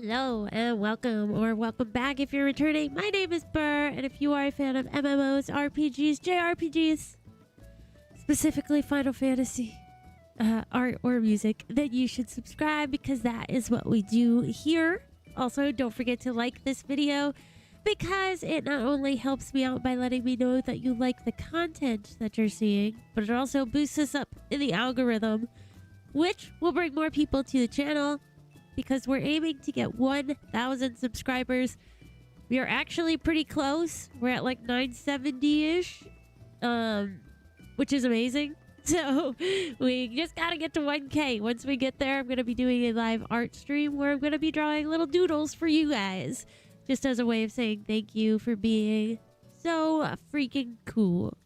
Hello and welcome, or welcome back if you're returning. My name is Burr, and if you are a fan of MMOs, RPGs, JRPGs, specifically Final Fantasy art or music, then you should subscribe because that is what we do here. Also, don't forget to like this video because it not only helps me out by letting me know that you like the content that you're seeing, but it also boosts us up in the algorithm, which will bring more people to the channel. Because we're aiming to get 1,000 subscribers. We are actually pretty close. We're at like 970-ish, which is amazing. So we just gotta get to 1K. Once we get there, I'm gonna be doing a live art stream where I'm gonna be drawing little doodles for you guys, just as a way of saying thank you for being so freaking cool.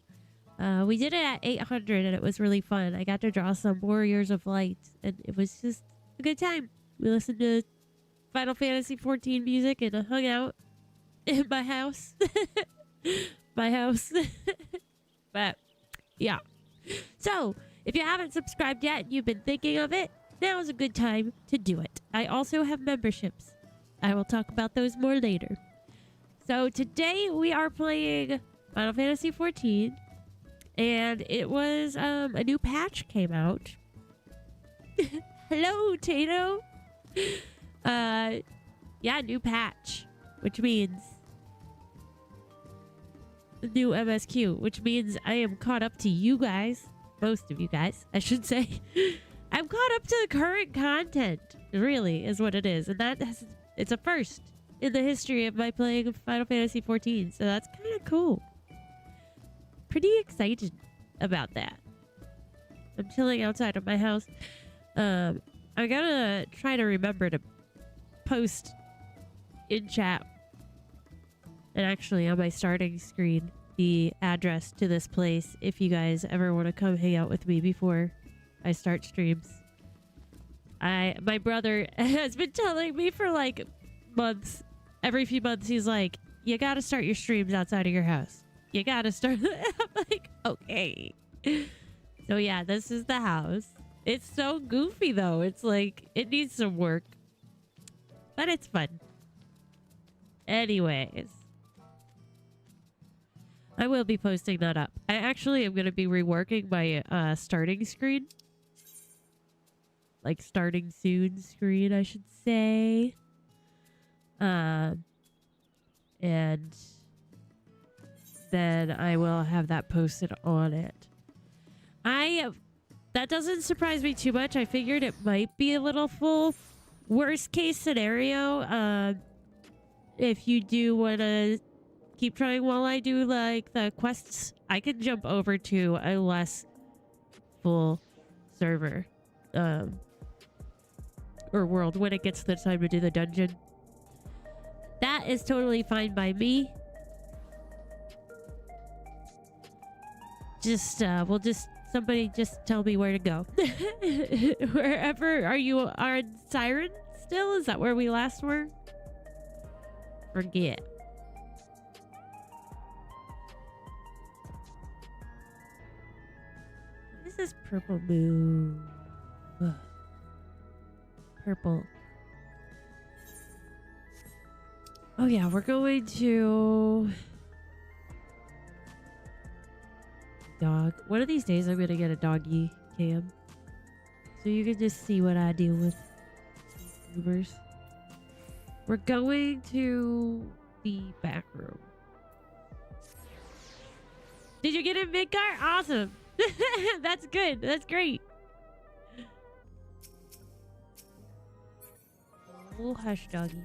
We did it at 800 and it was really fun. I got to draw some Warriors of Light and it was just a good time. We listened to Final Fantasy 14 music and hung out in my house. My house. But, yeah. So, if you haven't subscribed yet and you've been thinking of it, now is a good time to do it. I also have memberships. I will talk about those more later. So, today we are playing Final Fantasy 14. And it was, a new patch came out. Hello, Tato. Yeah, new patch, which means new MSQ, which means I am caught up to you guys, most of you guys, I should say. I'm caught up to the current content, really, is what it is, and it's a first in the history of my playing of Final Fantasy 14, so that's kind of cool. Pretty excited about that. I'm chilling outside of my house. I'm gonna try to remember to post in chat and actually on my starting screen the address to this place if you guys ever want to come hang out with me before I start streams. My brother has been telling me for like months, every few months, he's like, you gotta start your streams outside of your house. You gotta start. I'm like, okay. So yeah, this is the house. It's so goofy though. It's like, it needs some work. But it's fun. Anyways. I will be posting that up. I actually am going to be reworking my starting screen. Like starting soon screen, I should say. And then I will have that posted on it. That doesn't surprise me too much. I figured it might be a little full. Worst case scenario, if you do want to keep trying while I do like the quests, I can jump over to a less full server or world when it gets to the time to do the dungeon. That is totally fine by me. Somebody just tell me where to go. Wherever are you on Siren still? Is that where we last were? Forget. What is this purple move? Purple. Oh yeah, we're going to... Dog. One of these days I'm gonna get a doggy cam so you can just see what I deal with YouTubers. We're going to the back room. Did you get in Midgar? Awesome. That's good. That's great. Oh, hush, doggy.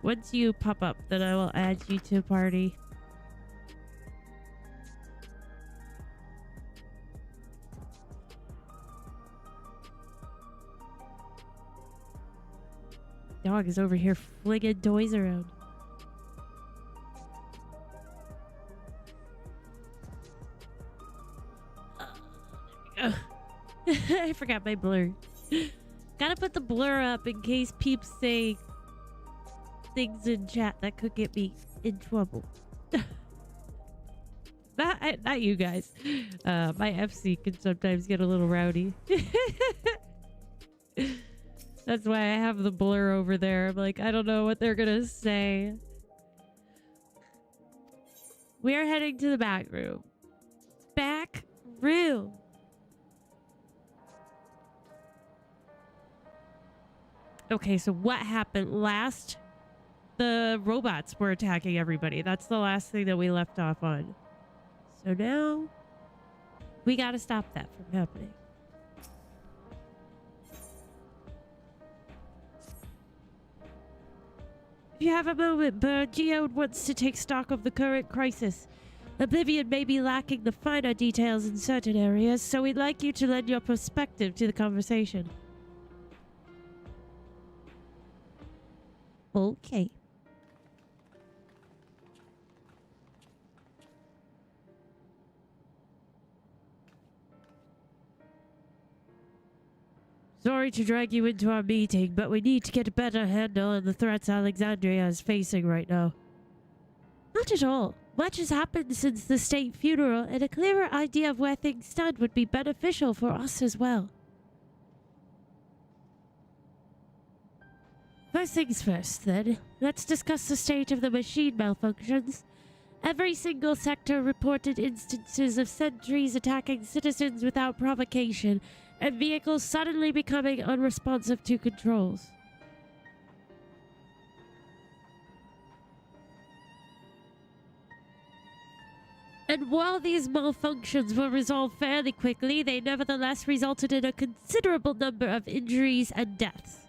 Once you pop up, then I will add you to a party. Dog is over here flinging toys around. There we go. I forgot my blur. Gotta put the blur up in case peeps say things in chat that could get me in trouble. Not you guys. My FC can sometimes get a little rowdy. That's why I have the blur over there. I'm like, I don't know what they're gonna say. We are heading to the back room. Back room. Okay, so what happened last? The robots were attacking everybody. That's the last thing that we left off on. So now we gotta stop that from happening. If you have a moment, Geode wants to take stock of the current crisis. Oblivion may be lacking the finer details in certain areas, so we'd like you to lend your perspective to the conversation. Okay. Sorry to drag you into our meeting, but we need to get a better handle on the threats Alexandria is facing right now. Not at all. Much has happened since the state funeral, and a clearer idea of where things stand would be beneficial for us as well. First things first, then. Let's discuss the state of the machine malfunctions. Every single sector reported instances of sentries attacking citizens without provocation, and vehicles suddenly becoming unresponsive to controls. And while these malfunctions were resolved fairly quickly, they nevertheless resulted in a considerable number of injuries and deaths.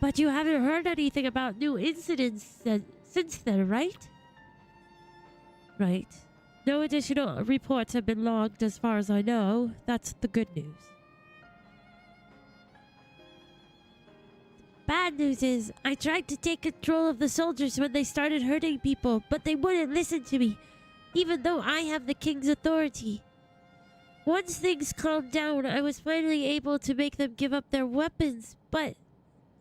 But you haven't heard anything about new incidents since then, right? Right. No additional reports have been logged as far as I know. That's the good news. Bad news is, I tried to take control of the soldiers when they started hurting people, but they wouldn't listen to me, even though I have the king's authority. Once things calmed down, I was finally able to make them give up their weapons, but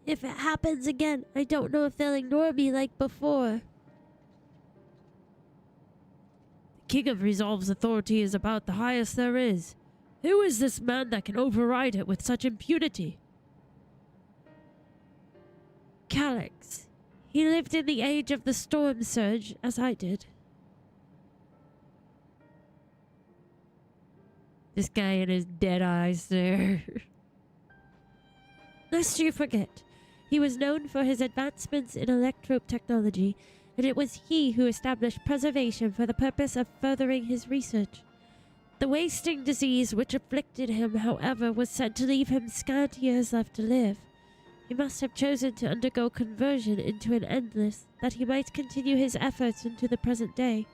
if it happens again, I don't know if they'll ignore me like before. King of Resolve's authority is about the highest there is. Who is this man that can override it with such impunity? Calyx. He lived in the age of the storm surge, as I did. This guy and his dead eyes there. Lest you forget, he was known for his advancements in electrope technology, and it was he who established preservation for the purpose of furthering his research. The wasting disease which afflicted him, however, was said to leave him scant years left to live. He must have chosen to undergo conversion into an endless, that he might continue his efforts into the present day.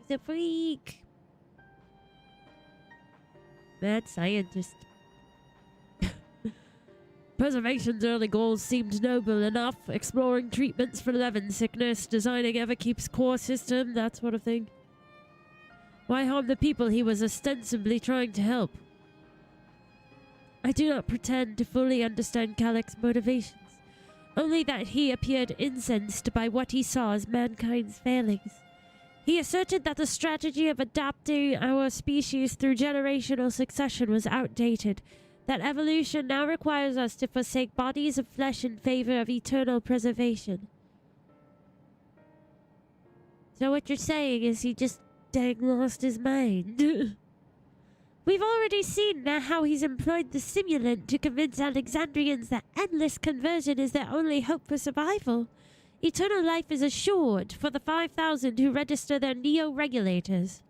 He's a freak. Mad scientist. Preservation's early goals seemed noble enough, exploring treatments for Levin sickness, designing Everkeep's core system, that sort of thing. Why harm the people he was ostensibly trying to help? I do not pretend to fully understand Calyx's motivations, only that he appeared incensed by what he saw as mankind's failings. He asserted that the strategy of adapting our species through generational succession was outdated, that evolution now requires us to forsake bodies of flesh in favor of eternal preservation. So what you're saying is he just dang lost his mind. We've already seen now how he's employed the simulant to convince Alexandrians that endless conversion is their only hope for survival. Eternal life is assured for the 5,000 who register their neo-regulators.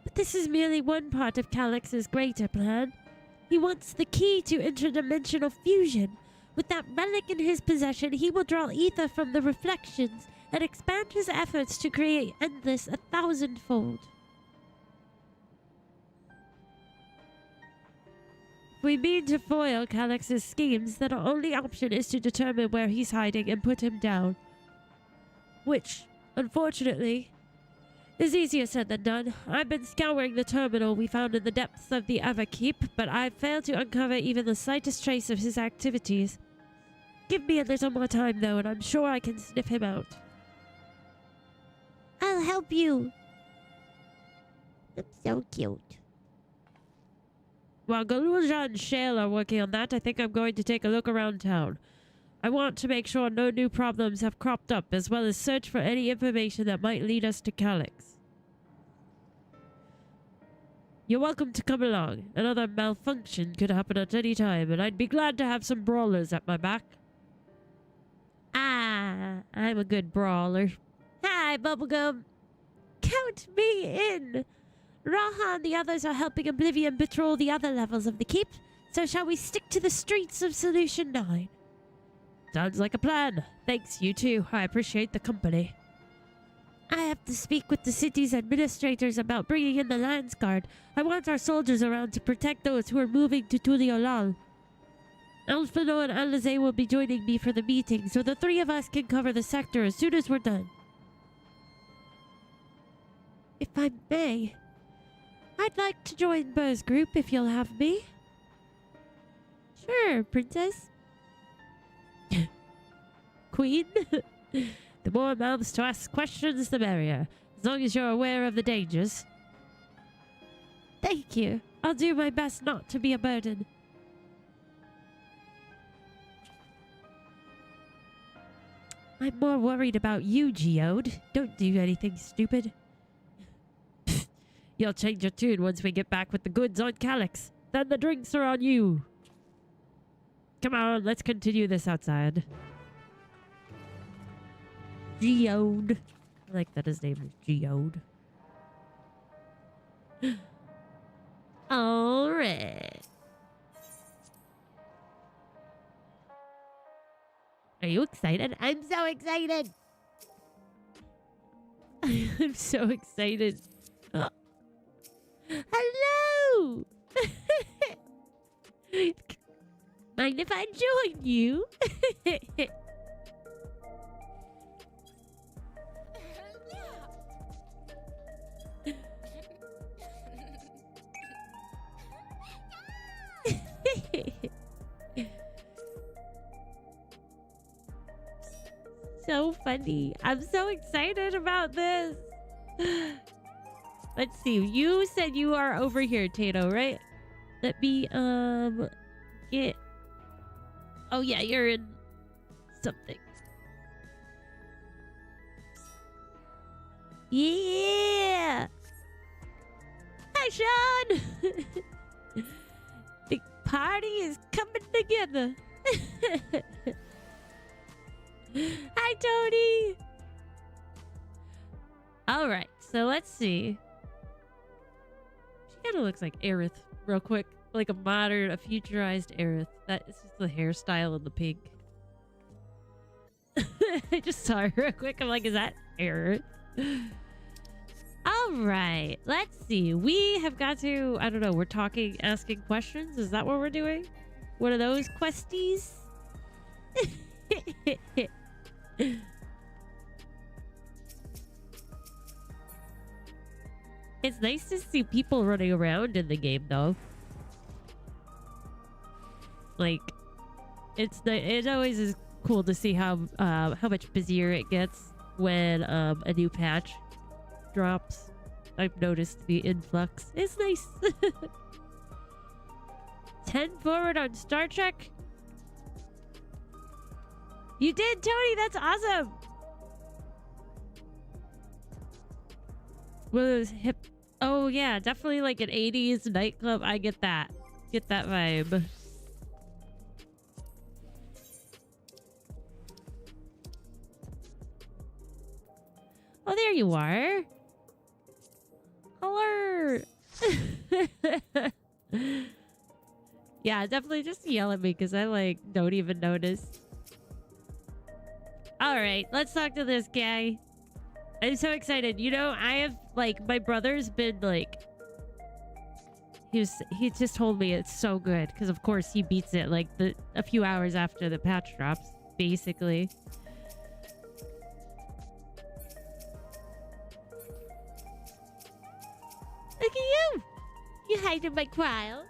But this is merely one part of Calyx's greater plan. He wants the key to interdimensional fusion. With that relic in his possession, he will draw ether from the reflections and expand his efforts to create endless 1,000-fold. If we mean to foil Calix's schemes, then our only option is to determine where he's hiding and put him down. Which, unfortunately, is easier said than done. I've been scouring the terminal we found in the depths of the Everkeep, but I've failed to uncover even the slightest trace of his activities. Give me a little more time, though, and I'm sure I can sniff him out. I'll help you. I'm so cute. While Galuja and Shale are working on that, I think I'm going to take a look around town. I want to make sure no new problems have cropped up, as well as search for any information that might lead us to Calix. You're welcome to come along. Another malfunction could happen at any time, and I'd be glad to have some brawlers at my back. Ah, I'm a good brawler. Hi, Bubblegum. Count me in. Raha and the others are helping Oblivion patrol the other levels of the keep, so shall we stick to the streets of Solution 9? Sounds like a plan. Thanks, you too. I appreciate the company. I have to speak with the city's administrators about bringing in the Lands Guard. I want our soldiers around to protect those who are moving to Tuliolal. Alphino and Alize will be joining me for the meeting, so the three of us can cover the sector as soon as we're done. If I may, I'd like to join Burr's group if you'll have me. Sure, Princess. Queen? The more mouths to ask questions, the merrier, as long as you're aware of the dangers. Thank you. I'll do my best not to be a burden. I'm more worried about you, Geode. Don't do anything stupid. You'll change your tune once we get back with the goods on Calix. Then the drinks are on you. Come on, let's continue this outside. Geode. I like that his name is Geode. Alright. Are you excited? I'm so excited. I'm so excited. Hello! Mind if I join you? So funny. I'm so excited about this. Let's see. You said you are over here, Tato, right? Let me, get... Oh, yeah, you're in something. Yeah! Hi, Sean! The party is coming together. Hi, Tony! Alright, so let's see. She kind of looks like Aerith, real quick. Like a modern, a futurized Aerith. That is just the hairstyle and the pink. I just saw her real quick. I'm like, is that Aerith? Alright, let's see. We have got to, I don't know, we're talking, asking questions? Is that what we're doing? One of those questies? It's nice to see people running around in the game, though. Like, it always is cool to see how much busier it gets when a new patch drops. I've noticed the influx. It's nice. 10 forward on Star Trek. You did, Tony. That's awesome. Was hip? Oh yeah, definitely like an 80s nightclub. I get that. Get that vibe. Oh, there you are. Hello. Yeah, definitely just yell at me because I like don't even notice. All right, let's talk to this guy. I'm so excited. You know, I have like my brother's been like He just told me it's so good because of course he beats it like a few hours after the patch drops, basically. Look at you! You hiding my cryo.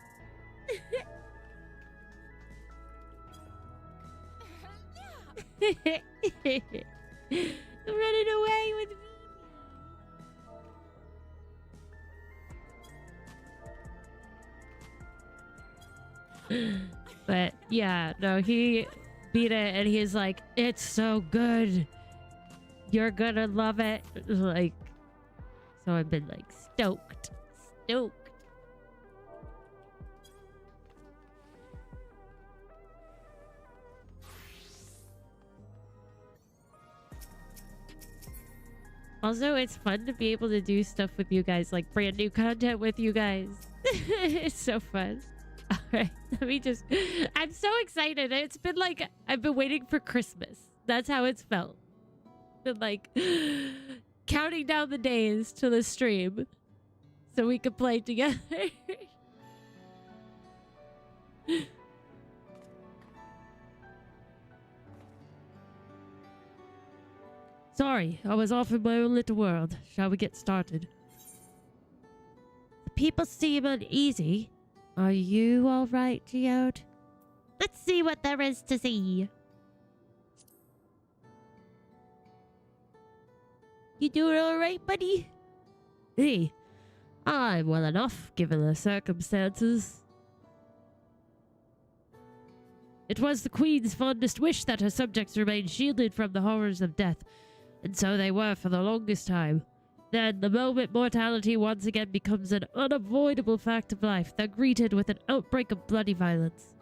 Running away with me. But yeah, no, he beat it and he's like, it's so good. You're gonna love it. Like, so I've been like stoked. Also, it's fun to be able to do stuff with you guys, like brand new content with you guys. It's so fun. All right, let me just... I'm so excited. It's been like, I've been waiting for Christmas. That's how it's felt. Been like counting down the days to the stream so we could play together. Sorry, I was off in my own little world. Shall we get started? The people seem uneasy. Are you all right, Geode? Let's see what there is to see. You doing all right, buddy? Hey, I'm well enough, given the circumstances. It was the Queen's fondest wish that her subjects remain shielded from the horrors of death. And so they were for the longest time. Then, the moment mortality once again becomes an unavoidable fact of life, they're greeted with an outbreak of bloody violence.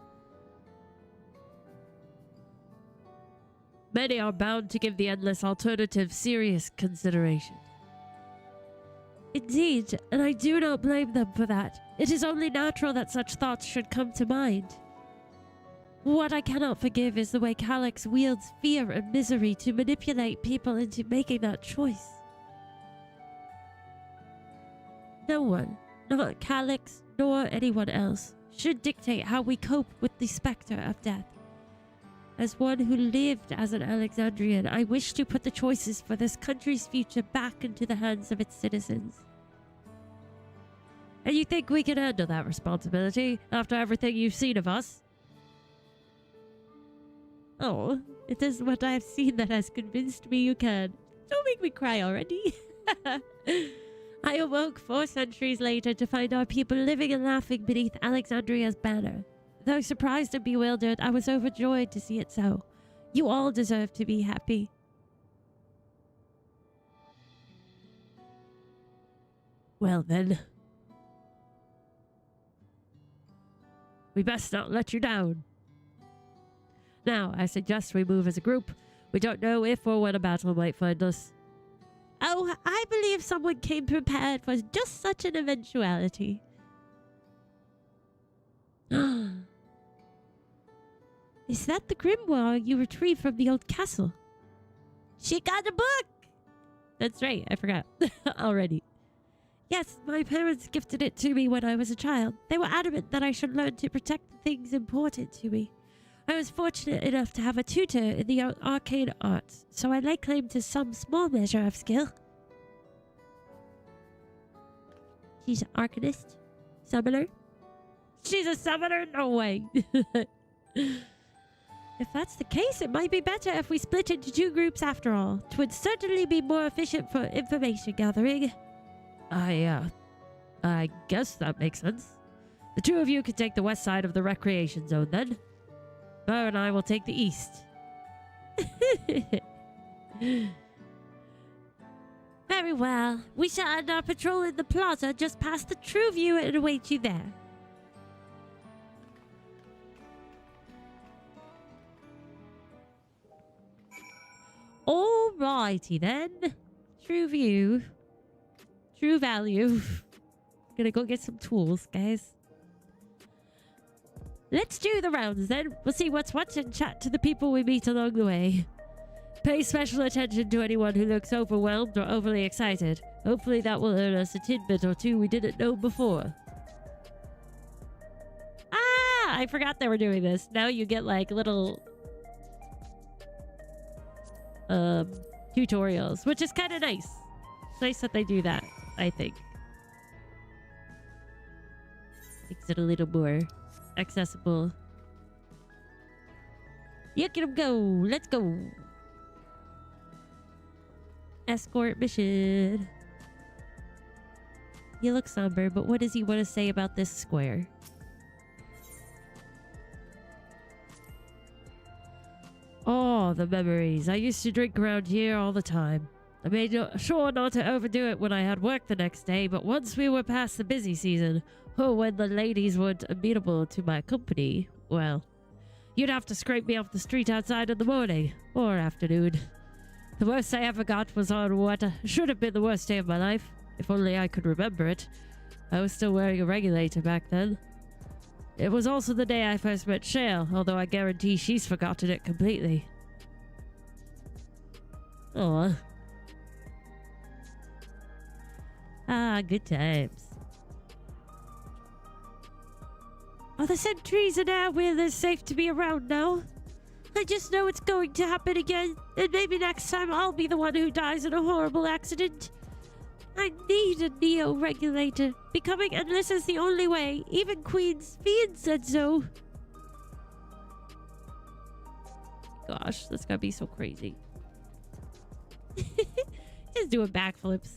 Many are bound to give the endless alternative serious consideration. Indeed, and I do not blame them for that. It is only natural that such thoughts should come to mind. What I cannot forgive is the way Calyx wields fear and misery to manipulate people into making that choice. No one, not Calyx nor anyone else, should dictate how we cope with the specter of death. As one who lived as an Alexandrian, I wish to put the choices for this country's future back into the hands of its citizens. And you think we can handle that responsibility after everything you've seen of us? Oh, it is what I've seen that has convinced me you can. Don't make me cry already. I awoke 4 centuries later to find our people living and laughing beneath Alexandria's banner. Though surprised and bewildered, I was overjoyed to see it so. You all deserve to be happy. Well then. We best not let you down. Now, I suggest we move as a group. We don't know if or when a battle might find us. Oh, I believe someone came prepared for just such an eventuality. Is that the grimoire you retrieved from the old castle? She got a book! That's right, I forgot already. Yes, my parents gifted it to me when I was a child. They were adamant that I should learn to protect the things important to me. I was fortunate enough to have a tutor in the arcane arts, so I lay claim to some small measure of skill. She's an arcanist? Summoner? She's a summoner? No way. If that's the case, it might be better if we split into 2 groups after all. 'Twould certainly be more efficient for information gathering. I guess that makes sense. The 2 of you can take the west side of the recreation zone then. Burr and I will take the east. Very well. We shall end our patrol in the plaza just past the True View and await you there. Alrighty then. True View. True Value. Gonna go get some tools, guys. Let's do the rounds then. We'll see what's what and chat to the people we meet along the way. Pay special attention to anyone who looks overwhelmed or overly excited. Hopefully that will earn us a tidbit or 2 we didn't know before. I forgot they were doing this. Now you get like little tutorials, which is kind of nice. It's nice that they do that, I think. Makes it a little more accessible. Look at him go. Let's go. Escort mission. He looks somber, but what does he want to say about this square? Oh, the memories. I used to drink around here all the time. I made sure not to overdo it when I had work the next day, but once we were past the busy season, or when the ladies weren't amenable to my company, well, you'd have to scrape me off the street outside in the morning or afternoon. The worst I ever got was on what should have been the worst day of my life. If only I could remember it. I was still wearing a regulator back then. It was also the day I first met Shale, although I guarantee she's forgotten it completely. Aw. Ah, good times. Oh, the sentries are now where they're safe to be around now. I just know it's going to happen again, and maybe next time I'll be the one who dies in a horrible accident. I need a neo-regulator. Becoming endless is the only way. Even Queen's Fiend said so. Gosh, that's gotta be so crazy. Just doing backflips.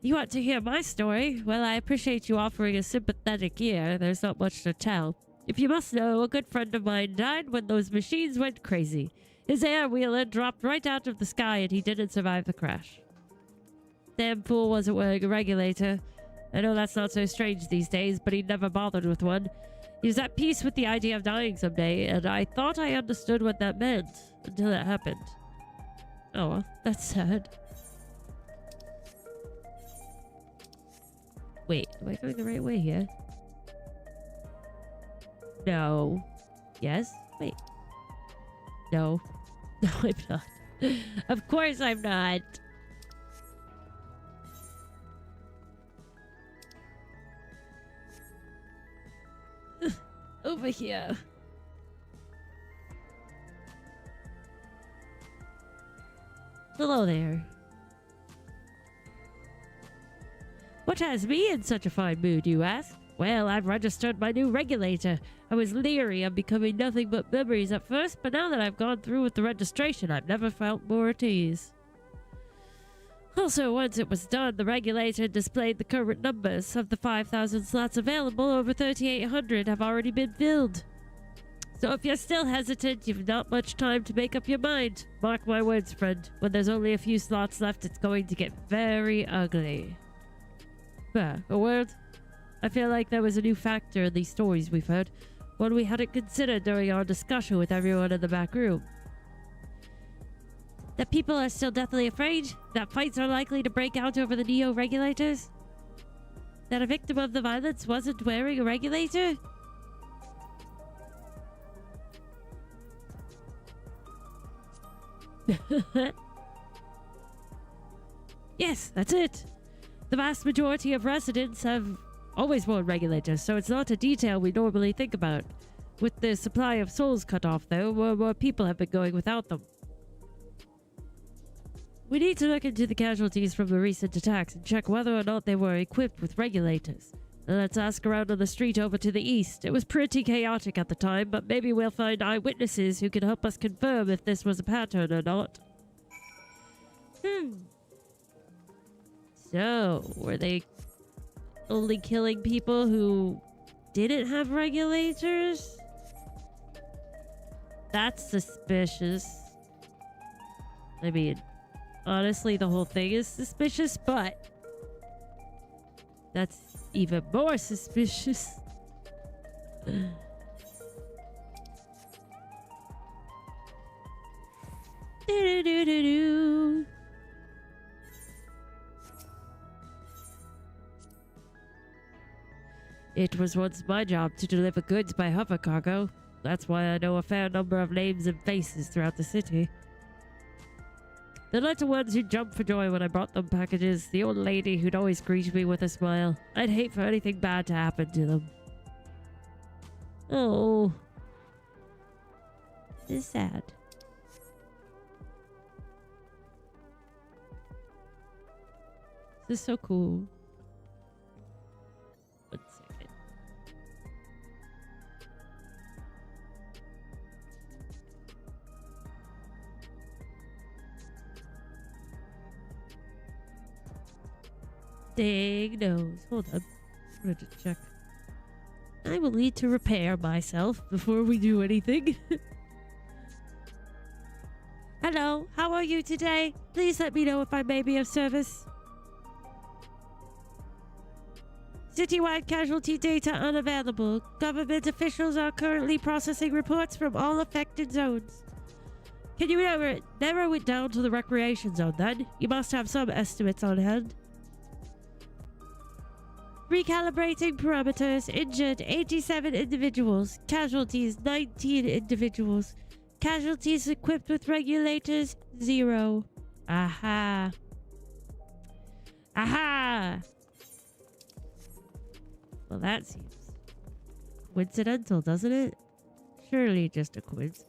You want to hear my story? Well, I appreciate you offering a sympathetic ear. There's not much to tell. If you must know, a good friend of mine died when those machines went crazy. His air wheeler dropped right out of the sky and he didn't survive the crash. Damn fool wasn't wearing a regulator. I know that's not so strange these days, but he never bothered with one. He was at peace with the idea of dying someday, and I thought I understood what that meant until it happened. Oh, well, that's sad. Wait, am I going the right way here? No. Yes? Wait. No. No, I'm not. Of course I'm not. Over here. Hello there. What has me in such a fine mood, you ask? Well, I've registered my new regulator. I was leery of becoming nothing but memories at first, but now that I've gone through with the registration, I've never felt more at ease. Also, once it was done, the regulator displayed the current numbers. Of the 5,000 slots available, over 3,800 have already been filled. So if you're still hesitant, you've not much time to make up your mind. Mark my words, friend. When there's only a few slots left, it's going to get very ugly. A word? I feel like there was a new factor in these stories we've heard, one we hadn't considered during our discussion with everyone in the back room. That people are still deathly afraid? That fights are likely to break out over the neo-regulators? That a victim of the violence wasn't wearing a regulator? Yes, that's it. The vast majority of residents have always worn regulators, so it's not a detail we normally think about. With the supply of souls cut off, though, more people have been going without them. We need to look into the casualties from the recent attacks and check whether or not they were equipped with regulators. Let's ask around on the street over to the east. It was pretty chaotic at the time, but maybe we'll find eyewitnesses who can help us confirm if this was a pattern or not. So, were they only killing people who didn't have regulators? That's suspicious. I mean, honestly, the whole thing is suspicious, but that's even more suspicious. Do-do-do-do-do. It was once my job to deliver goods by hover cargo. That's why I know a fair number of names and faces throughout the city. The little ones who jumped for joy when I brought them packages. The old lady who'd always greet me with a smile. I'd hate for anything bad to happen to them. Oh. It's sad. This is so cool. One second. Dang nose. Hold on. I'm gonna just check. I will need to repair myself before we do anything. Hello, how are you today? Please let me know if I may be of service. Citywide casualty data unavailable. Government officials are currently processing reports from all affected zones. Can you narrow it down to the recreation zone then? You must have some estimates on hand. Recalibrating parameters. Injured 87 individuals. Casualties 19 individuals. Casualties equipped with regulators 0. Aha. Aha! Well, that seems coincidental, doesn't it? Surely just a coincidence.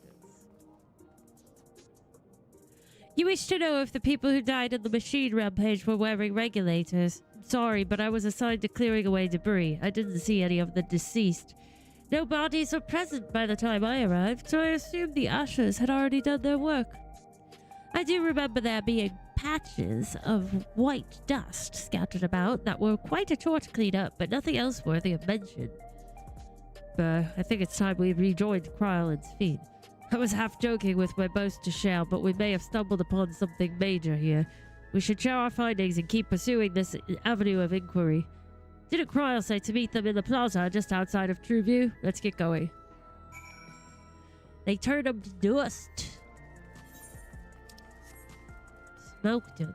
You wish to know if the people who died in the machine rampage were wearing regulators. Sorry, but I was assigned to clearing away debris. I didn't see any of the deceased. No bodies were present by the time I arrived, so I assumed the ushers had already done their work. I do remember there being patches of white dust scattered about that were quite a chore to clean up, but nothing else worthy of mention. I think it's time we rejoined Krylin's feed. I was half joking with my boast to Shell, but we may have stumbled upon something major here. We should share our findings and keep pursuing this avenue of inquiry. Didn't Kryl say to meet them in the plaza just outside of True View? Let's get going. They turned them to dust. Smoked them.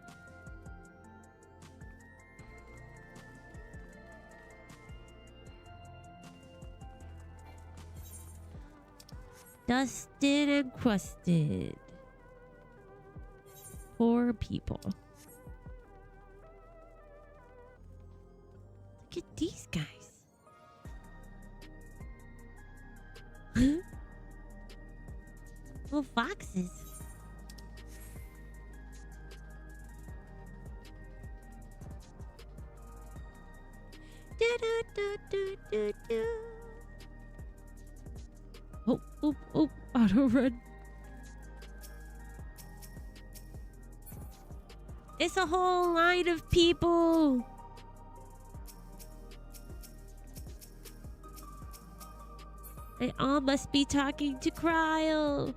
Dusted and crusted. Poor people. Look at these guys. Little foxes. Oh, auto run. It's a whole line of people. They all must be talking to Kryl.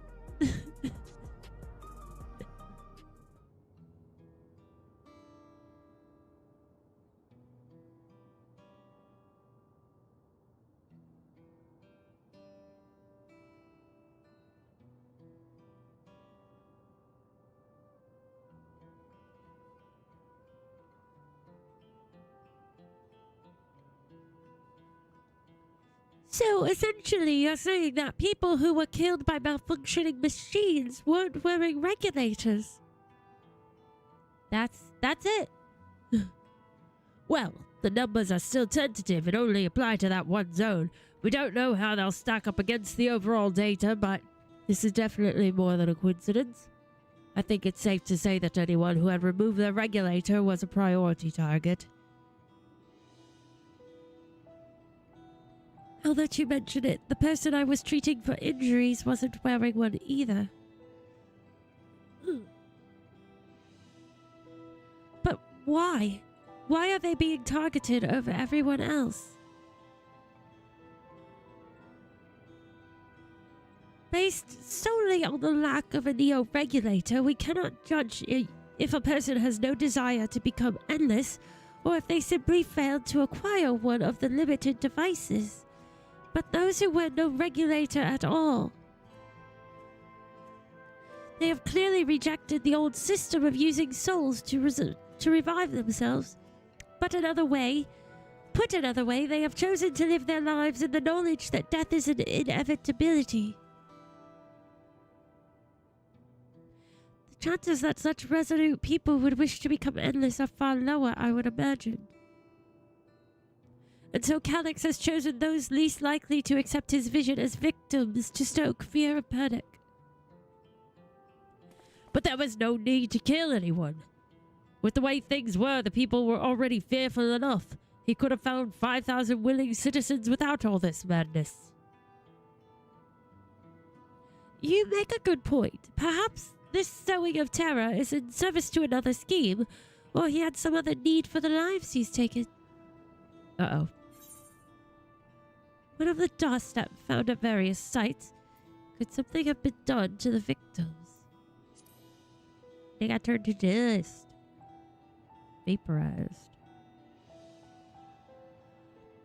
So essentially, you're saying that people who were killed by malfunctioning machines weren't wearing regulators. That's it. Well, the numbers are still tentative and only apply to that one zone. We don't know how they'll stack up against the overall data, but this is definitely more than a coincidence. I think it's safe to say that anyone who had removed their regulator was a priority target. Now that you mention it, the person I was treating for injuries wasn't wearing one either. But why? Why are they being targeted over everyone else? Based solely on the lack of a neo-regulator, we cannot judge if a person has no desire to become endless, or if they simply failed to acquire one of the limited devices. But those who wear no regulator at all, they have clearly rejected the old system of using souls to revive themselves. Put another way, they have chosen to live their lives in the knowledge that death is an inevitability. Chances that such resolute people would wish to become endless are far lower, I would imagine. And so Calix has chosen those least likely to accept his vision as victims to stoke fear and panic. But there was no need to kill anyone. With the way things were, the people were already fearful enough. He could have found 5,000 willing citizens without all this madness. You make a good point. Perhaps this sowing of terror is in service to another scheme, or he had some other need for the lives he's taken. Uh-oh. One of the dust found at various sites. Could something have been done to the victims? They got turned to dust. Vaporized.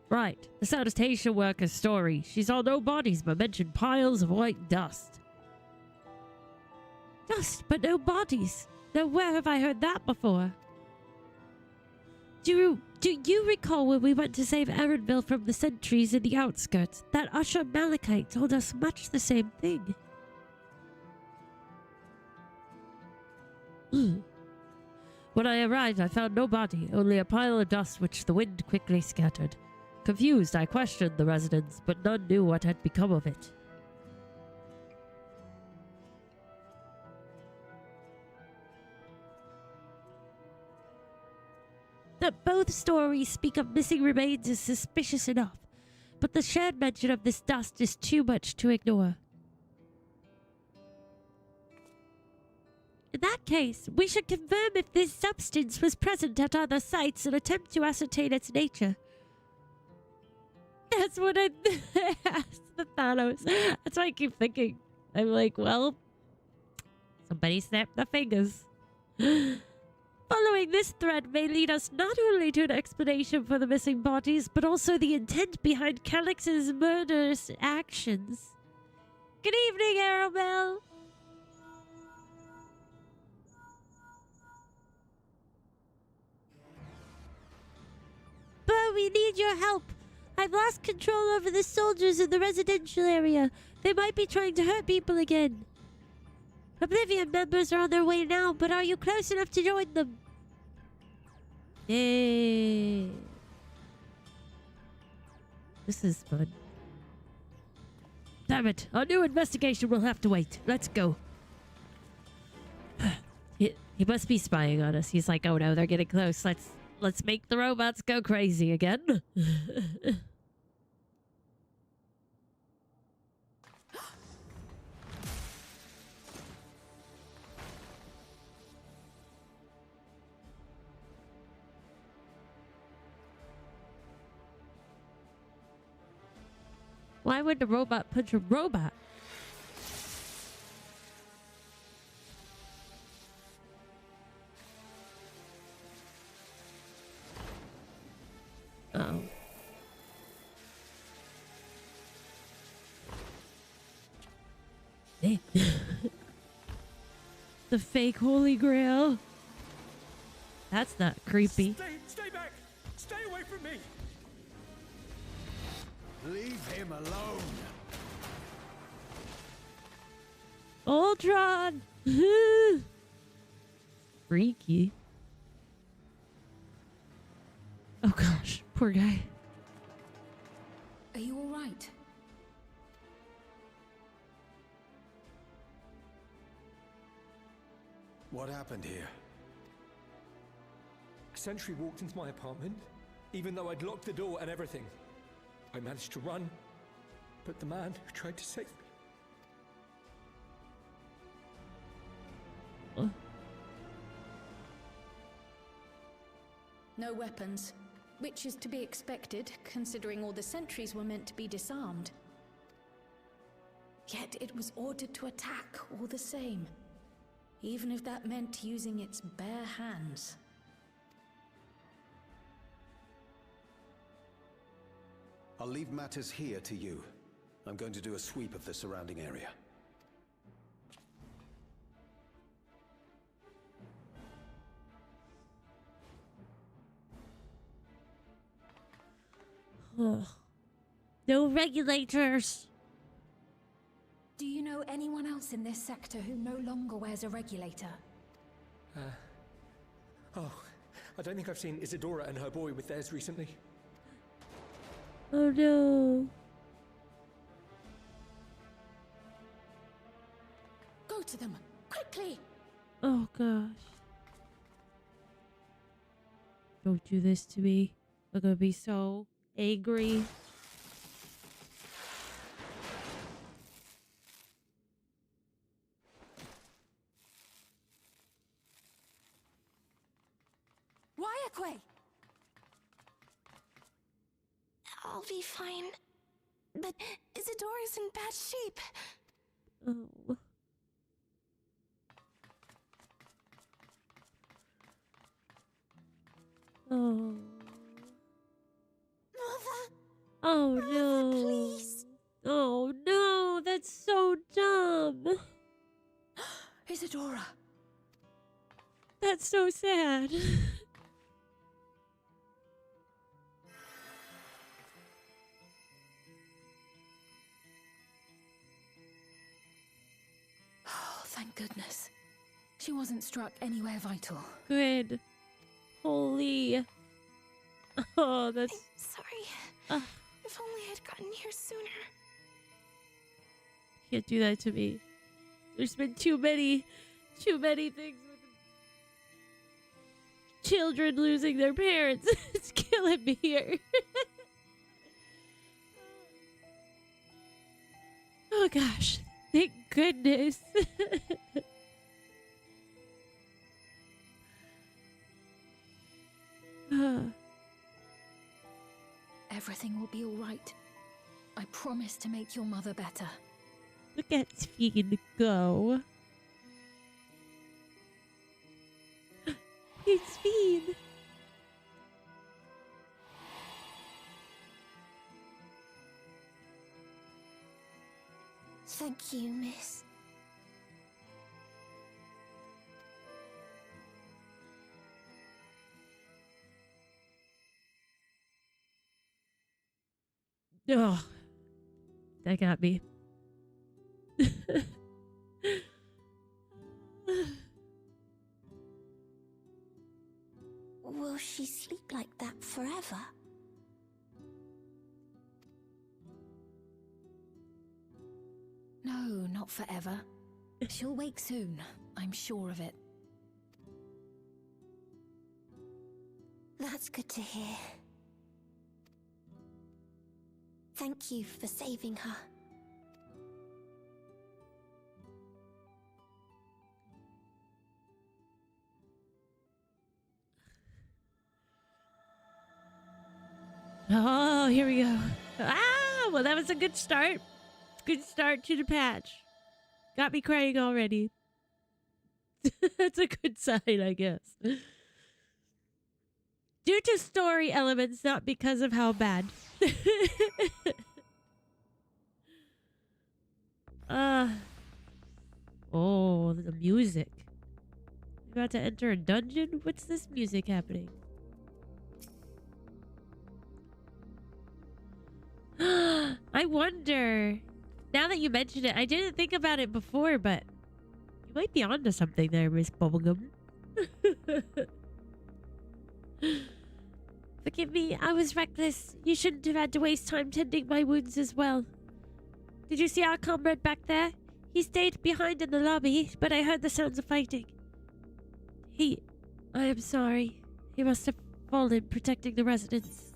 Right, the sanitation worker's story. She saw no bodies but mentioned piles of white dust. Dust, but no bodies. Now where have I heard that before? Do you recall when we went to save Erenville from the sentries in the outskirts? That Usher Malachite told us much the same thing. When I arrived, I found no body, only a pile of dust which the wind quickly scattered. Confused, I questioned the residents, but none knew what had become of it. That both stories speak of missing remains is suspicious enough, but the shared mention of this dust is too much to ignore. In that case, we should confirm if this substance was present at other sites and attempt to ascertain its nature. That's what I asked the Thanos. That's what I keep thinking. I'm like, well, somebody snapped their fingers. Following this thread may lead us not only to an explanation for the missing bodies, but also the intent behind Calix's murderous actions. Good evening, Arabelle. But we need your help. I've lost control over the soldiers in the residential area. They might be trying to hurt people again. Oblivion members are on their way now, but are you close enough to join them? Yay. This is fun. Damn it. Our new investigation will have to wait. Let's go. He must be spying on us. He's like, oh no, they're getting close. Let's make the robots go crazy again. Why would the robot punch a robot? Uh-oh. Hey. The fake Holy Grail. That's not creepy. Stay back! Stay away from me! Leave him alone. Ultron! Freaky. Oh gosh, poor guy. Are you all right? What happened here? A sentry walked into my apartment, even though I'd locked the door and everything. I managed to run, but the man who tried to save me... No weapons, which is to be expected, considering all the sentries were meant to be disarmed. Yet it was ordered to attack all the same, even if that meant using its bare hands. I'll leave matters here to you. I'm going to do a sweep of the surrounding area. Oh. No regulators. Do you know anyone else in this sector who no longer wears a regulator? Oh, I don't think I've seen Isadora and her boy with theirs recently. Oh no. Go to them, quickly! Oh gosh. Don't do this to me. I'm gonna be so angry. Wayakwe! I'll be fine. But Isadora's in bad shape. Oh. Oh. Mother, Oh no. please. Oh no, that's so dumb. Isadora! That's so sad. Oh, thank goodness. She wasn't struck anywhere vital. Good. Holy. Oh, that's... Sorry. Uh, If only I'd gotten here sooner. can't do that to me. There's been too many things with children losing their parents. It's killing me here. Oh gosh. Thank goodness. Everything will be all right. I promise to make your mother better. Look at Sphene go. It's Sphene. Thank you, miss. Oh, that got me. Will she sleep like that forever? No, not forever. She'll wake soon, I'm sure of it. That's good to hear. Thank you for saving her. Oh, here we go. Ah, well, that was a good start. Good start to the patch. Got me crying already. That's a good sign, I guess. Due to story elements, not because of how bad. Oh, the music. About to enter a dungeon? What's this music happening? I wonder. Now that you mentioned it, I didn't think about it before, but you might be onto something there, Miss Bubblegum. Forgive me, I was reckless. You shouldn't have had to waste time tending my wounds as well. Did you see our comrade back there? He stayed behind in the lobby, but I heard the sounds of fighting. I am sorry. He must have fallen protecting the residents.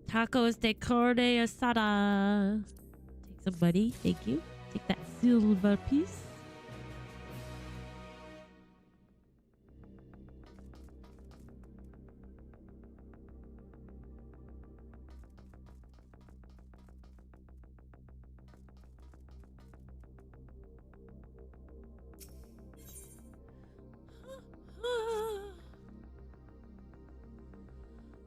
Tacos de carne asada. Take some money, thank you. Take that silver piece.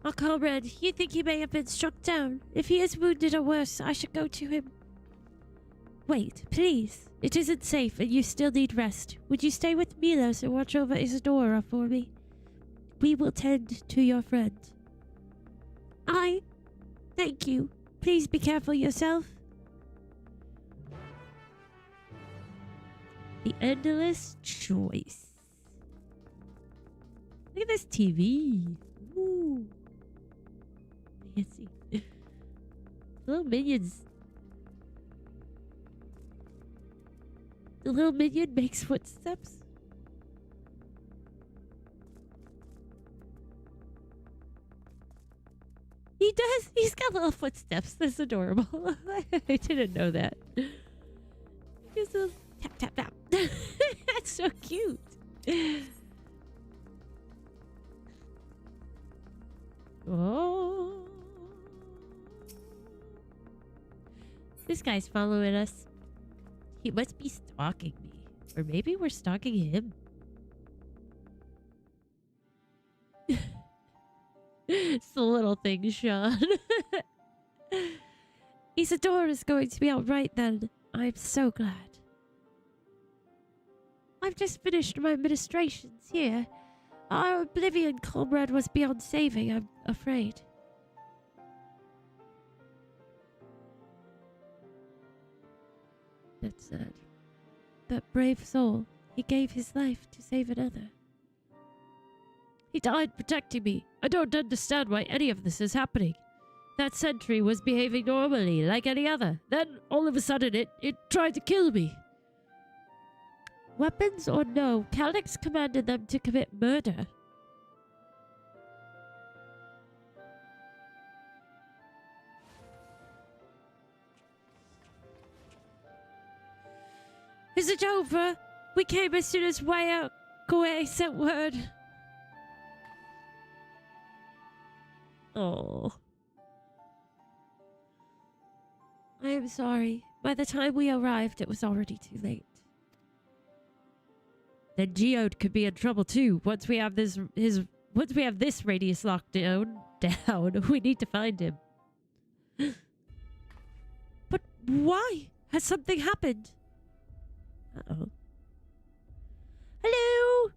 Our comrade, you think he may have been struck down? If he is wounded or worse, I should go to him. Wait, please. It isn't safe and you still need rest. Would you stay with Milos and watch over Isadora for me? We will tend to your friend. Thank you. Please be careful yourself. The endless choice. Look at this TV. Ooh. Fancy. Little minions. The little minion makes footsteps. He does. He's got little footsteps. That's adorable. I didn't know that. He's a tap, tap, tap. That's so cute. Oh. This guy's following us. He must be stalking me. Or maybe we're stalking him. It's the little thing, Sean. Isadora is going to be alright then. I'm so glad. I've just finished my administrations here. Our Oblivion comrade was beyond saving, I'm afraid. That's sad. That brave soul, he gave his life to save another. He died protecting me. I don't understand why any of this is happening. That sentry was behaving normally, like any other. Then, all of a sudden, it tried to kill me. Weapons or no, Calyx commanded them to commit murder. Is it over? We came as soon as Koei sent word. Oh. I am sorry. By the time we arrived, it was already too late. Then Geode could be in trouble too. Once we have this radius locked down, we need to find him. But why? Has something happened? Uh-oh. Hello?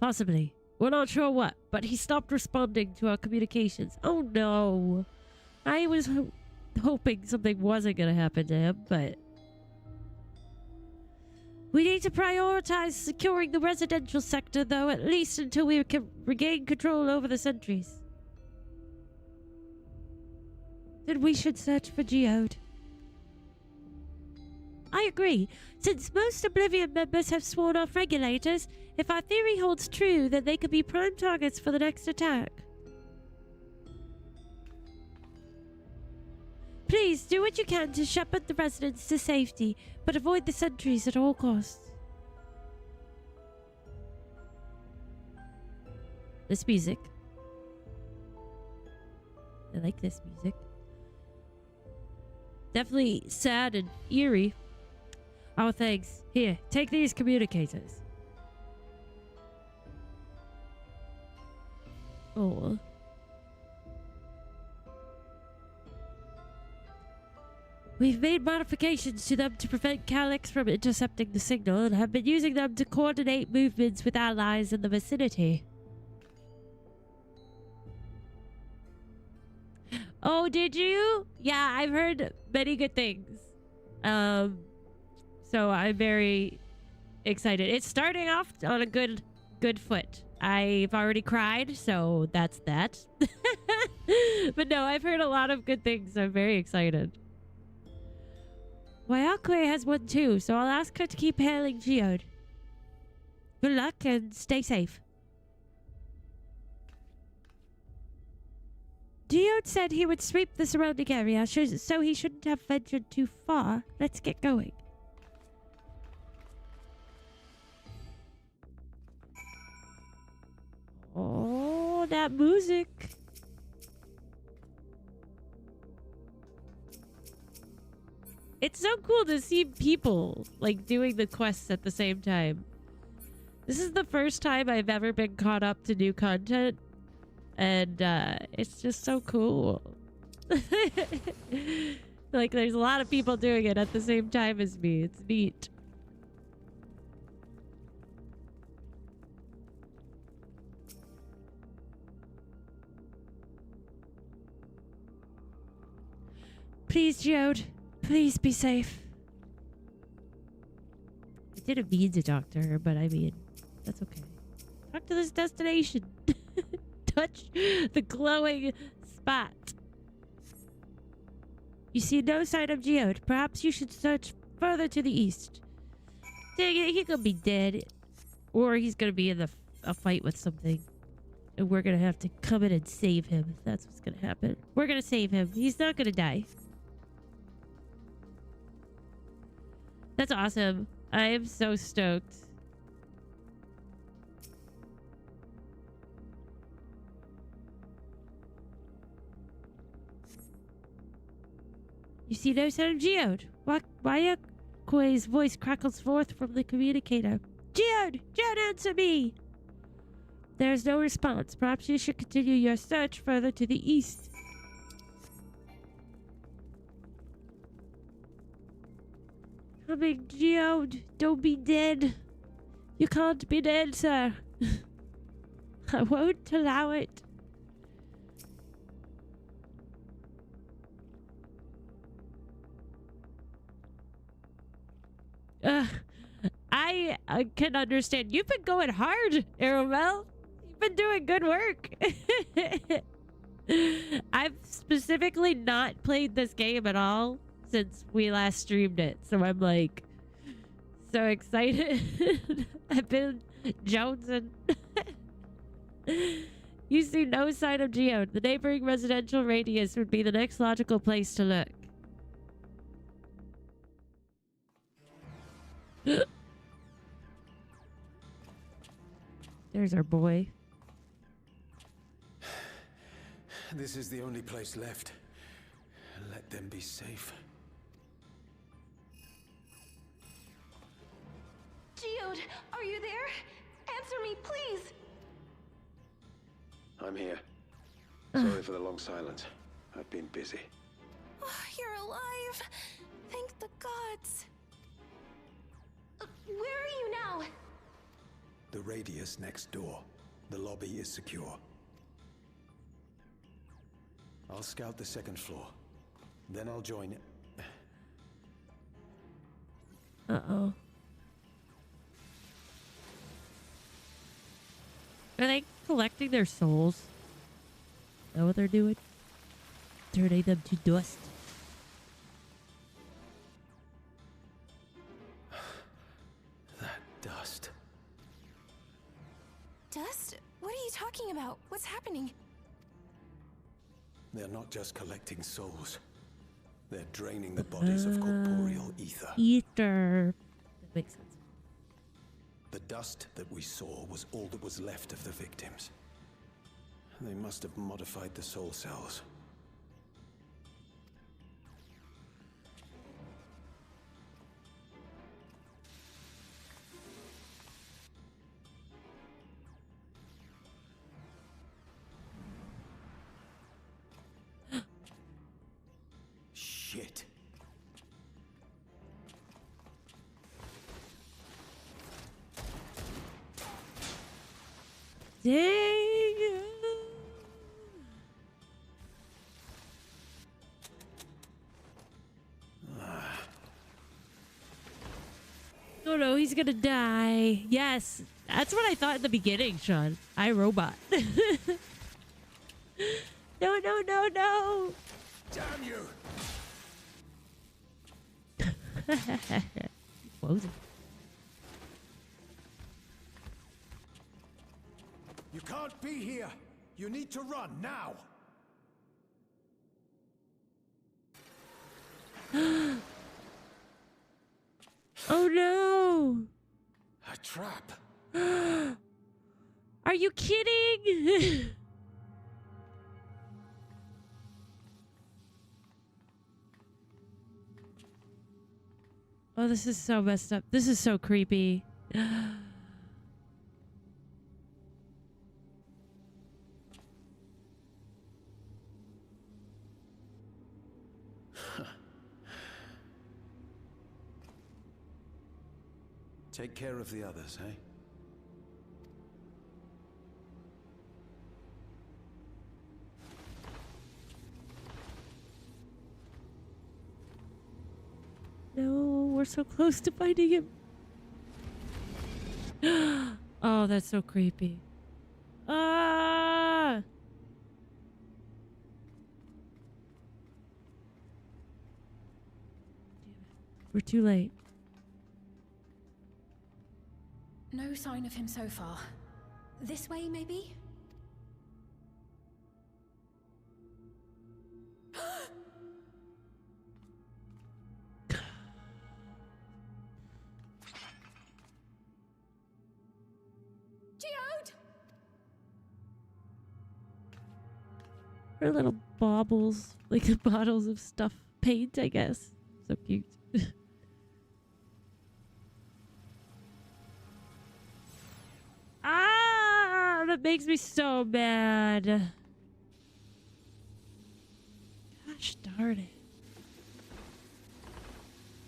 Possibly. We're not sure what, but he stopped responding to our communications. Oh no. I was hoping something wasn't going to happen to him, but... We need to prioritize securing the residential sector, though, at least until we can regain control over the sentries. Then we should search for Geode. I agree. Since most Oblivion members have sworn off regulators, if our theory holds true, then they could be prime targets for the next attack. Please, do what you can to shepherd the residents to safety, but avoid the sentries at all costs. This music. I like this music. Definitely sad and eerie. Oh, thanks. Here, take these communicators. Oh. We've made modifications to them to prevent Calyx from intercepting the signal and have been using them to coordinate movements with allies in the vicinity. Oh, did you? Yeah, I've heard many good things. So I'm very excited. It's starting off on a good foot. I've already cried, so that's that. But no, I've heard a lot of good things. So I'm very excited. Wayakwe has one too, so I'll ask her to keep hailing Geode. Good luck and stay safe. Geode said he would sweep the surrounding area, so he shouldn't have ventured too far. Let's get going. Oh, that music. It's so cool to see people like doing the quests at the same time. This is the first time I've ever been caught up to new content, and it's just so cool. Like there's a lot of people doing it at the same time as me. It's neat. Please, Geode. Please be safe. didn't mean to talk to her, but I mean, that's okay. Talk to this destination. Touch the glowing spot. You see no sign of Geode. Perhaps you should search further to the east. Dang it, he could be dead. Or he's gonna be in a fight with something. And we're gonna have to come in and save him. That's what's gonna happen. We're gonna save him. He's not gonna die. That's awesome. I am so stoked. You see no sign of Geode. Wayakoi's voice crackles forth from the communicator. Geode! Geode, answer me! There is no response. Perhaps you should continue your search further to the east. Coming, Geode. Don't be dead. You can't be dead, sir. I won't allow it. I can understand. You've been going hard, Aromel. You've been doing good work. I've specifically not played this game at all since we last streamed it. So I'm like so excited. I've been jonesing. You see no sign of Geode. The neighboring residential radius would be the next logical place to look. There's our boy. This is the only place left. Let them be safe. Geode, are you there? Answer me, please. I'm here. Sorry for the long silence. I've been busy. Oh, you're alive. Thank the gods. Where are you now? The radius next door. The lobby is secure. I'll scout the second floor. Then I'll join it. Uh-oh. Are they collecting their souls? Is that what they're doing? Turning them to dust. That dust. Dust? What are you talking about? What's happening? They're not just collecting souls. They're draining the bodies of corporeal ether. Ether. That makes sense. The dust that we saw was all that was left of the victims. They must have modified the soul cells. Shit. Dang. Oh no, he's gonna die. Yes, that's what I thought in the beginning, Sean. iRobot. No, no, no, no. Damn you! Close it. You can't be here! You need to run now! Oh no! A trap! Are you kidding? Oh, this is so messed up. This is so creepy. Take care of the others, eh? No, we're so close to finding him. Oh, that's so creepy. Ah! We're too late. No sign of him so far. This way, maybe? Geode! Her little baubles, like bottles of stuff paint, I guess. So cute. Ah, that makes me so mad. Gosh darn it.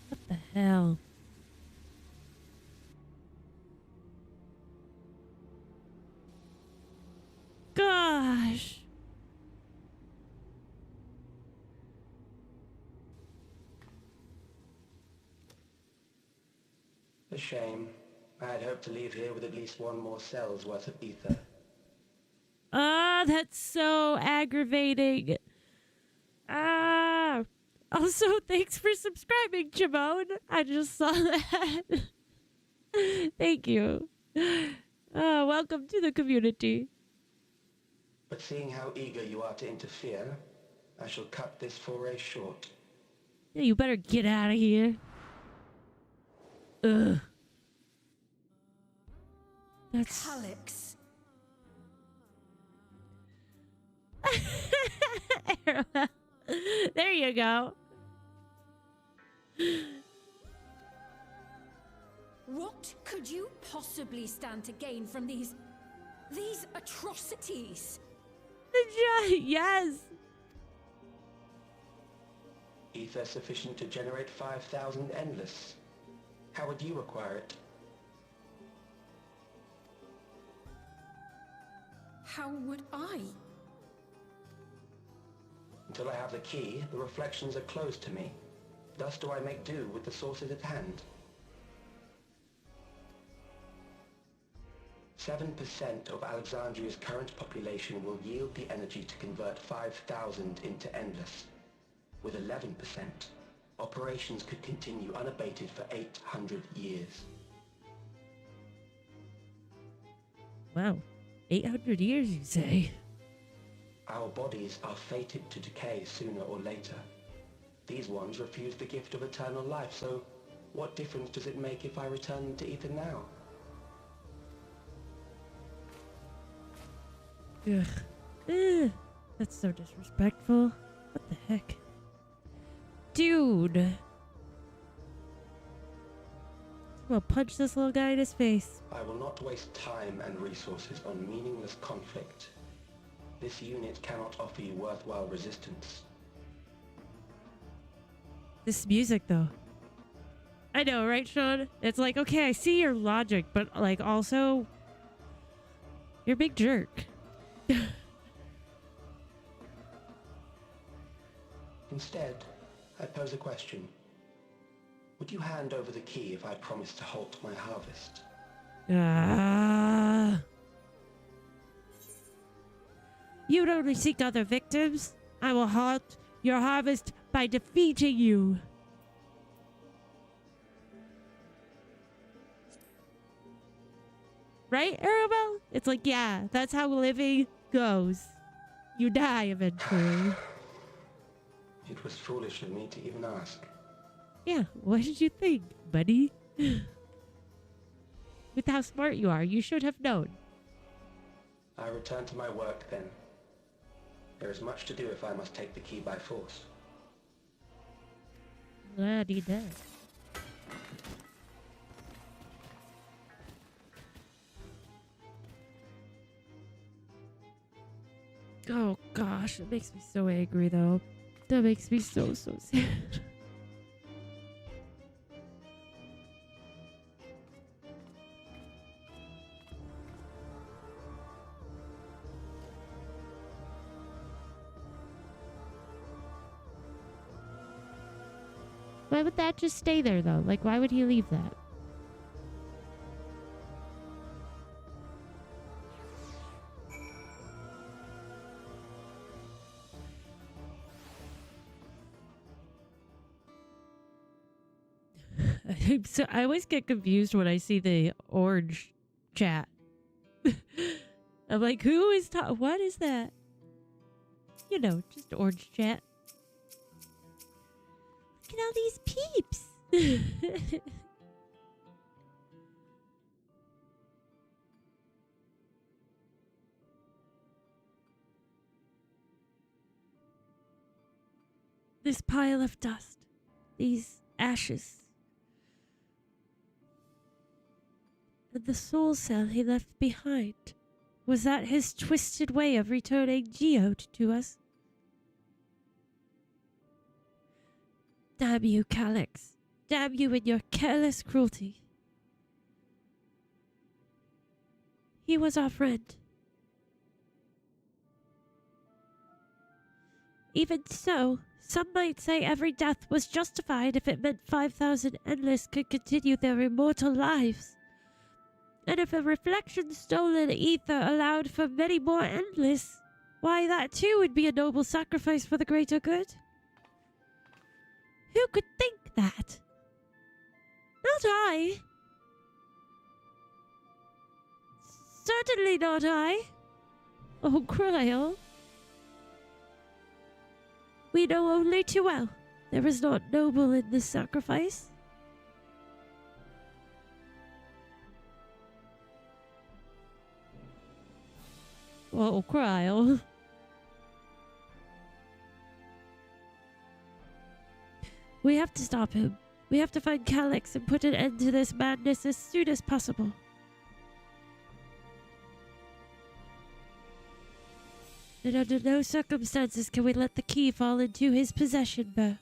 What the hell? Gosh. A shame. I had hoped to leave here with at least one more cell's worth of ether. Ah, that's so aggravating. Ah. Also, thanks for subscribing, Jamone. I just saw that. Thank you. Welcome to the community. But seeing how eager you are to interfere, I shall cut this foray short. Yeah, you better get out of here. Ugh. That's... Alex. There you go. What could you possibly stand to gain from these atrocities? Yes. Ether sufficient to generate 5,000 endless. How would you acquire it? How would I? Until I have the key, the reflections are closed to me. Thus do I make do with the sources at hand. 7% of Alexandria's current population will yield the energy to convert 5,000 into endless. With 11%, operations could continue unabated for 800 years. Wow. 800 years, you say? Our bodies are fated to decay sooner or later. These ones refuse the gift of eternal life, so what difference does it make if I return them to ether now? Ugh. Ugh. That's so disrespectful. What the heck? Dude. Well, punch this little guy in his face. I will not waste time and resources on meaningless conflict. This unit cannot offer you worthwhile resistance. This music, though. I know, right, Sean? It's like, okay, I see your logic, but, like, also... You're a big jerk. Instead, I pose a question. Would you hand over the key if I promised to halt my harvest? You'd only seek other victims. I will halt your harvest by defeating you. Right, Arabelle? It's like, yeah, that's how living goes. You die eventually. It was foolish of me to even ask. Yeah, what did you think, buddy? With how smart you are, you should have known. I return to my work then. There is much to do if I must take the key by force. La-dee-da. Oh gosh, it makes me so angry though. That makes me so sad. Why would that just stay there though? Like, why would he leave that? I always get confused when I see the orange chat. I'm like, who is what is that? You know, just orange chat. Look at all these peeps. This pile of dust, these ashes, and the soul cell he left behind. Was that his twisted way of returning Geode to us? Damn you, Calyx. Damn you and your careless cruelty. He was our friend. Even so, some might say every death was justified if it meant 5,000 Endless could continue their immortal lives. And if a reflection-stolen ether allowed for many more Endless, why that too would be a noble sacrifice for the greater good. Who could think that? Not I. Certainly not I. Oh, Cryle. We know only too well there is not noble in this sacrifice. Oh, Cryle. We have to stop him. We have to find Calyx and put an end to this madness as soon as possible. And under no circumstances can we let the key fall into his possession, Burr.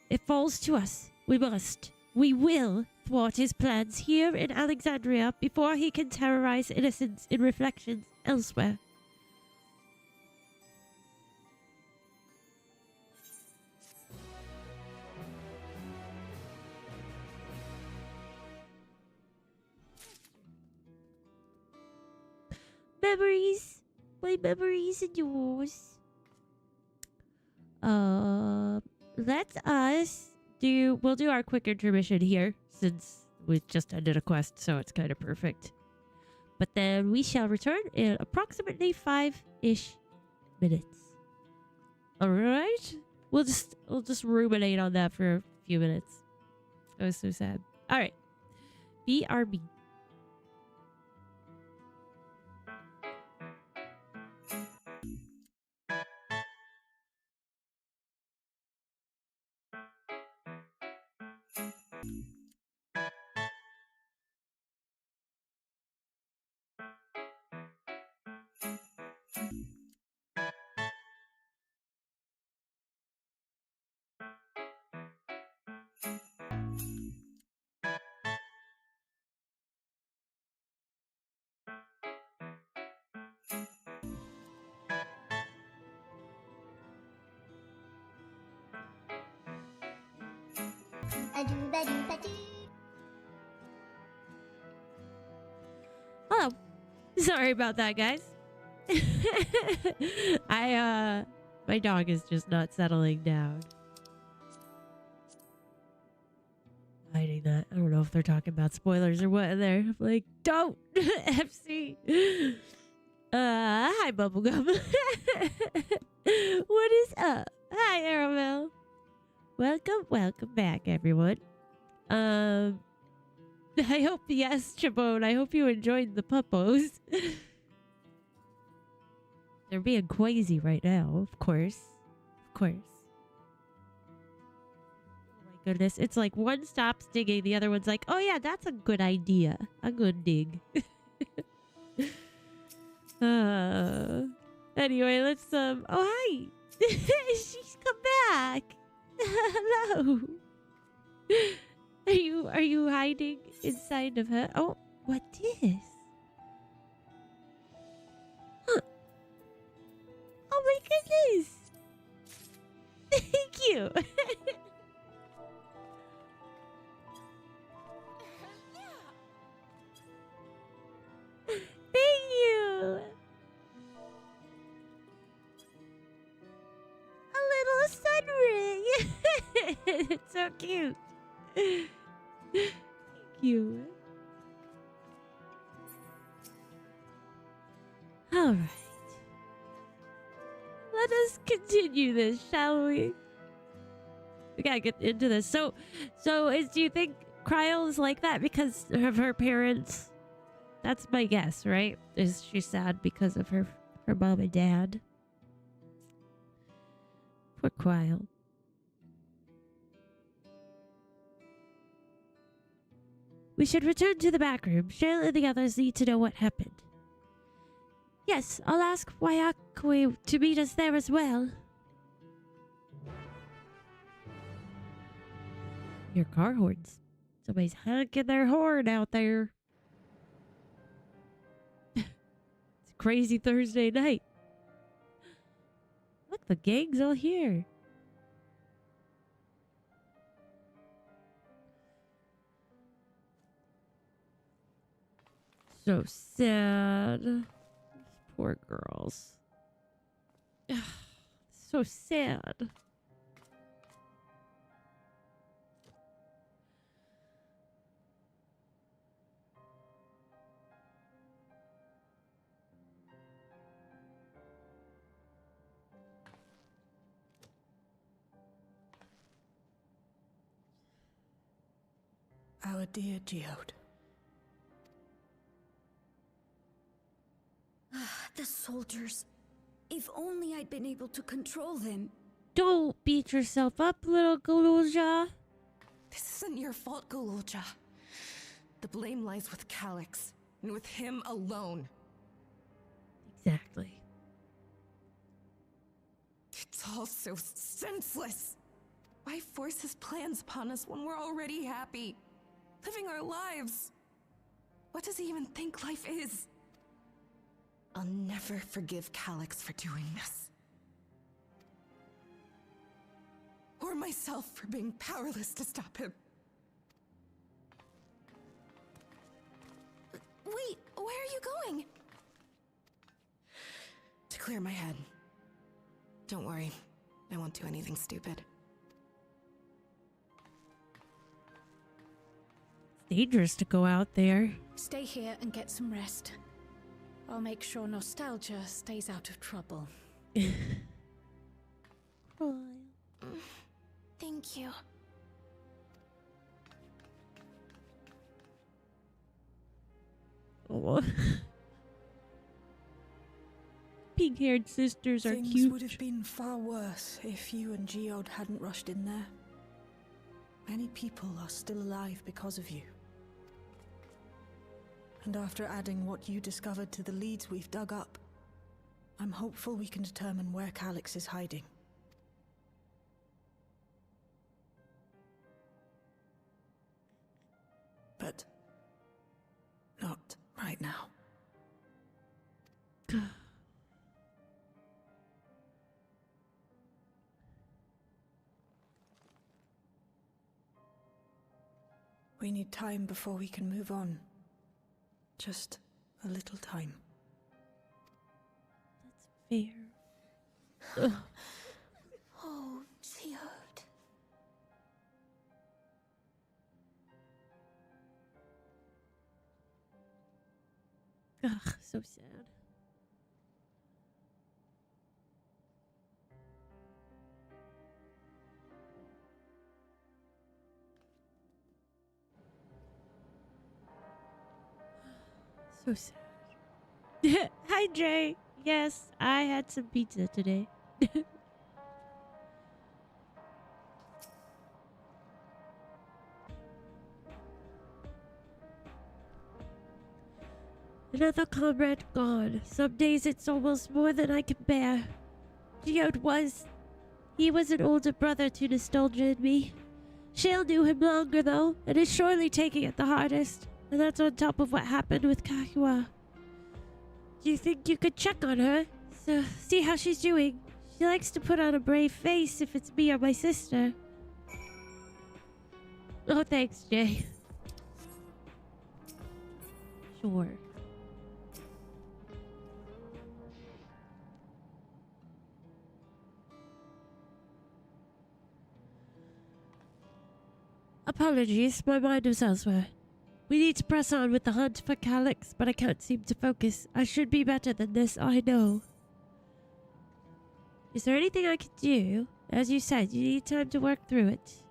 It falls to us. We must. We will thwart his plans here in Alexandria before he can terrorize innocents in reflections elsewhere. Memories. My memories and yours. Let us we'll do our quick intermission here since we just ended a quest, so it's kind of perfect. But then we shall return in approximately 5-ish minutes. Alright? We'll just ruminate on that for a few minutes. That was so sad. Alright. BRB. Hello. Sorry about that, guys. My dog is just not settling down. Hiding that. I don't know if they're talking about spoilers or what in there. I'm like, don't! FC! Hi, Bubblegum. What is up? Hi, Aramel. Welcome back, everyone. I hope, yes, Chabone, I hope you enjoyed the puppos. They're being crazy right now, of course. Of course. Oh my goodness, it's like one stops digging, the other one's like, oh yeah, that's a good idea. A good dig. Anyway, let's, oh hi! She's come back! Hello! Are you hiding inside of her? Oh, what is? Huh. Oh my goodness! Thank you! Thank you! A little sun ring! It's so cute. You. All right. Let us continue this, shall we? We gotta get into this. So do you think Kryl is like that because of her parents? That's my guess, right? Is she sad because of her mom and dad? Poor Kryl. We should return to the back room. Shayla and the others need to know what happened. Yes, I'll ask Wayakwe to meet us there as well. Your car horns. Somebody's honking their horn out there. It's a crazy Thursday night. Look, the gang's all here. So sad. Poor girls. So sad. Our dear Geode. The soldiers. If only I'd been able to control them. Don't beat yourself up, little Gululja. This isn't your fault, Gululja. The blame lies with Calyx, and with him alone. Exactly. It's all so senseless. Why force his plans upon us when we're already happy? Living our lives. What does he even think life is? I'll never forgive Calyx for doing this. Or myself for being powerless to stop him. Wait, where are you going? To clear my head. Don't worry, I won't do anything stupid. It's dangerous to go out there. Stay here and get some rest. I'll make sure nostalgia stays out of trouble. Thank you. Oh. Pink-haired sisters are Things cute. would have been far worse if you and Geode hadn't rushed in there. Many people are still alive because of you. And after adding what you discovered to the leads we've dug up, I'm hopeful we can determine where Calyx is hiding. But not right now. We need time before we can move on. Just a little time. That's fair. Oh, Geode. Ugh, so sad. So sad. Hi, Jay. Yes, I had some pizza today. Another comrade gone. Some days it's almost more than I can bear. Geode was... He was an older brother to Nostalgia and me. Shale knew him longer, though, and is surely taking it the hardest. And that's on top of what happened with Kakiwa. Do you think you could check on her? So, see how she's doing? She likes to put on a brave face if it's me or my sister. Oh, thanks, Jay. Sure. Apologies, my mind was elsewhere. We need to press on with the hunt for Calyx, but I can't seem to focus. I should be better than this, I know. Is there anything I could do? As you said, you need time to work through it.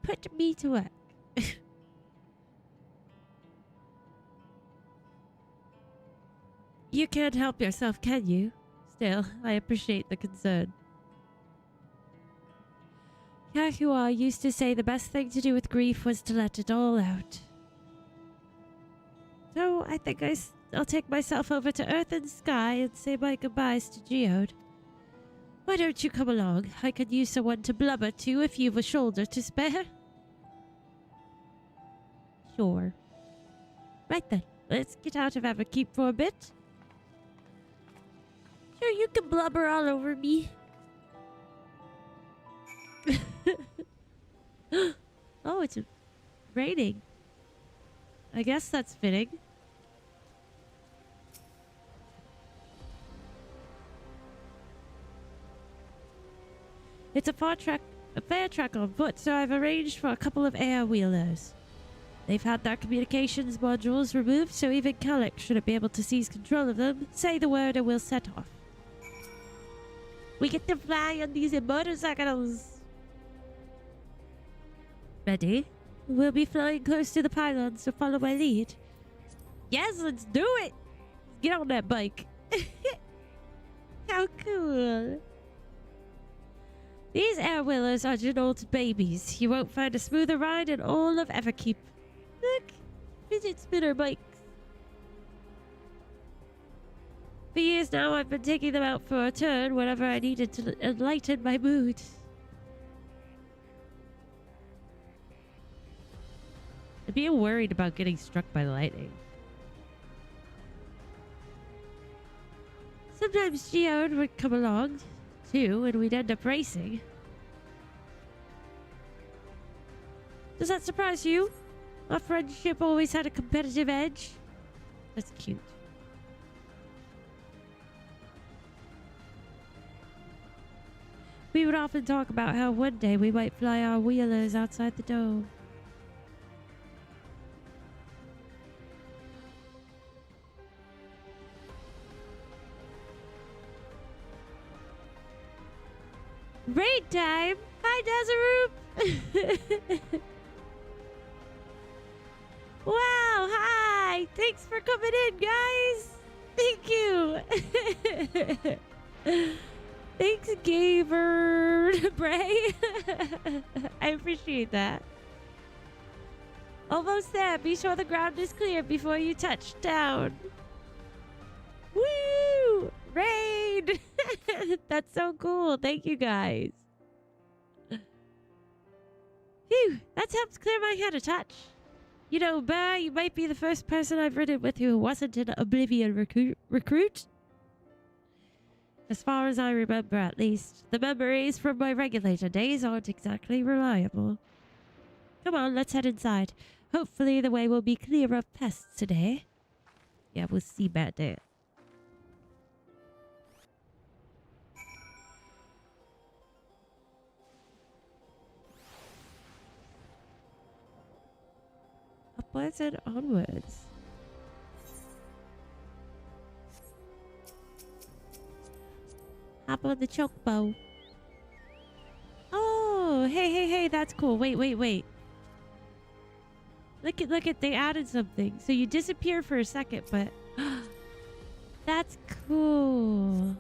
Put me to work. You can't help yourself, can you? Still, I appreciate the concern. Yahuwah used to say the best thing to do with grief was to let it all out. So I think I'll take myself over to Earth and Sky and say my goodbyes to Geode. Why don't you come along? I could use someone to blubber to if you've a shoulder to spare. Sure. Right then, let's get out of Everkeep for a bit. Sure, you can blubber all over me. Oh, it's raining. I guess that's fitting. It's a fair trek on foot, so I've arranged for a couple of air wheelers. They've had their communications modules removed, so even Calyx shouldn't be able to seize control of them. Say the word and we'll set off. We get to fly on these motorcycles. Ready? We'll be flying close to the pylon, so follow my lead. Yes, let's do it! Get on that bike. How cool. These air-wheelers are Genold's babies. You won't find a smoother ride in all of Everkeep. Look, fidget spinner bikes. For years now, I've been taking them out for a turn whenever I needed to enlighten my mood. I'd be worried about getting struck by lightning. Sometimes Geode would come along, too, and we'd end up racing. Does that surprise you? Our friendship always had a competitive edge. That's cute. We would often talk about how one day we might fly our wheelers outside the dome. Raid time! Hi, Desaroop! Wow, hi! Thanks for coming in, guys! Thank you! Thanks, Gaver Bray. I appreciate that. Almost there. Be sure the ground is clear before you touch down. Woo! Raid! That's so cool. Thank you, guys. Phew, that helps clear my head a touch. You know, Burr, you might be the first person I've ridden with who wasn't an Oblivion recruit. As far as I remember, at least. The memories from my regulator days aren't exactly reliable. Come on, let's head inside. Hopefully the way will be clear of pests today. Yeah, we'll see about that. Upwards and onwards. Hop on the chocobo. Oh, hey, that's cool. Wait. Look at, they added something. So you disappear for a second, but that's cool.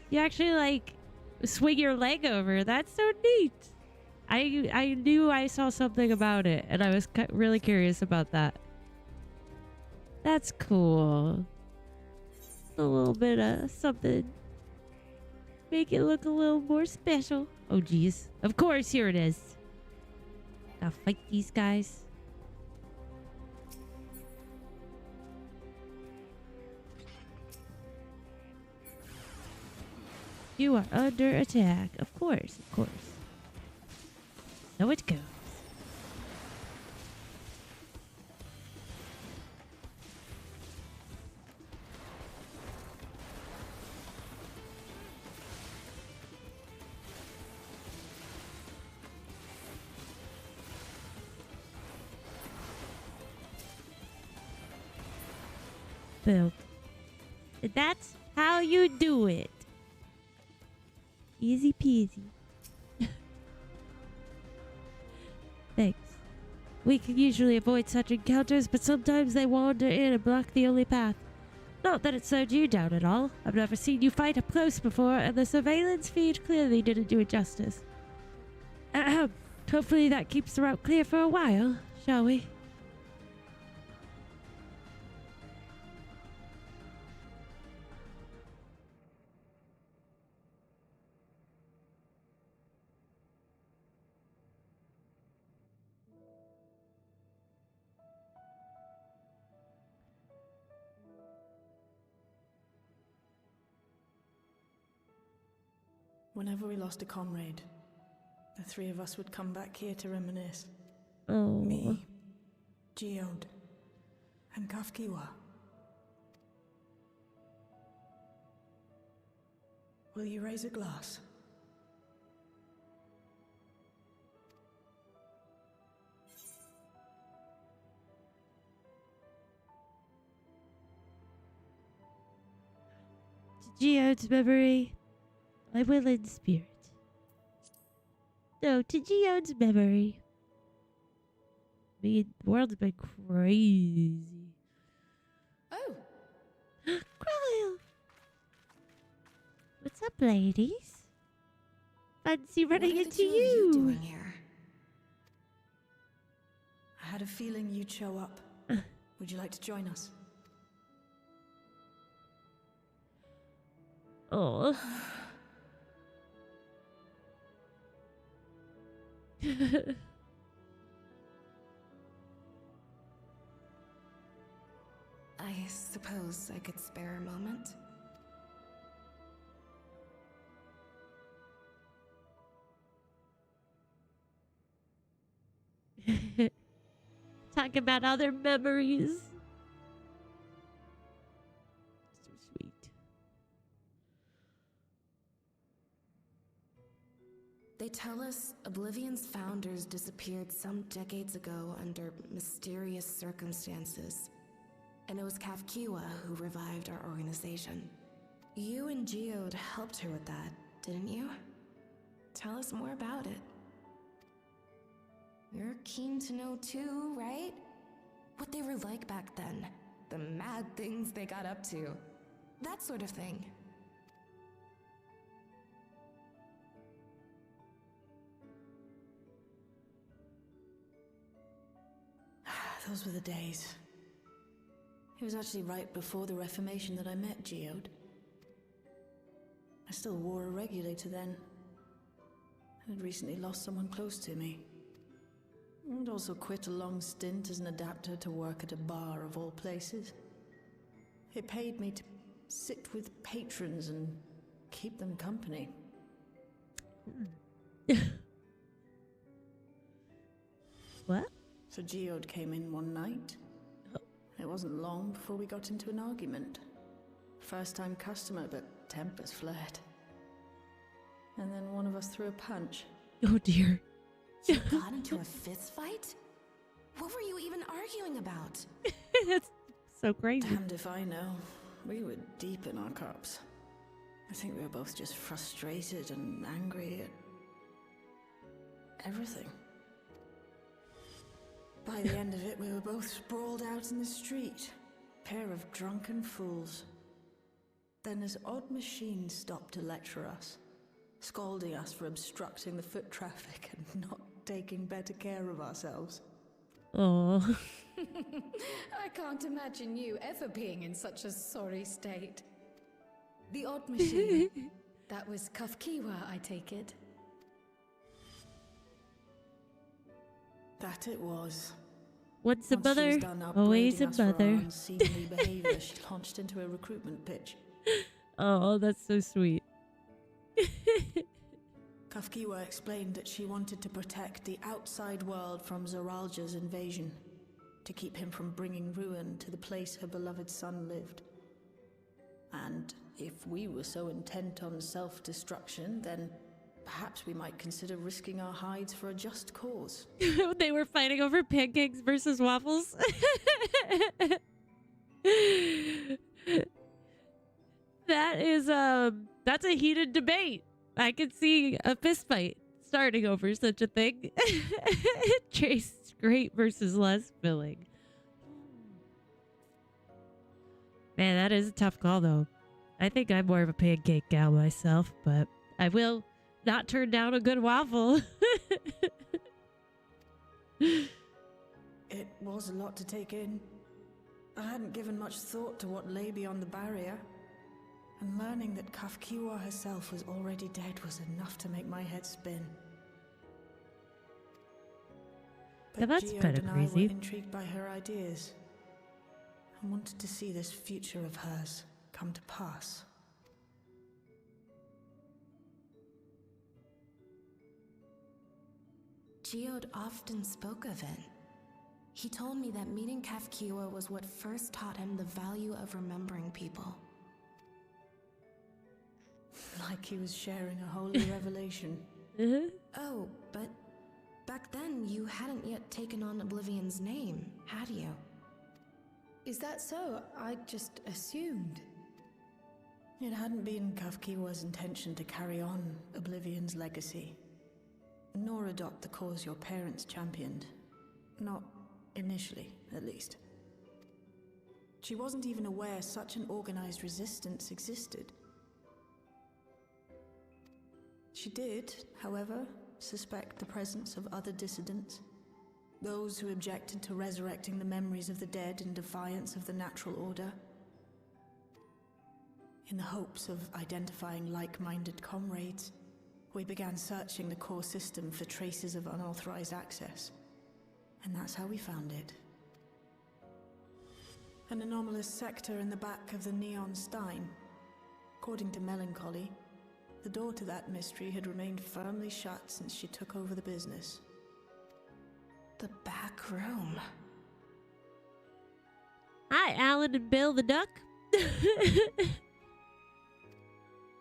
You actually like swing your leg over. That's so neat. I knew I saw something about it, and I was really curious about that. That's cool. A little bit of something. Make it look a little more special. Oh, geez. Of course, here it is. Now fight these guys. You are under attack. Of course. So it goes. fulfilled. And that's how you do it. Easy peasy. Thanks. We can usually avoid such encounters, but sometimes they wander in and block the only path. Not that it slowed you down at all. I've never seen you fight up close before, and the surveillance feed clearly didn't do it justice. Hopefully that keeps the route clear for a while, shall we? Whenever we lost a comrade, the three of us would come back here to reminisce. Oh. Me, Geode, and Kafkiwa. Will you raise a glass? To Geode's memory, I will in spirit. No, to Geode's memory. I mean, the world's been crazy. Oh, Cryle! What's up, ladies? Fancy running what are the into two of you doing you. here? I had a feeling you'd show up. Would you like to join us? Oh. I suppose I could spare a moment. Talk about other memories. So sweet. They tell us Oblivion's founders disappeared some decades ago under mysterious circumstances. And it was Kafkiwa who revived our organization. You and Geode helped her with that, didn't you? Tell us more about it. You're keen to know too, right? What they were like back then. The mad things they got up to. That sort of thing. Those were the days. It was actually right before the Reformation that I met Geode. I still wore a regulator then. I had recently lost someone close to me. And also quit a long stint as an adapter to work at a bar of all places. It paid me to sit with patrons and keep them company. What? So Geode came in one night. It wasn't long before we got into an argument. First-time customer, but tempers flared. And then one of us threw a punch. Oh dear. You got into a fist fight? What were you even arguing about? That's so crazy. Damned if I know. We were deep in our cups. I think we were both just frustrated and angry at everything. By the end of it, we were both sprawled out in the street. Pair of drunken fools. Then this odd machine stopped to lecture us, scolding us for obstructing the foot traffic and not taking better care of ourselves. Oh. I can't imagine you ever being in such a sorry state. The odd machine. That was Kafkiwa, I take it. That it was. Once a Once she was mother, done always a upbraiding us for our mother. unseemly behavior, she launched into a recruitment pitch. Oh, that's so sweet. Kafkiwa explained that she wanted to protect the outside world from Zoralja's invasion, to keep him from bringing ruin to the place her beloved son lived. And if we were so intent on self-destruction, then perhaps we might consider risking our hides for a just cause. They were fighting over pancakes versus waffles. That is that's a heated debate. I could see a fist fight starting over such a thing. Tastes great versus less filling. Man, that is a tough call though. I think I'm more of a pancake gal myself, but I will not turn down a good waffle. It was a lot to take in. I hadn't given much thought to what lay beyond the barrier, and learning that Kafkiwa herself was already dead was enough to make my head spin. Yeah, But that's Geode kinda and I crazy. were intrigued by her ideas and wanted to see this future of hers come to pass. Geode often spoke of it. He told me that meeting Kafkiwa was what first taught him the value of remembering people. Like he was sharing a holy revelation. Oh, but back then you hadn't yet taken on Oblivion's name, had you? Is that so? I just assumed. It hadn't been Kafkiwa's intention to carry on Oblivion's legacy, nor adopt the cause your parents championed. Not initially, at least. She wasn't even aware such an organized resistance existed. She did, however, suspect the presence of other dissidents, those who objected to resurrecting the memories of the dead in defiance of the natural order. In the hopes of identifying like-minded comrades, we began searching the core system for traces of unauthorized access. And that's how we found it. An anomalous sector in the back of the Neon Stein. According to Melancholy, the door to that mystery had remained firmly shut since she took over the business. The back room. Hi, Alan and Bill the Duck.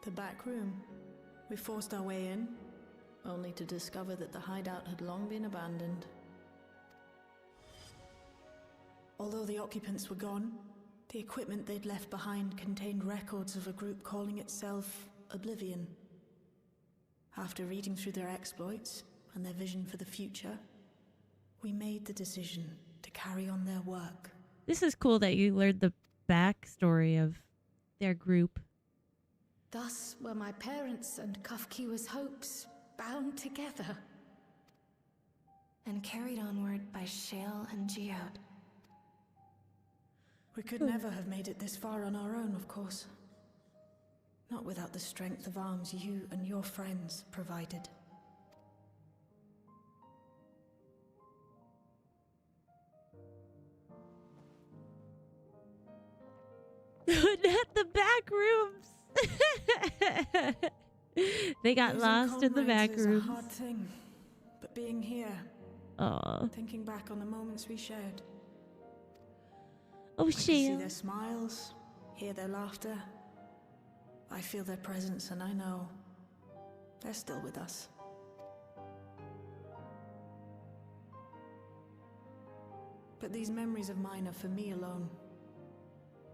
The back room. We forced our way in, only to discover that the hideout had long been abandoned. Although the occupants were gone, the equipment they'd left behind contained records of a group calling itself Oblivion. After reading through their exploits and their vision for the future, we made the decision to carry on their work. This is cool that you learned the backstory of their group. Thus were my parents and Kafkiwa's hopes bound together. And carried onward by Shale and Geode. We could never have made it this far on our own, of course. Not without the strength of arms you and your friends provided. Not the back rooms. They got Losing lost in the back comrades is a rooms. hard thing, but being here, Aw. thinking back on the moments we shared, Oh, I can see Shale. their smiles, hear their laughter. I feel their presence, and I know they're still with us. But these memories of mine are for me alone.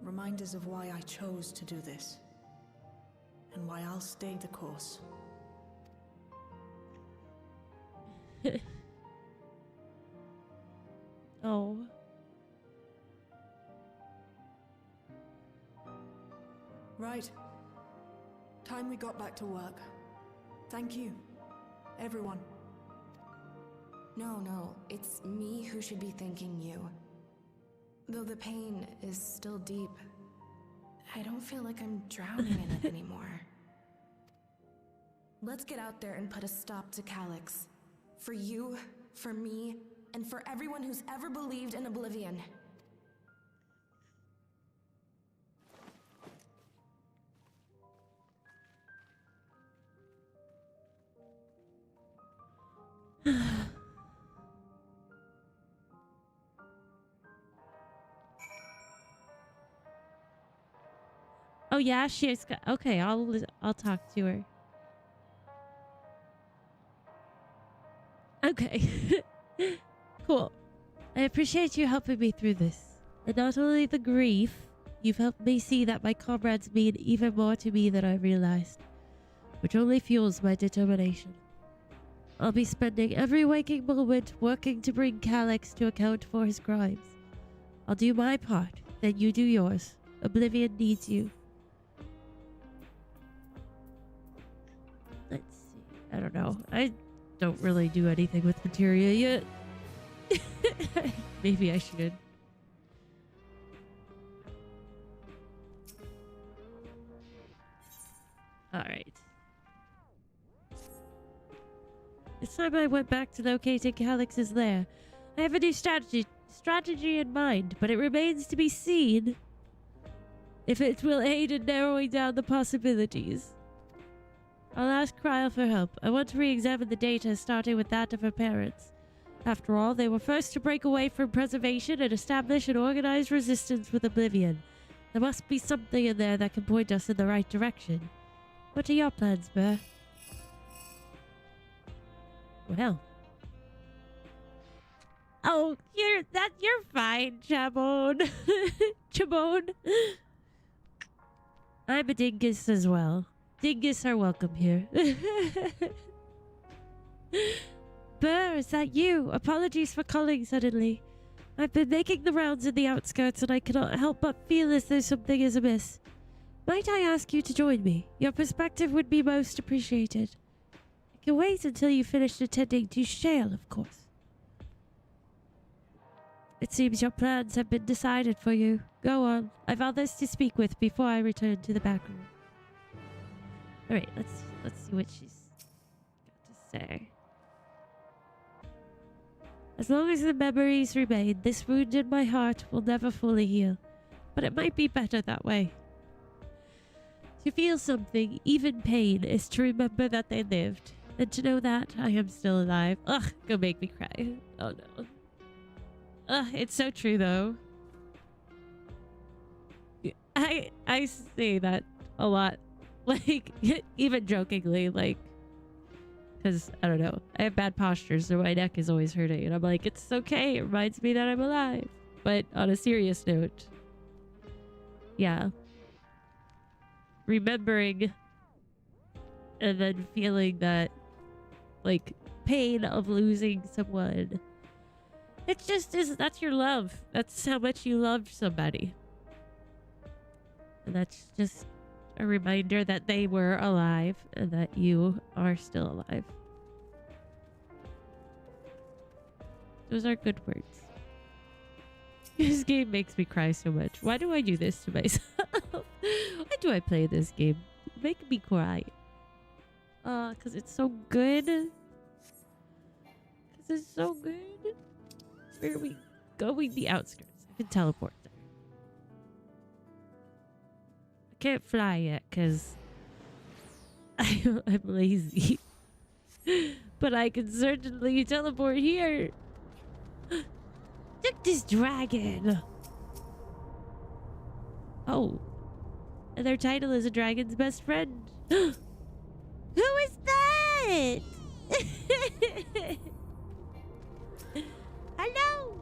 Reminders of why I chose to do this. And why I'll stay the course. Oh. Right. Time we got back to work. Thank you, everyone. No, it's me who should be thanking you. Though the pain is still deep, I don't feel like I'm drowning in it anymore. Let's get out there and put a stop to Calyx. For you, for me, and for everyone who's ever believed in Oblivion. Oh yeah, she's got. Okay, I'll talk to her. Okay. Cool. I appreciate you helping me through this. And not only the grief, you've helped me see that my comrades mean even more to me than I realized, which only fuels my determination. I'll be spending every waking moment working to bring Calyx to account for his crimes. I'll do my part, then you do yours. Oblivion needs you. Let's see. I don't know. I don't really do anything with materia yet. Maybe I should. Alright. It's time I went back to locating Calyx's lair. I have a new strategy in mind, but it remains to be seen if it will aid in narrowing down the possibilities. I'll ask Kryl for help. I want to re-examine the data, starting with that of her parents. After all, they were first to break away from preservation and establish an organized resistance with Oblivion. There must be something in there that can point us in the right direction. What are your plans, Burr? Well. Oh, you're fine, Chabone. Chabone. I'm a dingus as well. Dingus are welcome here. Burr, is that you? Apologies for calling suddenly. I've been making the rounds in the outskirts and I cannot help but feel as though something is amiss. Might I ask you to join me? Your perspective would be most appreciated. I can wait until you finish attending to Shale, of course. It seems your plans have been decided for you. Go on. I've others to speak with before I return to the back room. Alright, let's see what she's got to say. As long as the memories remain, this wound in my heart will never fully heal. But it might be better that way. To feel something, even pain, is to remember that they lived. And to know that I am still alive. Ugh, go make me cry. Oh no. Ugh, it's so true though. I say that a lot. Like, even jokingly, like, because, I don't know, I have bad posture, so my neck is always hurting. And I'm like, it's okay, it reminds me that I'm alive. But on a serious note, yeah. Remembering and then feeling that, like, pain of losing someone. It just is, that's your love. That's how much you love somebody. And that's just a reminder that they were alive and that you are still alive. Those are good words. This game makes me cry so much. Why do I do this to myself? Why do I play this game? Make me cry. Cause it's so good. Cause it's so good. Where are we going? The outskirts. I can teleport there. I can't fly yet because I'm lazy. But I can certainly teleport here. Look, this dragon. Oh. And their title is a dragon's best friend. Who is that? Hello.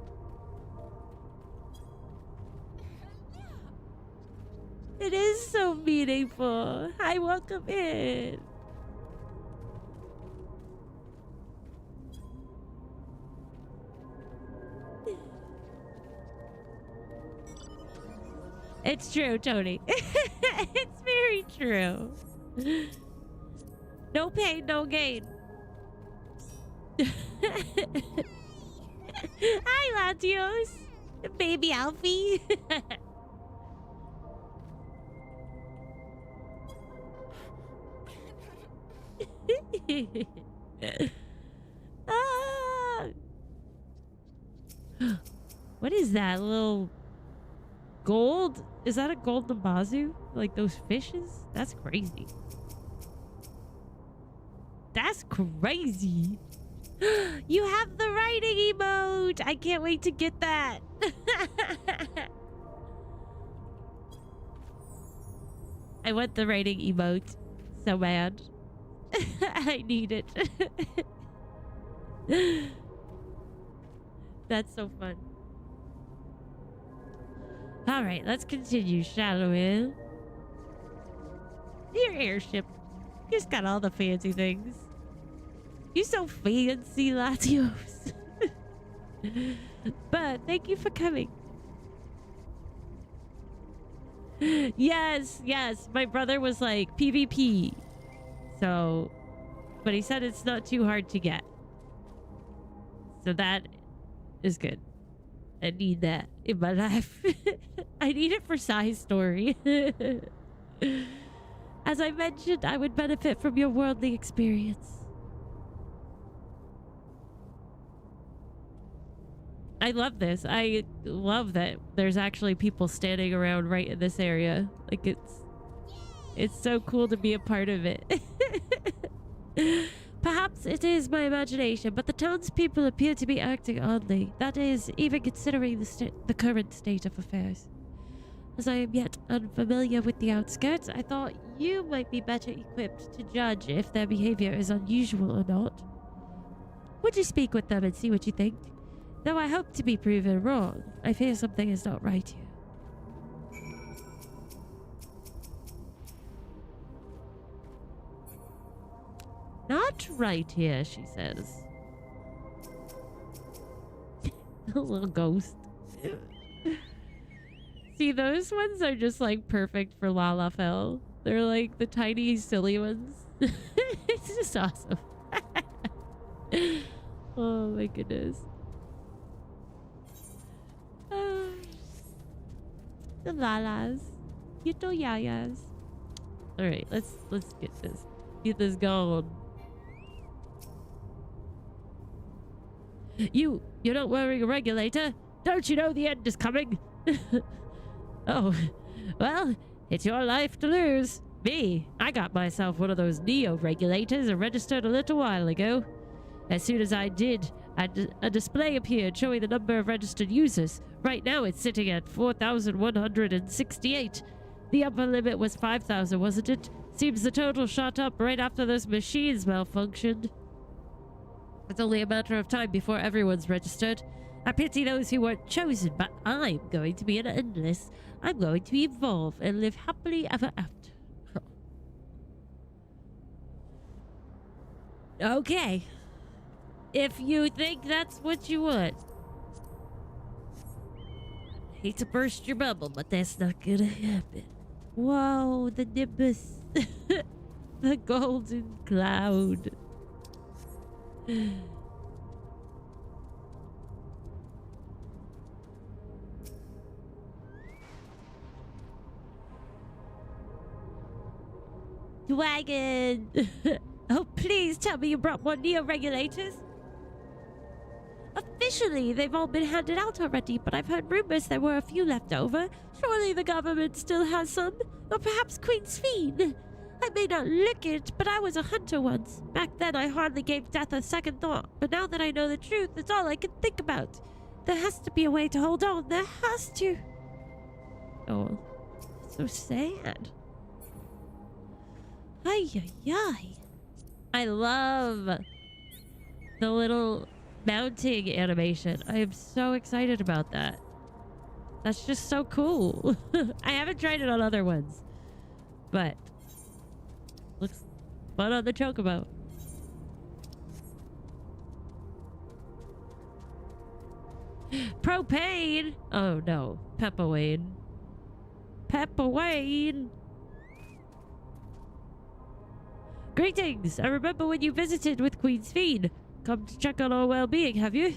It is so meaningful. Hi, welcome in. It's true, Tony. It's very true. No pain, no gain. Hi, Latios. Baby Alfie. Ah. What is that? A little gold? Is that a gold Namazu? Like those fishes? That's crazy. That's crazy. You have the writing emote. I can't wait to get that. I want the writing emote so bad. I need it. That's so fun. All right, let's continue, shall we? Your airship. He's got all the fancy things. You so fancy, Latios. But thank you for coming. Yes, yes. My brother was like PvP. So, but he said it's not too hard to get. So that is good. I need that in my life. I need it for Sai's story. As I mentioned, I would benefit from your worldly experience. I love this. I love that there's actually people standing around right in this area. Like it's so cool to be a part of it. Perhaps it is my imagination, but the townspeople appear to be acting oddly. That is, even considering the current state of affairs. As I am yet unfamiliar with the outskirts, I thought you might be better equipped to judge if their behavior is unusual or not. Would you speak with them and see what you think? Though I hope to be proven wrong, I fear something is not right here. Not right here, she says. A little ghost. See, those ones are just like perfect for Lalafell. They're like the tiny, silly ones. It's just awesome. Oh my goodness. The Lalas. Little Yayas. Alright, let's get this going. You're not wearing a regulator? Don't you know the end is coming? Oh, well, it's your life to lose. Me, I got myself one of those Neo regulators and registered a little while ago. As soon as I did, a display appeared showing the number of registered users. Right now it's sitting at 4,168. The upper limit was 5,000, wasn't it? Seems the total shot up right after those machines malfunctioned. It's only a matter of time before everyone's registered. I pity those who weren't chosen, but I'm going to be an endless. I'm going to evolve and live happily ever after. Okay. If you think that's what you want. Hate to burst your bubble, but that's not gonna happen. Whoa, the nimbus. The golden cloud. Dragon! Oh, please tell me you brought more Neo-regulators. Officially, they've all been handed out already, but I've heard rumors there were a few left over. Surely the government still has some. Or perhaps Queen Sphene. I may not look it, but I was a hunter once. Back then, I hardly gave death a second thought. But now that I know the truth, it's all I can think about. There has to be a way to hold on. There has to. Oh, so sad. Ay, ay, ay. I love the little mounting animation. I am so excited about that. That's just so cool. I haven't tried it on other ones, but looks fun on the Chocobo. Propane! Oh no, Peppa Wayne. Peppa Wayne! Greetings! I remember when you visited with Queen Sphene. Come to check on our well-being, have you?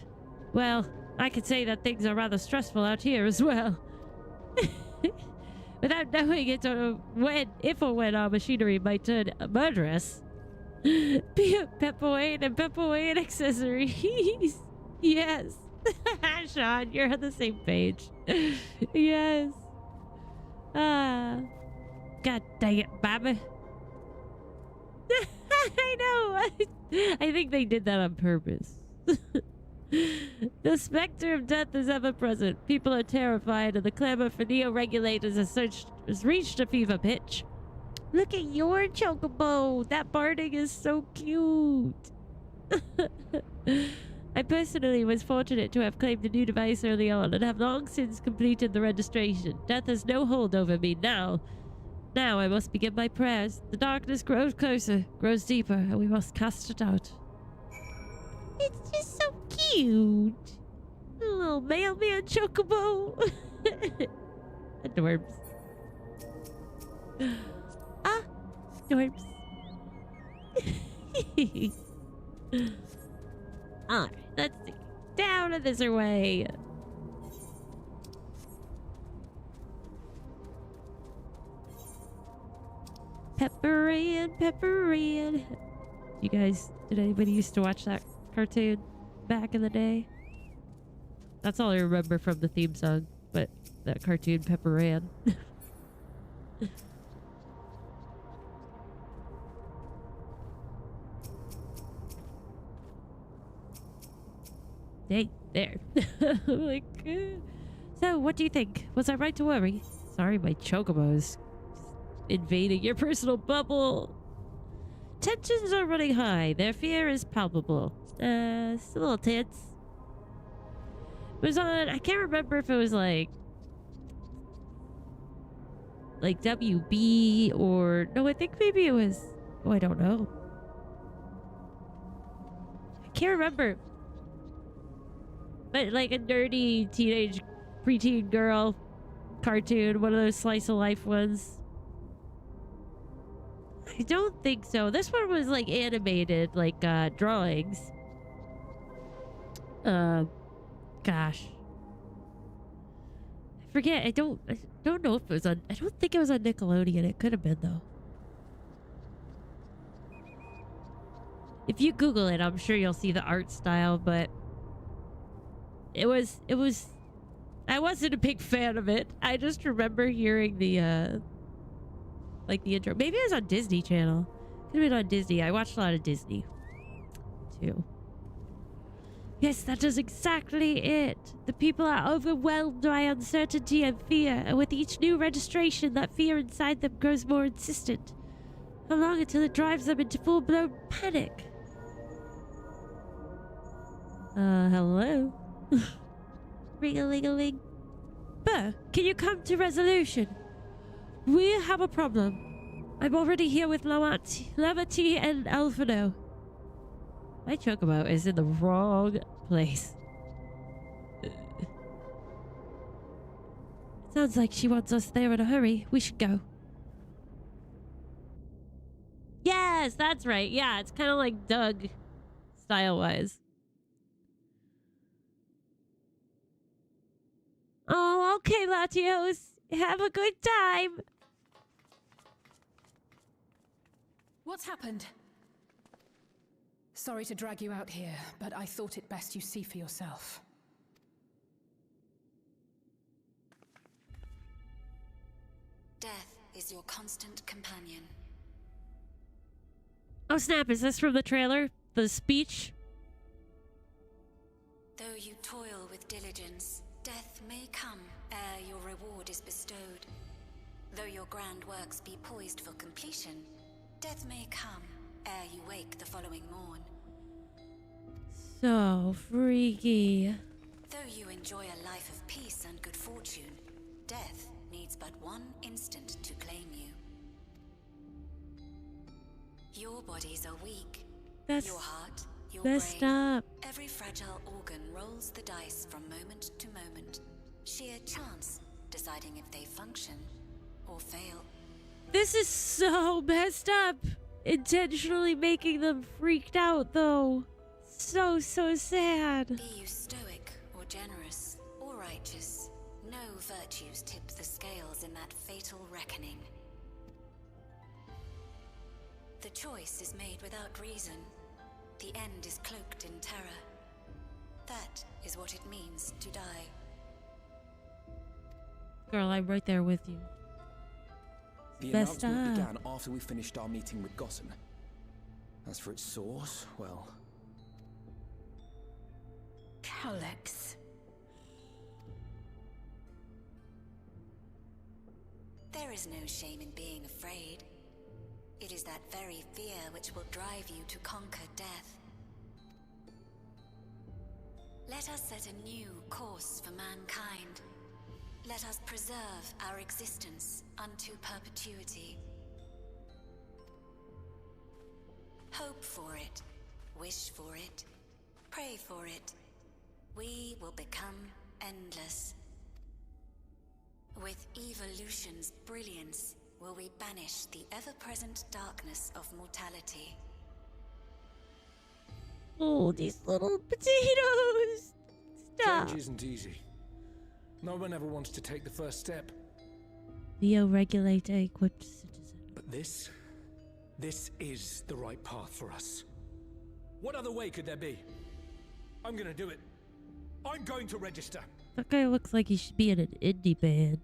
Well, I could say that things are rather stressful out here as well. Without knowing it or if or when our machinery might turn murderous. Peppa Wayne and Peppa Wayne accessories. Yes. Sean, you're on the same page. Yes. God dang it, Baba. I know. I think they did that on purpose. The specter of death is ever present. People are terrified, and the clamor for Neo-regulators has reached a fever pitch. Look at your Chocobo. That barding is so cute. I personally was fortunate to have claimed the new device early on and have long since completed the registration. Death has no hold over me now. Now I must begin my prayers. The darkness grows closer, grows deeper, and we must cast it out. It's just so cute. A little mailman chocobo. Adorbs. Ah, adorbs. Alright, let's see. Down and this way. Pepperrrlynn, Pepperrrlynn. You guys, did anybody used to watch that cartoon back in the day? That's all I remember from the theme song, but that cartoon Pepperrrlynn. Hey, there. Like, so what do you think? Was I right to worry? Sorry, my chocobo's invading your personal bubble. Tensions are running high. Their fear is palpable. It's a little tense. It was on, I can't remember if it was like WB or, no, I think maybe it was, oh, I don't know. I can't remember. But like a nerdy teenage preteen girl cartoon, one of those slice of life ones. I don't think so. This one was like animated, like drawings. Gosh. I forget. I don't know if it was on, I don't think it was on Nickelodeon. It could have been though. If you Google it, I'm sure you'll see the art style, but it was I wasn't a big fan of it. I just remember hearing the like the intro. Maybe it was on Disney Channel. Could have been on Disney. I watched a lot of Disney too. Yes, that is exactly it. The people are overwhelmed by uncertainty and fear, and with each new registration, that fear inside them grows more insistent. How long until it drives them into full-blown panic? Hello? Ring-a-ling-a-ling. Burr, can you come to resolution? We have a problem. I'm already here with Levity and Alphino. My chocobo is in the wrong place. Sounds like she wants us there in a hurry. We should go. Yes, that's right. Yeah, it's kind of like Doug, style-wise. Oh, okay, Latios. Have a good time. What's happened? Sorry to drag you out here, but I thought it best you see for yourself. Death is your constant companion. Oh snap, is this from the trailer? The speech? Though you toil with diligence, death may come ere your reward is bestowed. Though your grand works be poised for completion, death may come ere you wake the following morn. So freaky. Though you enjoy a life of peace and good fortune, death needs but one instant to claim you. Your bodies are weak. That's your heart, your messed brain, up. every fragile organ rolls the dice from moment to moment. Sheer chance deciding if they function or fail. This is so messed up. Intentionally making them freaked out though. So sad. Be you stoic or generous or righteous, no virtues tip the scales in that fatal reckoning. The choice is made without reason. The end is cloaked in terror. That is what it means to die. Girl, I'm right there with you. The Messed announcement up. began after we finished our meeting with Gossen. As for its source, well... Alex. There is no shame in being afraid. It is that very fear which will drive you to conquer death. Let us set a new course for mankind. Let us preserve our existence unto perpetuity. Hope for it, wish for it, pray for it. We will become endless. With evolution's brilliance, will we banish the ever-present darkness of mortality. Oh, these little potatoes! Stop! Change isn't easy. No one ever wants to take the first step. Bioregulator equipped citizen. But this is the right path for us. What other way could there be? I'm gonna do it. I'm going to register. That guy looks like he should be in an indie band.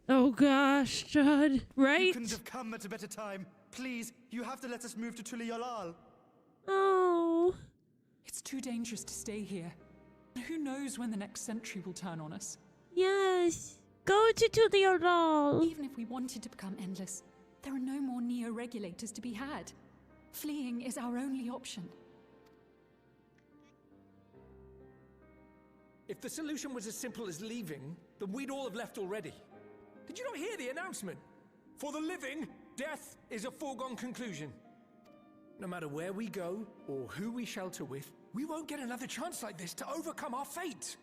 Oh gosh, John, right? You couldn't have come at a better time. Please, you have to let us move to Tuliolal. Oh. It's too dangerous to stay here. Who knows when the next century will turn on us? Yes. Go to Tuliolal. Even if we wanted to become endless, there are no more neo-regulators to be had. Fleeing is our only option. If the solution was as simple as leaving, then we'd all have left already. Did you not hear the announcement? For the living, death is a foregone conclusion. No matter where we go, or who we shelter with, we won't get another chance like this to overcome our fate.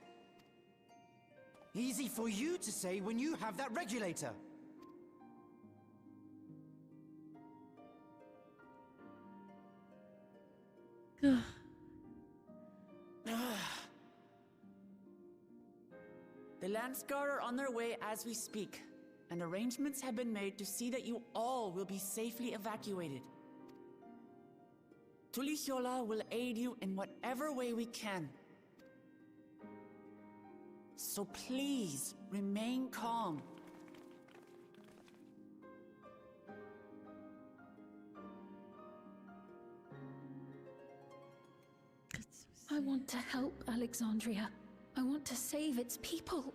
Easy for you to say when you have that regulator. The Landsguard are on their way as we speak, and arrangements have been made to see that you all will be safely evacuated. Tuliolal will aid you in whatever way we can. So please, remain calm. I want to help Alexandria. I want to save its people.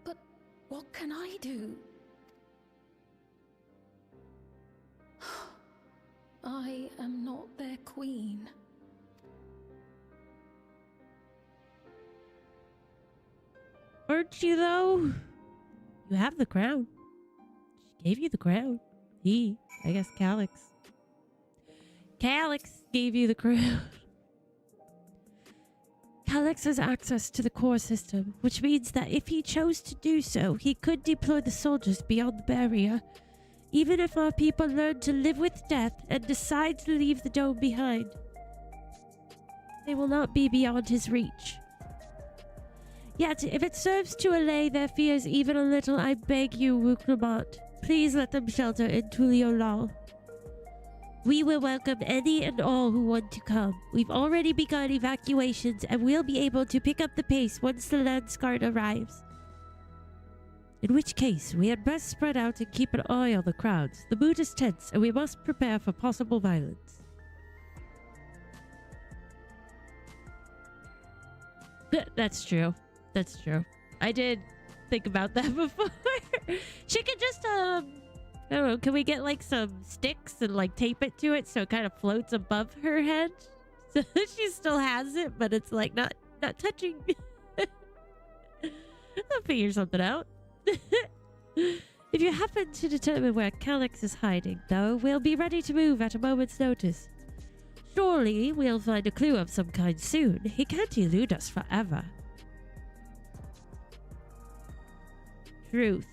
But what can I do? I am not their queen. Aren't you, though? You have the crown. She gave you the crown. I guess Calyx. Calyx gave you the crown. Calyx has access to the core system, which means that if he chose to do so, he could deploy the soldiers beyond the barrier. Even if our people learn to live with death and decide to leave the dome behind, they will not be beyond his reach. Yet, if it serves to allay their fears even a little, I beg you, Wuklamont, please let them shelter in Tuliolal. We will welcome any and all who want to come. We've already begun evacuations, and we'll be able to pick up the pace once the Landsguard arrives. In which case, we had best spread out and keep an eye on the crowds. The mood is tense, and we must prepare for possible violence. That's true. That's true. I did think about that before. She could just, I don't know, can we get like some sticks and like tape it to it so it kind of floats above her head? So she still has it, but it's like not touching. I'll figure something out. If you happen to determine where Calyx is hiding, though, we'll be ready to move at a moment's notice. Surely we'll find a clue of some kind soon. He can't elude us forever. Truth.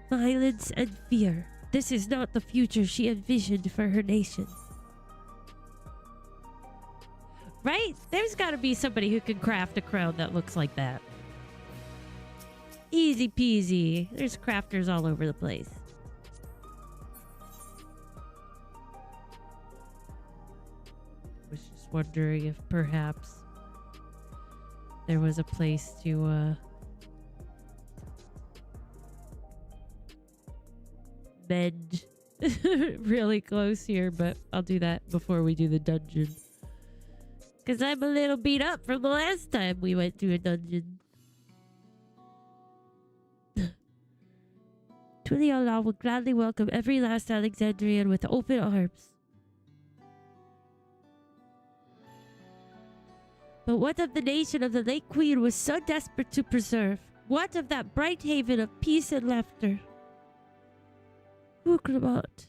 Violence and fear. This is not the future she envisioned for her nation. Right? There's got to be somebody who can craft a crown that looks like that. Easy peasy. There's crafters all over the place. I was just wondering if perhaps there was a place to mend really close here, but I'll do that before we do the dungeon. Because I'm a little beat up from the last time we went to a dungeon. Tuliyola will gladly welcome every last Alexandrian with open arms. But what of the nation of the late Queen was so desperate to preserve? What of that bright haven of peace and laughter? Clement.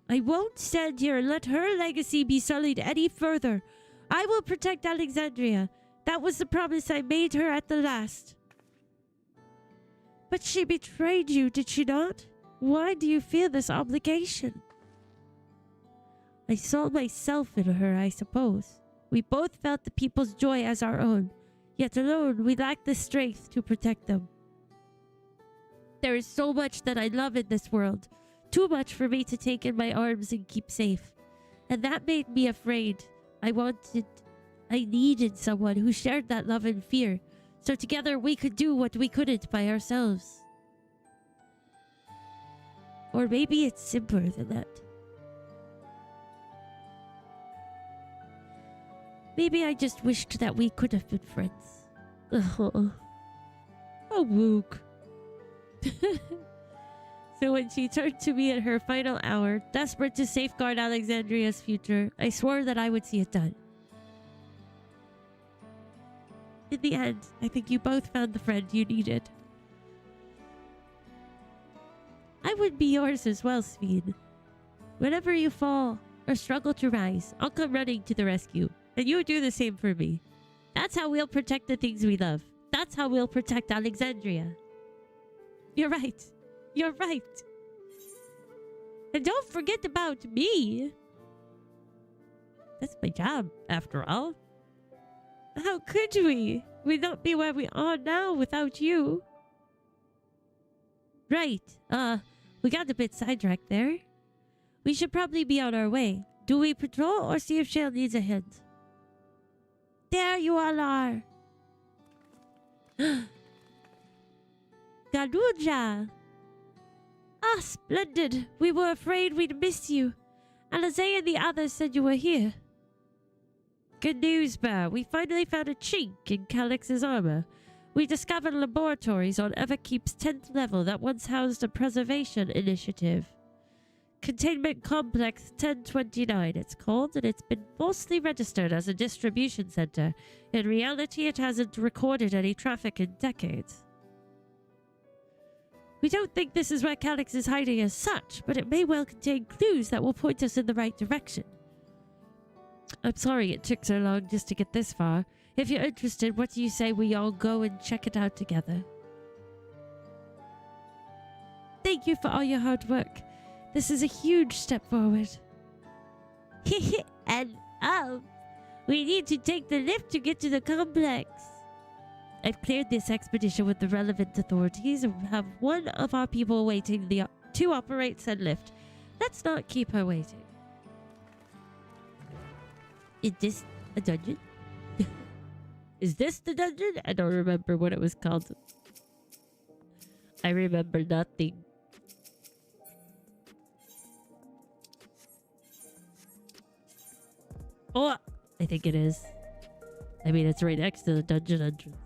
I won't stand here and let her legacy be sullied any further. I will protect Alexandria. That was the promise I made her at the last. But she betrayed you, did she not? Why do you feel this obligation? I saw myself in her, I suppose. We both felt the people's joy as our own, yet alone we lacked the strength to protect them. There is so much that I love in this world, too much for me to take in my arms and keep safe. And that made me afraid. I needed someone who shared that love and fear, so together we could do what we couldn't by ourselves. Or maybe it's simpler than that. Maybe I just wished that we could have been friends. Oh, Wook. So when she turned to me at her final hour, desperate to safeguard Alexandria's future, I swore that I would see it done. In the end, I think you both found the friend you needed. I would be yours as well, Sveen. Whenever you fall or struggle to rise, I'll come running to the rescue, and you do the same for me. That's how we'll protect the things we love. That's how we'll protect Alexandria. You're right. You're right. And don't forget about me. That's my job, after all. How could we? We'd not be where we are now without you. Right. We got a bit sidetracked there. We should probably be on our way. Do we patrol or see if Shale needs a hand? There you all are. Galuja. Ah, splendid. We were afraid we'd miss you. Alizé and the others said you were here. Good news, Bear. We finally found a chink in Calix's armor. We discovered laboratories on Everkeep's 10th level that once housed a preservation initiative. Containment Complex 1029 it's called, and it's been falsely registered as a distribution center. In reality, it hasn't recorded any traffic in decades. We don't think this is where Calix is hiding as such, but it may well contain clues that will point us in the right direction. I'm sorry it took so long just to get this far. If you're interested, what do you say we all go and check it out together? Thank you for all your hard work. This is a huge step forward. And we need to take the lift to get to the complex. I've cleared this expedition with the relevant authorities and have one of our people waiting to operate said lift. Let's not keep her waiting. Is this a dungeon? Is this the dungeon? I don't remember what it was called. I remember nothing. Oh, I think it is. I mean, it's right next to the dungeon entrance.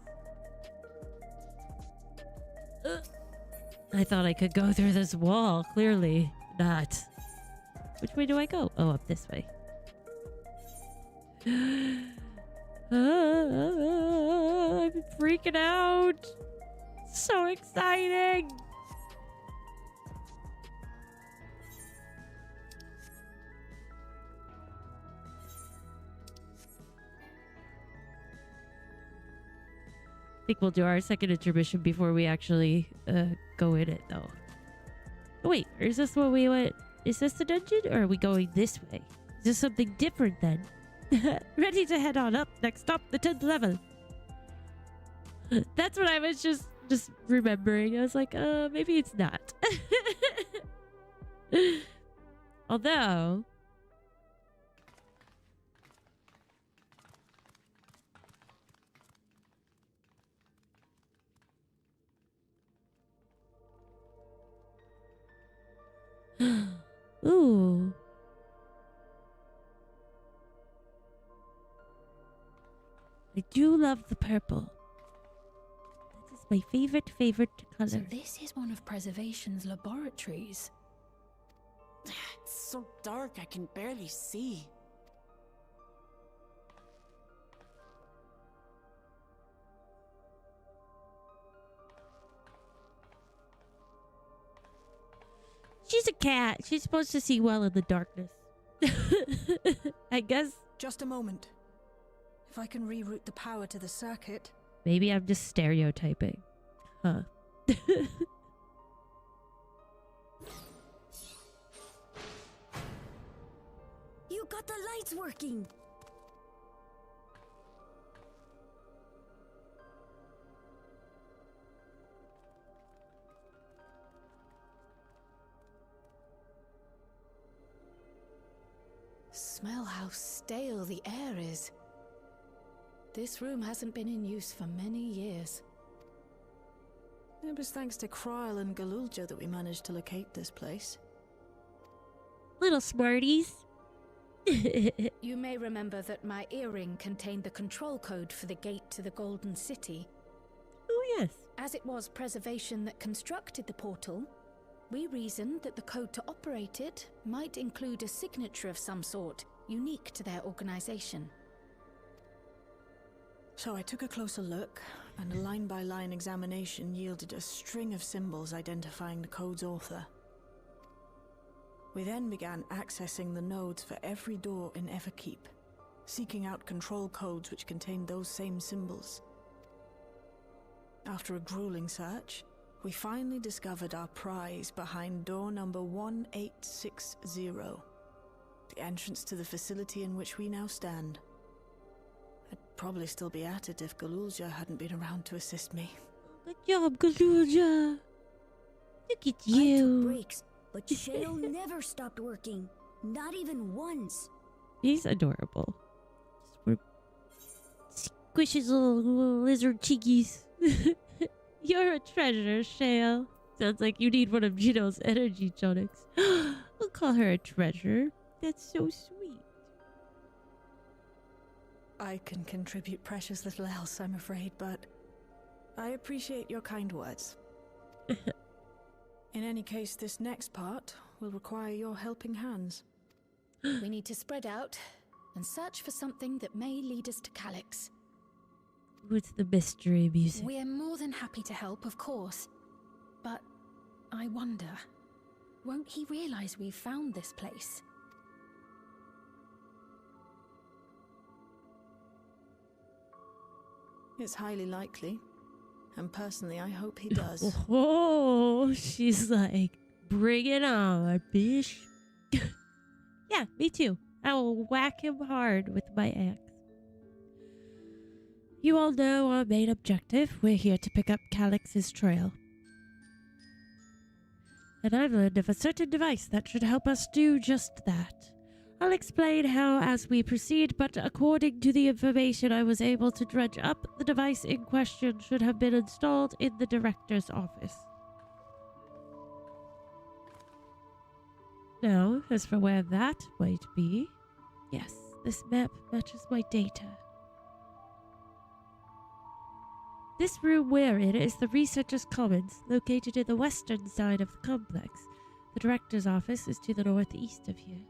I thought I could go through this wall. Clearly not. Which way do I go? Oh, up this way. I'm freaking out. So exciting. I think we'll do our second intermission before we actually go in it, though. Oh, wait, is this what we went? Is this the dungeon, or are we going this way? Is this something different then? Ready to head on up. Next stop, the 10th level. That's what I was just remembering. I was like, maybe it's not. Although... Ooh. I do love the purple. That is It's my favorite color. So this is one of Preservation's laboratories. It's so dark I can barely see. She's a cat. She's supposed to see well in the darkness. I guess. Just a moment. If I can reroute the power to the circuit. Maybe I'm just stereotyping. Huh. You got the lights working. Smell how stale the air is. This room hasn't been in use for many years. It was thanks to Kryl and Galulja that we managed to locate this place. Little smarties. You may remember that my earring contained the control code for the gate to the Golden City. Oh, yes. As it was Preservation that constructed the portal, we reasoned that the code to operate it might include a signature of some sort, unique to their organization. So I took a closer look, and a line-by-line examination yielded a string of symbols identifying the code's author. We then began accessing the nodes for every door in Everkeep, seeking out control codes which contained those same symbols. After a grueling search, we finally discovered our prize behind door number 1860, the entrance to the facility in which we now stand. I'd probably still be at it if Galulja hadn't been around to assist me. Good job, Galulja. Look at you. I took breaks, but Shale never stopped working. Not even once. He's adorable. Squish his little lizard cheekies. You're a treasure, Shale. Sounds like you need one of Gino's energy tonics. We'll call her a treasure. That's so sweet. I can contribute precious little else, I'm afraid, but I appreciate your kind words. In any case, this next part will require your helping hands. We need to spread out and search for something that may lead us to Calyx. What's the mystery music? We're more than happy to help, of course. But I wonder, won't he realize we've found this place? It's highly likely. And personally, I hope he does. Oh, she's like, bring it on, bitch. Yeah, me too. I will whack him hard with my axe. You all know our main objective. We're here to pick up Calyx's trail. And I've learned of a certain device that should help us do just that. I'll explain how as we proceed, but according to the information I was able to dredge up, the device in question should have been installed in the director's office. Now, as for where that might be, yes, this map matches my data. This room we're in is the Researcher's Commons, located in the western side of the complex. The director's office is to the northeast of here.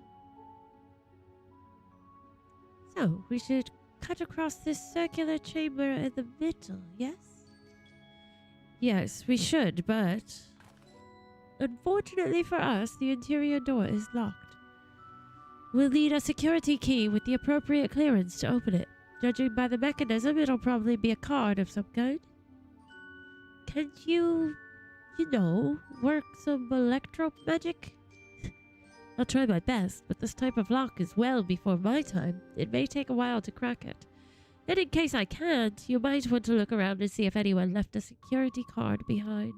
So, we should cut across this circular chamber in the middle, yes? Yes, we should, but unfortunately for us, the interior door is locked. We'll need a security key with the appropriate clearance to open it. Judging by the mechanism, it'll probably be a card of some kind. Can't you work some electro magic? I'll try my best, but this type of lock is well before my time. It may take a while to crack it. And in case I can't, you might want to look around and see if anyone left a security card behind.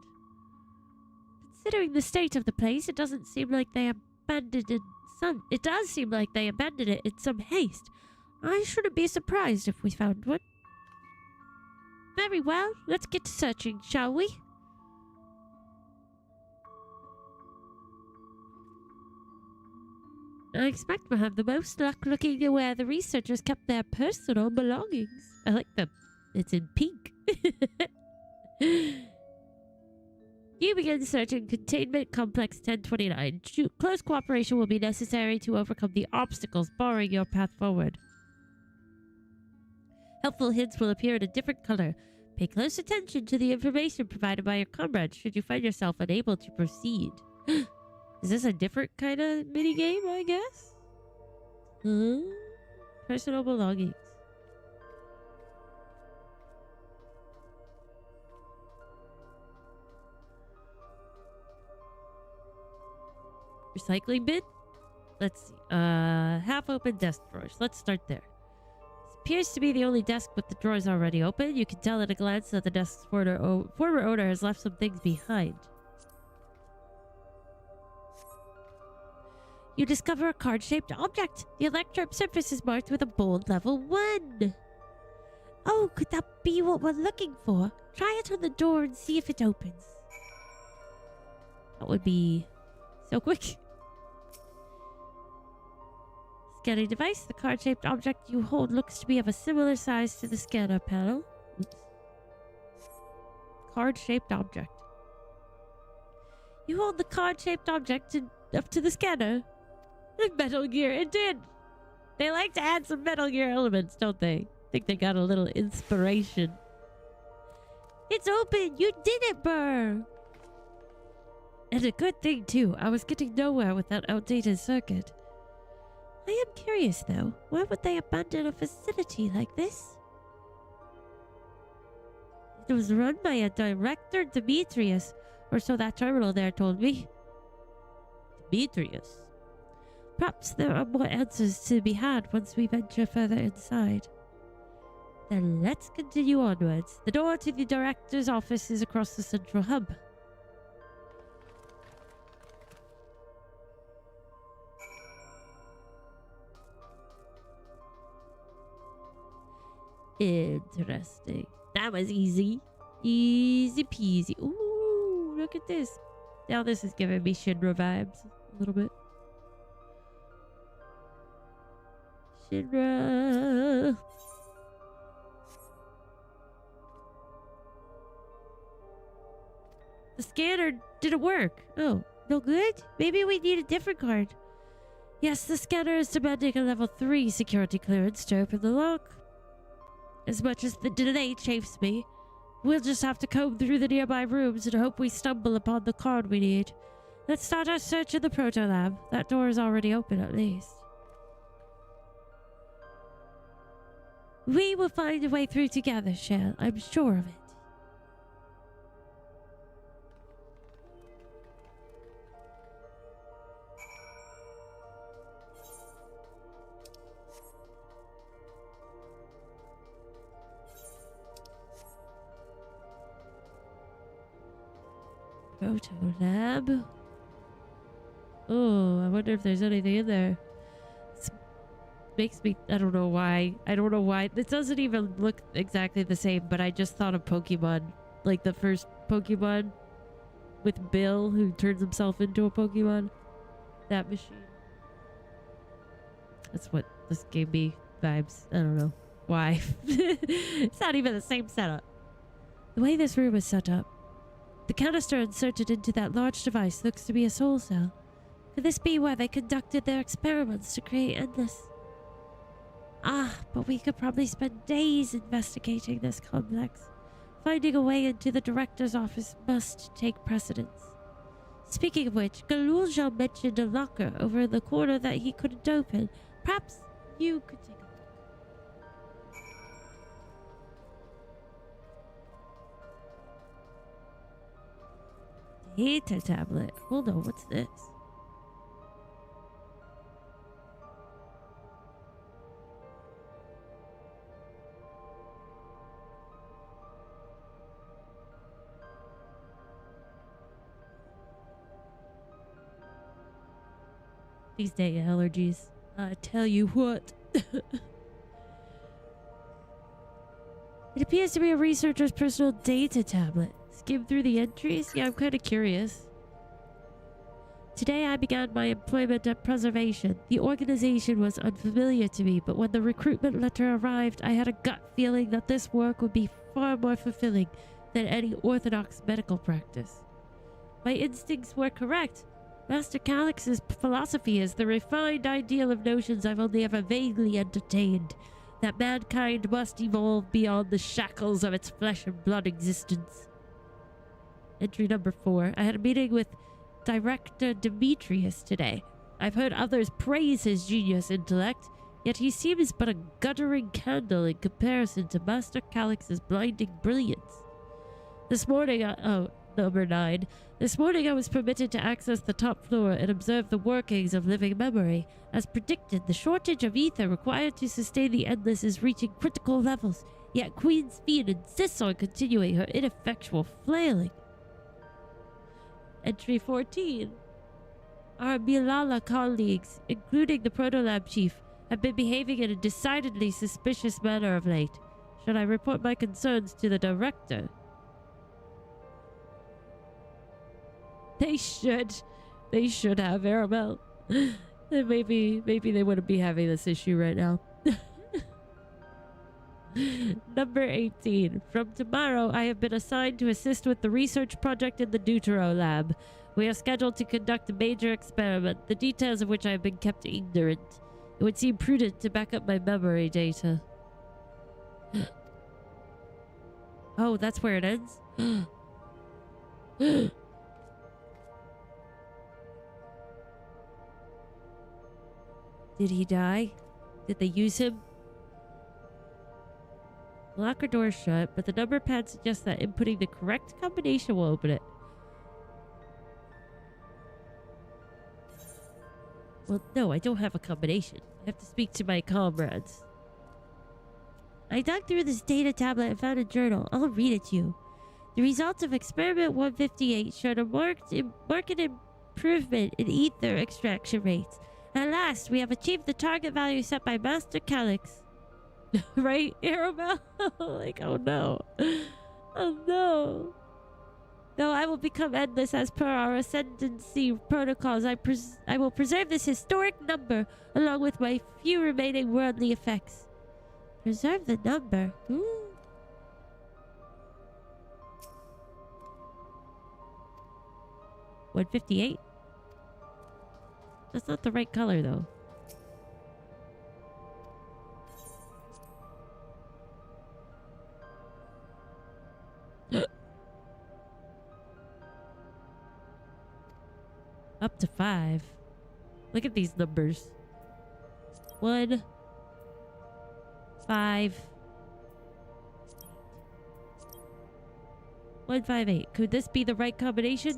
Considering the state of the place, it doesn't seem like they abandoned it. It does seem like they abandoned it in some haste. I shouldn't be surprised if we found one. Very well, let's get to searching, shall we? I expect we'll have the most luck looking at where the researchers kept their personal belongings. I like them. It's in pink. You begin searching Containment Complex 1029. Close cooperation will be necessary to overcome the obstacles barring your path forward. Helpful hints will appear in a different color. Pay close attention to the information provided by your comrades should you find yourself unable to proceed. Is this a different kind of minigame, I guess? Huh? Personal belongings. Recycling bin? Let's see. Half-open desk drawers. Let's start there. This appears to be the only desk with the drawers already open. You can tell at a glance that the desk's former owner has left some things behind. You discover a card-shaped object. The electrode surface is marked with a bold level 1. Oh, could that be what we're looking for? Try it on the door and see if it opens. That would be so quick. Scanning device. The card-shaped object you hold looks to be of a similar size to the scanner panel. Oops. Card-shaped object. You hold the card-shaped object up to the scanner. Metal Gear, it did. They like to add some Metal Gear elements, don't they? I think they got a little inspiration. It's open. You did it, Burr. And a good thing, too. I was getting nowhere with that outdated circuit. I am curious, though. Why would they abandon a facility like this? It was run by a director, Demetrius, or so that terminal there told me. Demetrius? Perhaps there are more answers to be had once we venture further inside. Then let's continue onwards. The door to the director's office is across the central hub. Interesting. That was easy. Easy peasy. Ooh, look at this. Now this is giving me Shinra vibes a little bit. Shinra. The scanner didn't work. Oh, no good? Maybe we need a different card. Yes, the scanner is demanding a level 3 security clearance to open the lock. As much as the delay chafes me, we'll just have to comb through the nearby rooms and hope we stumble upon the card we need. Let's start our search in the proto-lab. That door is already open, at least. We will find a way through together, Shell. I'm sure of it. Proto lab. Oh, I wonder if there's anything in there. This makes me, I don't know why. It doesn't even look exactly the same, but I just thought of Pokemon. Like the first Pokemon with Bill, who turns himself into a Pokemon. That machine. That's what this gave me vibes. I don't know why. It's not even the same setup. The way this room is set up, the canister inserted into that large device looks to be a soul cell. Could this be where they conducted their experiments to create Endless? Ah, but we could probably spend days investigating this complex. Finding a way into the director's office must take precedence. Speaking of which, Galulja mentioned a locker over in the corner that he couldn't open. Perhaps you could take a look. Data tablet. Hold on, what's this? These data allergies. I tell you what. It appears to be a researcher's personal data tablet. Skim through the entries? Yeah, I'm kind of curious. Today I began my employment at Preservation. The organization was unfamiliar to me, but when the recruitment letter arrived, I had a gut feeling that this work would be far more fulfilling than any orthodox medical practice. My instincts were correct. Master Calix's philosophy is the refined ideal of notions I've only ever vaguely entertained, that mankind must evolve beyond the shackles of its flesh and blood existence. Entry number 4. I had a meeting with Director Demetrius today. I've heard others praise his genius intellect, yet he seems but a guttering candle in comparison to Master Calix's blinding brilliance. This morning, number 9. This morning I was permitted to access the top floor and observe the workings of living memory. As predicted, the shortage of ether required to sustain the Endless is reaching critical levels, yet Queen Speed insists on continuing her ineffectual flailing. Entry 14. Our Milala colleagues, including the Protolab chief, have been behaving in a decidedly suspicious manner of late. Should I report my concerns to the director? They should have, Arabelle. Maybe they wouldn't be having this issue right now. Number 18. From tomorrow, I have been assigned to assist with the research project in the Deutero lab. We are scheduled to conduct a major experiment, the details of which I have been kept ignorant. It would seem prudent to back up my memory data. Oh, that's where it ends? Did he die? Did they use him? Lock our door shut, but the number pad suggests that inputting the correct combination will open it. Well, no, I don't have a combination. I have to speak to my comrades. I dug through this data tablet and found a journal. I'll read it to you. The results of experiment 158 showed a marked improvement in ether extraction rates. At last, we have achieved the target value set by Master Calix. Right, Arabelle? Like, oh no. Oh no. Though I will become endless as per our ascendancy protocols, I will preserve this historic number along with my few remaining worldly effects. Preserve the number? 158? That's not the right color, though. Up to 5. Look at these numbers. 1, 5, 158. Could this be the right combination?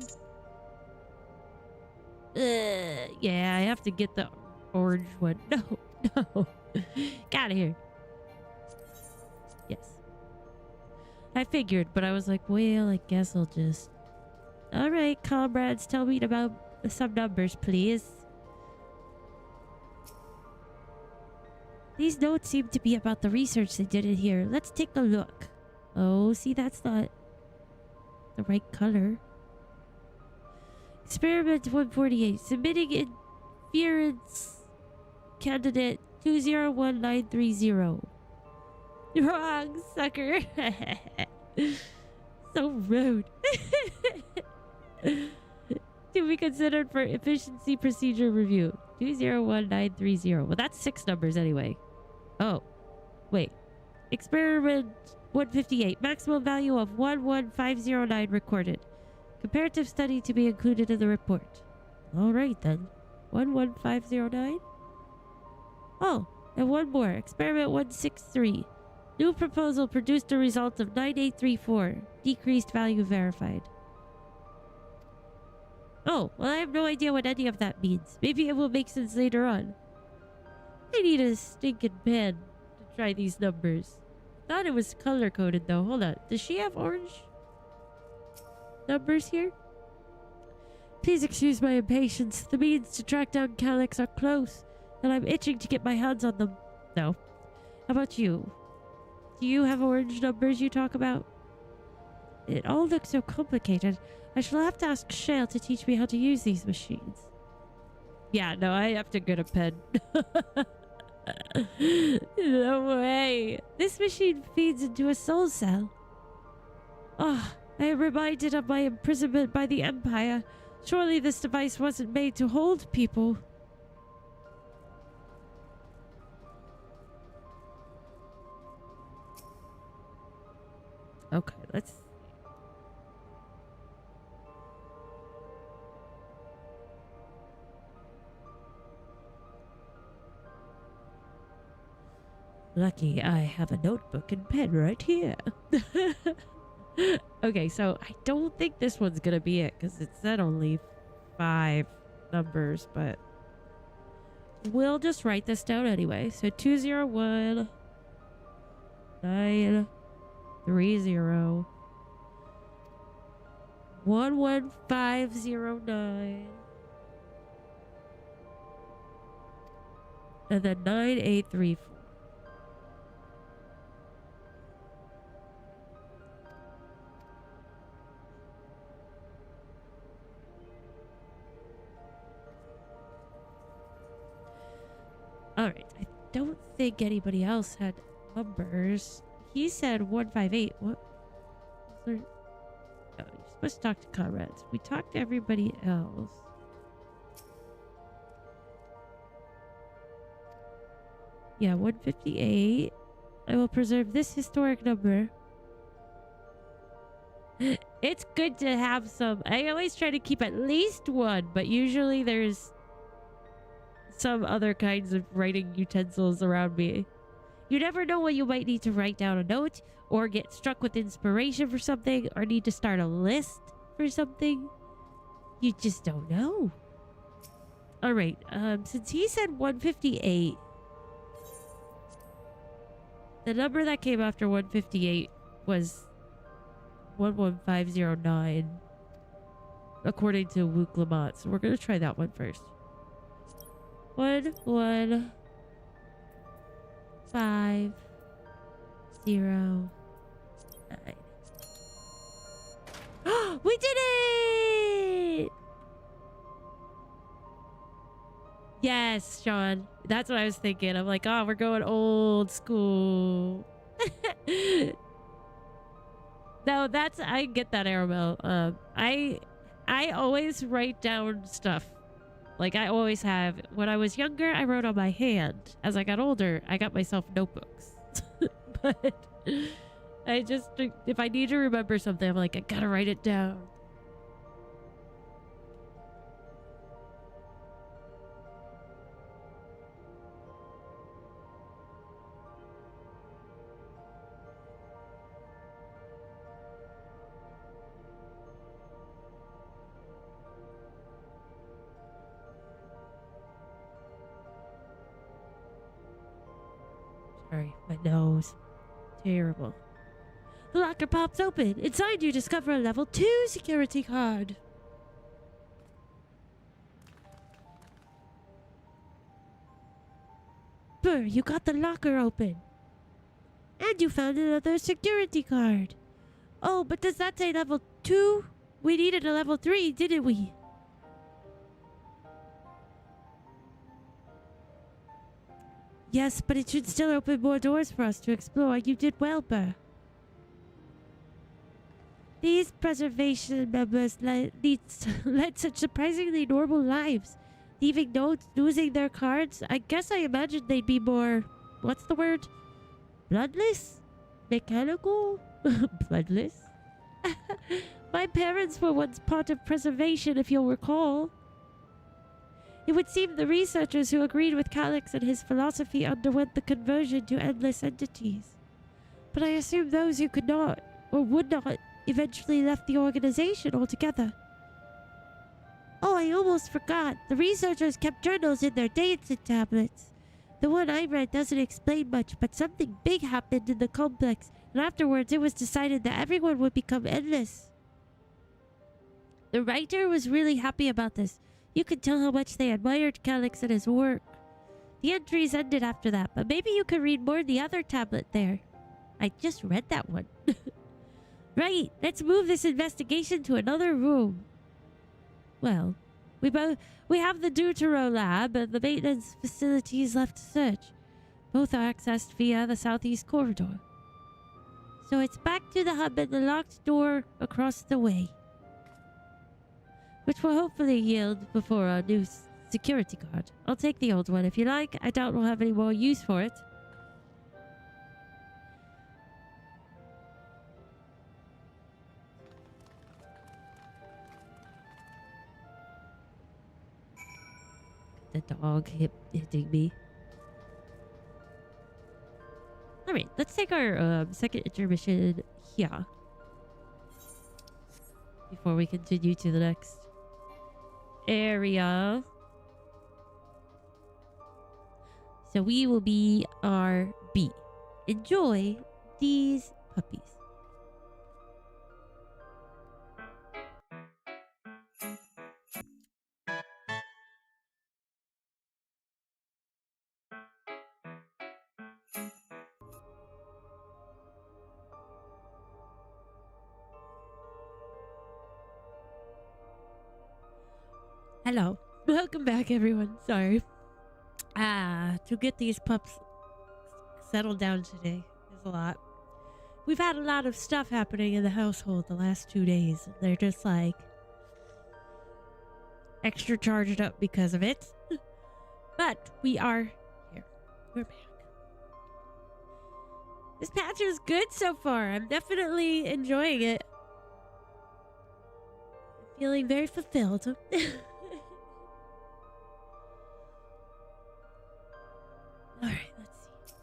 Yeah, I have to get the orange one. No. Get out of here. Yes. I figured, but I was like, well, I guess I'll just... Alright, comrades, tell me about some numbers, please. These notes seem to be about the research they did in here. Let's take a look. Oh, see, that's not the right color. Experiment 148. Submitting inference candidate 201930. Wrong, sucker. So rude. To be considered for efficiency procedure review. 201930. Well, that's 6 numbers anyway. Oh, wait. Experiment 158. Maximum value of 11509 recorded. Comparative study to be included in the report. Alright then. 11509? Oh, and one more. Experiment 163. New proposal produced a result of 9834. Decreased value verified. Oh, well, I have no idea what any of that means. Maybe it will make sense later on. I need a stinking pen to try these numbers. Thought it was color-coded though. Hold on. Does she have orange numbers here? Please excuse my impatience. The means to track down Calix are close, and I'm itching to get my hands on them. No. How about you? Do you have orange numbers you talk about? It all looks so complicated. I shall have to ask Shale to teach me how to use these machines. Yeah, no, I have to get a pen. No way. This machine feeds into a soul cell. Oh, I am reminded of my imprisonment by the Empire. Surely this device wasn't made to hold people. Okay, let's... Lucky I have a notebook and pen right here. Okay, so I don't think this one's gonna be it because it said only 5 numbers, but we'll just write this down anyway. So 201 930 11509 and then 9834. Alright, I don't think anybody else had numbers. He said 158. What? Was there... Oh, you're supposed to talk to comrades. We talked to everybody else. Yeah, 158. I will preserve this historic number. It's good to have some. I always try to keep at least one, but usually there's some other kinds of writing utensils around me. You never know when you might need to write down a note or get struck with inspiration for something or need to start a list for something. You just don't know. All right, since he said 158, the number that came after 158 was 11509 according to Luke Lamont. So we're going to try that one first. 11509. We did it! Yes, Sean. That's what I was thinking. I'm like, oh, we're going old school. No, that's, I get that, Aramel. I always write down stuff. Like I always have. When I was younger, I wrote on my hand. As I got older, I got myself notebooks. But I just, if I need to remember something, I'm like, I gotta write it down. Sorry, my nose. Terrible. The locker pops open. Inside you discover a level 2 security card. Burr, you got the locker open. And you found another security card. Oh, but does that say level 2? We needed a level 3, didn't we? Yes, but it should still open more doors for us to explore. You did well, Burr. These preservation members led such surprisingly normal lives. Leaving notes, losing their cards. I guess I imagined they'd be more... What's the word? Bloodless? Mechanical? Bloodless? My parents were once part of preservation, if you'll recall. It would seem the researchers who agreed with Calyx and his philosophy underwent the conversion to endless entities. But I assume those who could not, or would not, eventually left the organization altogether. Oh, I almost forgot. The researchers kept journals in their dancing tablets. The one I read doesn't explain much, but something big happened in the complex, and afterwards it was decided that everyone would become endless. The writer was really happy about this. You could tell how much they admired Calyx and his work. The entries ended after that, but maybe you could read more in the other tablet there. I just read that one. Right, let's move this investigation to another room. Well, we have the Deutero lab and the maintenance facilities left to search. Both are accessed via the southeast corridor. So it's back to the hub and the locked door across the way. Which will hopefully yield before our new security guard. I'll take the old one if you like. I doubt we'll have any more use for it. The dog hitting me. Alright, let's take our second intermission here. Before we continue to the next area. So we will be RB. Enjoy these puppies. Hello. Welcome back, everyone. Sorry. To get these pups settled down today is a lot. We've had a lot of stuff happening in the household the last 2 days. They're just like extra charged up because of it. But we are here. We're back. This patch is good so far. I'm definitely enjoying it. I'm feeling very fulfilled. Alright, let's see.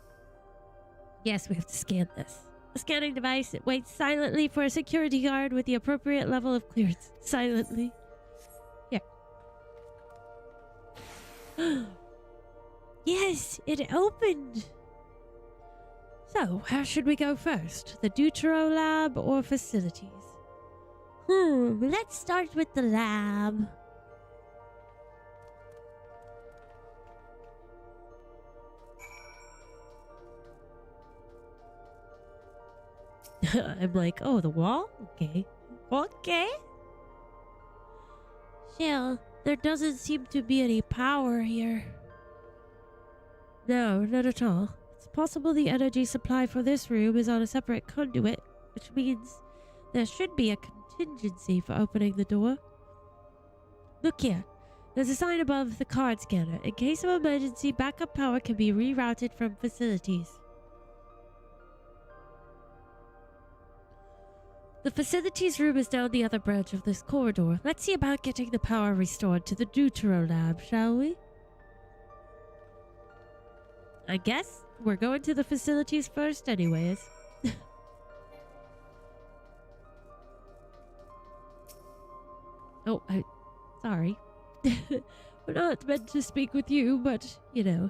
Yes, we have to scan this. The scanning device, it waits silently for a security guard with the appropriate level of clearance. Silently. Here. Yes, it opened! So, how should we go first? The Deutero lab or facilities? Let's start with the lab. I'm like, oh, the wall? Okay. Okay. Shell, there doesn't seem to be any power here. No, not at all. It's possible the energy supply for this room is on a separate conduit, which means there should be a contingency for opening the door. Look here. There's a sign above the card scanner. In case of emergency, backup power can be rerouted from facilities. The facilities room is down the other branch of this corridor. Let's see about getting the power restored to the Deutero lab, shall we? I guess we're going to the facilities first anyways. Oh, sorry. We're not meant to speak with you, but, you know.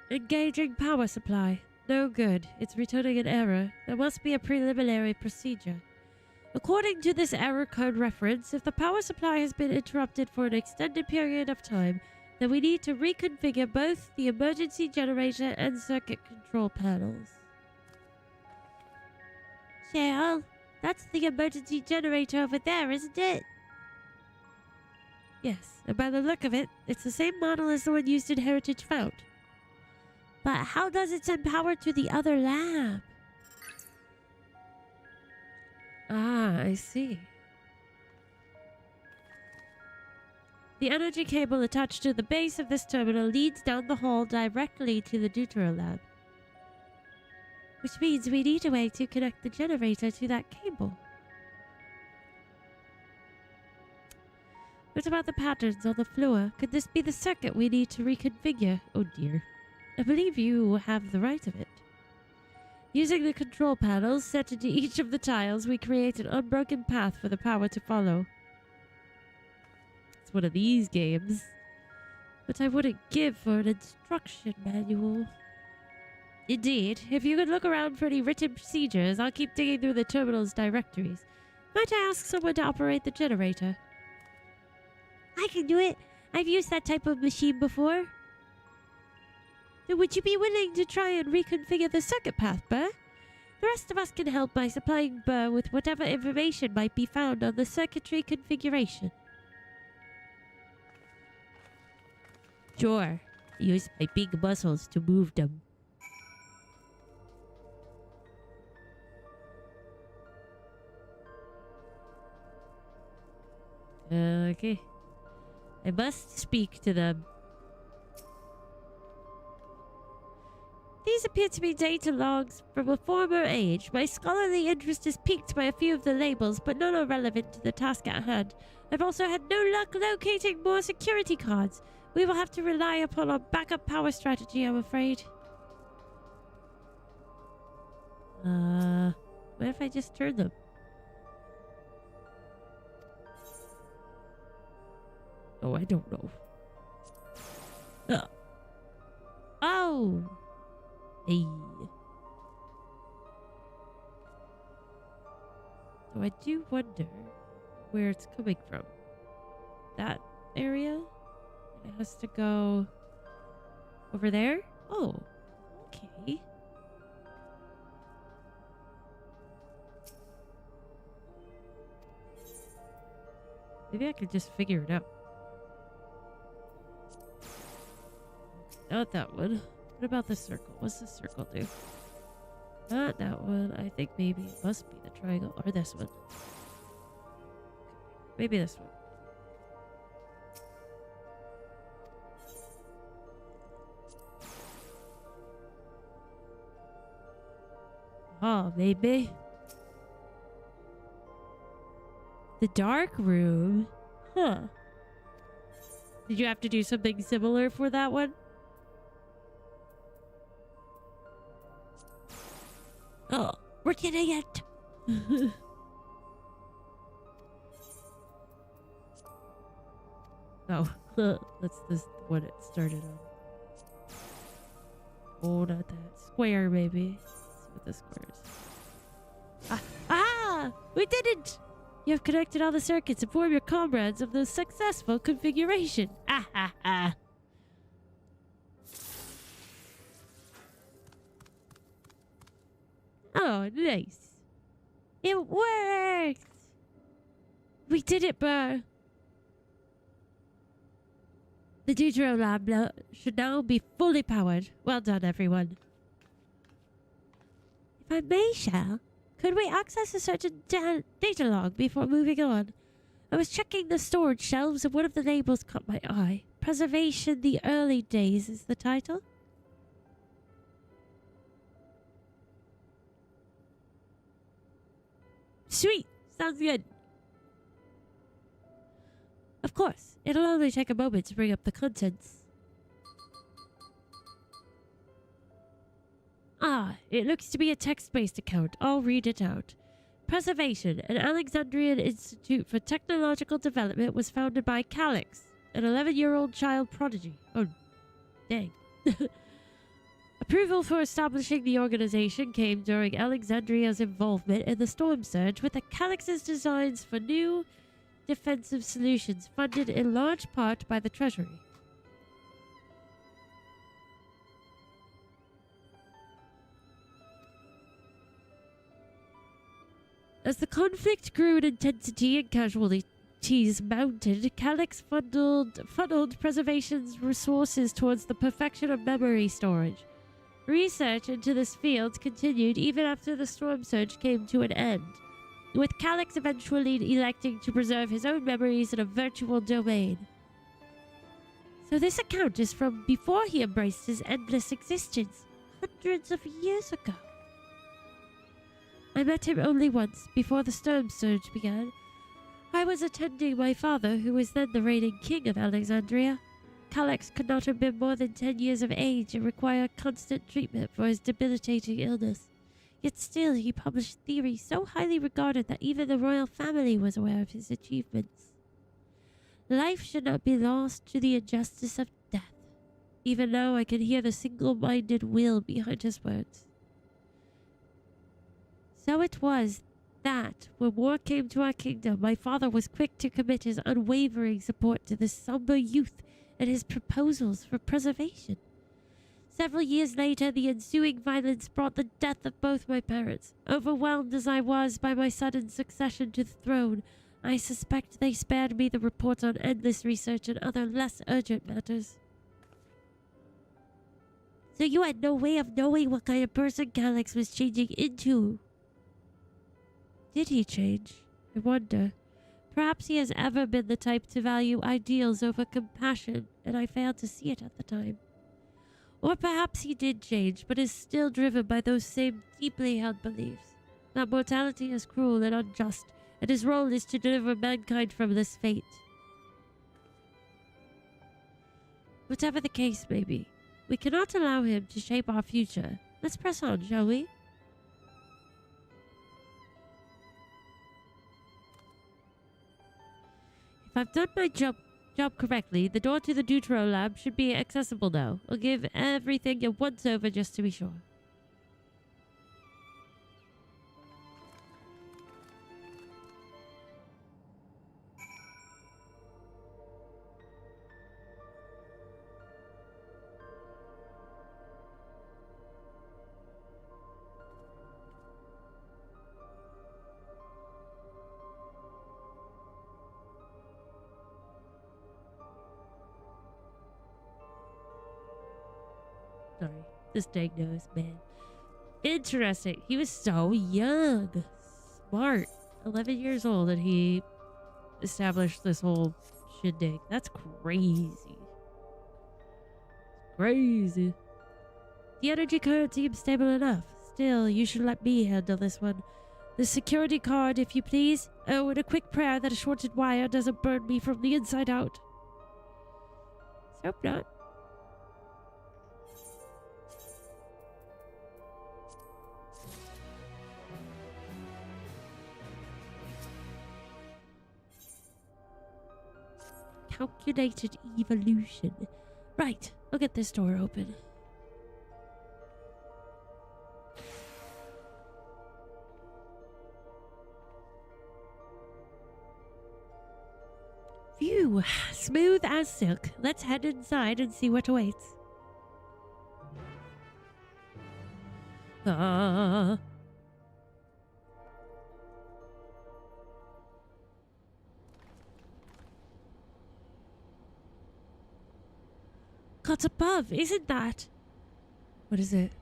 Engaging power supply. No good. It's returning an error. There must be a preliminary procedure. According to this error code reference, if the power supply has been interrupted for an extended period of time, then we need to reconfigure both the emergency generator and circuit control panels. Cheryl, that's the emergency generator over there, isn't it? Yes, and by the look of it, it's the same model as the one used in Heritage Fount. But how does it send power to the other lab? Ah, I see. The energy cable attached to the base of this terminal leads down the hall directly to the Deutero lab. Which means we need a way to connect the generator to that cable. What about the patterns on the floor? Could this be the circuit we need to reconfigure? Oh dear. I believe you have the right of it. Using the control panels set into each of the tiles, we create an unbroken path for the power to follow. It's one of these games. But I wouldn't give for an instruction manual. Indeed, if you could look around for any written procedures, I'll keep digging through the terminal's directories. Might I ask someone to operate the generator? I can do it. I've used that type of machine before. Then would you be willing to try and reconfigure the circuit path, Burr? The rest of us can help by supplying Burr with whatever information might be found on the circuitry configuration. Sure. Use my big muscles to move them. Okay. I must speak to them. These appear to be data logs from a former age. My scholarly interest is piqued by a few of the labels, but none are relevant to the task at hand. I've also had no luck locating more security cards. We will have to rely upon our backup power strategy, I'm afraid. What if I just turn them? Oh, I don't know. Oh! Hey. So I do wonder where it's coming from. That area? It has to go over there? Oh, okay. Maybe I could just figure it out. Not that one. What about the circle? What's the circle do? Not that one. I think maybe it must be the triangle. Or this one. Maybe this one. Oh, maybe. The dark room? Huh. Did you have to do something similar for that one? Oh, we're getting it. Oh, that's this what it started on. Oh, not that. Square, maybe. Let's see what the square is. Ah! We did it! You have connected all the circuits and formed your comrades of the successful configuration. Ah ha ha! Oh, nice. It worked! We did it, Burr. The Deutero lab should now be fully powered. Well done, everyone. If I may, Shell, could we access a certain data log before moving on? I was checking the storage shelves and one of the labels caught my eye. Preservation the Early Days is the title. Sweet! Sounds good. Of course, it'll only take a moment to bring up the contents. Ah, it looks to be a text-based account. I'll read it out. Preservation, an Alexandrian Institute for Technological Development, was founded by Calix, an 11-year-old child prodigy. Oh, dang. Approval for establishing the organization came during Alexandria's involvement in the storm surge with the Calix's designs for new defensive solutions funded in large part by the Treasury. As the conflict grew in intensity and casualties mounted, Calix funneled preservation's resources towards the perfection of memory storage. Research into this field continued even after the storm surge came to an end, with Calix eventually electing to preserve his own memories in a virtual domain. So this account is from before he embraced his endless existence, hundreds of years ago. I met him only once before the storm surge began. I was attending my father, who was then the reigning king of Alexandria. Calix could not have been more than 10 years of age and required constant treatment for his debilitating illness. Yet still he published theories so highly regarded that even the royal family was aware of his achievements. Life should not be lost to the injustice of death. Even now I can hear the single-minded will behind his words. So it was that, when war came to our kingdom, my father was quick to commit his unwavering support to this somber youth and his proposals for preservation. Several years later, the ensuing violence brought the death of both my parents. Overwhelmed as I was by my sudden succession to the throne, I suspect they spared me the reports on endless research and other less urgent matters. So you had no way of knowing what kind of person Calyx was changing into. Did he change? I wonder. Perhaps he has ever been the type to value ideals over compassion, and I failed to see it at the time. Or perhaps he did change, but is still driven by those same deeply held beliefs. That mortality is cruel and unjust, and his role is to deliver mankind from this fate. Whatever the case may be, we cannot allow him to shape our future. Let's press on, shall we? If I've done my job correctly, the door to the Dutro lab should be accessible now. I'll give everything a once over just to be sure. Sorry, this dang nose, man. Interesting. He was so young. Smart. 11 years old and he established this whole shindig. That's crazy. Crazy. The energy current seems stable enough. Still, you should let me handle this one. The security card, if you please. Oh, and a quick prayer that a shorted wire doesn't burn me from the inside out. Hope not. Calculated evolution. Right, I'll get this door open. Phew, smooth as silk. Let's head inside and see what awaits. Cut above, isn't that? What is it?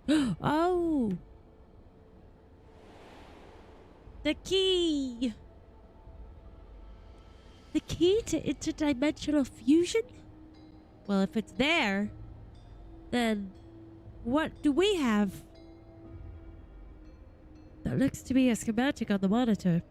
Oh! The key! The key to interdimensional fusion? Well, if it's there, then what do we have? That looks to be a schematic on the monitor.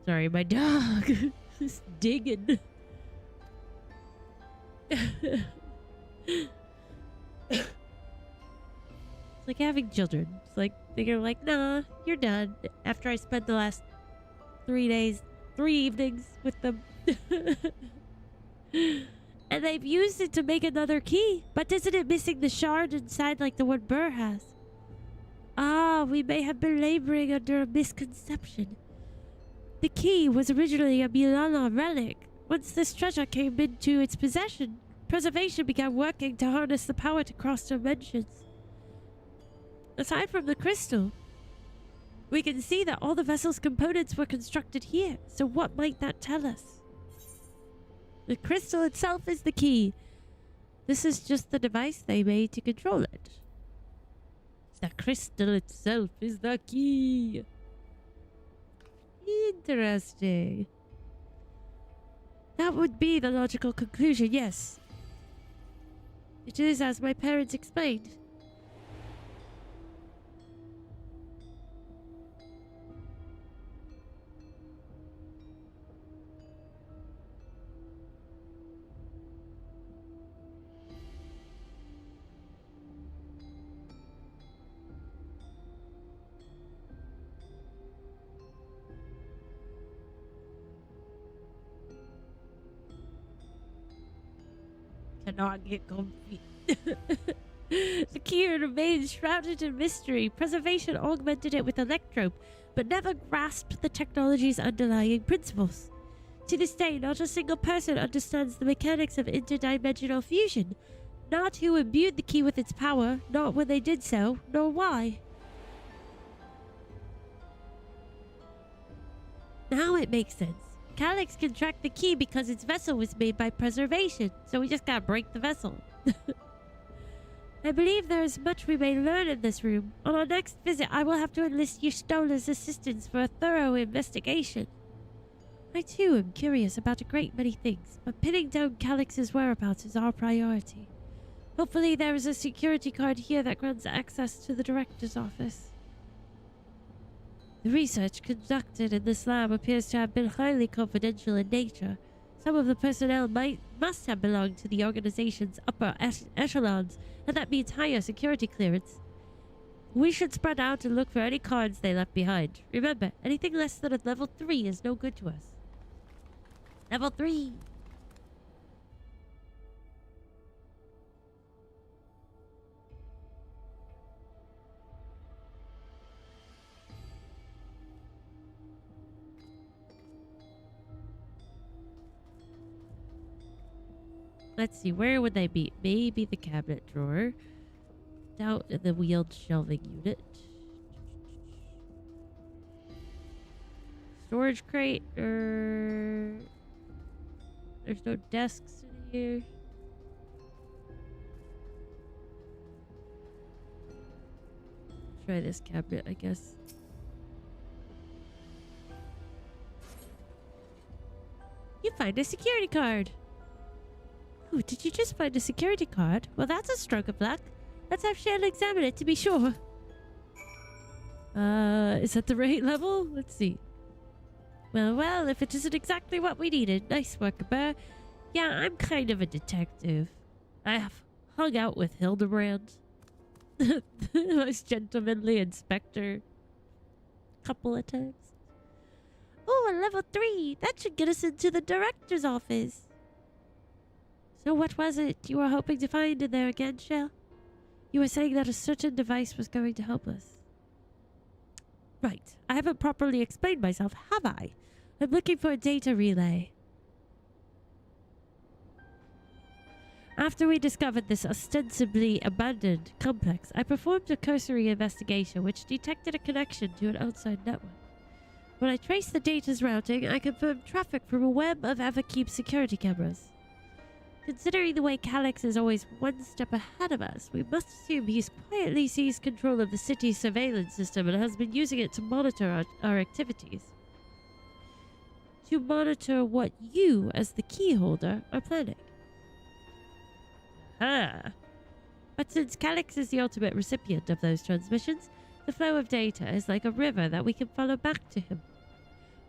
Sorry, my dog is digging. It's like having children. It's like they're like, nah, you're done. After I spent the last 3 evenings with them. And they've used it to make another key. But isn't it missing the shard inside like the one Burr has? Ah, we may have been laboring under a misconception. The key was originally a Milana relic. Once this treasure came into its possession, preservation began working to harness the power to cross dimensions. Aside from the crystal, we can see that all the vessel's components were constructed here. So what might that tell us? The crystal itself is the key. This is just the device they made to control it. The crystal itself is the key. Interesting. That would be the logical conclusion, yes. It is as my parents explained. cannot get comfy. The key remains shrouded in mystery. Preservation augmented it with electrope, but never grasped the technology's underlying principles. To this day, not a single person understands the mechanics of interdimensional fusion. Not who imbued the key with its power, not when they did so, nor why. Now it makes sense. Calyx can track the key because its vessel was made by preservation, so we just gotta break the vessel. I believe there is much we may learn in this room. On our next visit, I will have to enlist Y'shtola's assistance for a thorough investigation. I too am curious about a great many things, but pinning down Calyx's whereabouts is our priority. Hopefully there is a security card here that grants access to the director's office. The research conducted in this lab appears to have been highly confidential in nature. Some of the personnel must have belonged to the organization's upper echelons, and that means higher security clearance. We should spread out and look for any cards they left behind. Remember, anything less than a level 3 is no good to us. Level 3! Let's see, where would they be? Maybe the cabinet drawer. Doubt in the wheeled shelving unit. Storage crate, or... There's no desks in here. Try this cabinet, I guess. You find a security card. Oh, did you just find a security card? Well, that's a stroke of luck. Let's have Shale examine it to be sure. Is that the right level? Let's see. Well, if it isn't exactly what we needed. Nice work, Burr. Yeah, I'm kind of a detective. I have hung out with Hildebrand. The most gentlemanly inspector. Couple of times. Oh, a level 3. That should get us into the director's office. So what was it you were hoping to find in there again, Shell? You were saying that a certain device was going to help us. Right. I haven't properly explained myself, have I? I'm looking for a data relay. After we discovered this ostensibly abandoned complex, I performed a cursory investigation which detected a connection to an outside network. When I traced the data's routing, I confirmed traffic from a web of Everkeep security cameras. Considering the way Calyx is always one step ahead of us, we must assume he's quietly seized control of the city's surveillance system and has been using it to monitor our activities. To monitor what you, as the key holder, are planning. But since Calyx is the ultimate recipient of those transmissions, the flow of data is like a river that we can follow back to him.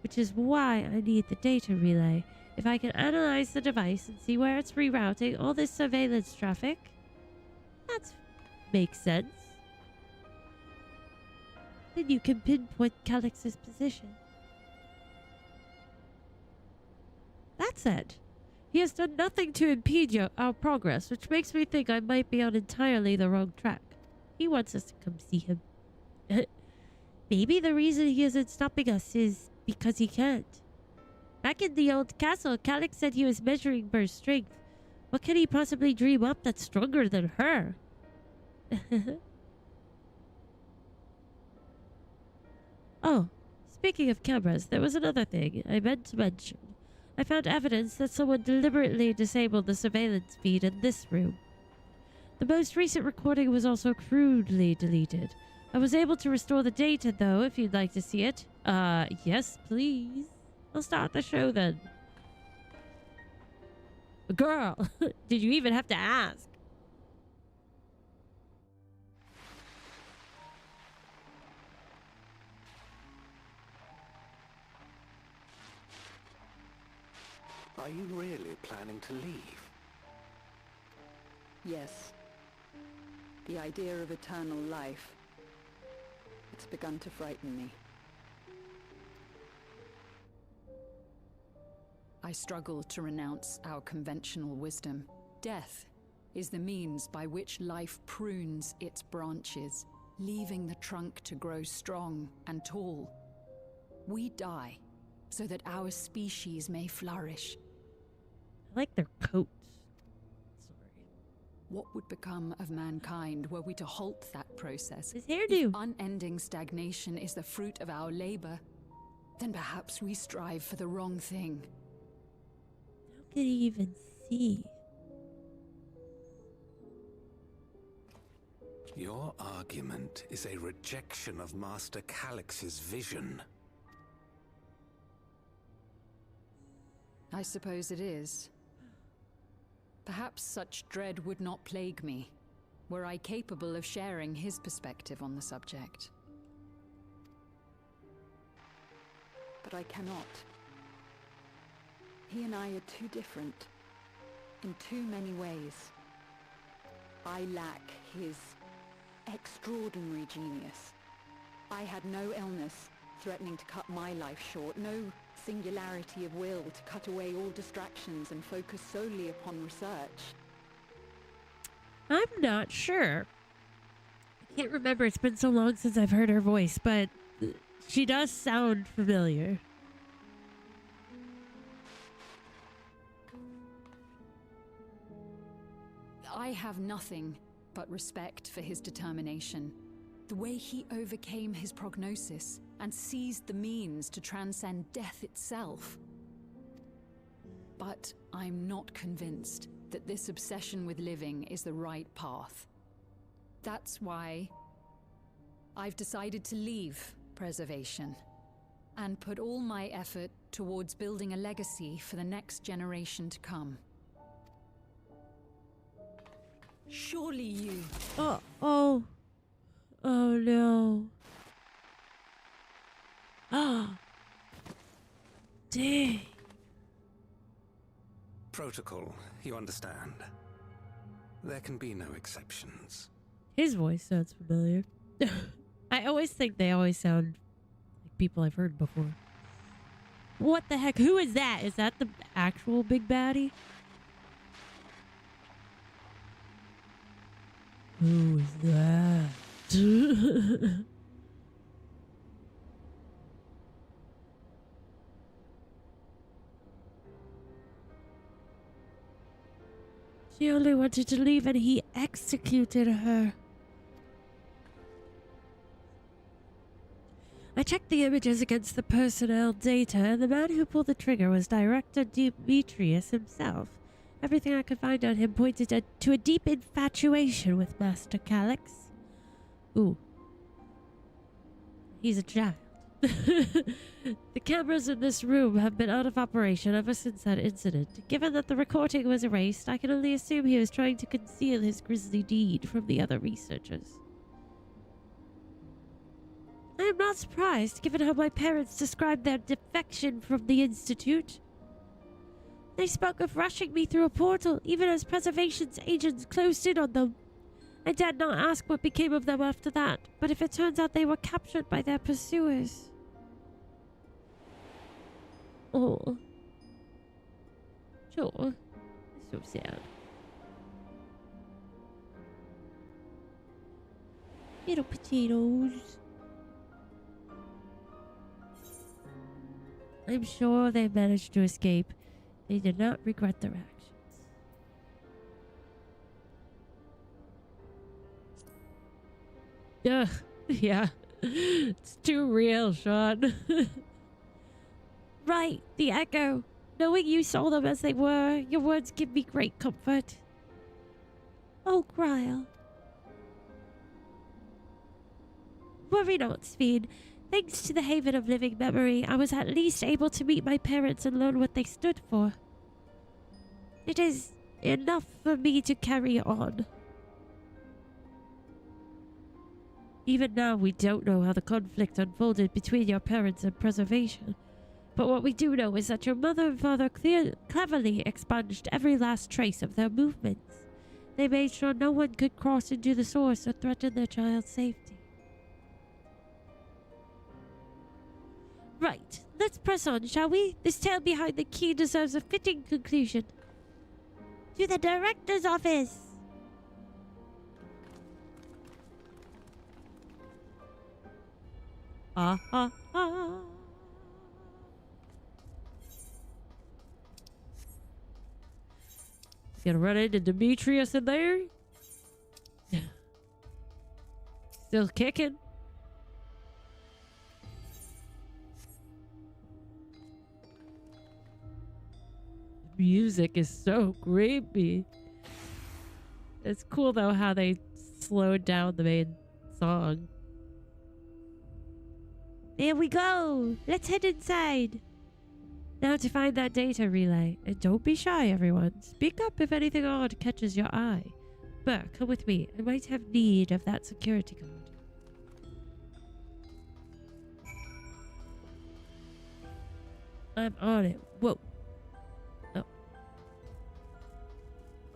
Which is why I need the data relay. If I can analyze the device and see where it's rerouting all this surveillance traffic, that makes sense. Then you can pinpoint Calyx's position. That said, he has done nothing to impede our progress, which makes me think I might be on entirely the wrong track. He wants us to come see him. Maybe the reason he isn't stopping us is because he can't. Back in the old castle, Calyx said he was measuring Burr's strength. What can he possibly dream up that's stronger than her? Oh, speaking of cameras, there was another thing I meant to mention. I found evidence that someone deliberately disabled the surveillance feed in this room. The most recent recording was also crudely deleted. I was able to restore the data, though, if you'd like to see it. Yes, please. I'll start the show then. Girl, did you even have to ask? Are you really planning to leave? Yes. The idea of eternal life. It's begun to frighten me. I struggle to renounce our conventional wisdom. Death is the means by which life prunes its branches, leaving the trunk to grow strong and tall. We die so that our species may flourish. I like their coats. Sorry. What would become of mankind were we to halt that process? His hairdo. If unending stagnation is the fruit of our labor, then perhaps we strive for the wrong thing. How could he even see? Your argument is a rejection of Master Calix's vision. I suppose it is. Perhaps such dread would not plague me, were I capable of sharing his perspective on the subject. But I cannot. He and I are too different, in too many ways. I lack his extraordinary genius. I had no illness threatening to cut my life short, no singularity of will to cut away all distractions and focus solely upon research. I'm not sure. I can't remember. It's been so long since I've heard her voice, but she does sound familiar. I have nothing but respect for his determination. The way he overcame his prognosis and seized the means to transcend death itself. But I'm not convinced that this obsession with living is the right path. That's why I've decided to leave preservation and put all my effort towards building a legacy for the next generation to come. Surely you... Oh no. Ah. Dang. Protocol, you understand. There can be no exceptions. His voice sounds familiar. I always think they always sound like people I've heard before. What the heck? Who is that? Is that the actual big baddie? Who is that? She only wanted to leave and he executed her. I checked the images against the personnel data, and the man who pulled the trigger was Director Demetrius himself. Everything I could find on him pointed to a deep infatuation with Master Calix. Ooh. He's a child. The cameras in this room have been out of operation ever since that incident. Given that the recording was erased, I can only assume he was trying to conceal his grisly deed from the other researchers. I am not surprised, given how my parents described their defection from the Institute. They spoke of rushing me through a portal, even as preservation's agents closed in on them. I dared not ask what became of them after that, but if it turns out they were captured by their pursuers... Oh. Sure. So sad. Little potatoes. I'm sure they managed to escape. They did not regret their actions. Ugh, yeah. It's too real, Sean. Right, the echo. Knowing you saw them as they were, your words give me great comfort. Oh, Gryle. Worry not, Sven. Thanks to the Haven of Living Memory, I was at least able to meet my parents and learn what they stood for. It is enough for me to carry on. Even now, we don't know how the conflict unfolded between your parents and preservation. But what we do know is that your mother and father cleverly expunged every last trace of their movements. They made sure no one could cross into the source or threaten their child's safety. Right, let's press on, shall we? This tale behind the key deserves a fitting conclusion. To the director's office. Ah ha ha. Gonna run into Demetrius in there. Still kicking. Music is so creepy. It's cool though how they slowed down the main song. There we go. Let's head inside. Now to find that data relay. And don't be shy, everyone. Speak up if anything odd catches your eye. Burr, come with me. I might have need of that security guard. I'm on it. Whoa. Oh.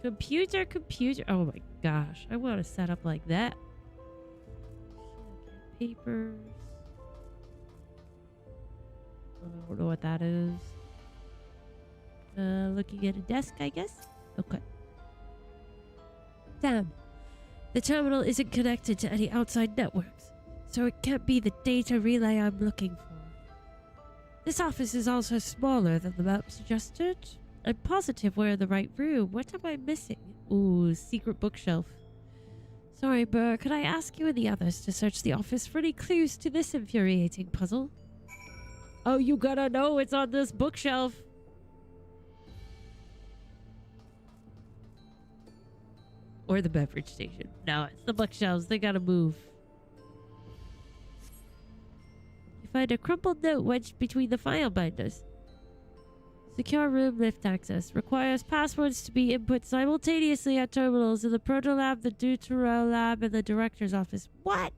Computer. Oh my gosh. I want to set up like that. Papers. I don't know what that is. Looking at a desk, I guess? Okay. Damn. The terminal isn't connected to any outside networks, so it can't be the data relay I'm looking for. This office is also smaller than the map suggested. I'm positive we're in the right room. What am I missing? Ooh, secret bookshelf. Sorry, Burr. Could I ask you and the others to search the office for any clues to this infuriating puzzle? Oh, you gotta know it's on this bookshelf. Or the beverage station. No, it's the bookshelves. They gotta move. You find a crumpled note wedged between the file binders. Secure room lift access. Requires passwords to be input simultaneously at terminals in the Proto Lab, the Deutero Lab, and the Director's Office. What?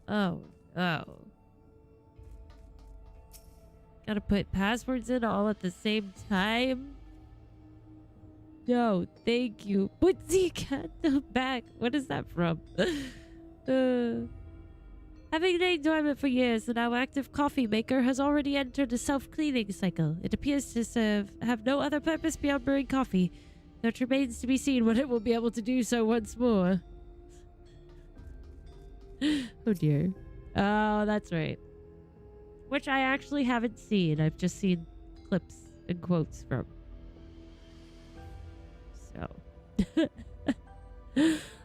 Oh. Gotta put passwords in all at the same time? No, thank you. Put the candle back. What is that from? Having laid dormant for years, the now active coffee maker has already entered a self-cleaning cycle. It appears to have no other purpose beyond brewing coffee, though it remains to be seen when it will be able to do so once more. Oh dear. Oh, that's right. Which I actually haven't seen. I've just seen clips and quotes from. So.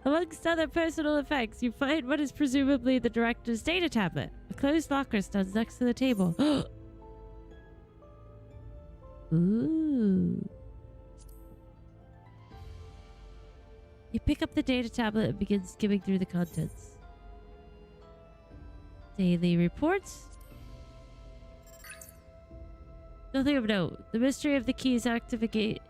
Amongst other personal effects, you find what is presumably the director's data tablet. A closed locker stands next to the table. Ooh. You pick up the data tablet and begin skimming through the contents. Daily reports. Nothing of note. The mystery of the key's activation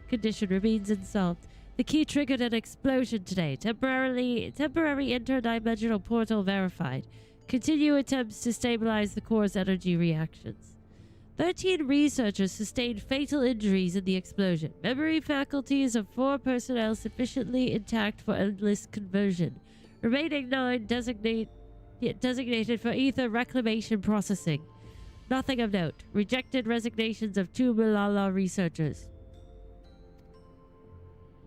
condition remains unsolved. The key triggered an explosion today. Temporary interdimensional portal verified. Continue attempts to stabilize the core's energy reactions. 13 researchers sustained fatal injuries in the explosion. Memory faculties of 4 personnel sufficiently intact for endless conversion. Remaining 9 designated for ether reclamation processing. Nothing of note. Rejected resignations of 2 Malala researchers.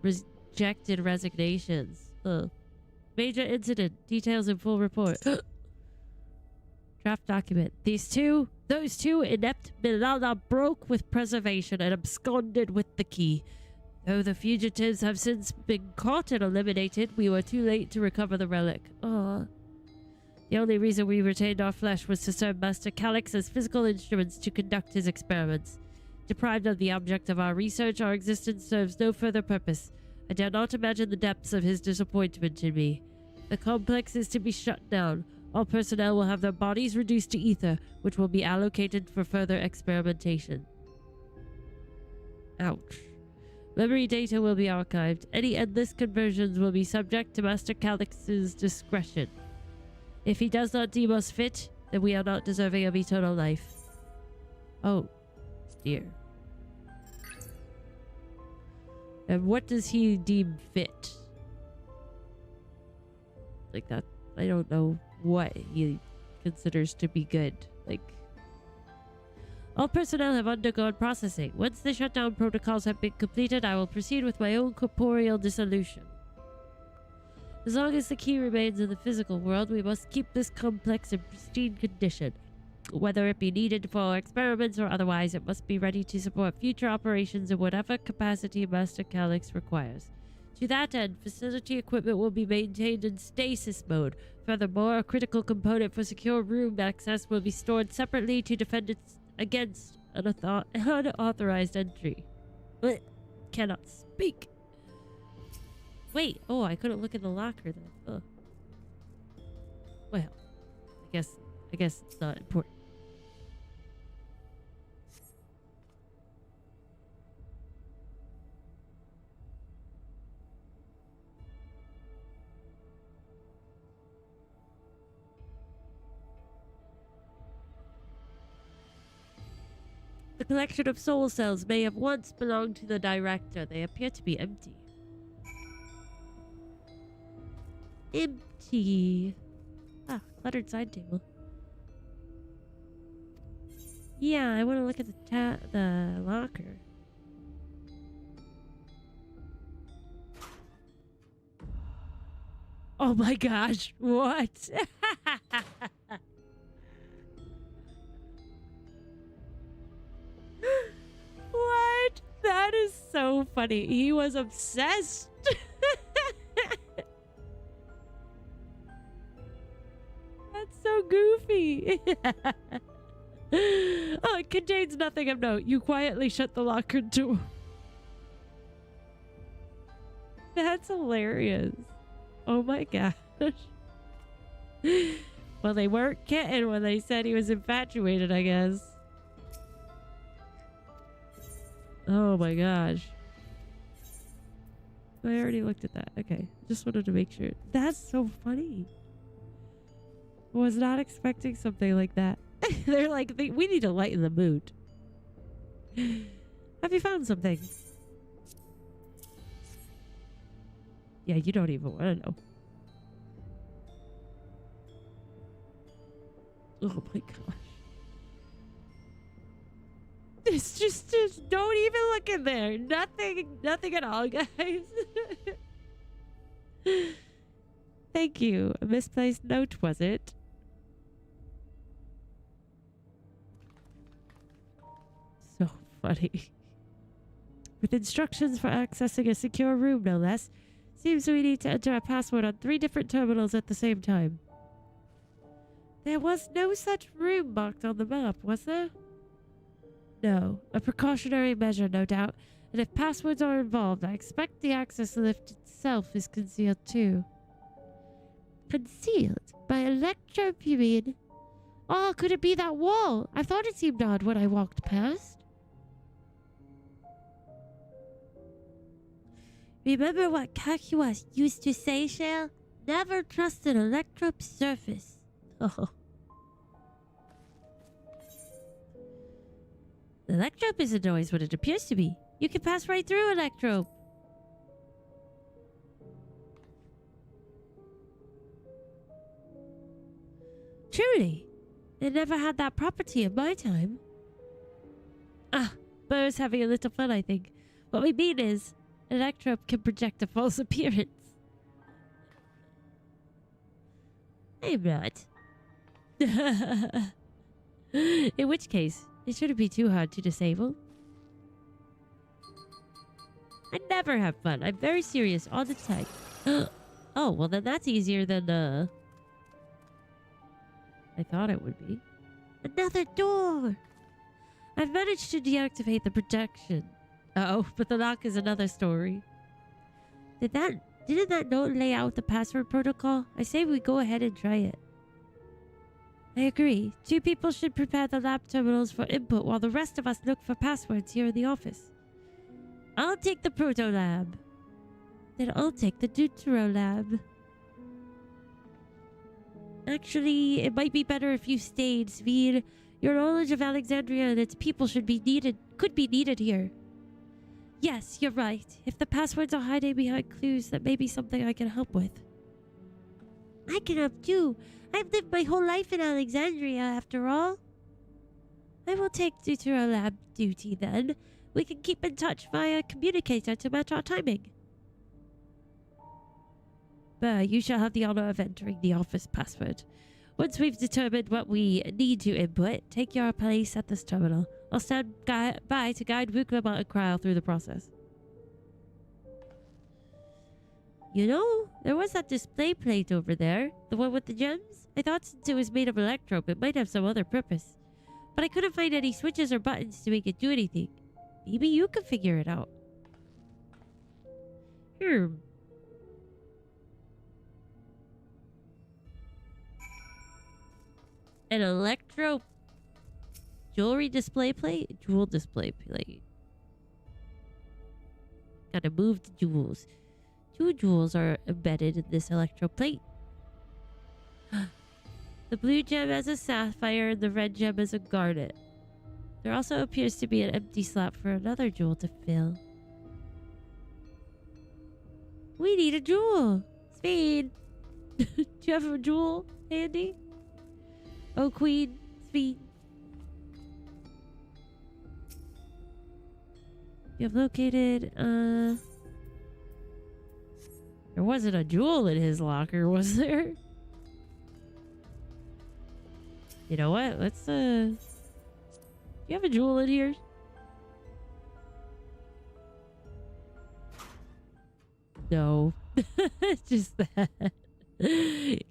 Rejected resignations. Major incident. Details in full report. Draft document. Those two inept Malala broke with preservation and absconded with the key. Though the fugitives have since been caught and eliminated, we were too late to recover the relic. The only reason we retained our flesh was to serve Master Calyx as physical instruments to conduct his experiments. Deprived of the object of our research, our existence serves no further purpose. I dare not imagine the depths of his disappointment in me. The complex is to be shut down. All personnel will have their bodies reduced to ether, which will be allocated for further experimentation. Ouch. Memory data will be archived. Any endless conversions will be subject to Master Calyx's discretion. If he does not deem us fit, then we are not deserving of eternal life. Oh, dear. And what does he deem fit? Like that, I don't know what he considers to be good. Like, All personnel have undergone processing. Once the shutdown protocols have been completed, I will proceed with my own corporeal dissolution. As long as the key remains in the physical world, we must keep this complex in pristine condition. Whether it be needed for experiments or otherwise, it must be ready to support future operations in whatever capacity Master Calyx requires. To that end, facility equipment will be maintained in stasis mode. Furthermore, a critical component for secure room access will be stored separately to defend it against unauthorized entry. Cannot speak. Wait, oh, I couldn't look in the locker then. Ugh. Well, I guess it's not important. The collection of soul cells may have once belonged to the director. They appear to be empty. Empty. Ah, cluttered side table. Yeah, I want to look at the locker. Oh my gosh, what? What? That is so funny. He was obsessed. That's so goofy. Oh, it contains nothing of note. You quietly shut the locker door. That's hilarious. Oh my gosh. Well, they weren't kidding when they said he was infatuated, I guess. Oh my gosh. I already looked at that. Okay. Just wanted to make sure. That's so funny. Was not expecting something like that. They're like, we need to lighten the mood. Have you found something? Yeah, you don't even want to know. Oh my gosh. It's just don't even look in there. Nothing at all, guys. Thank you. A misplaced note, was it? So funny. With instructions for accessing a secure room, no less. Seems we need to enter a password on 3 different terminals at the same time. There was no such room marked on the map, was there? No. A precautionary measure, no doubt. And if passwords are involved, I expect the access lift itself is concealed too. Concealed? By electrope, you mean? Oh, could it be that wall? I thought it seemed odd when I walked past. Remember what Kakuas used to say, Shale? Never trust an electrope surface. Oh. The electrope isn't always what it appears to be. You can pass right through electrope. Truly. It never had that property in my time. Ah, Burr's having a little fun, I think. What we mean is, electrope can project a false appearance. I'm not. In which case, it shouldn't be too hard to disable. I never have fun. I'm very serious all the time. Oh, well then that's easier than, I thought it would be. Another door! I've managed to deactivate the protection. Uh-oh, but the lock is another story. Didn't that note lay out the password protocol? I say we go ahead and try it. I agree. 2 people should prepare the lab terminals for input while the rest of us look for passwords here in the office. I'll take the proto lab. Then I'll take the deutero lab. Actually, it might be better if you stayed, Svid. Your knowledge of Alexandria and its people could be needed here. Yes, you're right. If the passwords are hiding behind clues, that may be something I can help with. I can help too. I've lived my whole life in Alexandria, after all. I will take you to our lab duty then. We can keep in touch via communicator to match our timing. But you shall have the honor of entering the office password. Once we've determined what we need to input, take your place at this terminal. I'll stand by to guide Wuklamont and Kryl through the process. You know, there was that display plate over there. The one with the gems. I thought since it was made of electrope, it might have some other purpose. But I couldn't find any switches or buttons to make it do anything. Maybe you can figure it out. Here. An electro jewelry display plate? Jewel display plate. Gotta move the jewels. 2 jewels are embedded in this electro plate. The blue gem has a sapphire and the red gem has a garnet. There also appears to be an empty slot for another jewel to fill. We need a jewel. Speed. Do you have a jewel handy? Oh, Queen. Speed. You have located, there wasn't a jewel in his locker, was there? You know what? Let's, do you have a jewel in here? No. It's just that.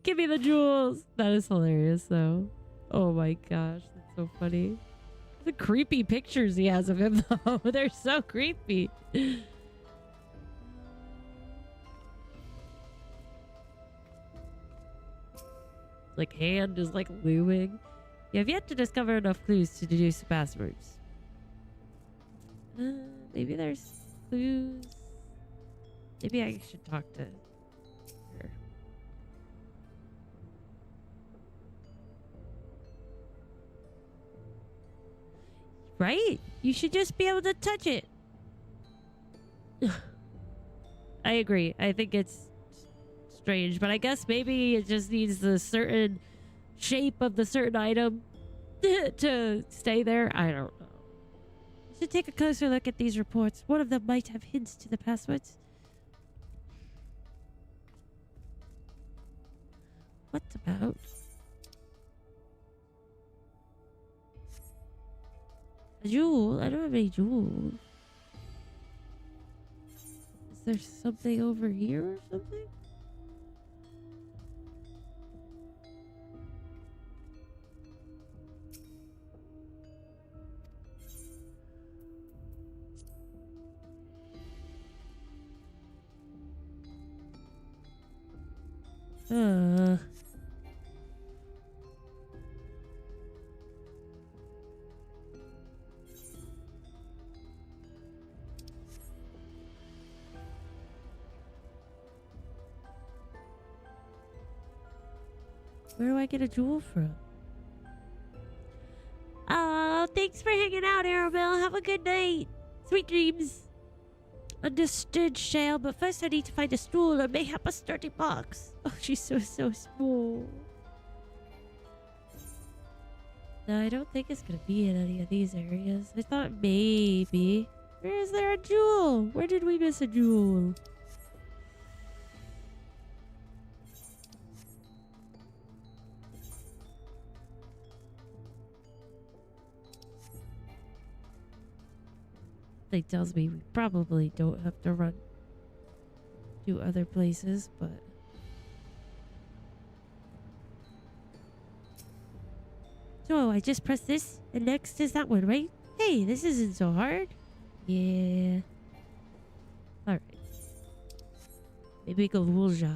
Give me the jewels. That is hilarious, though. Oh my gosh. That's so funny. The creepy pictures he has of him, though. They're so creepy. Like, hand is like looming. You have yet to discover enough clues to deduce the passwords. Maybe there's clues. Maybe I should talk to her. Right? You should just be able to touch it. I agree. I think it's strange, but I guess maybe it just needs the certain shape of the certain item to stay there. I don't know. You should take a closer look at these reports. One of them might have hints to the passwords. What about? A jewel? I don't have any jewels. Is there something over here or something? Where do I get a jewel from? Oh, thanks for hanging out, Arabelle. Have a good night. Sweet dreams. Understood, Shale, but first I need to find a stool or mayhap a sturdy box. Oh, she's so small. No, I don't think it's gonna be in any of these areas. I thought maybe. Where is there a jewel? Where did we miss a jewel? It tells me we probably don't have to run to other places, but so I just press this and next is that one, right? Hey, this isn't so hard. Yeah. Alright. Maybe go Wulja.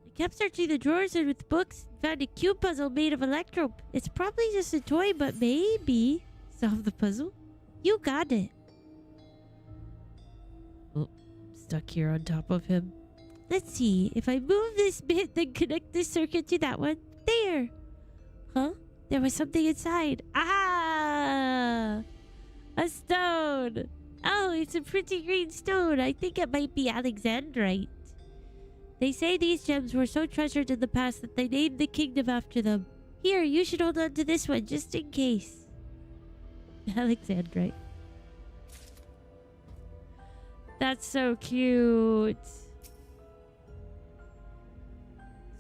I kept searching the drawers and with books and found a cube puzzle made of electrope. It's probably just a toy, but maybe solve the puzzle. You got it. Oh, stuck here on top of him. Let's see. If I move this bit, then connect this circuit to that one. There. Huh? There was something inside. Ah! A stone. Oh, it's a pretty green stone. I think it might be Alexandrite. They say these gems were so treasured in the past that they named the kingdom after them. Here, you should hold on to this one just in case. Alexandrite. That's so cute.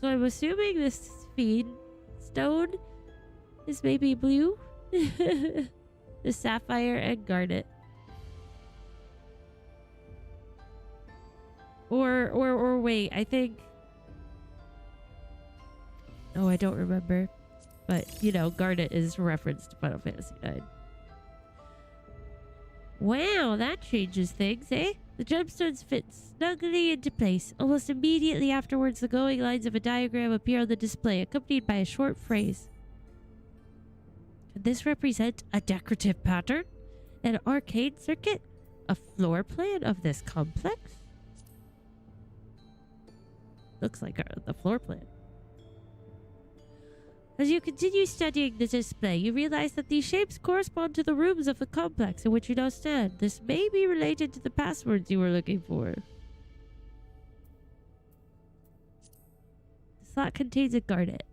So I'm assuming this fiend stone is maybe blue. The sapphire and garnet. Or wait, I think... Oh, I don't remember. But, you know, garnet is referenced to Final Fantasy IX. Wow, that changes things, eh? The gemstones fit snugly into place. Almost immediately afterwards, the glowing lines of a diagram appear on the display, accompanied by a short phrase. Could this represent a decorative pattern? An arcade circuit? A floor plan of this complex? Looks like the floor plan. As you continue studying the display, you realize that these shapes correspond to the rooms of the complex in which you now stand. This may be related to the passwords you were looking for. The slot contains a garnet.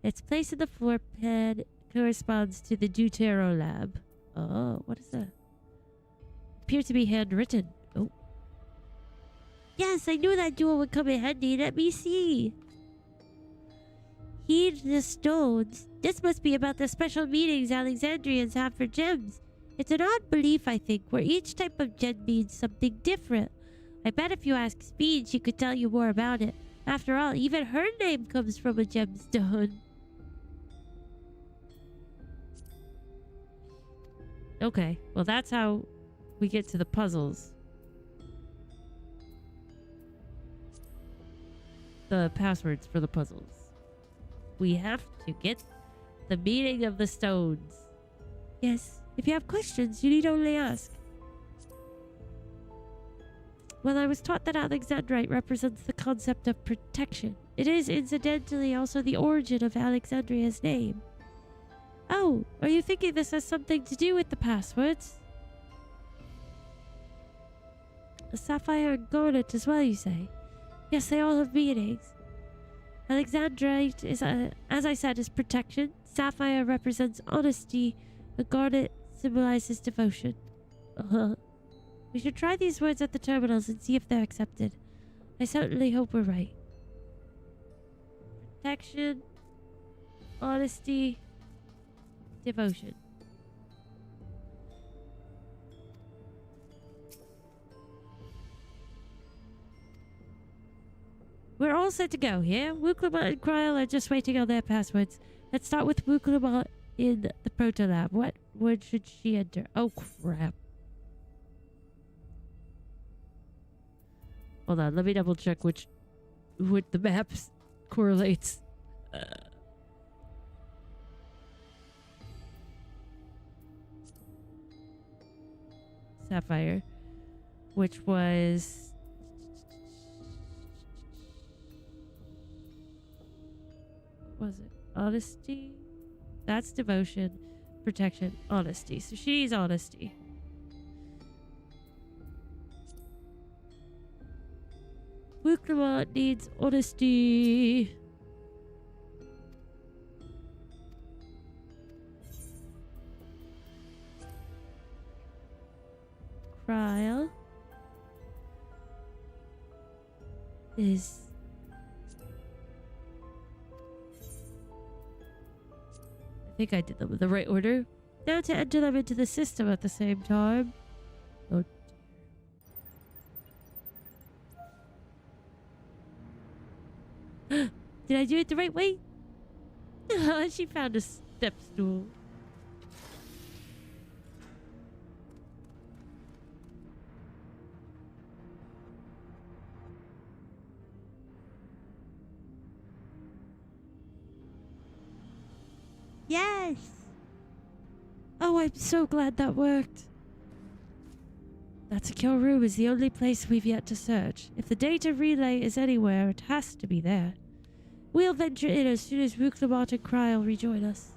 Its place in the floor plan corresponds to the Deutero lab. Oh, what is that? Appear to be handwritten. Oh. Yes, I knew that jewel would come in handy. Let me see. Heed the stones. This must be about the special meetings Alexandrians have for gems. It's an odd belief, I think, where each type of gem means something different. I bet if you ask Speed, she could tell you more about it. After all, even her name comes from a gemstone. Okay, well that's how we get to the puzzles. The passwords for the puzzles. We have to get the meaning of the stones. Yes, if you have questions, you need only ask. Well, I was taught that Alexandrite represents the concept of protection. It is, incidentally, also the origin of Alexandria's name. Oh, are you thinking this has something to do with the passwords? A sapphire and garnet as well, you say? Yes, they all have meanings. Alexandrite is, as I said, is protection. Sapphire represents honesty. A garnet symbolizes devotion. We should try these words at the terminals and see if they're accepted. I certainly hope we're right. Protection, honesty, devotion. We're all set to go here. Wooklamont and Kryl are just waiting on their passwords. Let's start with Wooklamont in the proto-lab. What word should she enter? Oh, crap. Hold on, let me double check which the maps correlates. Sapphire, which was... What was it? Honesty? That's devotion, protection, honesty. So she needs honesty. Wooklamont needs honesty. Kryl is... I think I did them in the right order. Now to enter them into the system at the same time. Oh. Did I do it the right way? She found a step stool. Yes! Oh, I'm so glad that worked. That secure room is the only place we've yet to search. If the data relay is anywhere, it has to be there. We'll venture in as soon as Wooklamont and Kryl rejoin us.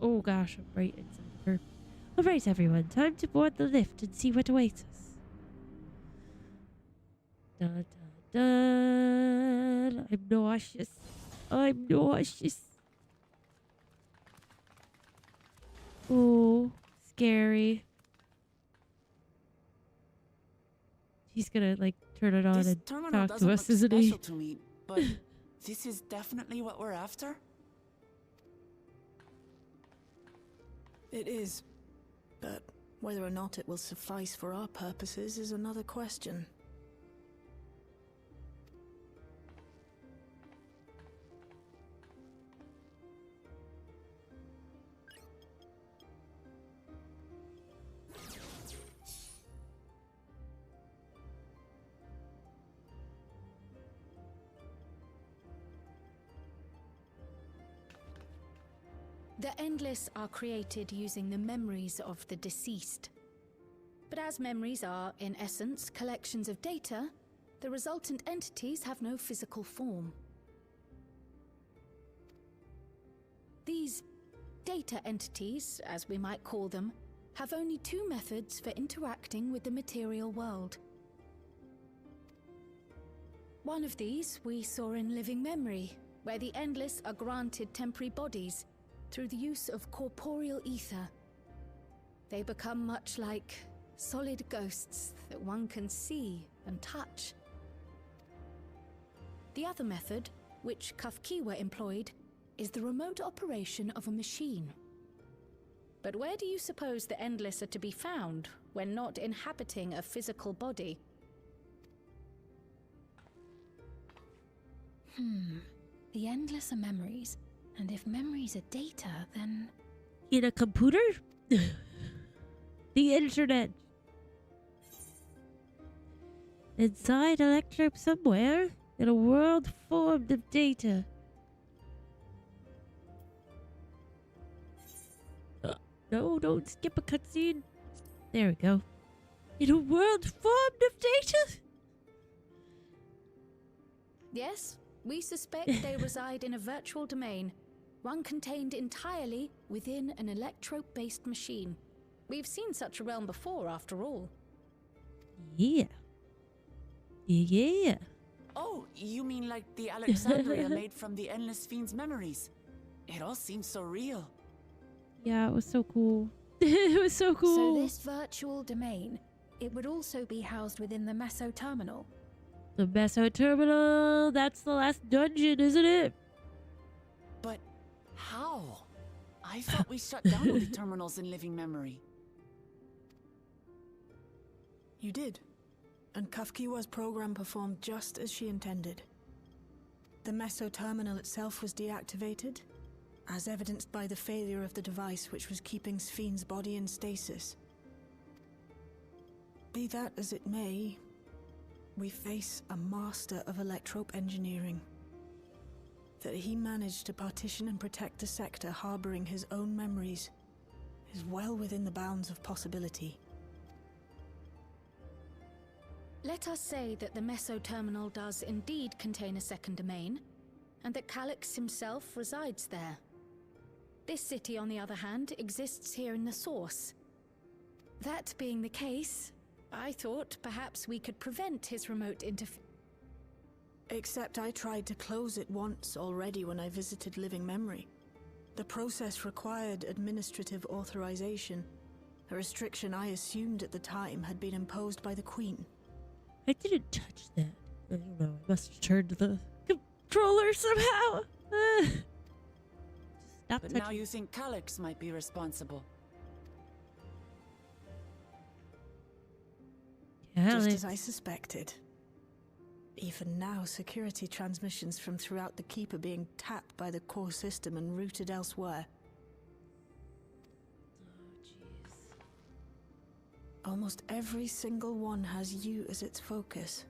Oh gosh, I'm right inside of her. Alright everyone, time to board the lift and see what awaits us. Dun, dun, dun. I'm nauseous. I'm nauseous. Oh, scary. He's gonna like turn it on This and terminal talk doesn't to us, look isn't special he? to me, but this is definitely what we're after? It is. But whether or not it will suffice for our purposes is another question. The Endless are created using the memories of the deceased. But as memories are, in essence, collections of data, the resultant entities have no physical form. These data entities, as we might call them, have only two methods for interacting with the material world. One of these we saw in Living Memory, where the Endless are granted temporary bodies through the use of corporeal ether. They become much like solid ghosts that one can see and touch. The other method, which Kafkiwa employed, is the remote operation of a machine. But where do you suppose the Endless are to be found when not inhabiting a physical body? The Endless are memories. And if memories are data, then... In a computer? The internet. Inside Electrum somewhere, in a world formed of data. No, don't skip a cutscene. There we go. In a world formed of data? Yes, we suspect they reside in a virtual domain, one contained entirely within an electrope-based machine. We've seen such a realm before, after all. Yeah. Yeah. Oh, you mean like the Alexandria made from the Endless Fiend's memories? It all seems so real. Yeah, it was so cool. It was so cool. So this virtual domain, it would also be housed within the Meso Terminal. The Meso Terminal, that's the last dungeon, isn't it? But how? I thought we shut down all the terminals in Living Memory. You did. And Kafkiwa's program performed just as she intended. The Meso Terminal itself was deactivated, as evidenced by the failure of the device which was keeping Spheen's body in stasis. Be that as it may, we face a master of electrope engineering. That he managed to partition and protect the sector harboring his own memories is well within the bounds of possibility. Let us say that the Meso Terminal does indeed contain a second domain, and that Calyx himself resides there. This city, on the other hand, exists here in the source. That being the case, I thought perhaps we could prevent his remote Except I tried to close it once already when I visited Living Memory. The process required administrative authorization, a restriction I assumed at the time had been imposed by the Queen. I didn't touch that. I don't know. I must have turned the controller somehow. Stop But now you think Calyx might be responsible. Just as I suspected. Even now, security transmissions from throughout the keep are being tapped by the core system and routed elsewhere. Oh, jeez. Almost every single one has you as its focus.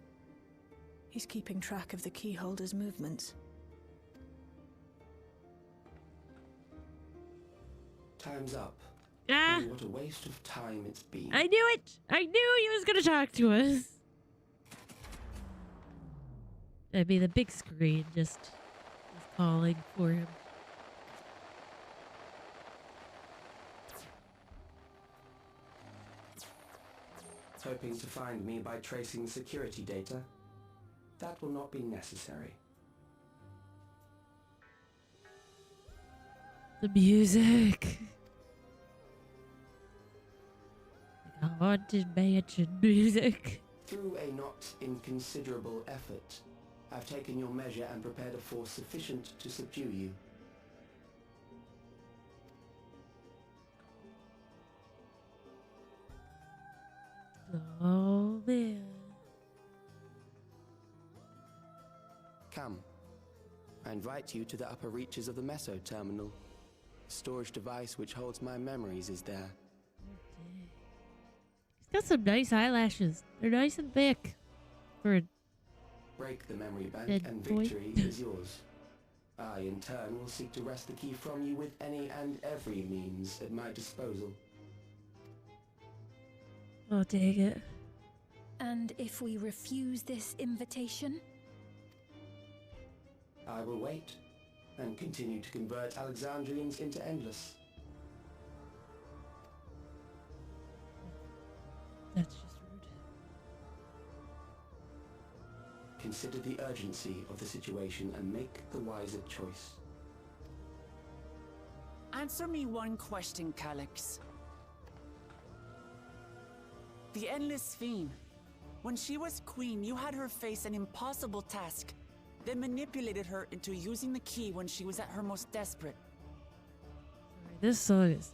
He's keeping track of the keyholder's movements. Time's up. Ah! And what a waste of time it's been. I knew it! I knew he was gonna talk to us. I mean, the big screen just is calling for him. perhaps hoping to find me by tracing security data? That will not be necessary. The music. Like a haunted mansion music. Through a not inconsiderable effort, I've taken your measure and prepared a force sufficient to subdue you. Oh man. Come. I invite you to the upper reaches of the Meso Terminal. The storage device which holds my memories is there. He's got some nice eyelashes. They're nice and thick. For a Break the memory bank dead and boy. victory is yours. I, in turn, will seek to wrest the key from you with any and every means at my disposal. Oh, dang it. And if we refuse this invitation? I will wait and continue to convert Alexandrians into Endless. That's just rude. Consider the urgency of the situation and make the wiser choice. Answer me one question, Calyx. The Endless Fiend. When she was queen, you had her face an impossible task, then manipulated her into using the key when she was at her most desperate. This song is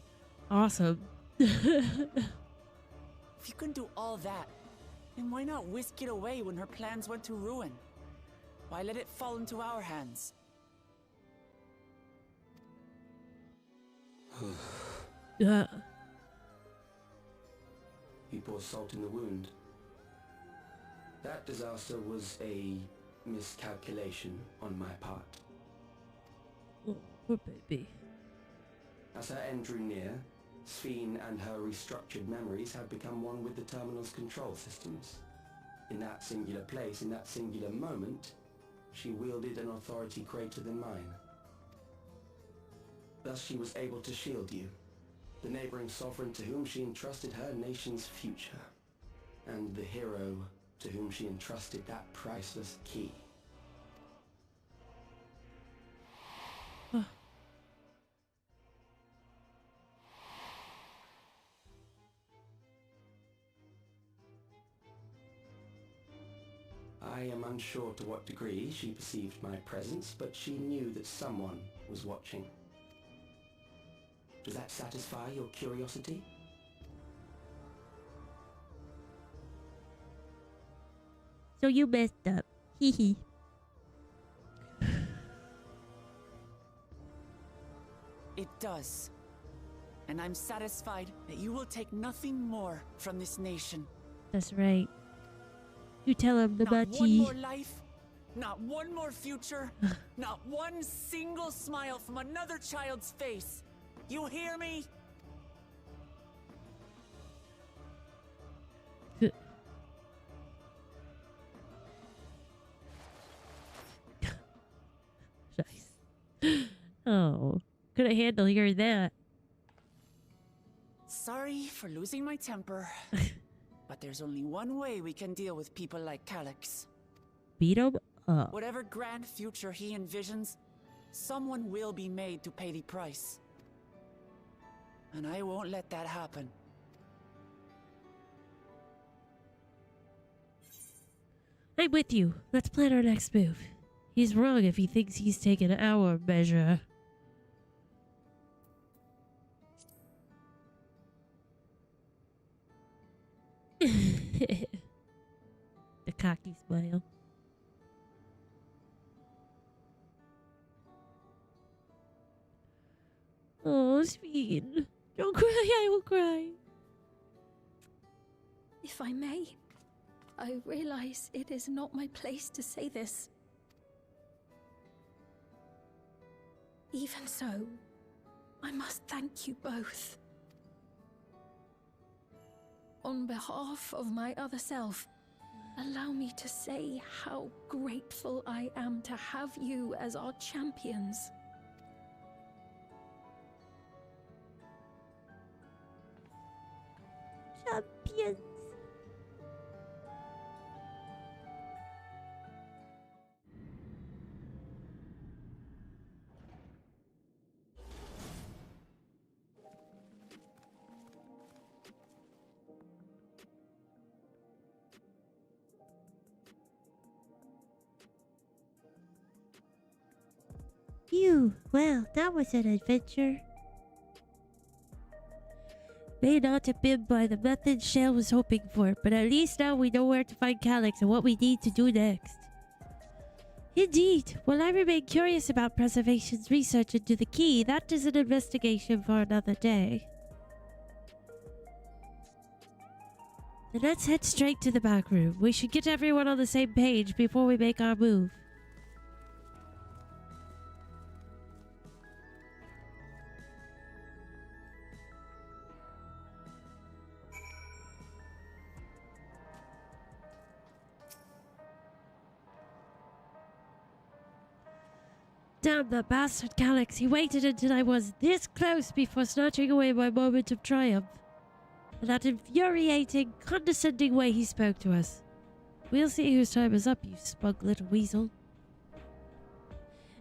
awesome. If you can do all that, then why not whisk it away when her plans went to ruin? Why let it fall into our hands? Yeah. You pour salt in the wound. That disaster was a miscalculation on my part. Oh, poor baby. As her end drew near, Sphene and her restructured memories had become one with the terminal's control systems. In that singular place, in that singular moment, she wielded an authority greater than mine. Thus she was able to shield you, the neighboring sovereign to whom she entrusted her nation's future, and the hero to whom she entrusted that priceless key. I am unsure to what degree she perceived my presence, but she knew that someone was watching. Does that satisfy your curiosity? So you messed up. Hee hee. It does. And I'm satisfied that you will take nothing more from this nation. That's right. You tell him the Not one Bachi. more life, not one more future, not one single smile from another child's face. You hear me? Nice. Oh, couldn't handle hearing that. Sorry for losing my temper, but there's only one way we can deal with people like Calyx. Beat him up. Whatever grand future he envisions, someone will be made to pay the price. And I won't let that happen. I'm with you. Let's plan our next move. He's wrong if he thinks he's taken our measure. The cocky smile. Oh, Sphene. Don't cry, I will cry. If I may, I realize it is not my place to say this. Even so, I must thank you both. On behalf of my other self, allow me to say how grateful I am to have you as our champions. Champions. Phew, well, that was an adventure. May not have been by the method Shale was hoping for, but at least now we know where to find Calyx and what we need to do next. Indeed, while I remain curious about Preservation's research into the key, that is an investigation for another day. Then let's head straight to the back room. We should get everyone on the same page before we make our move. Damn that bastard Calyx. He waited until I was this close before snatching away my moment of triumph. And that infuriating, condescending way he spoke to us. We'll see whose time is up, you smug little weasel.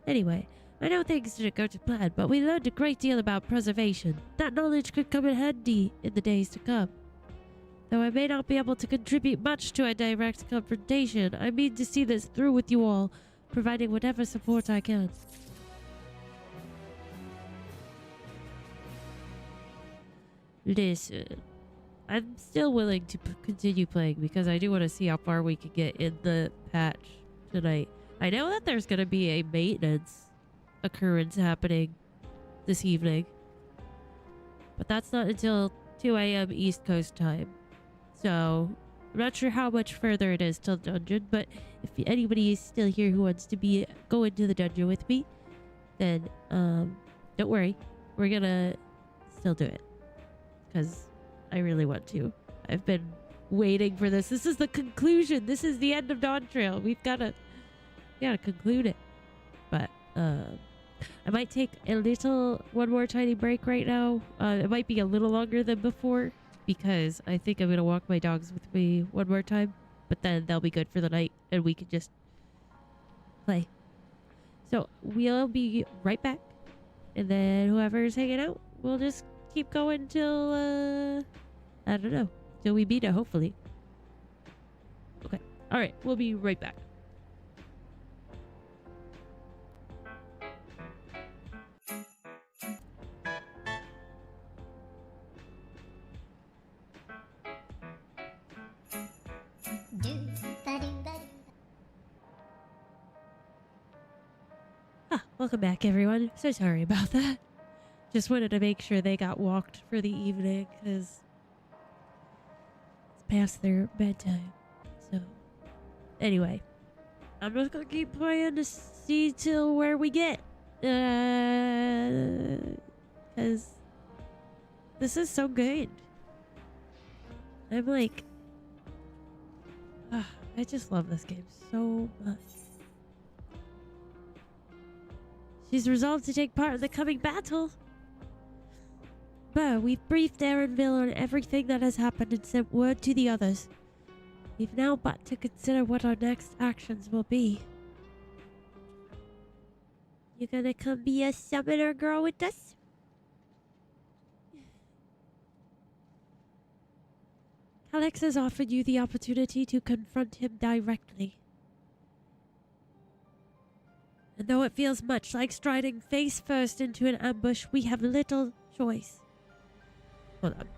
Anyway, I know things didn't go to plan, but we learned a great deal about preservation. That knowledge could come in handy in the days to come. Though I may not be able to contribute much to a direct confrontation, I mean to see this through with you all, providing whatever support I can. Listen, I'm still willing to continue playing because I do want to see how far we can get in the patch tonight. I know that there's going to be a maintenance occurrence happening this evening, but that's not until 2 a.m. East Coast time. So I'm not sure how much further it is till dungeon, but if anybody is still here who wants to go into the dungeon with me, then don't worry, we're gonna still do it because I really want to. I've been waiting for this. This is the conclusion. This is the end of Dawntrail. We gotta conclude it. But I might take one more tiny break right now. It might be a little longer than before because I think I'm gonna walk my dogs with me one more time. But then they'll be good for the night and we can just play. So we'll be right back. And then whoever's hanging out, we'll just keep going till, I don't know, till we beat it, hopefully. Okay. All right. We'll be right back. Welcome back, everyone. So sorry about that. Just wanted to make sure they got walked for the evening because it's past their bedtime. So, anyway, I'm just gonna keep playing to see till where we get. Because this is so good. I'm like, I just love this game so much. She's resolved to take part in the coming battle. But we've briefed Erenville on everything that has happened and sent word to the others. We've now but to consider what our next actions will be. You gonna come be a summoner girl with us? Calyx has offered you the opportunity to confront him directly. And though it feels much like striding face first into an ambush, we have little choice. Hold on.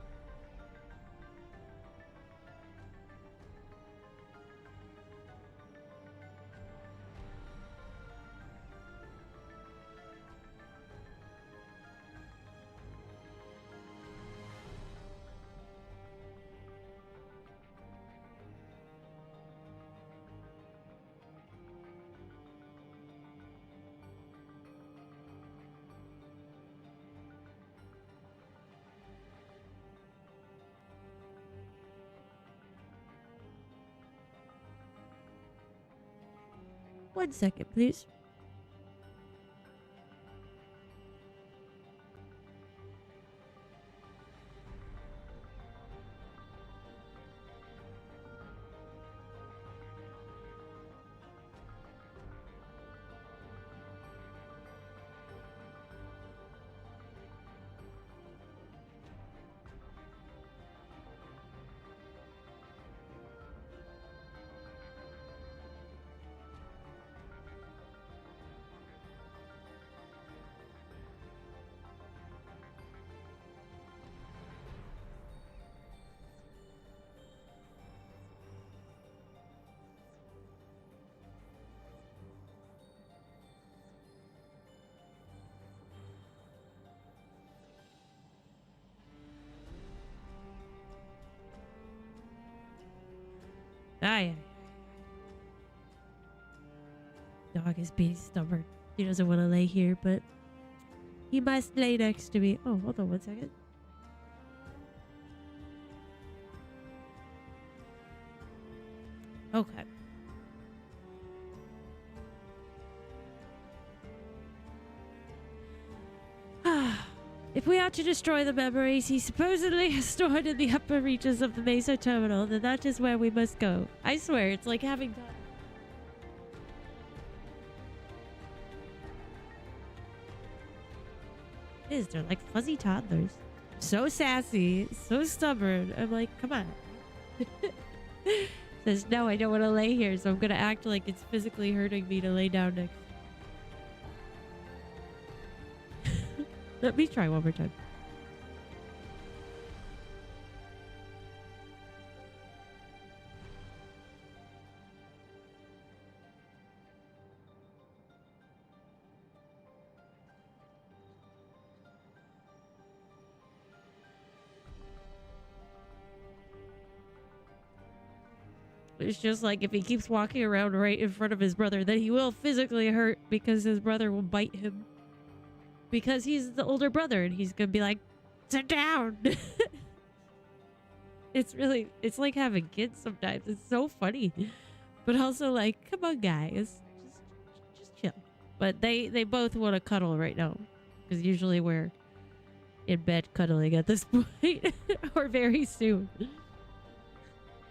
One second, please. Aye. Dog is being stubborn. He doesn't want to lay here, but he must lay next to me. Oh, hold on 1 second. Okay. If we are to destroy the memories he supposedly has stored in the upper reaches of the Mesa terminal, then that is where we must go. I swear, it's like having... It is. They're like fuzzy toddlers. So sassy, so stubborn. I'm like, come on. Says, no, I don't want to lay here, so I'm going to act like it's physically hurting me to lay down next. Let me try one more time. It's just like if he keeps walking around right in front of his brother, then he will physically hurt because his brother will bite him. Because he's the older brother and he's gonna be like, sit down. It's like having kids sometimes. It's so funny. But also like, come on guys, just chill. But they both want to cuddle right now. Because usually we're in bed cuddling at this point. Or very soon.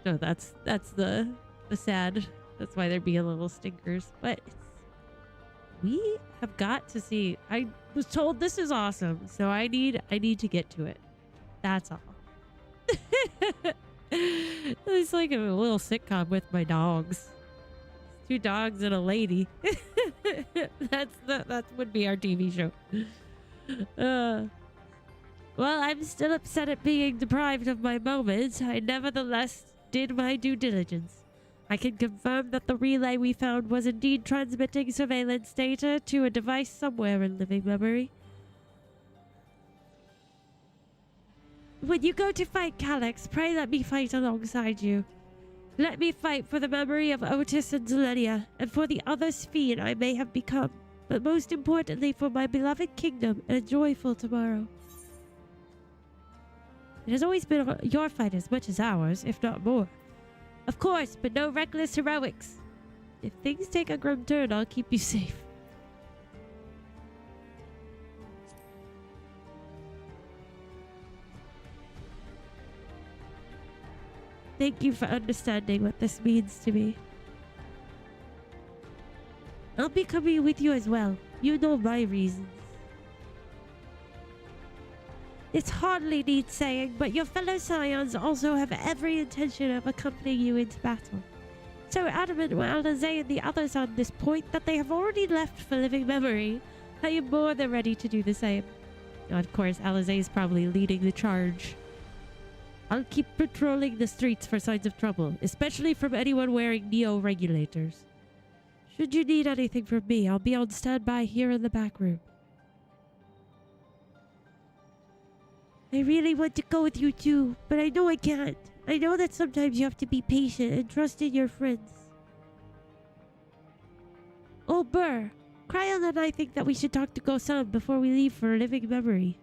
So that's the sad. That's why they're being little stinkers. But we have got to see. I was told this is awesome, so I need to get to it. That's all. It's like a little sitcom with my dogs. 2 dogs and a lady. That would be our TV show. Well, I'm still upset at being deprived of my moments. I nevertheless did my due diligence. I can confirm that the relay we found was indeed transmitting surveillance data to a device somewhere in living memory. When you go to fight Calyx, pray let me fight alongside you. Let me fight for the memory of Otis and Zelenia, and for the other Sphene I may have become, but most importantly for my beloved kingdom and a joyful tomorrow. It has always been your fight as much as ours, if not more. Of course, but no reckless heroics. If things take a grim turn, I'll keep you safe. Thank you for understanding what this means to me. I'll be coming with you as well. You know my reasons. It hardly needs saying, but your fellow scions also have every intention of accompanying you into battle. So adamant were Alizé and the others on this point that they have already left for living memory. I am more than ready to do the same. Of course, Alizé is probably leading the charge. I'll keep patrolling the streets for signs of trouble, especially from anyone wearing neo-regulators. Should you need anything from me, I'll be on standby here in the back room. I really want to go with you too, but I know I can't. I know that sometimes you have to be patient and trust in your friends. Oh, Burr, Cryon and I think that we should talk to Gosan before we leave for living memory.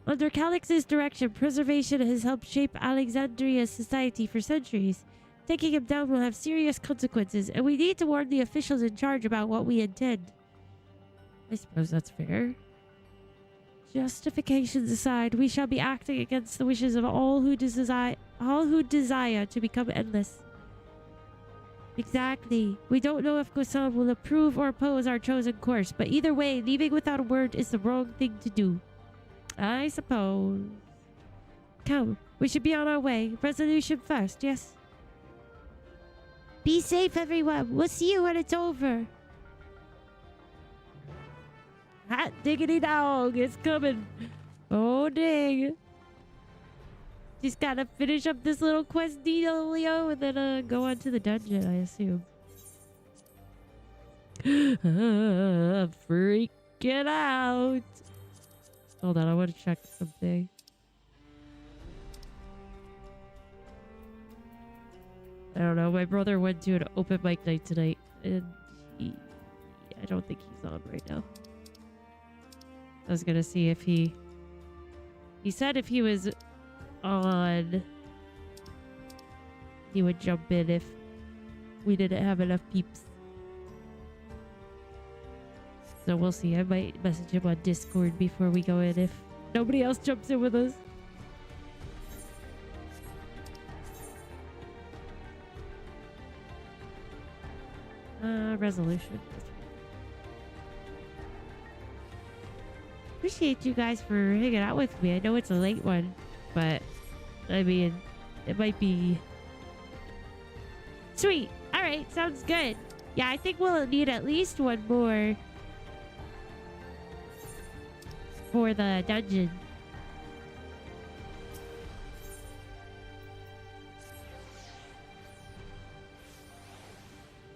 Under Calyx's direction, preservation has helped shape Alexandria's society for centuries. Taking him down will have serious consequences, and we need to warn the officials in charge about what we intend. I suppose that's fair. Justifications aside, we shall be acting against the wishes of all who desire to become endless. Exactly. We don't know if Gosan will approve or oppose our chosen course, but either way, leaving without a word is the wrong thing to do. I suppose. Come, we should be on our way. Resolution first, yes? Be safe, everyone. We'll see you when it's over. Hot diggity dog, it's coming. Oh, dang. Just gotta finish up this little quest dealio and then go on to the dungeon, I assume. Freaking out. Hold on, I want to check something. I don't know. My brother went to an open mic night tonight, and I don't think he's on right now. I was gonna see if he said if he was on, he would jump in if we didn't have enough peeps. So we'll see. I might message him on Discord before we go in if nobody else jumps in with us. Resolution. Appreciate you guys for hanging out with me. I know it's a late one, but I mean, it might be sweet. All right, sounds good. Yeah, I think we'll need at least one more for the dungeon.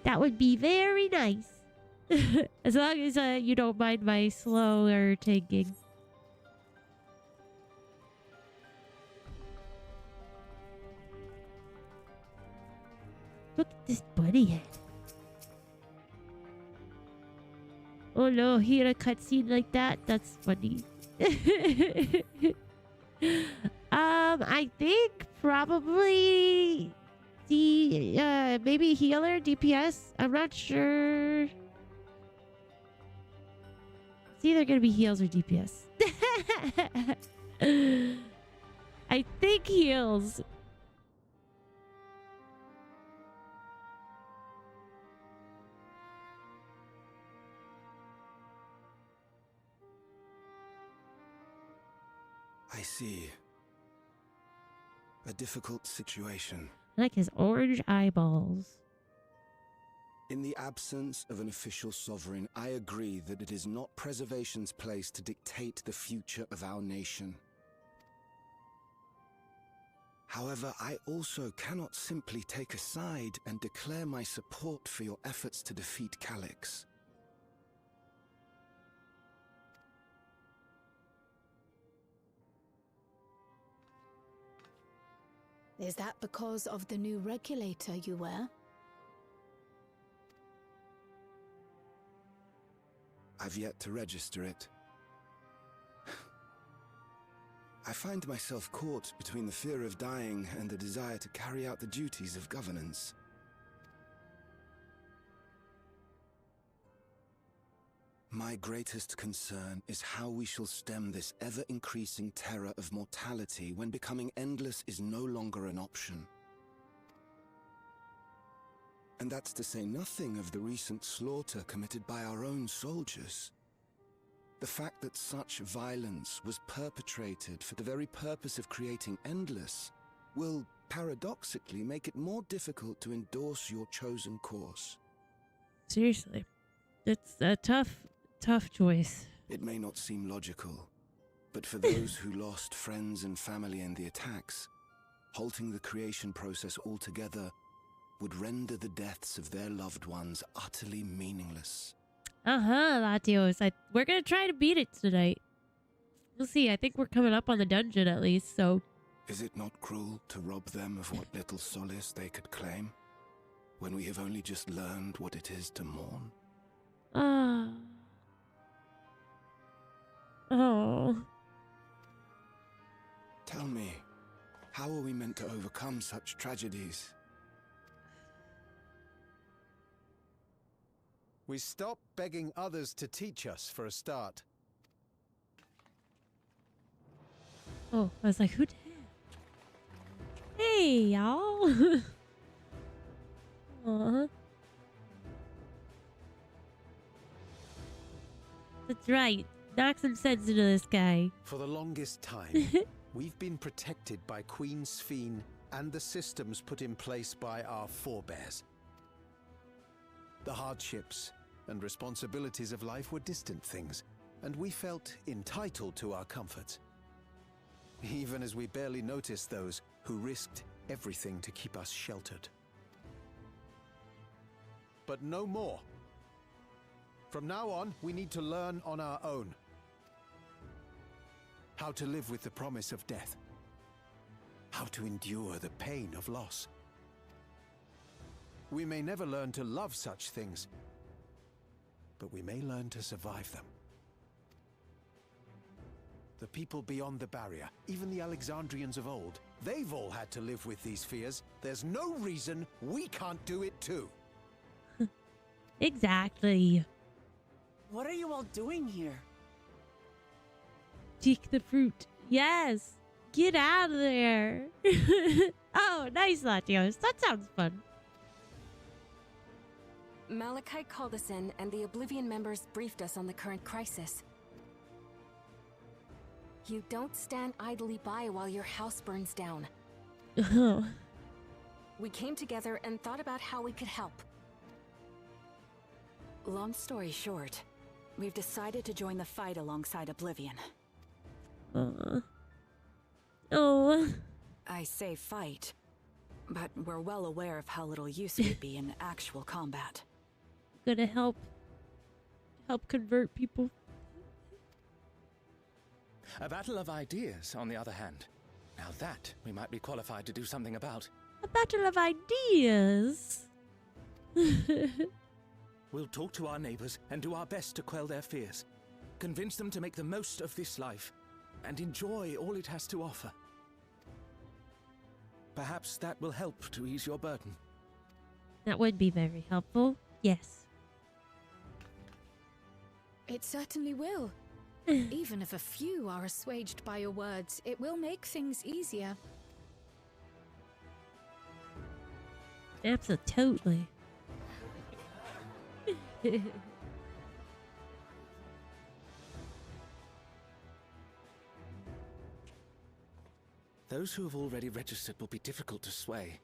That would be very nice. As long as you don't mind my slower taking. Look at this bunny head. Oh no, he had a cutscene like that? That's funny. I think probably maybe healer, DPS. I'm not sure. It's either gonna be heals or DPS. I think heals. I see. A difficult situation. I like his orange eyeballs. In the absence of an official sovereign, I agree that it is not Preservation's place to dictate the future of our nation. However, I also cannot simply take a side and declare my support for your efforts to defeat Calyx. Is that because of the new regulator you wear? I've yet to register it. I find myself caught between the fear of dying and the desire to carry out the duties of governance. My greatest concern is how we shall stem this ever-increasing terror of mortality when becoming endless is no longer an option. And that's to say nothing of the recent slaughter committed by our own soldiers. The fact that such violence was perpetrated for the very purpose of creating endless will paradoxically make it more difficult to endorse your chosen course. Seriously, it's a tough choice. It may not seem logical, but for those who lost friends and family in the attacks, halting the creation process altogether would render the deaths of their loved ones utterly meaningless. Latios. We're gonna try to beat it tonight. We'll see. I think we're coming up on the dungeon at least, so... Is it not cruel to rob them of what little solace they could claim, when we have only just learned what it is to mourn? Oh. Tell me, how are we meant to overcome such tragedies? We stop begging others to teach us for a start. Oh, I was like, who did? Hey, y'all. Aw. That's right. Knock some sense into this guy. For the longest time, we've been protected by Queen Sphene and the systems put in place by our forebears. The hardships and responsibilities of life were distant things, and we felt entitled to our comforts, even as we barely noticed those who risked everything to keep us sheltered. But no more. From now on, we need to learn on our own. How to live with the promise of death. How to endure the pain of loss. We may never learn to love such things, but we may learn to survive them. The people beyond the barrier, even the Alexandrians of old, they've all had to live with these fears. There's no reason we can't do it too. Exactly. What are you all doing here? Take the fruit. Yes. Get out of there. Oh, nice, Latios. That sounds fun. Malachite called us in, and the Oblivion members briefed us on the current crisis. You don't stand idly by while your house burns down. Oh. We came together and thought about how we could help. Long story short, we've decided to join the fight alongside Oblivion. Oh. I say fight, but we're well aware of how little use we'd be in actual combat. Gonna help convert people. A battle of ideas, on the other hand. Now that we might be qualified to do something about. A battle of ideas. We'll talk to our neighbors and do our best to quell their fears. Convince them to make the most of this life and enjoy all it has to offer. Perhaps that will help to ease your burden. That would be very helpful. Yes. It certainly will. Even if a few are assuaged by your words, it will make things easier. Absolutely. Those who have already registered will be difficult to sway,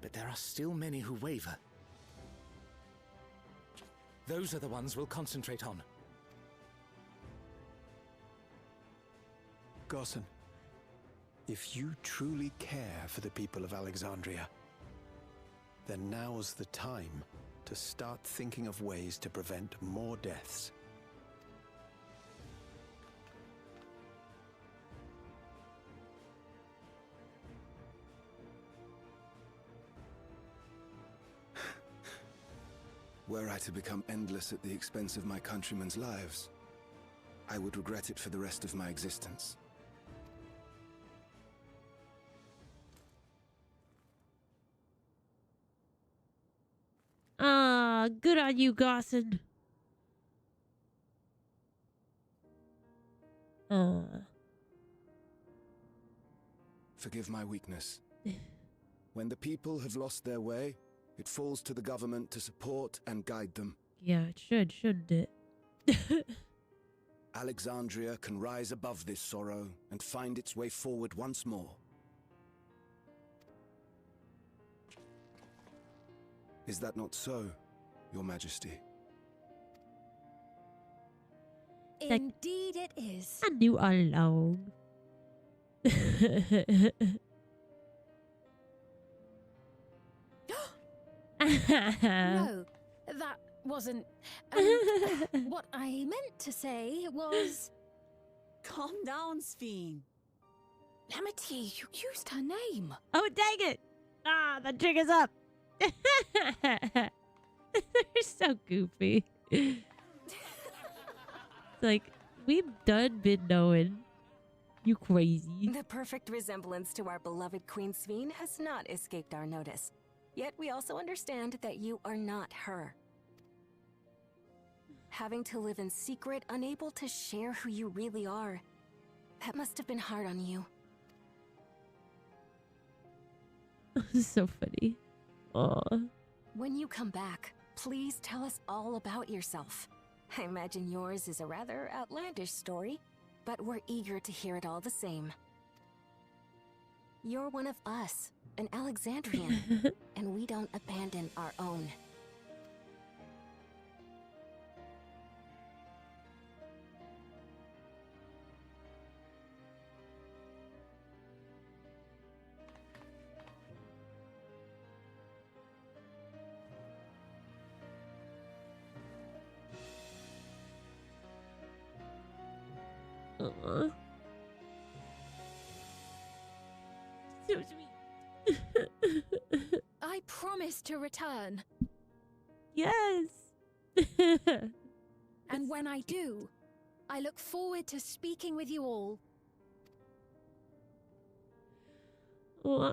but there are still many who waver. Those are the ones we'll concentrate on. Gossan, if you truly care for the people of Alexandria, then now's the time to start thinking of ways to prevent more deaths. Were I to become endless at the expense of my countrymen's lives, I would regret it for the rest of my existence. Ah, good on you, Gossan. Forgive my weakness. When the people have lost their way, it falls to the government to support and guide them. Yeah, it should, shouldn't it? Alexandria can rise above this sorrow and find its way forward once more. Is that not so, Your Majesty? Indeed it is. I knew all along. No, that wasn't... what I meant to say was... Calm down, Sphene. Lamity, you used her name. Oh, dang it! Ah, the jig is up. They're so goofy. It's like, we've done been knowing. You crazy. The perfect resemblance to our beloved Queen Sphene has not escaped our notice. Yet we also understand that you are not her. Having to live in secret, unable to share who you really are, that must have been hard on you. This is so funny. Aw. When you come back, please tell us all about yourself. I imagine yours is a rather outlandish story, but we're eager to hear it all the same. You're one of us, an Alexandrian, and we don't abandon our own. So sweet. I promise to return. Yes. And when I do, I look forward to speaking with you all. Aw.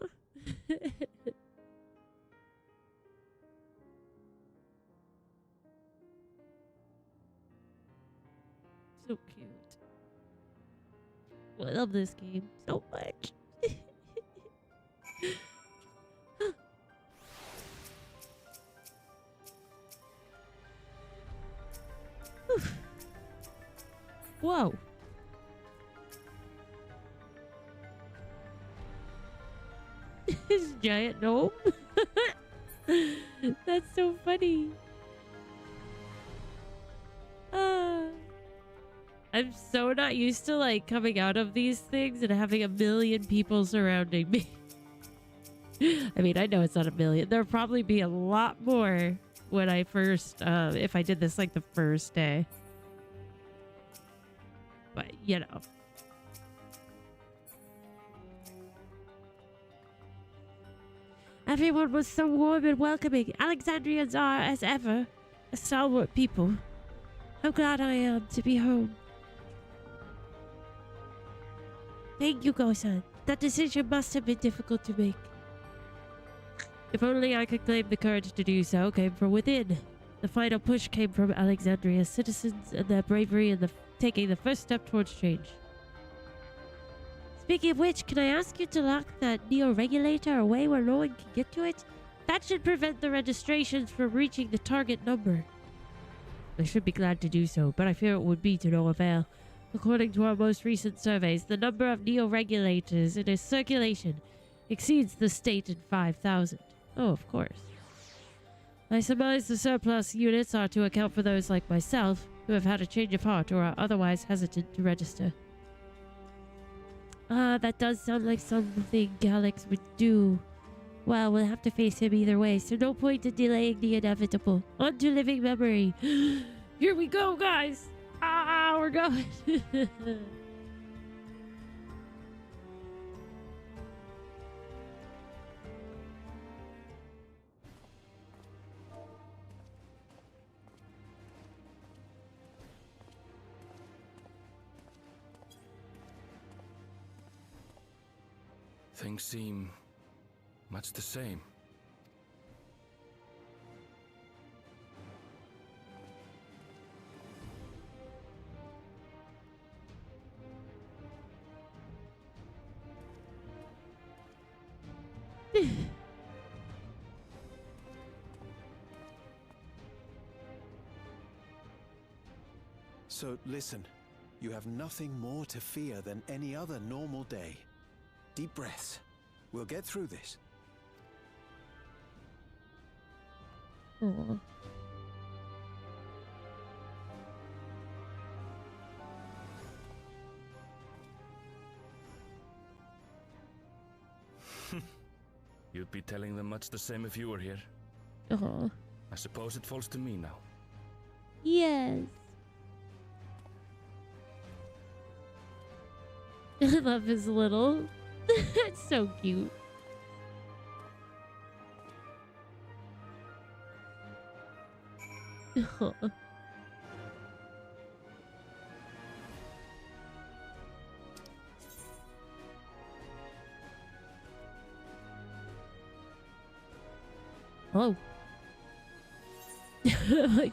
So cute. I love this game so much. Whoa. His giant gnome. That's so funny. I'm so not used to like coming out of these things and having a million people surrounding me. I mean, I know it's not a million. There'll probably be a lot more when I first, if I did this like the first day. But, you know. Everyone was so warm and welcoming. Alexandrians are, as ever, a stalwart people. How glad I am to be home. Thank you, Gosan. That decision must have been difficult to make. If only I could claim the courage to do so came from within. The final push came from Alexandria's citizens and their bravery in taking the first step towards change. Speaking of which, can I ask you to lock that neo-regulator away where no one can get to it? That should prevent the registrations from reaching the target number. I should be glad to do so, but I fear it would be to no avail. According to our most recent surveys, the number of neo-regulators in its circulation exceeds the stated 5,000. Oh, of course. I surmise the surplus units are to account for those like myself, who have had a change of heart or are otherwise hesitant to register. That does sound like something Alex would do. Well, we'll have to face him either way, so no point in delaying the inevitable. On to living memory. Here we go, guys! We're going! Things seem much the same. So listen, you have nothing more to fear than any other normal day. Deep breaths. We'll get through this. Aww. You'd be telling them much the same if you were here. Aww. I suppose it falls to me now. Yes. I love his little. It's so cute. Oh.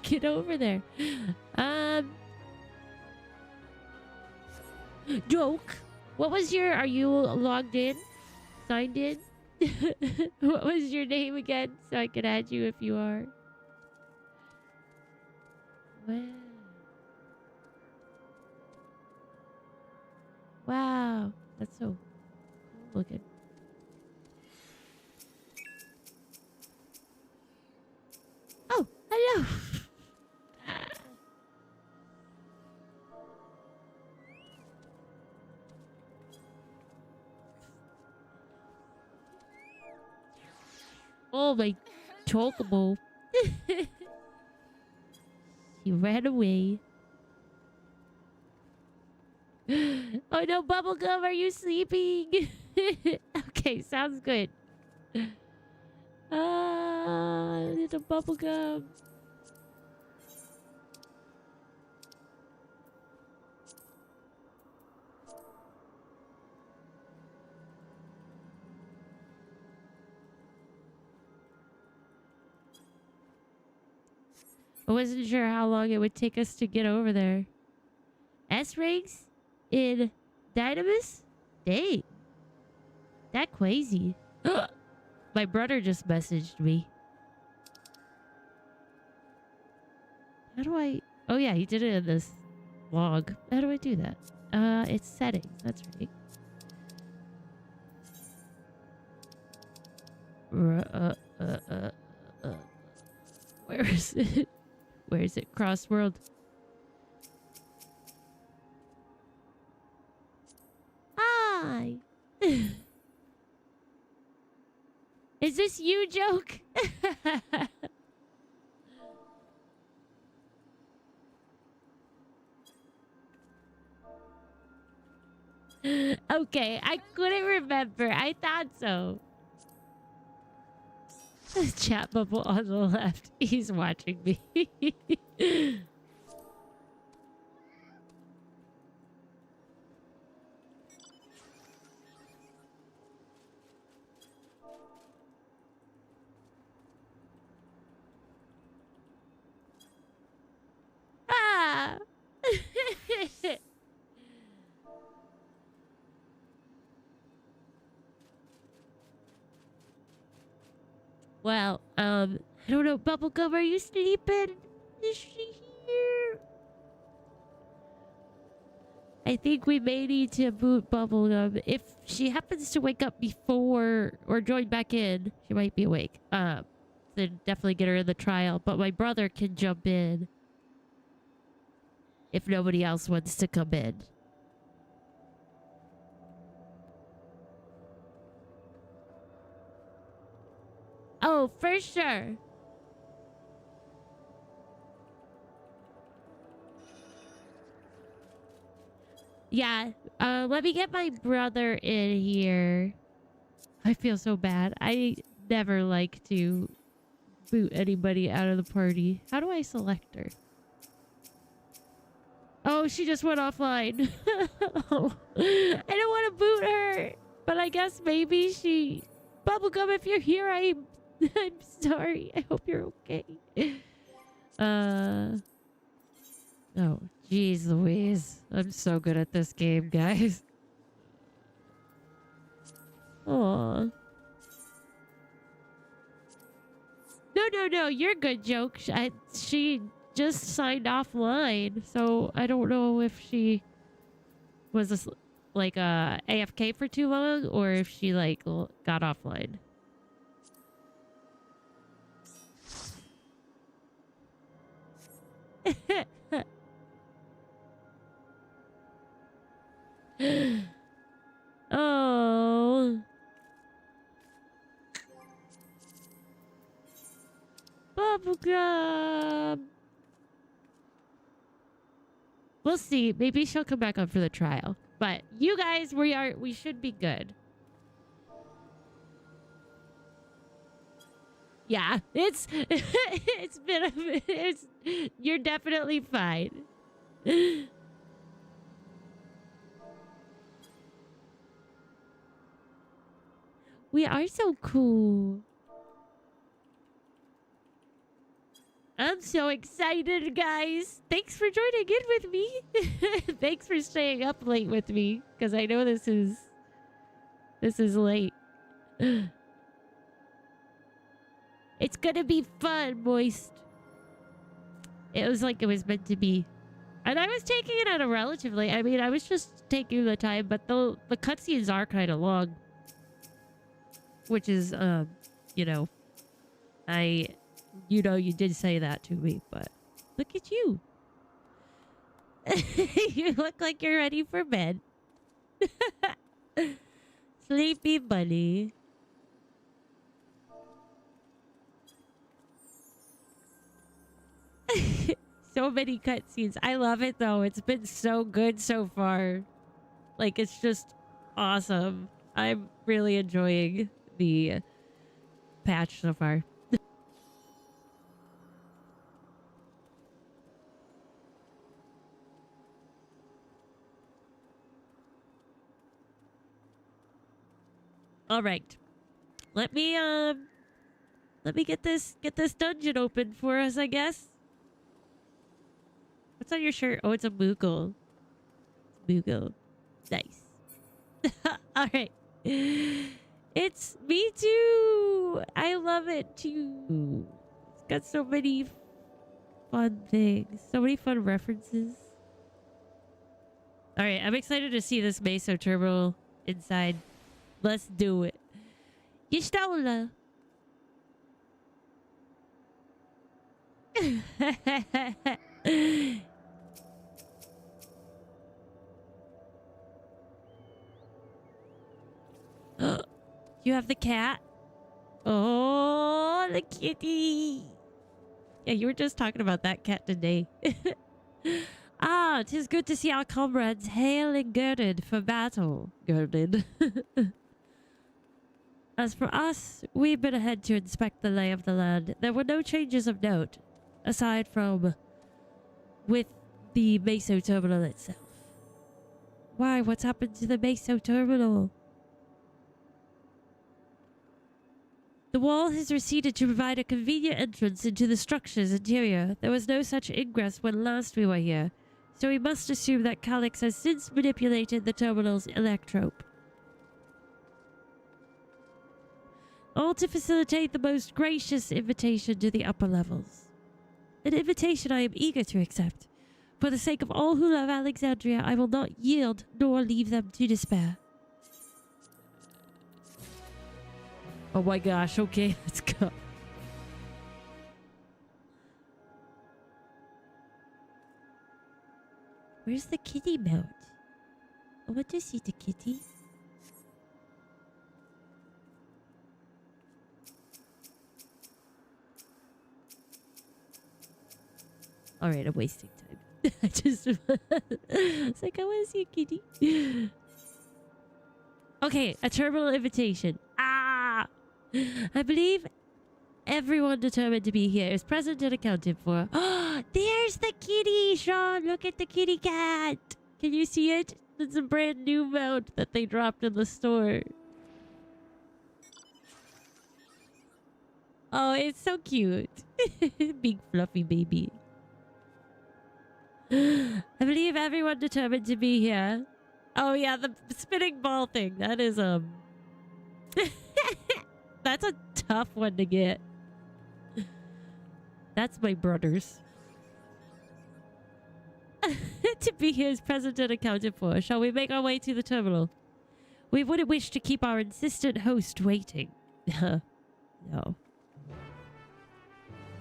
Get over there. Joke. What was your... Are you logged in? Signed in? What was your name again? So I can add you if you are. Wow. Wow. That's so cool looking. Oh, hello. Oh, my chocobo. He ran away. Oh no, Bubblegum, are you sleeping? Okay, sounds good. The bubblegum. I wasn't sure how long it would take us to get over there. S-rings in Dynamis? Dang. That crazy. My brother just messaged me. How do I... Oh yeah, he did it in this log. How do I do that? It's settings. That's right. Where is it? Where is it? Crossworld. Hi. Is this you, Joke? Okay, I couldn't remember. I thought so. Chat bubble on the left. He's watching me. Ah! Well, I don't know. Bubblegum, are you sleeping? Is she here? I think we may need to boot Bubblegum. If she happens to wake up before or join back in, she might be awake. Then definitely get her in the trial. But my brother can jump in if nobody else wants to come in. Oh, for sure. Yeah, let me get my brother in here. I feel so bad. I never like to boot anybody out of the party. How do I select her? Oh, she just went offline. Oh, I don't want to boot her, but I guess maybe she... Bubblegum, if you're here, I'm sorry. I hope you're okay. Oh, jeez Louise. I'm so good at this game, guys. Aw. No. You're good, Joke. She just signed offline, so I don't know if she was like AFK for too long or if she like got offline. Oh. Bubblegum. We'll see. Maybe she'll come back up for the trial. But you guys, we should be good. Yeah, it's you're definitely fine. We are so cool. I'm so excited, guys. Thanks for joining in with me. Thanks for staying up late with me, because I know this is late. It's gonna be fun, Moist. It was like it was meant to be. And I was taking it at a relatively... I mean, I was just taking the time, but the cutscenes are kind of long. Which is, you know... You know, you did say that to me, but... Look at you. You look like you're ready for bed. Sleepy bunny. So many cutscenes. I love it though. It's been so good so far. Like, it's just awesome. I'm really enjoying the patch so far. All right. Let me get this dungeon open for us, I guess. What's on your shirt? Oh, it's a Moogle. Moogle. Nice. All right. It's me too. I love it too. It's got so many fun things. So many fun references. All right. I'm excited to see this Meso terminal inside. Let's do it. Gestaula. You have the cat? Oh, the kitty. Yeah, you were just talking about that cat today. Ah, 'tis good to see our comrades hale and girded for battle. Girded. As for us, we've been ahead to inspect the lay of the land. There were no changes of note, aside from with the Meso terminal itself. Why, what's happened to the Meso terminal? The wall has receded to provide a convenient entrance into the structure's interior. There was no such ingress when last we were here, so we must assume that Calyx has since manipulated the terminal's electrope. All to facilitate the most gracious invitation to the upper levels. An invitation I am eager to accept. For the sake of all who love Alexandria, I will not yield nor leave them to despair. Oh my gosh, okay, let's go. Where's the kitty mount? I want to see the kitty. Alright, I'm wasting time. I just... it's like, I want to see a kitty. Okay, a terminal invitation. Ah! I believe everyone determined to be here is present and accounted for. Oh, there's the kitty, Sean! Look at the kitty cat! Can you see it? It's a brand new mount that they dropped in the store. Oh, it's so cute. Big fluffy baby. I believe everyone determined to be here. Oh yeah, the spinning ball thing. That is that's a tough one to get. That's my brother's. To be here is present and accounted for. Shall we make our way to the terminal? We wouldn't wish to keep our insistent host waiting. No.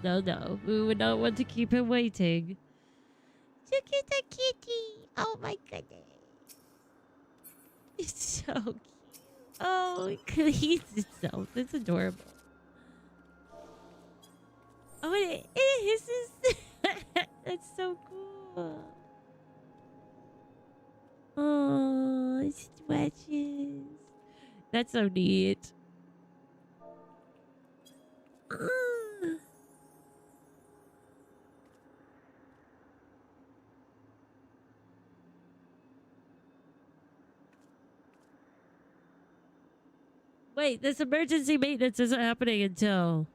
No. We would not want to keep him waiting. Look at the kitty. Oh my goodness. It's so cute. Oh, it cleans itself. It's adorable. Oh, it hisses. That's so cool. Oh, it stretches. That's so neat. Wait, this emergency maintenance isn't happening until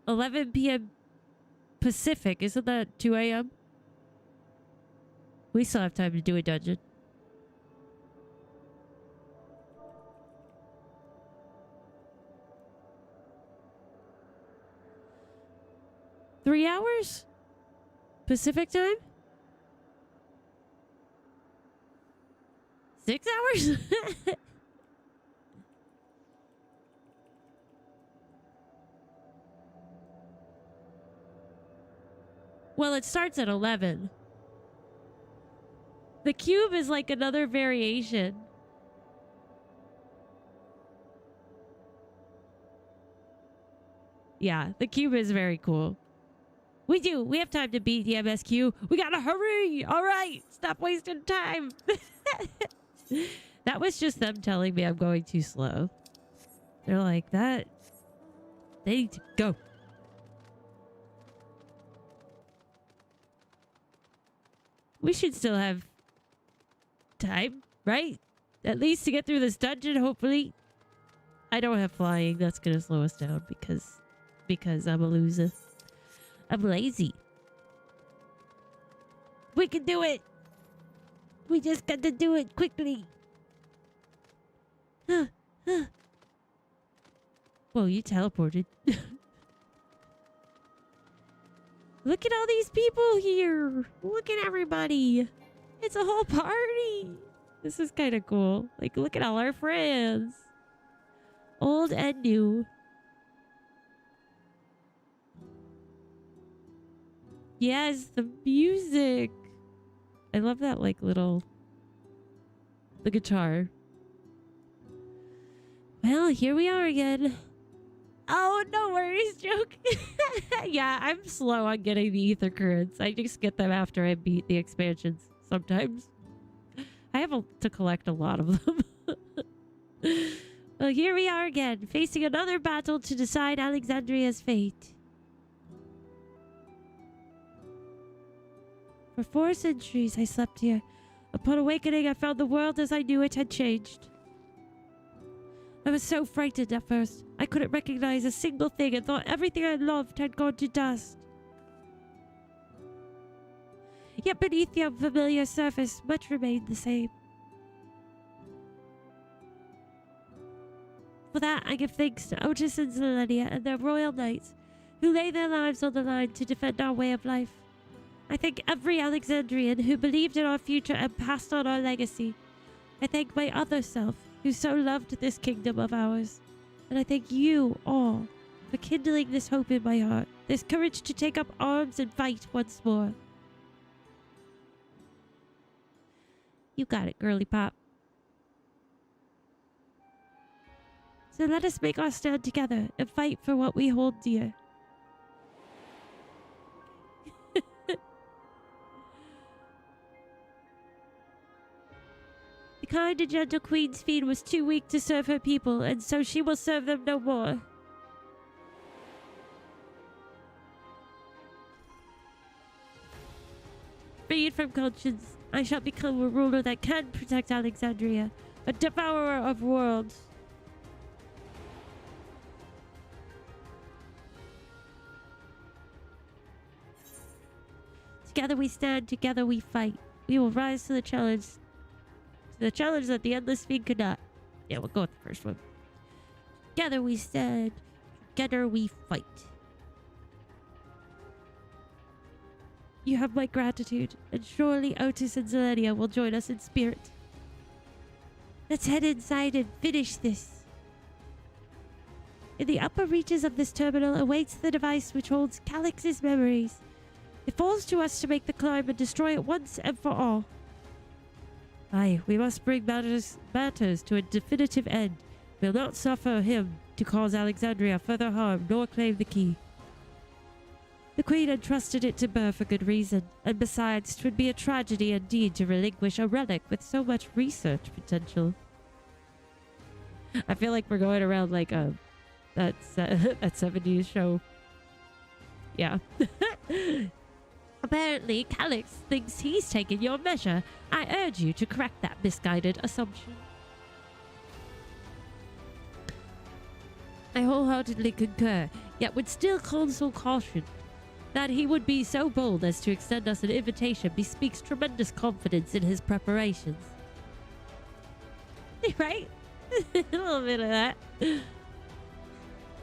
11 p.m. Pacific. Isn't that 2 a.m.? We still have time to do a dungeon. Three hours? Pacific time? 6 hours? Well, it starts at 11. The cube is like another variation. Yeah, the cube is very cool. We have time to beat the MSQ. We gotta hurry! Alright, stop wasting time! That was just them telling me I'm going too slow. They're like, that They need to go. We should still have time, right? At least to get through this dungeon, hopefully. I don't have flying. That's going to slow us down because I'm a loser. I'm lazy. We can do it. We just got to do it quickly. Whoa, you teleported. Look at all these people here. Look at everybody. It's a whole party. This is kind of cool. Like, look at all our friends. Old and new. Yes, the music. I love that, like, the guitar. Well, here we are again. Oh, no worries, joke. Yeah, I'm slow on getting the ether currents. I just get them after I beat the expansions sometimes. I have to collect a lot of them. Well, here we are again, facing another battle to decide Alexandria's fate. For 4 centuries, I slept here. Upon awakening, I found the world as I knew it had changed. I was so frightened at first. I couldn't recognize a single thing and thought everything I loved had gone to dust. Yet beneath the unfamiliar surface, much remained the same. For that, I give thanks to Otis and Zelenia and their royal knights, who lay their lives on the line to defend our way of life. I thank every Alexandrian who believed in our future and passed on our legacy. I thank my other self, who so loved this kingdom of ours. And I thank you all for kindling this hope in my heart, this courage to take up arms and fight once more. You got it, girly pop. So let us make our stand together and fight for what we hold dear. The kind and gentle Queen Sphene was too weak to serve her people, and so she will serve them no more. Freed from conscience, I shall become a ruler that can protect Alexandria, a devourer of worlds. Together we stand, together we fight. We will rise to the challenge. To the challenge that the Endless Fiend could not. Yeah, we'll go with the first one. Together we stand, together we fight. You have my gratitude, and surely Otis and Zelenia will join us in spirit. Let's head inside and finish this. In the upper reaches of this terminal awaits the device which holds Calyx's memories. It falls to us to make the climb and destroy it once and for all. Aye, we must bring matters to a definitive end. We'll not suffer him to cause Alexandria further harm nor claim the key. The Queen entrusted it to Burr for good reason, and besides, 'twould be a tragedy indeed to relinquish a relic with so much research potential. I feel like we're going around like that 70s show. Yeah. Apparently, Calyx thinks he's taken your measure. I urge you to correct that misguided assumption. I wholeheartedly concur, yet would still counsel caution. That he would be so bold as to extend us an invitation bespeaks tremendous confidence in his preparations. Right? A little bit of that.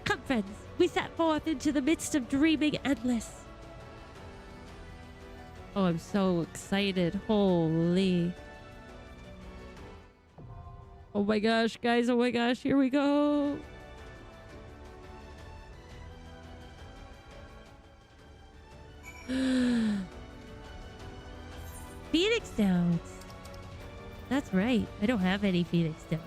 Come, friends, we set forth into the midst of dreaming endless. Oh, I'm so excited. Holy. Oh my gosh, guys. Oh my gosh. Here we go. Phoenix Downs. That's right. I don't have any Phoenix Downs.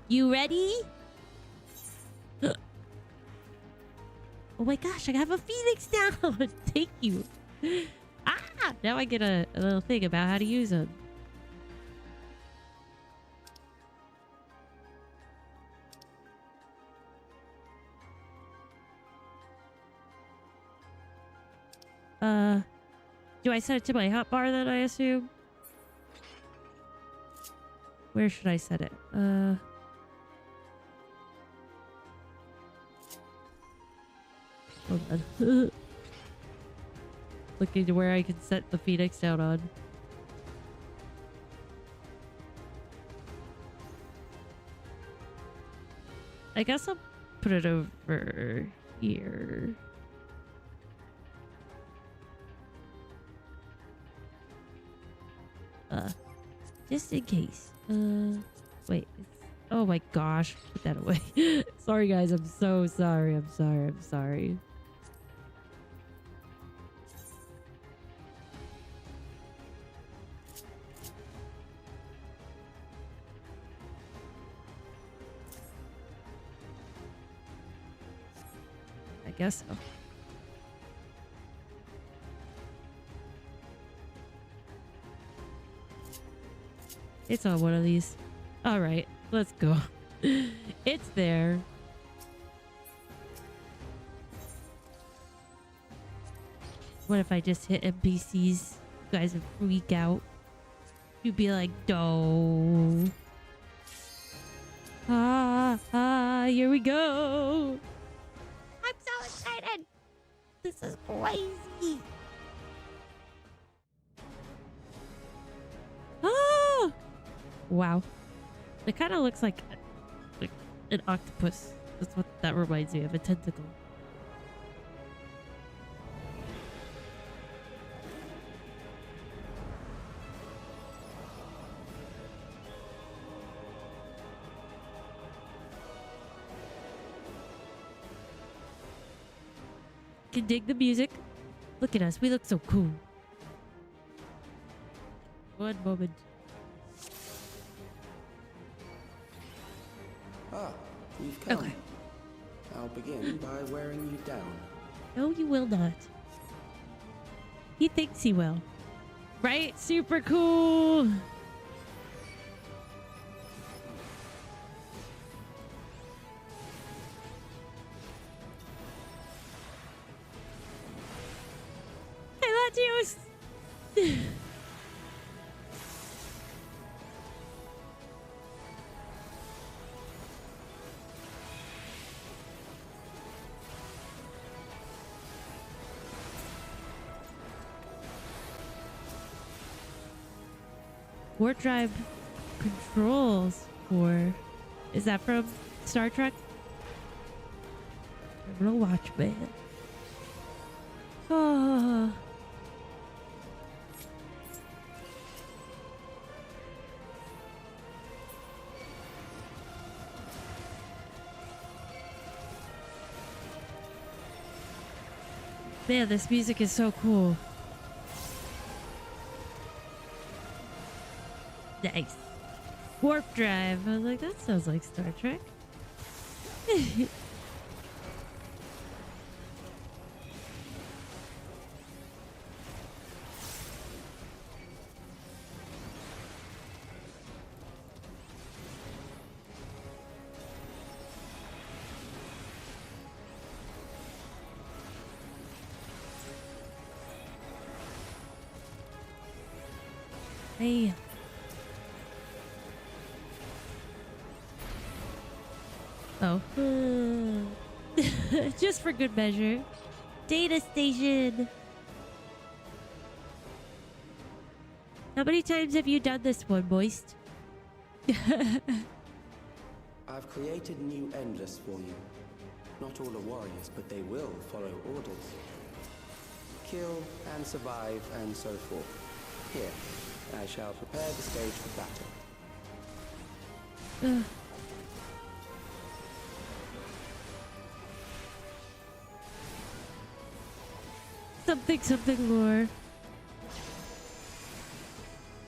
You ready? Oh my gosh, I have a Phoenix Down. Thank you. Ah! Ah! Now I get a little thing about how to use them. Do I set it to my hotbar then, I assume? Where should I set it? Hold on. Looking to where I can set the Phoenix down on. I guess I'll put it over here. Just in case. Wait. Oh my gosh. Put that away. Sorry guys, I'm so sorry. I'm sorry. I guess so. It's on one of these. All right, let's go. It's there. What if I just hit NPCs? You guys would freak out. You'd be like, no. Here we go. I'm so excited. This is crazy. Wow. It kind of looks like an octopus. That's what that reminds me of, a tentacle. Can dig the music. Look at us. We look so cool. One moment. You've come. Okay. I'll begin by wearing you down. No, you will not. He thinks he will. Right? Super cool. Hey, Latios! Warp drive controls for... Is that from Star Trek? Terminal Watchman. Oh. Man, this music is so cool. Nice. Warp drive. I was like, that sounds like Star Trek. Hey. Oh. Just for good measure. Data station. How many times have you done this one, Moist? I've created new endless for you. Not all are warriors, but they will follow orders. Kill and survive and so forth. Here, I shall prepare the stage for battle. Something more.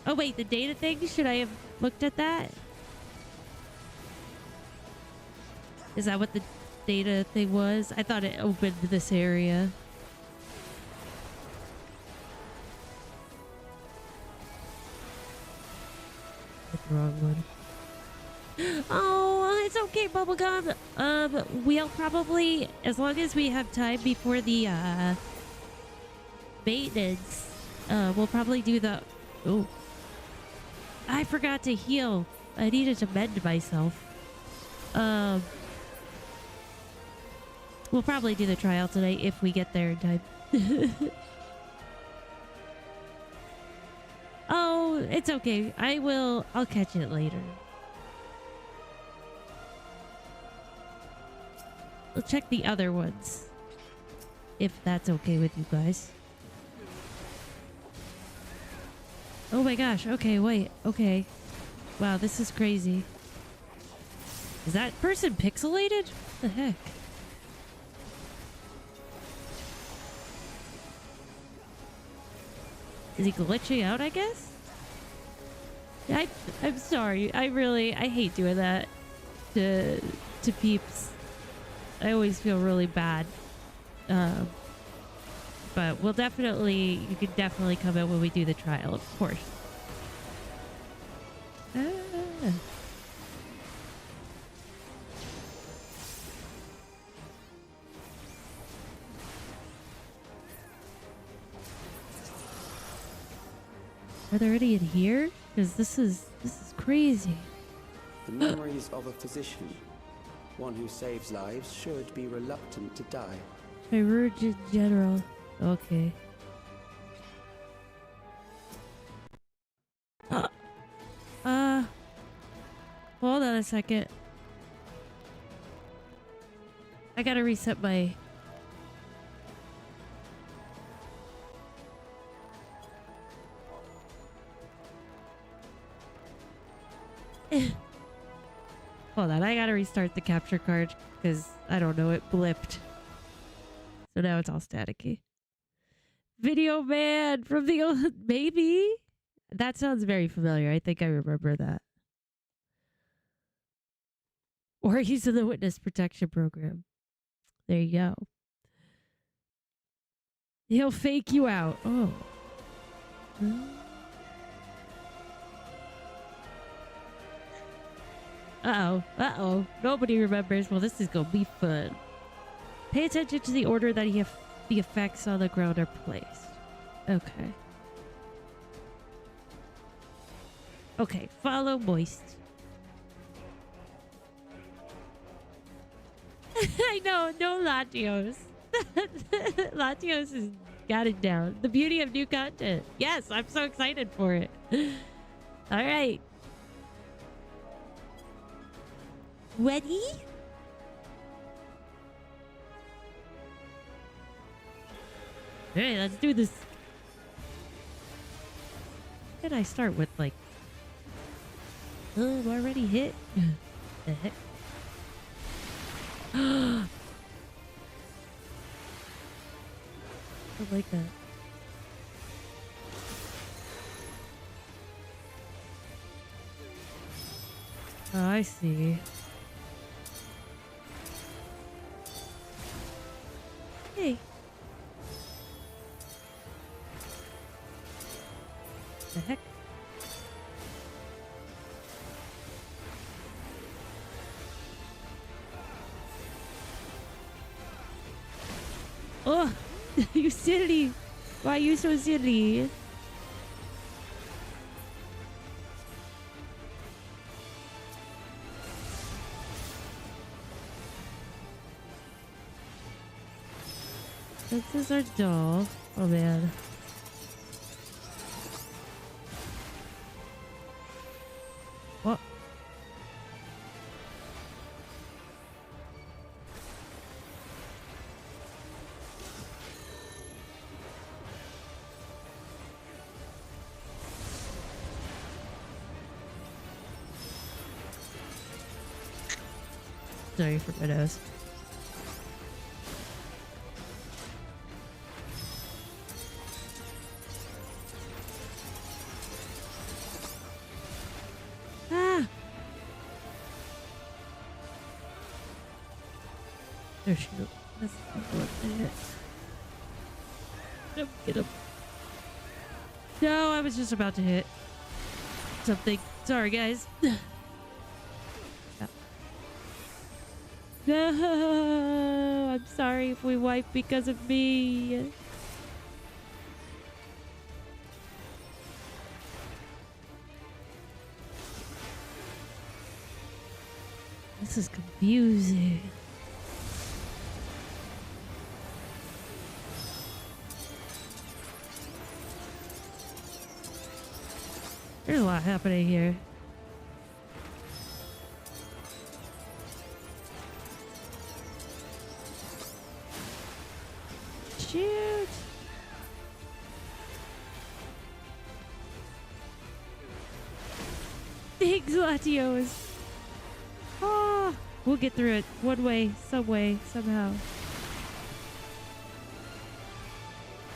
Oh wait, the data thing? Should I have looked at that? Is that what the data thing was? I thought it opened this area. wrong one. Oh, it's okay, Bubblegum. We'll probably, as long as we have time before the maintenance, we'll probably do the... Oh, I forgot to heal. I needed to mend myself. We'll probably do the trial tonight if we get there in time. Oh, it's okay. I'll catch it later. We'll check the other ones. If that's okay with you guys. Oh my gosh. Okay, wait. Okay. Wow, this is crazy. Is that person pixelated? What the heck? Is he glitching out, I guess? I'm sorry. I hate doing that to peeps. I always feel really bad. But you can definitely come in when we do the trial, of course. Are there any in here? Because this is crazy. The memories of a physician. One who saves lives should be reluctant to die. Chirurgeon General. Okay. Hold on a second. I gotta reset my... Hold on, I gotta restart the capture card because I don't know, it blipped. So now it's all staticky. Video Man from the old... Maybe? That sounds very familiar. I think I remember that. Or he's in the witness protection program. There you go. He'll fake you out. Oh. Uh-oh. Nobody remembers. Well, this is gonna be fun. Pay attention to the order that the effects on the ground are placed. Okay. Okay, follow Moist. I know, no Latios. Latios has got it down. The beauty of new content. Yes, I'm so excited for it. All right. Ready? All right, let's do this. What did I start with? Like, oh, I'm already hit. The heck? I like that. Oh, I see. Hey. The heck? Oh, you silly. Why are you so silly? This is our doll. Oh man. What? Sorry for my nose. Ah! There she goes. That's what Get him. No, I was just about to hit something. Sorry, guys. No, I'm sorry if we wipe because of me. This is confusing. There's a lot happening here. Shoot! Thanks, Latios. Ah, we'll get through it. One way, some way, somehow.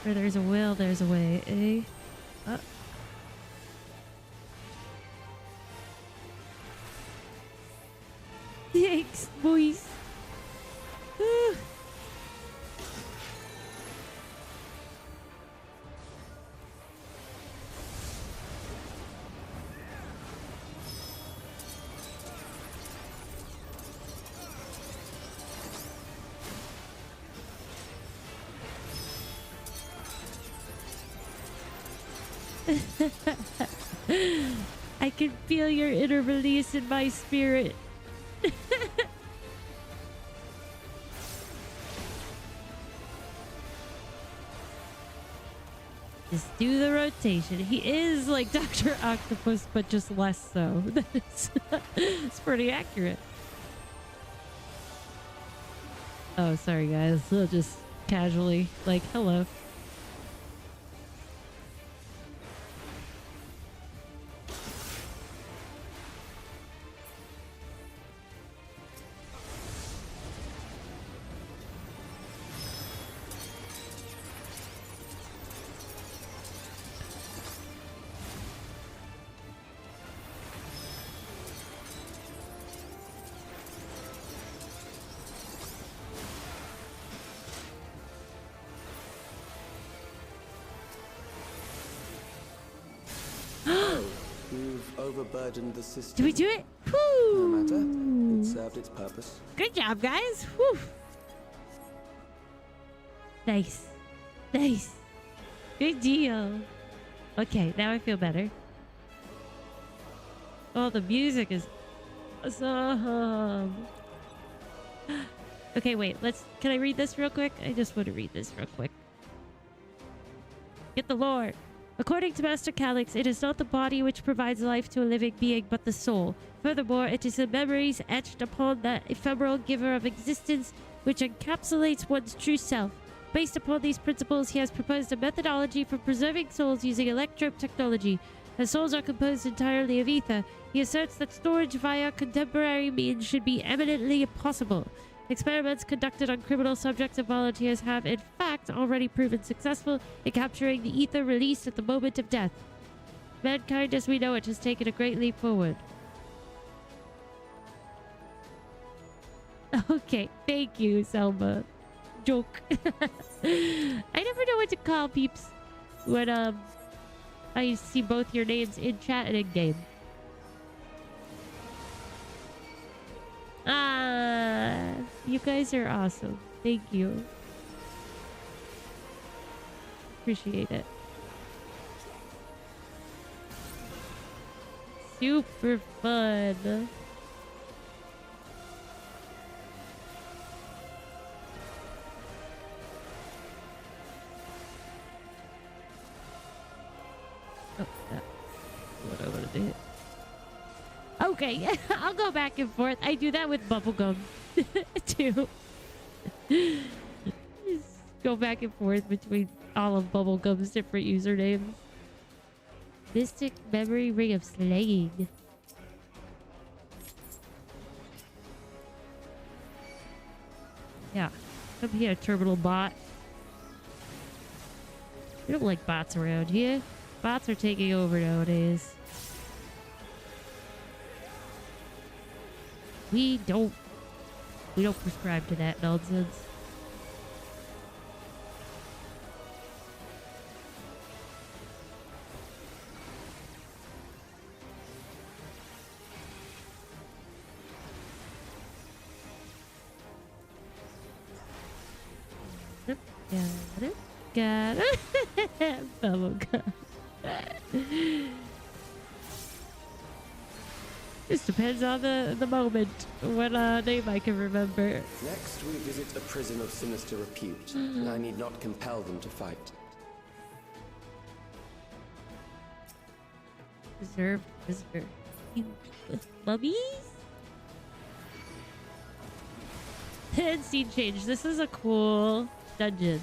Where there's a will, there's a way, eh? Thanks, boys. I can feel your inner release in my spirit. Just do the rotation. He is like Dr. Octopus, but just less so. It's pretty accurate. Oh, sorry guys. I'll just casually, like, hello. You've overburdened the system. Did we do it? No matter. It served its purpose. Good job, guys. Whew. Nice. Nice. Good deal. Okay, now I feel better. Oh, the music is awesome. Okay, wait. Can I read this real quick? I just want to read this real quick. Get the lore. According to Master Calyx, it is not the body which provides life to a living being, but the soul. Furthermore, it is the memories etched upon that ephemeral giver of existence which encapsulates one's true self. Based upon these principles, he has proposed a methodology for preserving souls using electrope technology. As souls are composed entirely of ether, he asserts that storage via contemporary means should be eminently impossible. Experiments conducted on criminal subjects and volunteers have, in fact, already proven successful in capturing the ether released at the moment of death. Mankind as we know it has taken a great leap forward. Okay, thank you, Selma. Joke. I never know what to call peeps when I see both your names in chat and in game. Ah, you guys are awesome. Thank you. Appreciate it. Super fun. Oh, that's what I want to do. Okay, I'll go back and forth. I do that with bubblegum too. Just go back and forth between all of bubblegum's different usernames. Mystic Memory Ring of Slaying. Yeah, come here, terminal bot. We don't like bots around here. Bots are taking over nowadays. We don't prescribe to that nonsense. Got it. Got it. Bubblegum. Just depends on the moment, what name I can remember. Next, we visit a prison of sinister repute. I need not compel them to fight. Reserve prisoner. Mummies? And scene change. This is a cool dungeon.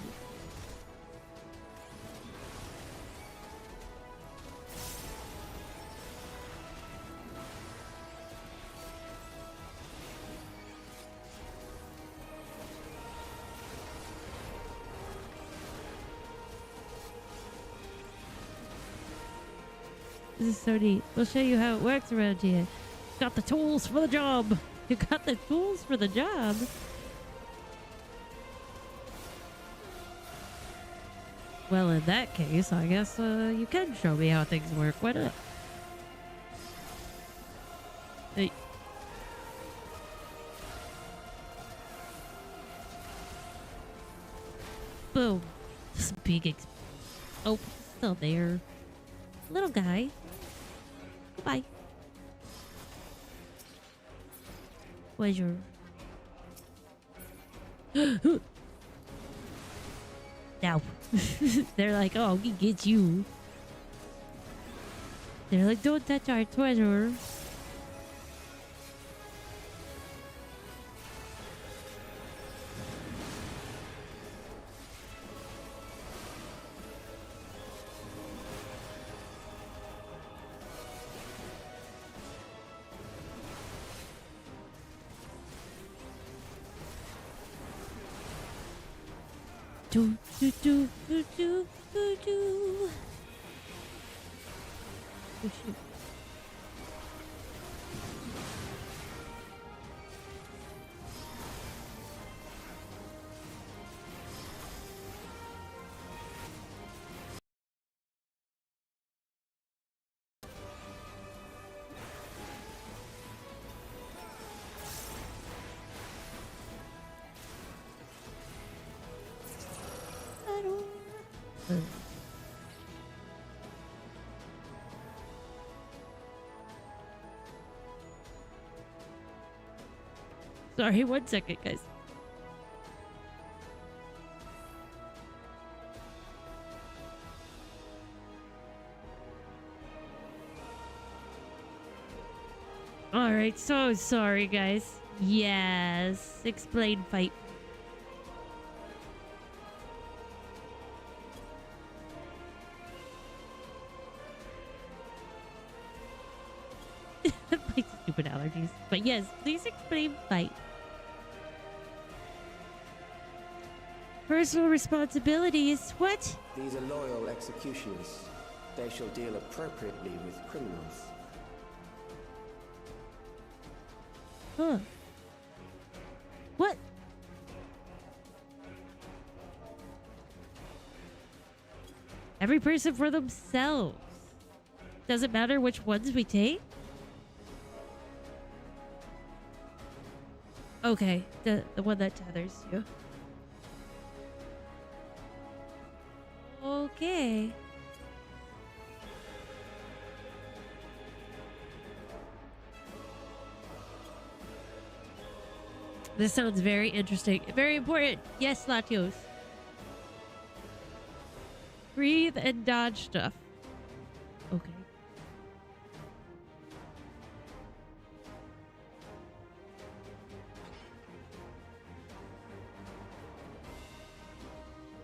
This is so neat. We'll show you how it works around here. Got the tools for the job. You got the tools for the job. Well, in that case, I guess you can show me how things work. Why not? Hey. Boom. This big oh, still there. Little guy. Bye. Where's your... Now. They're like, oh, we get you. They're like, don't touch our treasure. Do do do do do do do. Oh shoot. Sorry, 1 second, guys. Alright, so sorry, guys. Yes, explain fight. My stupid allergies. But yes, please explain fight. Personal responsibilities. What? These are loyal executioners. They shall deal appropriately with criminals. Huh. What? Every person for themselves. Doesn't matter which ones we take? Okay, the one that tethers you. Okay. This sounds very interesting. Very important. Yes, Latios. Breathe and dodge stuff. Okay.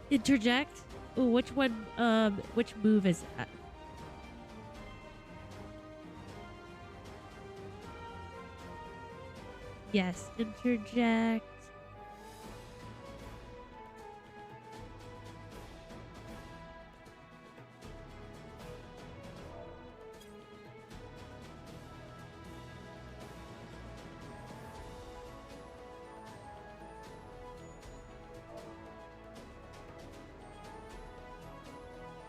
Interject? Ooh, which one, which move is that? Yes, interject.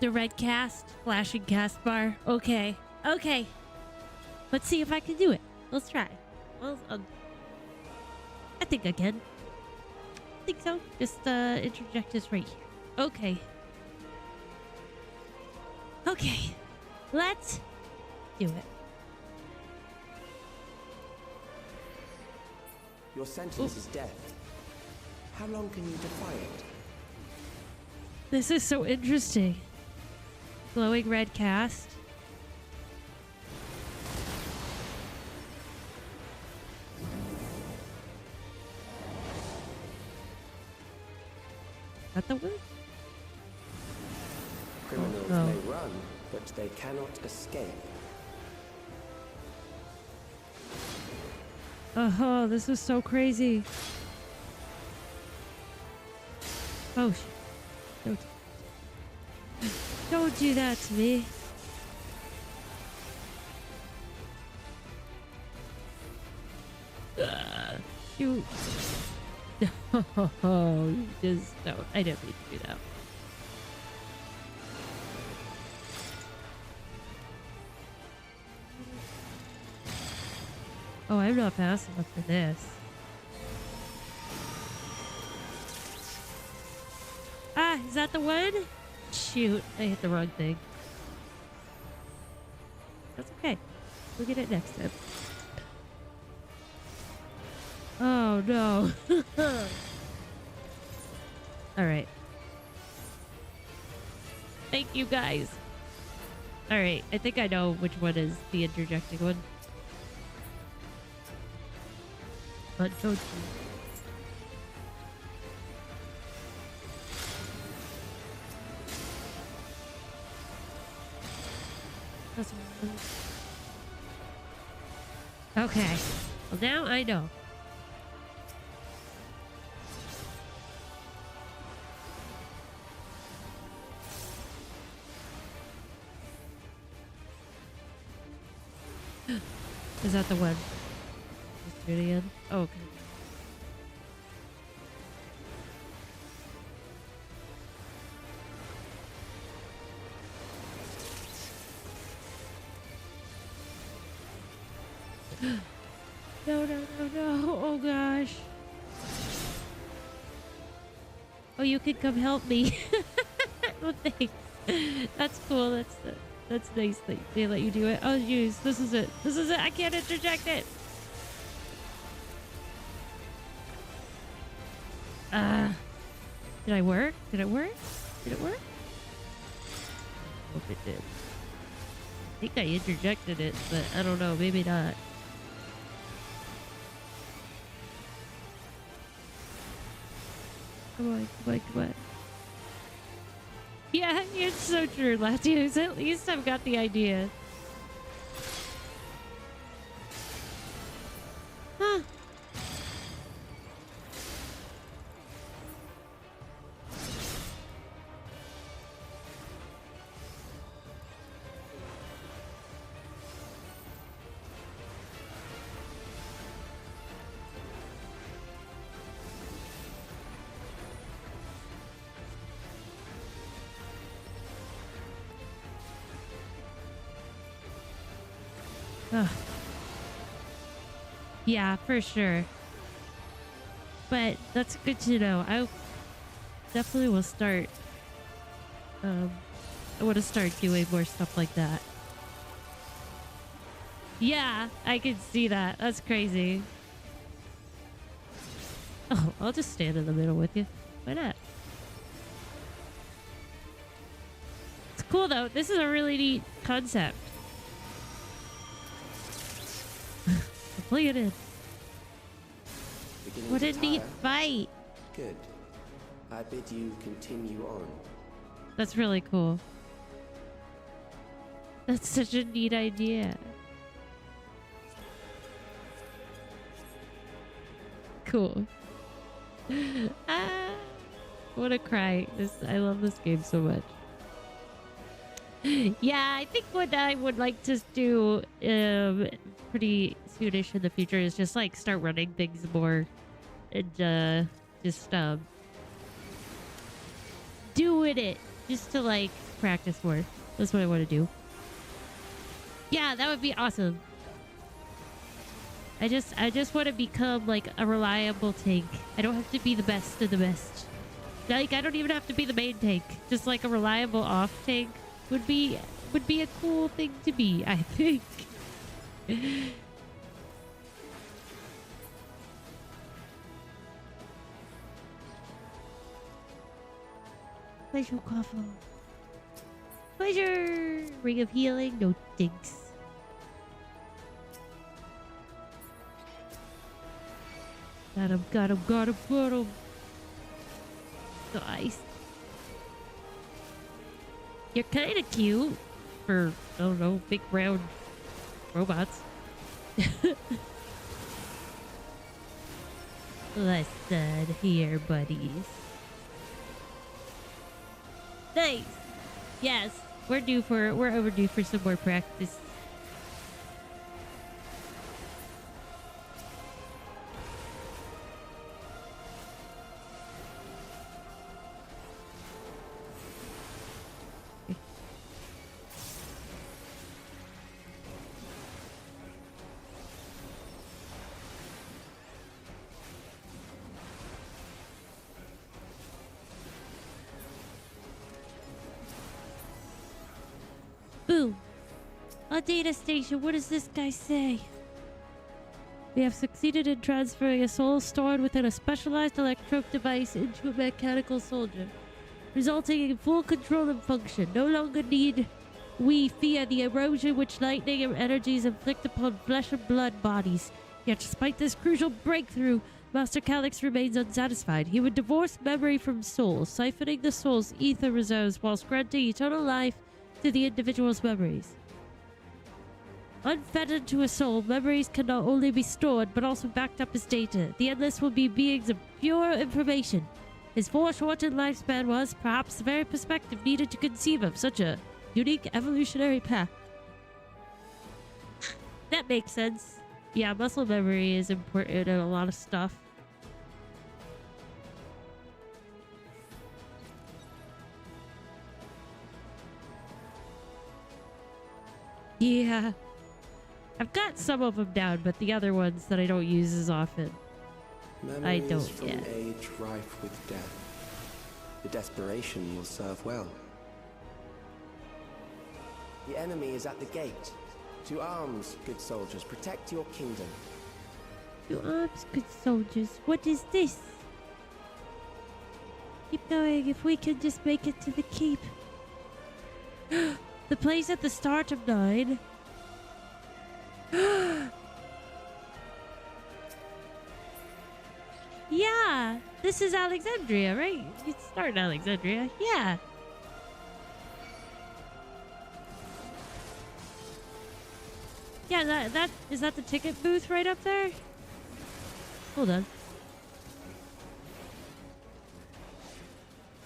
The red cast, flashing cast bar. Okay, okay. Let's see if I can do it. Let's try. Well, I think I can. don't think so. Just interject us right here. Okay. Okay. Let's do it. Your sentence is death. How long can you defy it? This is so interesting. Glowing red cast. Is that the word? Criminals may run, but they cannot escape. Oh, this is so crazy. Oh, don't do that to me. Shoot. No, you just don't. I don't need to do that. Oh, I'm not fast enough for this. Ah, is that the one? Shoot, I hit the wrong thing. That's okay. We'll get it next time. Oh, no. Alright. Thank you, guys. Alright, I think I know which one is the interjecting one. Untold. Okay. Well, now I know. Is that the one? Just do it again. Oh, okay. No, no, no, no. Oh, gosh. Oh, you can come help me. Well, thanks. That's cool. That's nice that they let you do it. Oh, jeez. This is it. This is it. I can't interject it. Did I work? Did it work? Did it work? I hope it did. I think I interjected it, but I don't know. Maybe not. Come on, come on, come on. Yeah, it's so true, Latios. At least I've got the idea. Huh. Ugh. Yeah, for sure. But that's good to know. I definitely will start. I want to start doing more stuff like that. Yeah, I can see that. That's crazy. Oh, I'll just stand in the middle with you. Why not? It's cool though. This is a really neat concept. Look at it. What a neat fight. Good. I bid you continue on. That's really cool. That's such a neat idea. Cool. Ah, I want to cry. I love this game so much. Yeah, I think what I would like to do pretty soonish in the future is just like start running things more and just doing it just to like practice more. That's what I want to do. Yeah, that would be awesome. I just want to become like a reliable tank. I don't have to be the best of the best. Like I don't even have to be the main tank. Just like a reliable off tank would be a cool thing to be, I think. Pleasure, Quaffle. Pleasure! Ring of healing, no thanks. Got him, got him, got him, got him. Nice. You're kind of cute for, I don't know, big round robots. Less than here, buddies. Nice. Yes, we're overdue for some more practice. Boom. A data station. What does this guy say? We have succeeded in transferring a soul stored within a specialized electrode device into a mechanical soldier, resulting in full control and function. No longer need we fear the erosion which lightning and energies inflict upon flesh and blood bodies. Yet despite this crucial breakthrough, Master Calyx remains unsatisfied. He would divorce memory from soul, siphoning the soul's ether reserves whilst granting eternal life to the individual's memories. Unfettered to a soul, memories can not only be stored but also backed up as data. The Endless will be beings of pure information. His foreshortened lifespan was perhaps the very perspective needed to conceive of such a unique evolutionary path. That makes sense. Yeah, muscle memory is important in a lot of stuff. Yeah. I've got some of them down, but the other ones that I don't use as often, I don't from yet. age rife with death. The desperation will serve well. The enemy is at the gate. To arms, good soldiers, protect your kingdom. To arms, good soldiers. What is this? Keep going if we can just make it to the keep. The place at the start of 9. Yeah, this is Alexandria, right? You start in Alexandria. Yeah. Yeah, that is that the ticket booth right up there? Hold on.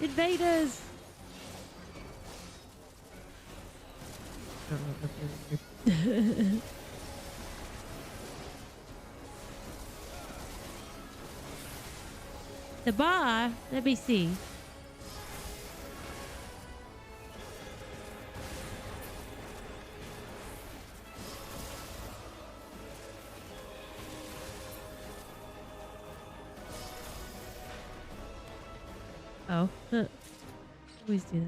Invaders! The bar? Let me see. Oh, always do that.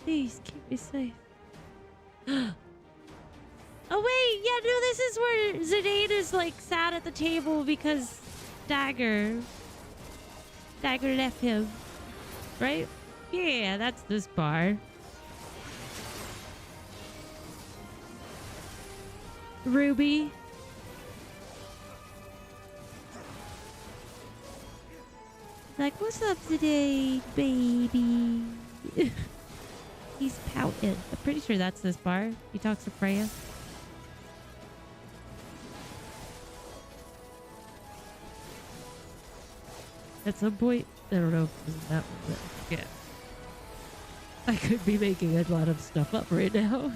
Please keep me safe. Oh wait, yeah, no, this is where Zidane is like sat at the table because Dagger left him, right? Yeah, that's this bar. Ruby. Like, what's up today, baby? He's pouting. I'm pretty sure that's this bar. He talks to Freya. At some point, I don't know if it was that one, but yeah. I could be making a lot of stuff up right now.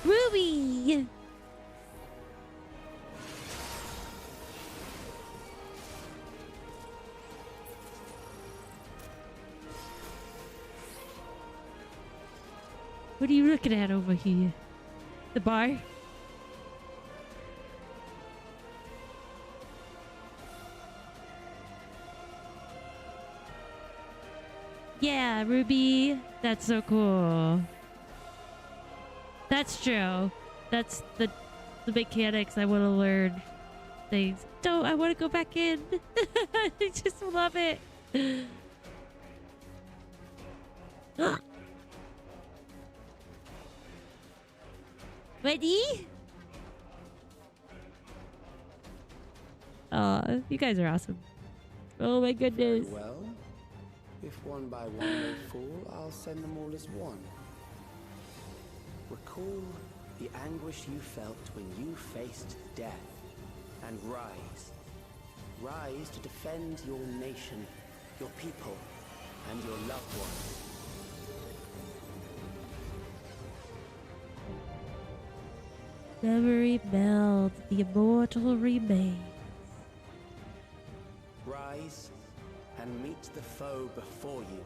Ruby! What are you looking at over here? The bar? Yeah, Ruby. That's so cool. That's true. That's the mechanics I want to learn. Things. Don't I want to go back in? I just love it. Ready? Oh, you guys are awesome. Oh my goodness. Very well. If one by one they fall, I'll send them all as one. Recall the anguish you felt when you faced death, and rise. Rise to defend your nation, your people, and your loved ones. Memory meld, the immortal remains. Rise and meet the foe before you.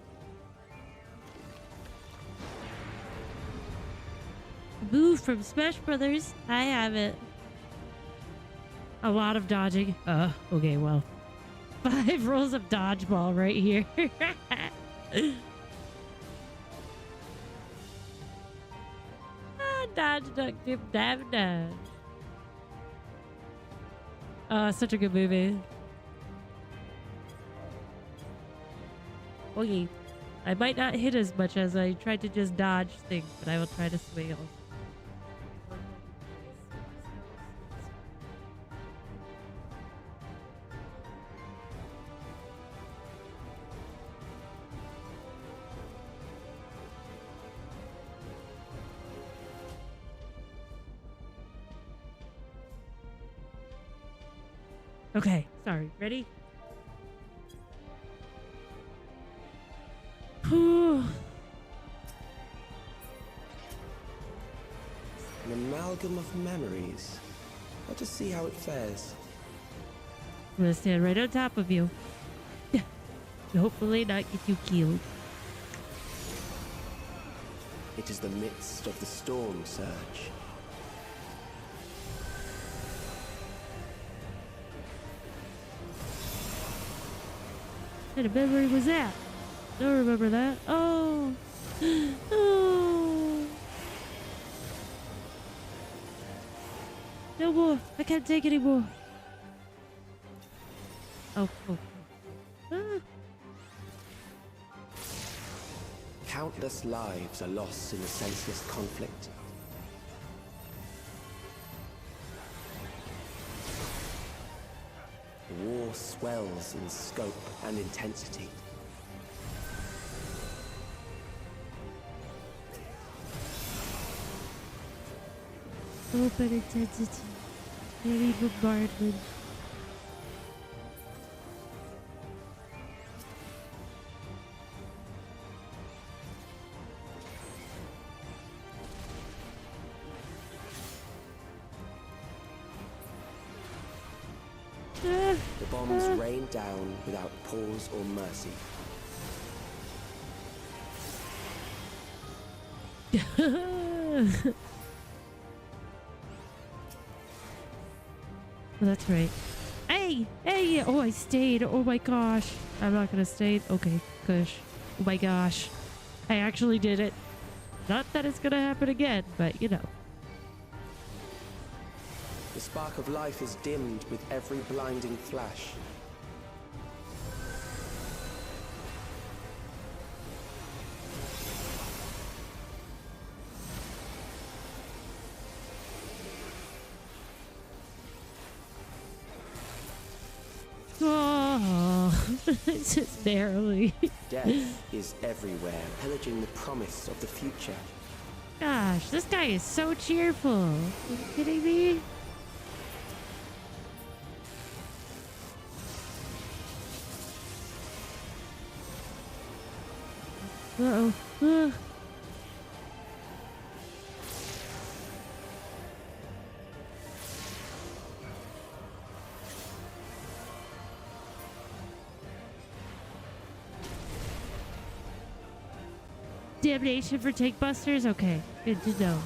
Move from Smash Brothers. I have it. A lot of dodging. Okay, well. 5 rolls of dodgeball right here. Dodge, duck, dip, dab, dodge. Such a good movie. Okay. I might not hit as much as I tried to just dodge things, but I will try to swing also. Okay, sorry. Ready? An amalgam of memories. Let us see how it fares. I'm gonna stand right on top of you. Hopefully not get you killed. It is the midst of the storm surge. What kind of memory was that? Don't remember that. Oh. Oh. No more. I can't take anymore. Oh. Ah. Countless lives are lost in the senseless conflict. The war swells in scope and intensity. Scope and intensity. Heavy bombardment. The bombs rain down without pause or mercy. That's right. Hey! Hey! Oh, I stayed. Oh my gosh. I'm not gonna stay. Okay, kush. Oh my gosh. I actually did it. Not that it's gonna happen again, but you know. The spark of life is dimmed with every blinding flash. Oh, it's just barely. Death is everywhere, pillaging the promise of the future. Gosh, this guy is so cheerful. Are you kidding me? Uh-oh. Damnation for tank busters? Okay, good to know.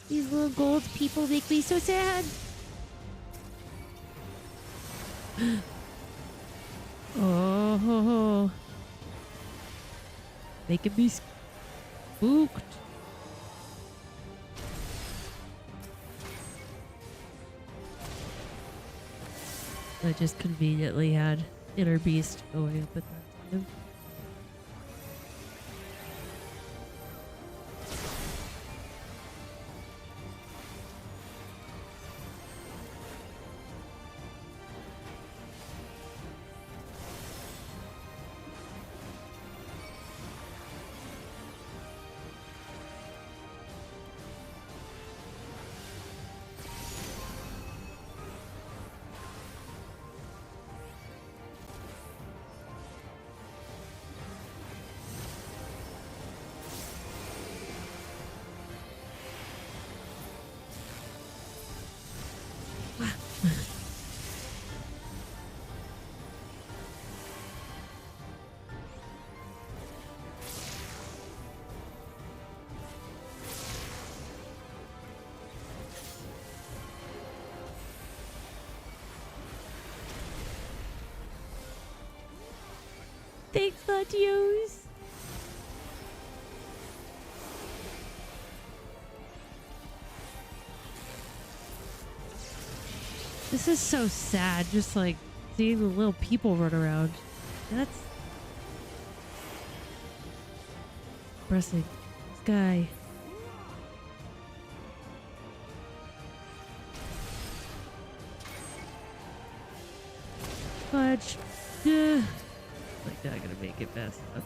These little gold people make me so sad. Oh, making me spooked. I just conveniently had Inner Beast going up at that time. Thanks, Latios. This is so sad, just like seeing the little people run around. That's depressing. This guy. Fudge. Like not gonna make it fast enough.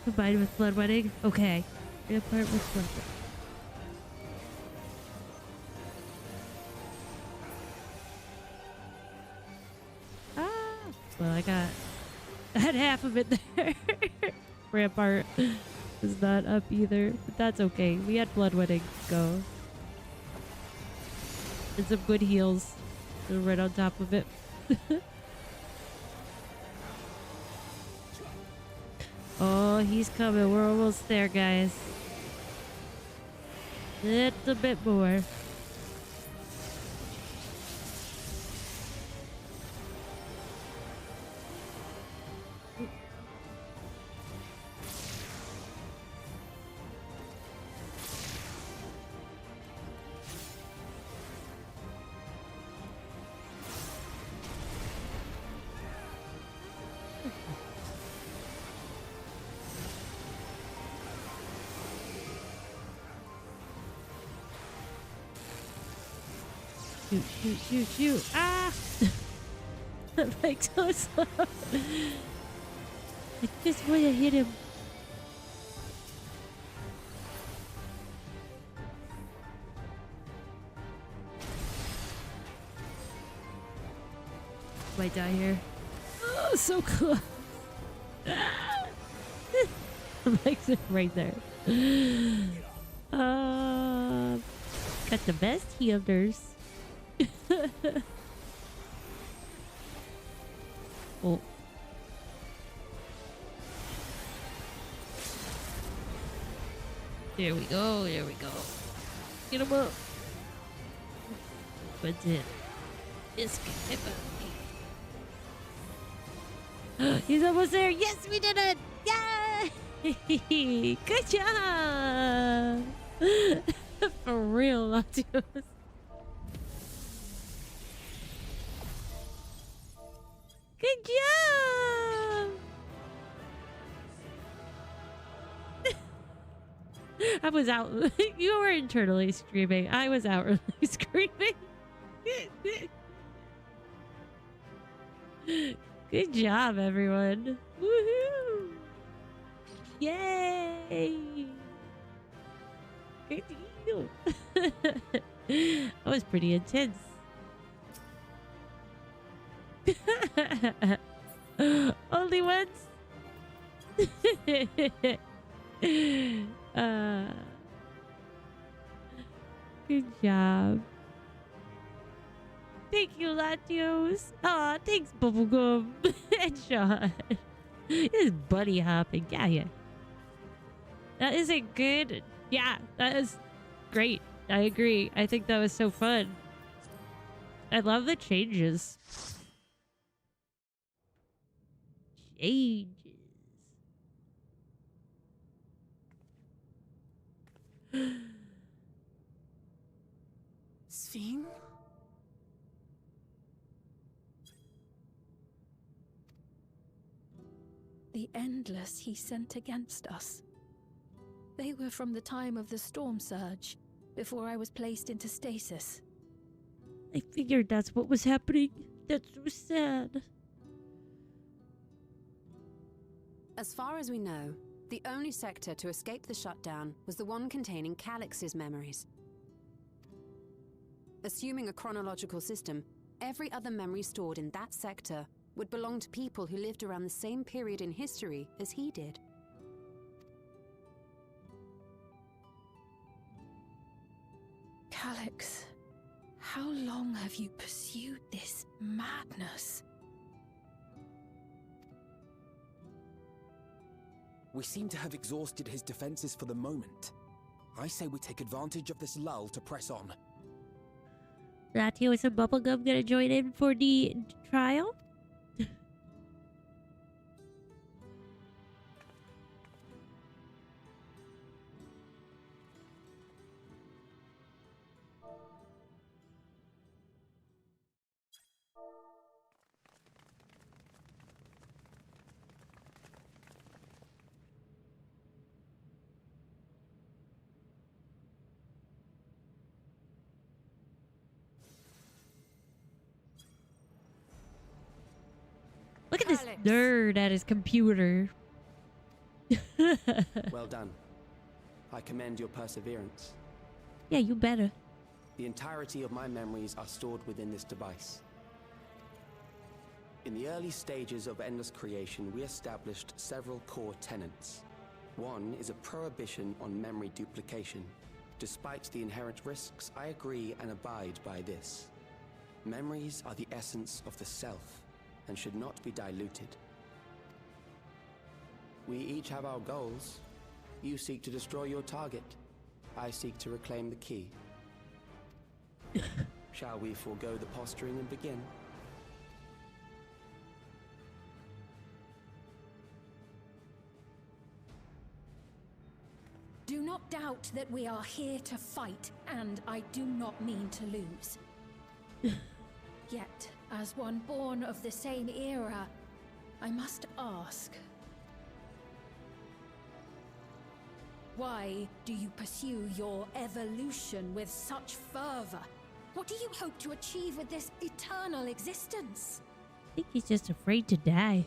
Combined with blood wedding? Okay. Part with blood wedding. Well, I had half of it there. Rampart is not up either, but that's okay. We had blood wedding go. And some good heals. They're right on top of it. Oh, he's coming. We're almost there, guys. It's a bit more. Shoot. Ah! I'm like so slow. I just want to hit him. Might die here. Oh, so close. I'm like right there. Got the best healers. Oh. There we go. Get him up. What's it? This guy. He's almost there. Yes, we did it. Yay! Good job. For real, Latios. Good job! I was out. You were internally screaming. I was outwardly screaming. Good job, everyone. Woohoo! Yay! Good deal. That was pretty intense. Only once. Good job. Thank you, Latios. Aw, thanks, Bubblegum. Headshot. This is buddy hopping. Yeah. That is a good... Yeah, that is great. I agree. I think that was so fun. I love the changes. Changes. Sphene? The Endless he sent against us. They were from the time of the storm surge, before I was placed into stasis. I figured that's what was happening. That's so sad. As far as we know, the only sector to escape the shutdown was the one containing Calix's memories. Assuming a chronological system, every other memory stored in that sector would belong to people who lived around the same period in history as he did. Calix, how long have you pursued this madness? We seem to have exhausted his defenses for the moment. I say we take advantage of this lull to press on. Ratio and some bubblegum gonna join in for the trial? Look at this nerd at his computer. Well done. I commend your perseverance. Yeah, you better. The entirety of my memories are stored within this device. In the early stages of Endless creation, we established several core tenets. One is a prohibition on memory duplication. Despite the inherent risks, I agree and abide by this. Memories are the essence of the self, and should not be diluted. We each have our goals. You seek to destroy your target. I seek to reclaim the key. Shall we forego the posturing and begin? Do not doubt that we are here to fight, and I do not mean to lose. Yet, as one born of the same era, I must ask, why do you pursue your evolution with such fervor? What do you hope to achieve with this eternal existence? I think he's just afraid to die.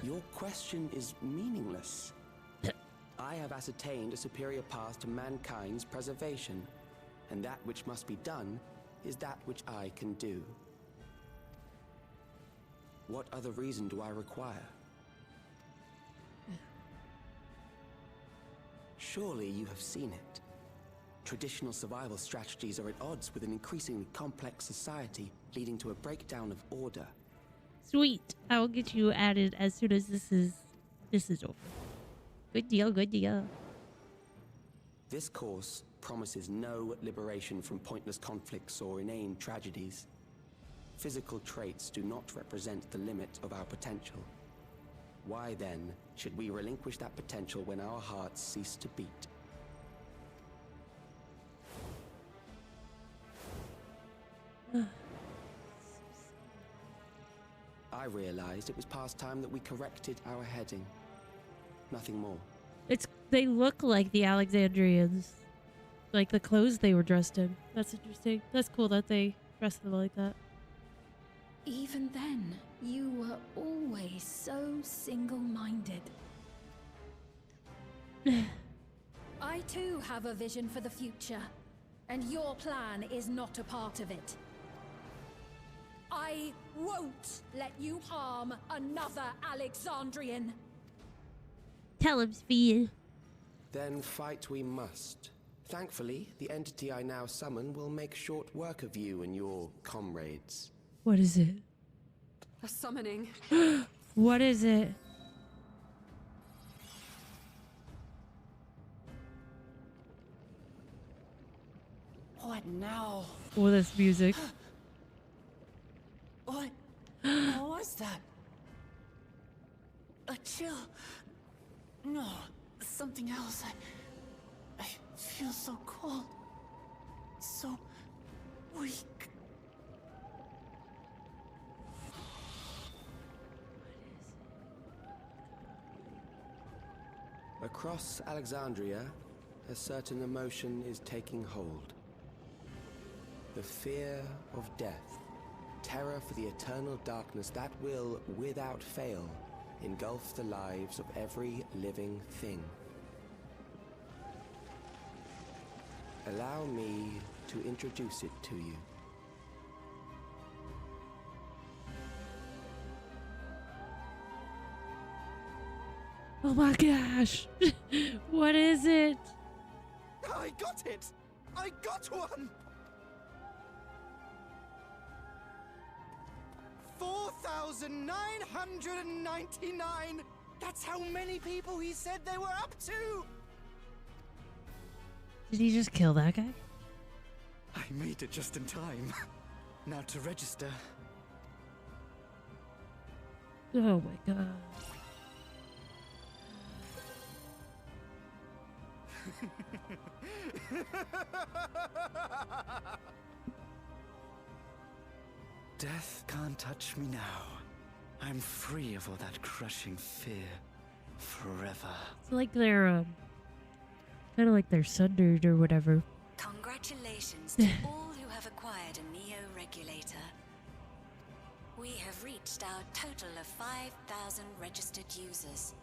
Your question is meaningless. I have ascertained a superior path to mankind's preservation, and that which must be done is that which I can do. What other reason do I require? Surely you have seen it. Traditional survival strategies are at odds with an increasingly complex society, leading to a breakdown of order. Sweet. I will get you added as soon as this is over. Good deal, good deal. This course promises no liberation from pointless conflicts or inane tragedies. Physical traits do not represent the limit of our potential. Why then should we relinquish that potential when our hearts cease to beat? I realized it was past time that we corrected our heading. Nothing more. They look like the Alexandrians. Like the clothes they were dressed in. That's interesting. That's cool that they dressed them like that. Even then, you were always so single-minded. I too have a vision for the future, and your plan is not a part of it. I won't let you harm another Alexandrian. Tell him, Sphene. Then fight we must. Thankfully, the entity I now summon will make short work of you and your comrades. What is it? A summoning. What is it? What now? Oh, this music. What was that? A chill? No, something else. I feel so cold. So weak. Across Alexandria, a certain emotion is taking hold. The fear of death. Terror for the eternal darkness that will, without fail, engulf the lives of every living thing. Allow me to introduce it to you. Oh my gosh. What is it? I got it! I got one! 4,999! That's how many people he said they were up to! Did he just kill that guy? I made it just in time. Now to register. Oh my god. Death can't touch me now. I'm free of all that crushing fear. Forever. It's like they're, kind of like they're sundered or whatever. Congratulations to all who have acquired a Neo-Regulator. We have reached our total of 5,000 registered users.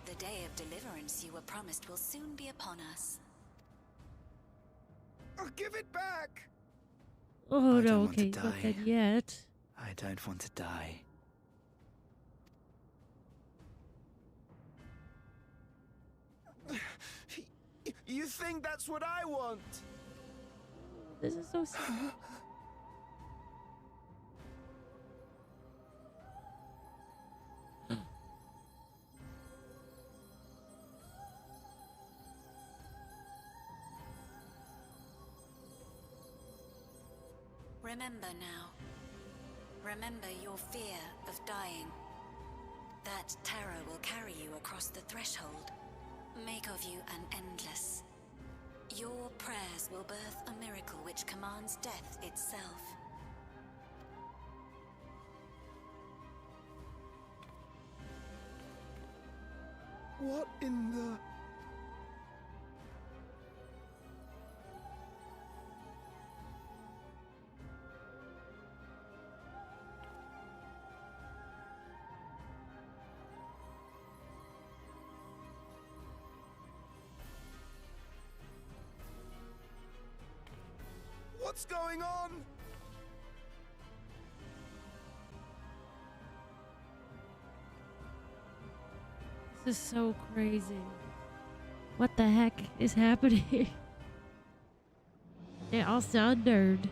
The day of deliverance you were promised will soon be upon us. I'll give it back! Oh I no, don't want to okay, not die. dead yet. I don't want to die. You think that's what I want? This is so sad. Remember now. Remember your fear of dying. That terror will carry you across the threshold. Make of you an endless. Your prayers will birth a miracle which commands death itself. What in the... What's going on? This is so crazy. What the heck is happening? They all sundered.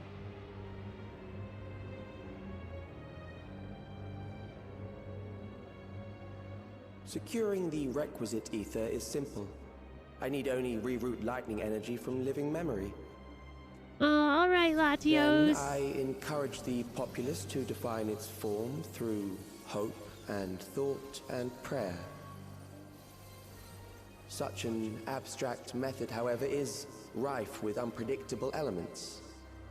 Securing the requisite ether is simple. I need only reroute lightning energy from living memory. All right, Latios. Then I encourage the populace to define its form through hope and thought and prayer. Such an abstract method, however, is rife with unpredictable elements.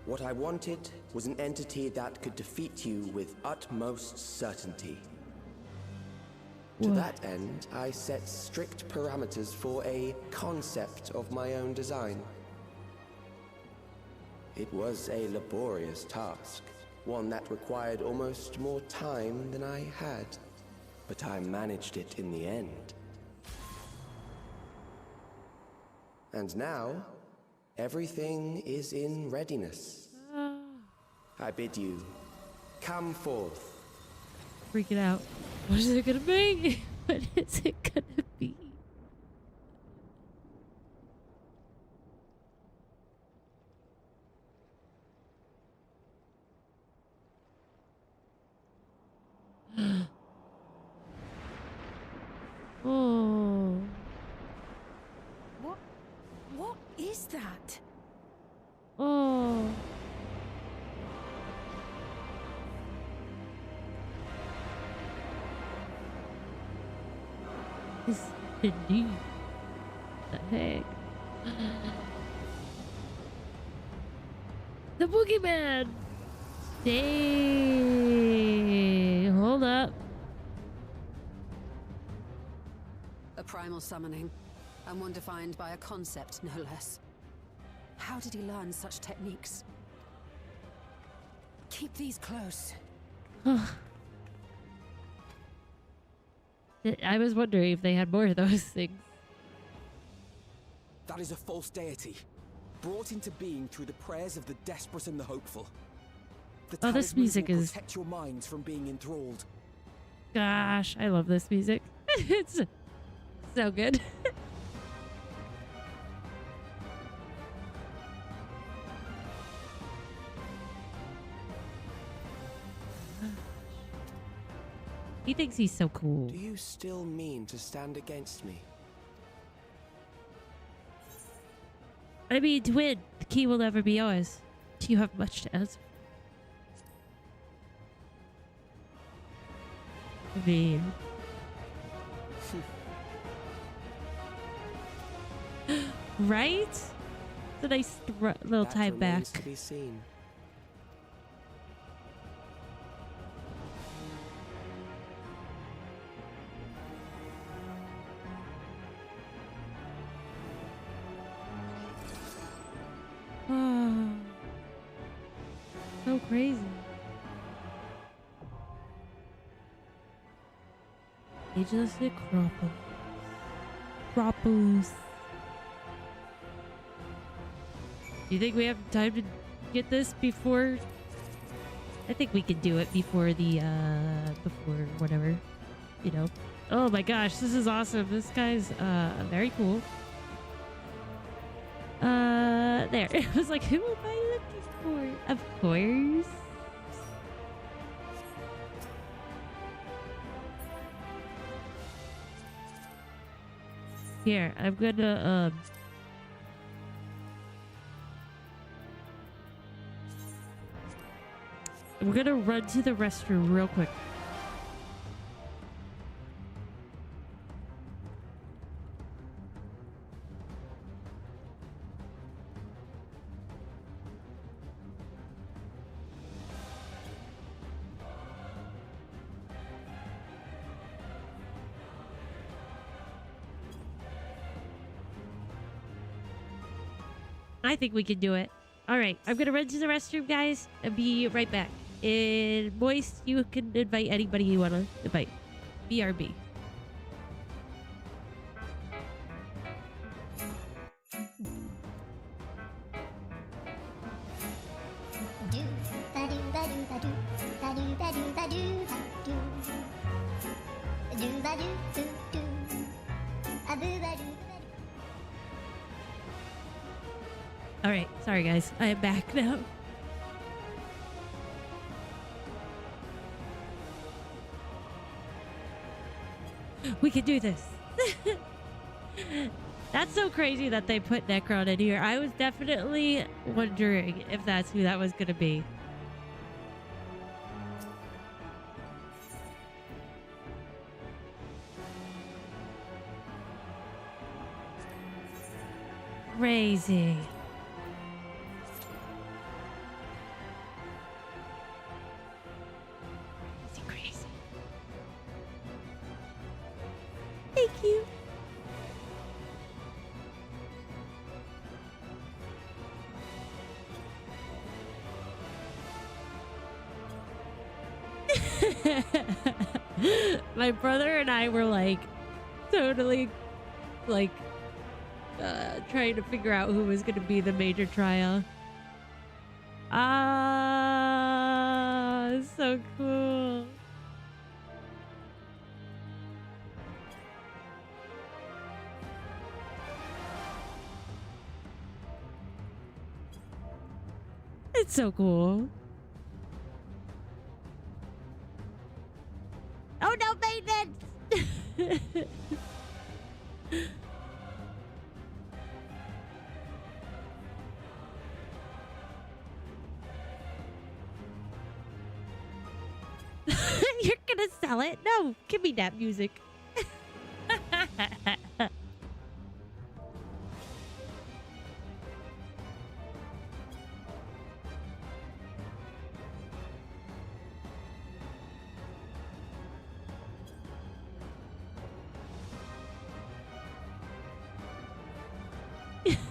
What I wanted was an entity that could defeat you with utmost certainty. To that end, I set strict parameters for a concept of my own design. It was a laborious task, one that required almost more time than I had, but I managed it in the end. And now, everything is in readiness. I bid you, come forth. Freaking out. What is it gonna be? What is it gonna be? What is that? Oh. Is indeed the heck? The boogeyman. Dang. Hold up. A primal summoning, and one defined by a concept, no less. How did he learn such techniques? Keep these close. I was wondering if they had more of those things. That is a false deity, brought into being through the prayers of the desperate and the hopeful. The Oh, this talismans music will is... protect your minds from being enthralled. Gosh, I love this music. It's so good. He thinks he's so cool. Do you still mean to stand against me? I mean, to win, the key will never be yours. Do you have much to answer? I mean... right? It's a nice little That time back. remains to be seen. Oh, so crazy. Ageless Necropolis. Necropolis. Do you think we have time to get this before? I think we can do it before the, before whatever, you know. Oh my gosh, this is awesome. This guy's, very cool. There. I was like, who am I looking for? Of course. Here, I'm gonna, we're gonna run to the restroom real quick. I think we can do it. All right, I'm gonna run to the restroom, guys, and be right back. And Moist, you can invite anybody you want to invite. BRB. All right, sorry guys, I am back now. We can do this. That's so crazy that they put Necron in here. I was definitely wondering if that's who that was going to be. Crazy. Crazy. Thank you. My brother and I were like totally like trying to figure out who was going to be the major trial. Ah, so cool. It's so cool. Oh no, maintenance! want to sell it. No, give me that music.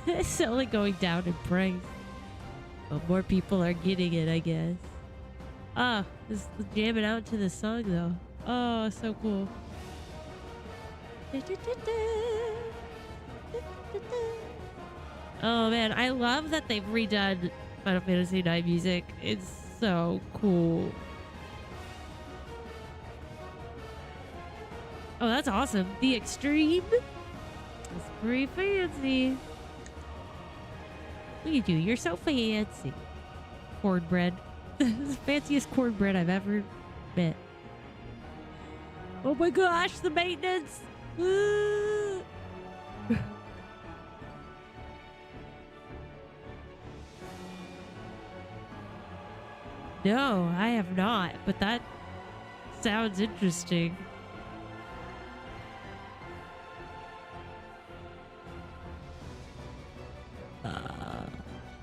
It's only going down in price. But more people are getting it, I guess. Ah, this is jamming out to the song though. Oh, so cool. Oh man, I love that they've redone Final Fantasy IX music. It's so cool. Oh, that's awesome. The Extreme. It's pretty fancy. Look at you. You're so fancy. Cornbread. This is the fanciest cornbread I've ever met. Oh my gosh, the maintenance. No, I have not, but that sounds interesting.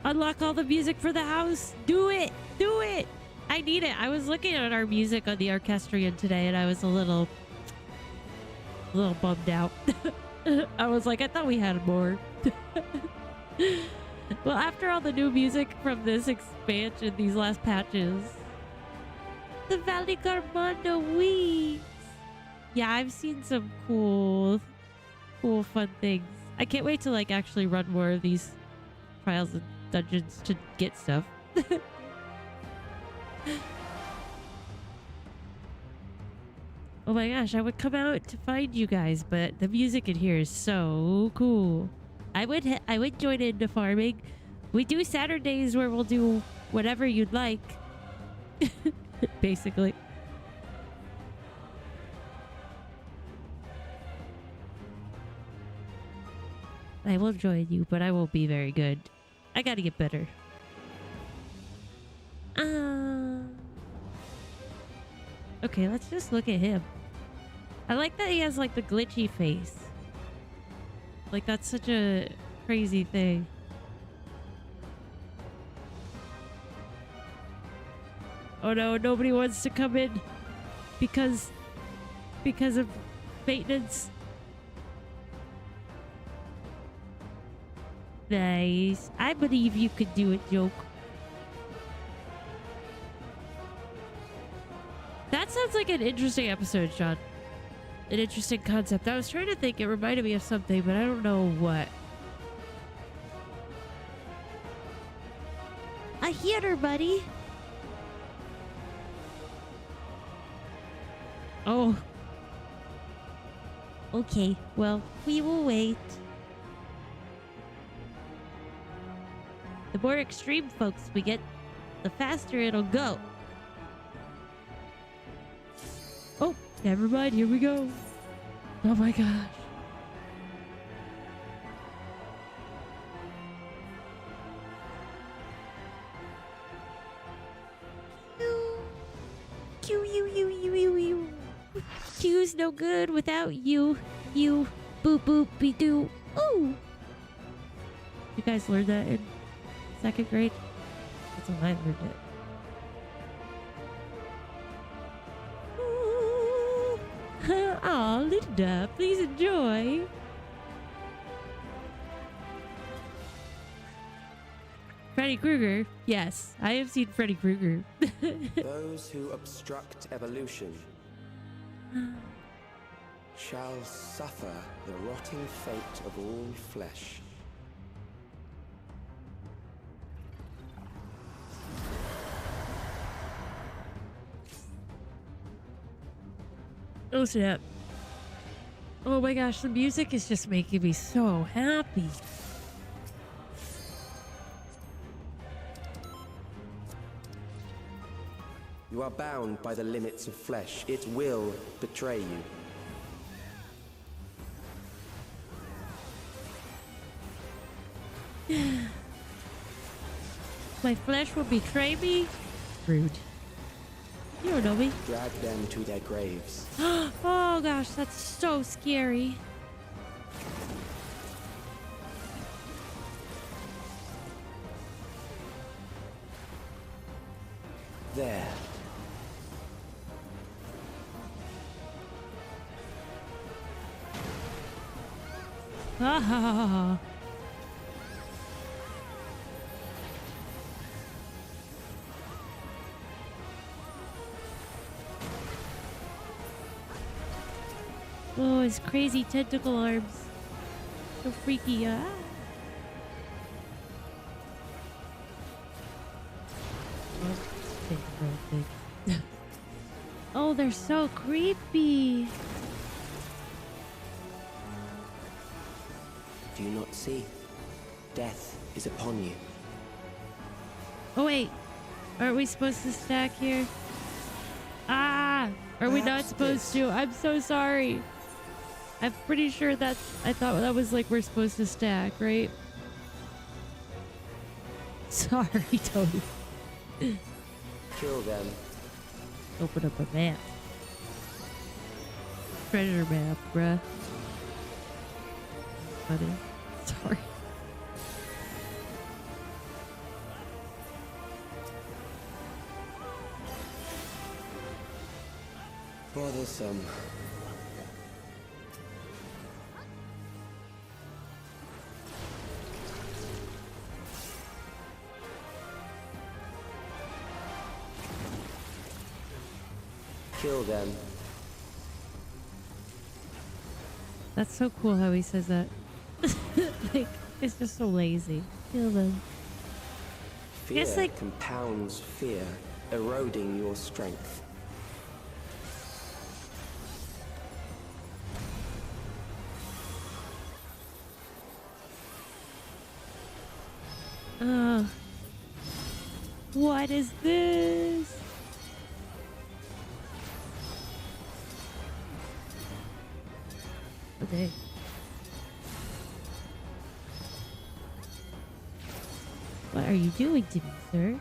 Unlock all the music for the house. Do it. Do it. I need it. I was looking at our music on the Orchestrion today and I was a little bummed out. I was like, I thought we had more. Well, after all the new music from this expansion, these last patches. The Valley Garmondo Weeds. Yeah, I've seen some cool, fun things. I can't wait to like actually run more of these trials and dungeons to get stuff. Oh my gosh, I would come out to find you guys, but the music in here is so cool. I would join into farming. We do Saturdays where we'll do whatever you'd like. Basically. I will join you, but I won't be very good. I gotta get better. Okay, let's just look at him. I like that he has like the glitchy face. Like that's such a crazy thing. Oh no, nobody wants to come in because of maintenance. Nice. I believe you could do it, joke. That sounds like an interesting episode, Sean. An interesting concept. I was trying to think. It reminded me of something, but I don't know what. I hear her, buddy. Oh. Okay, well, we will wait. The more extreme folks we get, the faster it'll go. Oh, never mind. Here we go. Oh my gosh. Q's no good without you. You. Boop boop be doo. Ooh. You guys learned that in 2nd grade? That's when I learned it. Aw, Linda, please enjoy. Freddy Krueger? Yes, I have seen Freddy Krueger. Those who obstruct evolution shall suffer the rotting fate of all flesh. Oh snap. Oh my gosh, the music is just making me so happy. You are bound by the limits of flesh. It will betray you. My flesh will betray me? Rude. You don't know me. Drag them to their graves. Oh gosh, that's so scary. There. Ah. Oh, his crazy tentacle arms. So freaky, Oh, they're so creepy. Do you not see? Death is upon you. Oh, wait. Aren't we supposed to stack here? Ah! Are we not supposed to? I'm so sorry. I'm pretty sure I thought that was like we're supposed to stack, right? Sorry, Tony. Kill them. Open up a map. Treasure map, bruh. Funny. Sorry. Bothersome. Kill them. That's so cool how he says that. Like, it's just so lazy. Kill them. Fear Guess, like, compounds fear, eroding your strength. What is this? Okay. What are you doing to me, sir?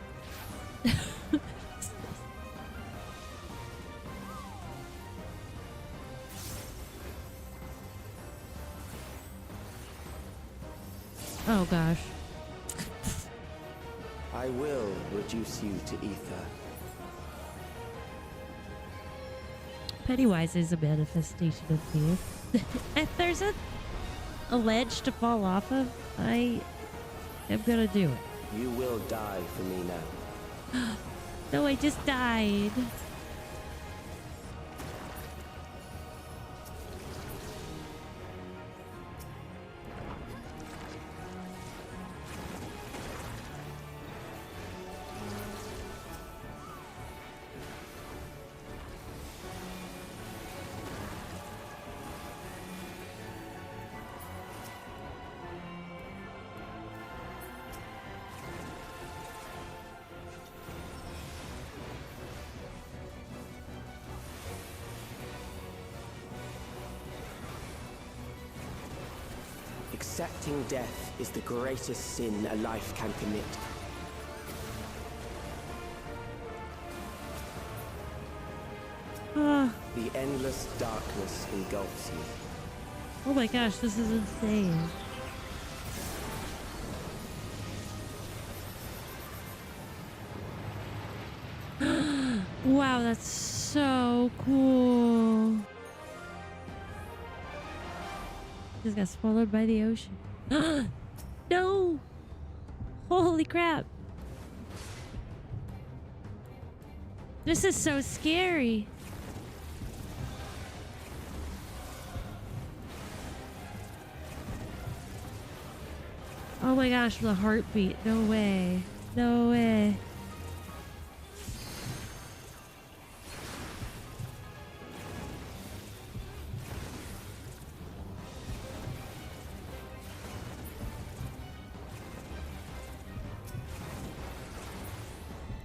Oh gosh. I will reduce you to ether. Pennywise is a manifestation of fear. If there's a ledge to fall off of, I am gonna do it. You will die for me now. No, I just died. Accepting death is the greatest sin a life can commit. The endless darkness engulfs you. Oh my gosh, this is insane. Wow, that's so cool. Just got swallowed by the ocean. No! Holy crap. This is so scary. Oh my gosh, the heartbeat. No way. No way.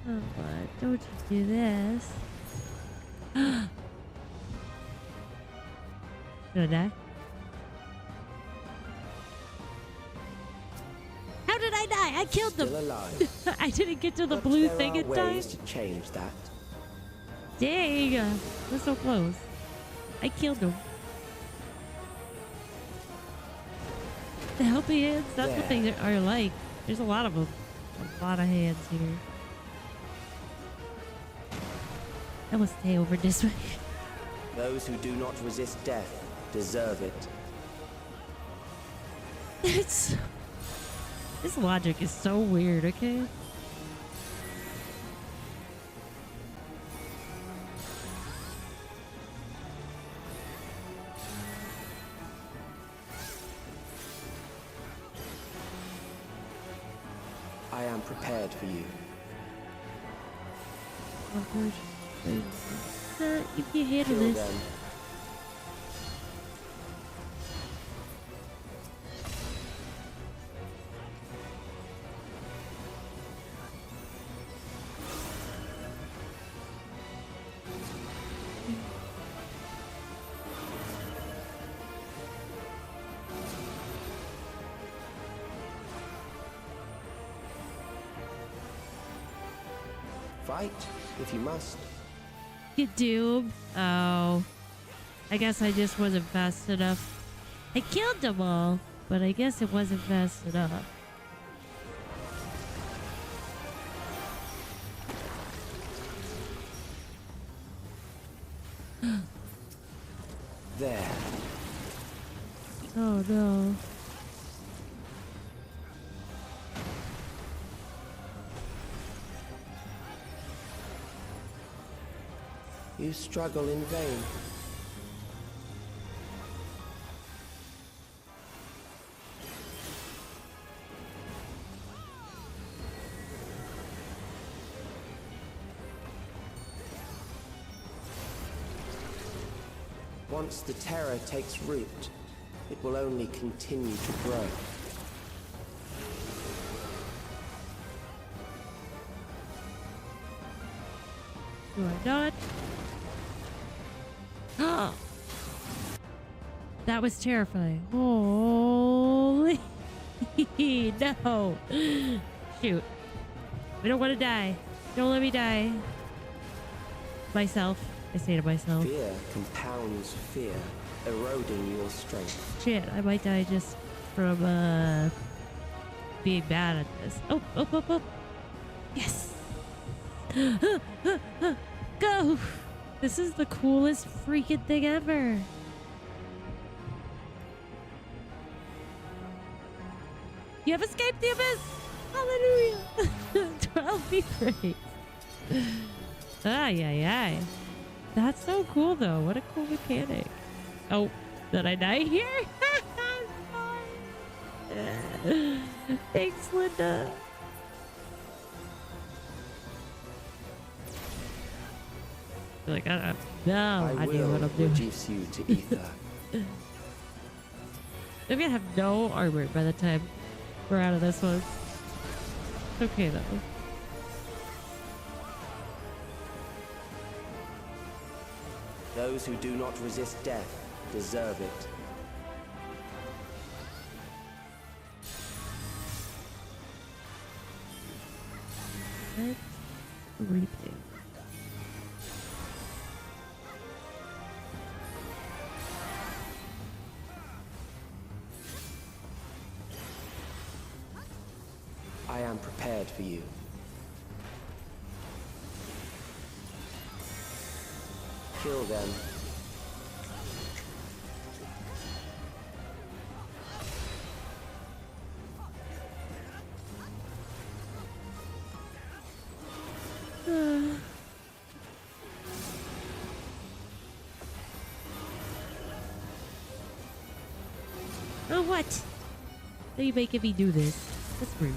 Oh, what? Don't you do this. Did I die? How did I die? I killed them. Still alive. I didn't get to the But blue there thing are in time. ways to change that. Dang! We're so close. I killed him. The helping hands, that's what they are like. There's a lot of them. A lot of hands here. I will stay over this way. Those who do not resist death deserve it. It's... This logic is so weird, okay? I am prepared for you. Awkward. You can handle Kill this. them. Fight, if you must. Get doomed. Oh. I guess I just wasn't fast enough. I killed them all, but I guess it wasn't fast enough. There. Oh no. You struggle in vain. Once the terror takes root, it will only continue to grow. You are not. That was terrifying. Holy no. Shoot. We don't want to die. Don't let me die. Myself. I say to myself. Fear compounds fear, eroding your strength. Shit, I might die just from being bad at this. Oh, oh, oh, oh. Yes. Go. This is the coolest freaking thing ever. You have escaped the abyss. Hallelujah. 12 be praised. Ay, ay, ay. That's so cool, though. What a cool mechanic. Oh, did I die here? Thanks, Linda. Like, I don't know. I do what I'm doing. Reduce you to ether. I'm gonna have no armor by the time we're out of this one. It's okay, though. Those who do not resist death deserve it. Let's reaping. I am prepared for you. Kill them. Oh, what? Are you making me do this? That's rude.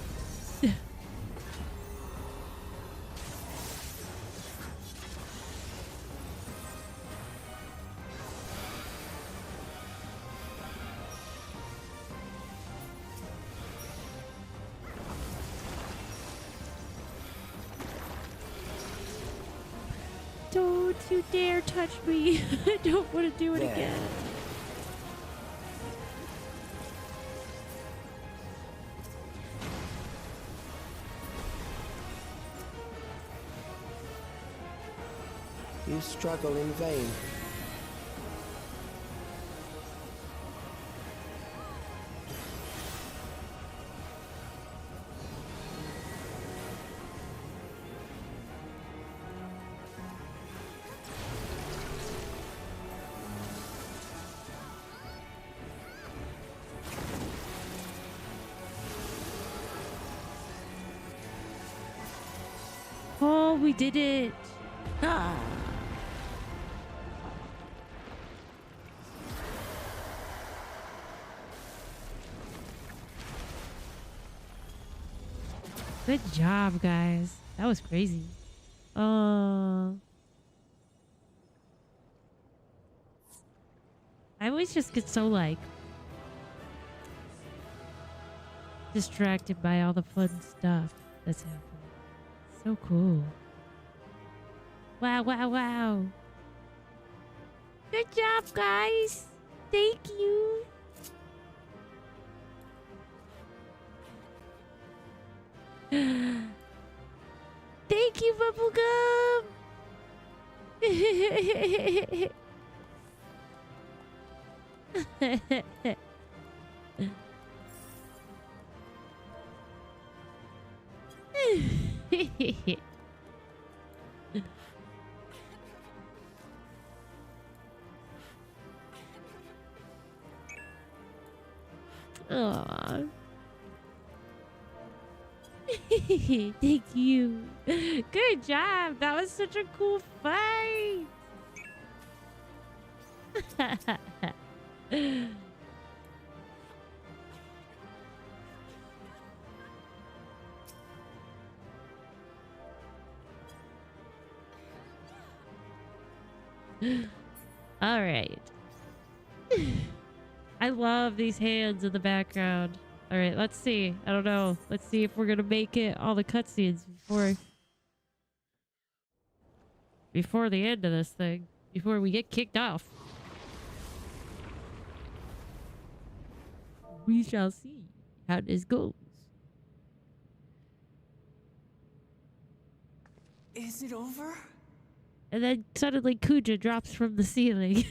Don't you dare touch me. I don't want to do it again. You struggle in vain. Oh, we did it. Ah. Good job, guys. That was crazy. I always just get so like distracted by all the fun stuff that's happening. So cool. Wow, wow, wow. Good job, guys. Thank you. Thank you, Bubblegum. Aww. Thank you. Good job. That was such a cool fight. All right. I love these hands in the background. All right, let's see. I don't know. Let's see if we're gonna make it all the cutscenes before the end of this thing. Before we get kicked off. We shall see how this goes. Is it over? And then suddenly Kuja drops from the ceiling.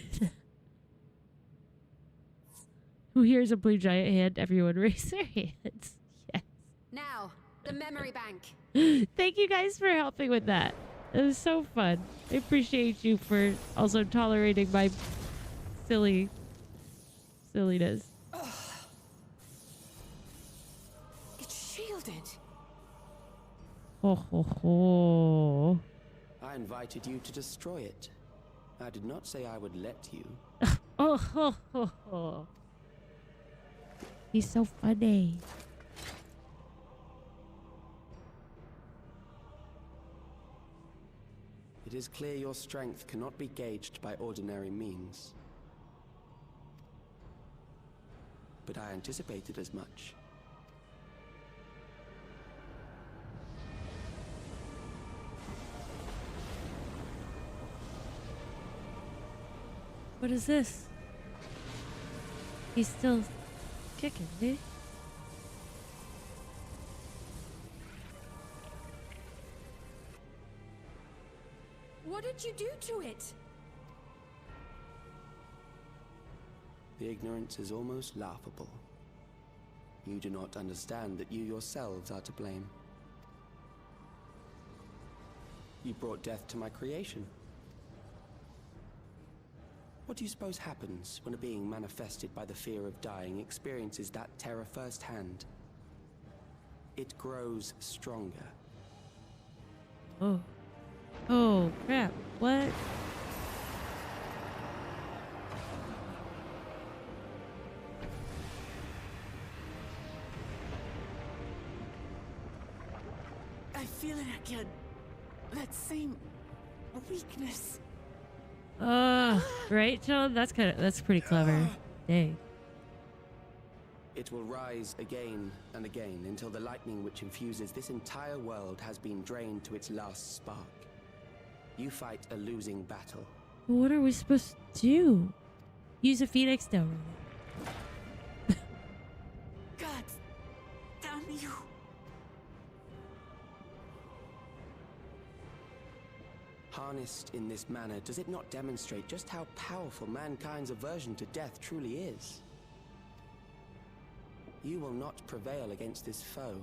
Who hears a blue giant hand? Everyone raise their hands. Yes. Now, the memory bank. Thank you guys for helping with that. It was so fun. I appreciate you for also tolerating my silliness. It's shielded. Ho ho ho. I invited you to destroy it. I did not say I would let you. Oh ho ho ho. He's so funny. It is clear your strength cannot be gauged by ordinary means. But I anticipated as much. What is this? He's still kicking, eh? What did you do to it? The ignorance is almost laughable. You do not understand that you yourselves are to blame. You brought death to my creation. What do you suppose happens when a being manifested by the fear of dying experiences that terror firsthand? It grows stronger. Oh. Oh, crap. What? I feel it again. That same weakness. Right, John? That's pretty clever. Dang. It will rise again and again until the lightning which infuses this entire world has been drained to its last spark. You fight a losing battle. What are we supposed to do? Use a Phoenix Stone. God damn you. Harnessed in this manner, does it not demonstrate just how powerful mankind's aversion to death truly is? You will not prevail against this foe.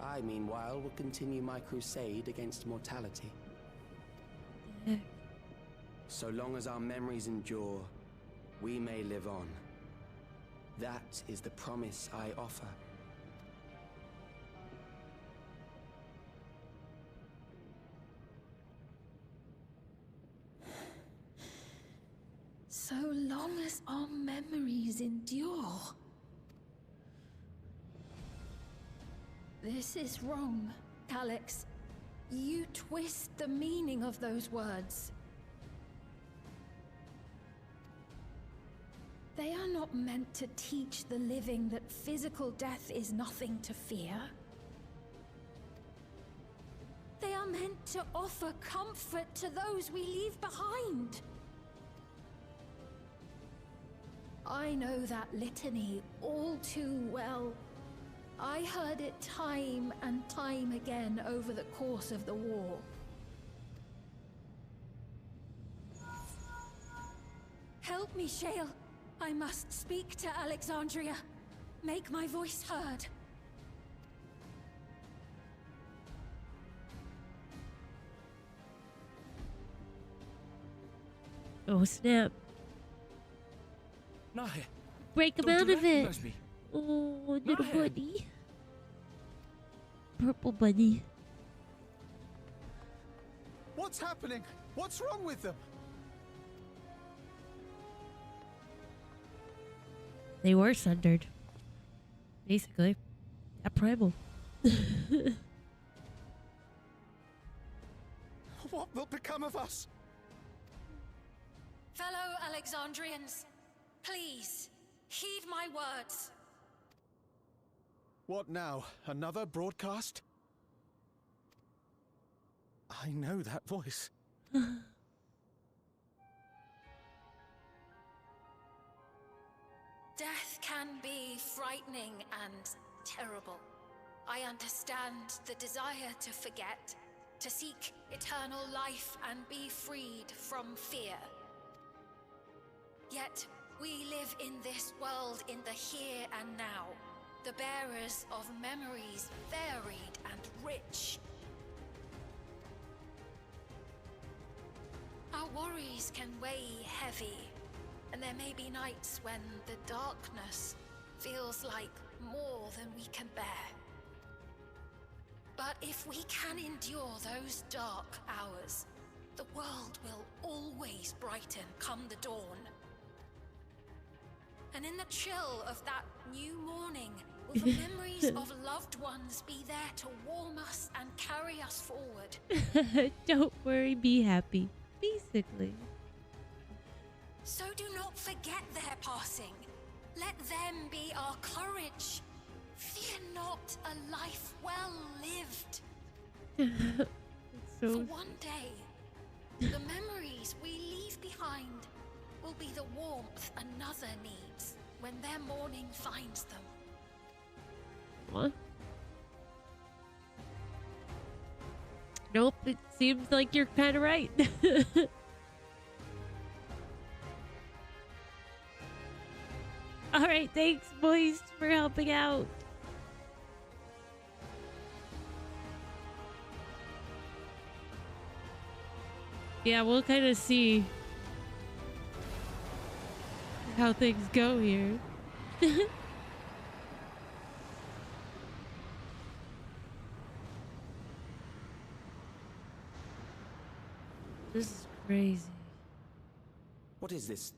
I, meanwhile, will continue my crusade against mortality. So long as our memories endure, we may live on. That is the promise I offer. So long as our memories endure. This is wrong, Calyx. You twist the meaning of those words. They are not meant to teach the living that physical death is nothing to fear. They are meant to offer comfort to those we leave behind. I know that litany all too well. I heard it time and time again over the course of the war. Help me, Shale. I must speak to Alexandria. Make my voice heard. Oh, snap. Not here. Break him Don't out do of that, it. Busby. Oh, little Not here. bunny. Purple bunny. What's happening? What's wrong with them? They were sundered. Basically. At Primal. What will become of us? Fellow Alexandrians, please, heed my words. What now? Another broadcast? I know that voice. Death can be frightening and terrible. I understand the desire to forget, to seek eternal life and be freed from fear. Yet, we live in this world in the here and now, the bearers of memories varied and rich. Our worries can weigh heavy, and there may be nights when the darkness feels like more than we can bear. But if we can endure those dark hours, the world will always brighten come the dawn. And in the chill of that new morning, will the memories of loved ones be there to warm us and carry us forward? Don't worry, be happy. Basically. So do not forget their passing. Let them be our courage. Fear not a life well lived. So For one day, the memories we leave behind will be the warmth another needs when their morning finds them. What? Nope, it seems like you're kind of right. Alright, thanks, boys, for helping out. Yeah, we'll kind of see how things go here. This is crazy. What is this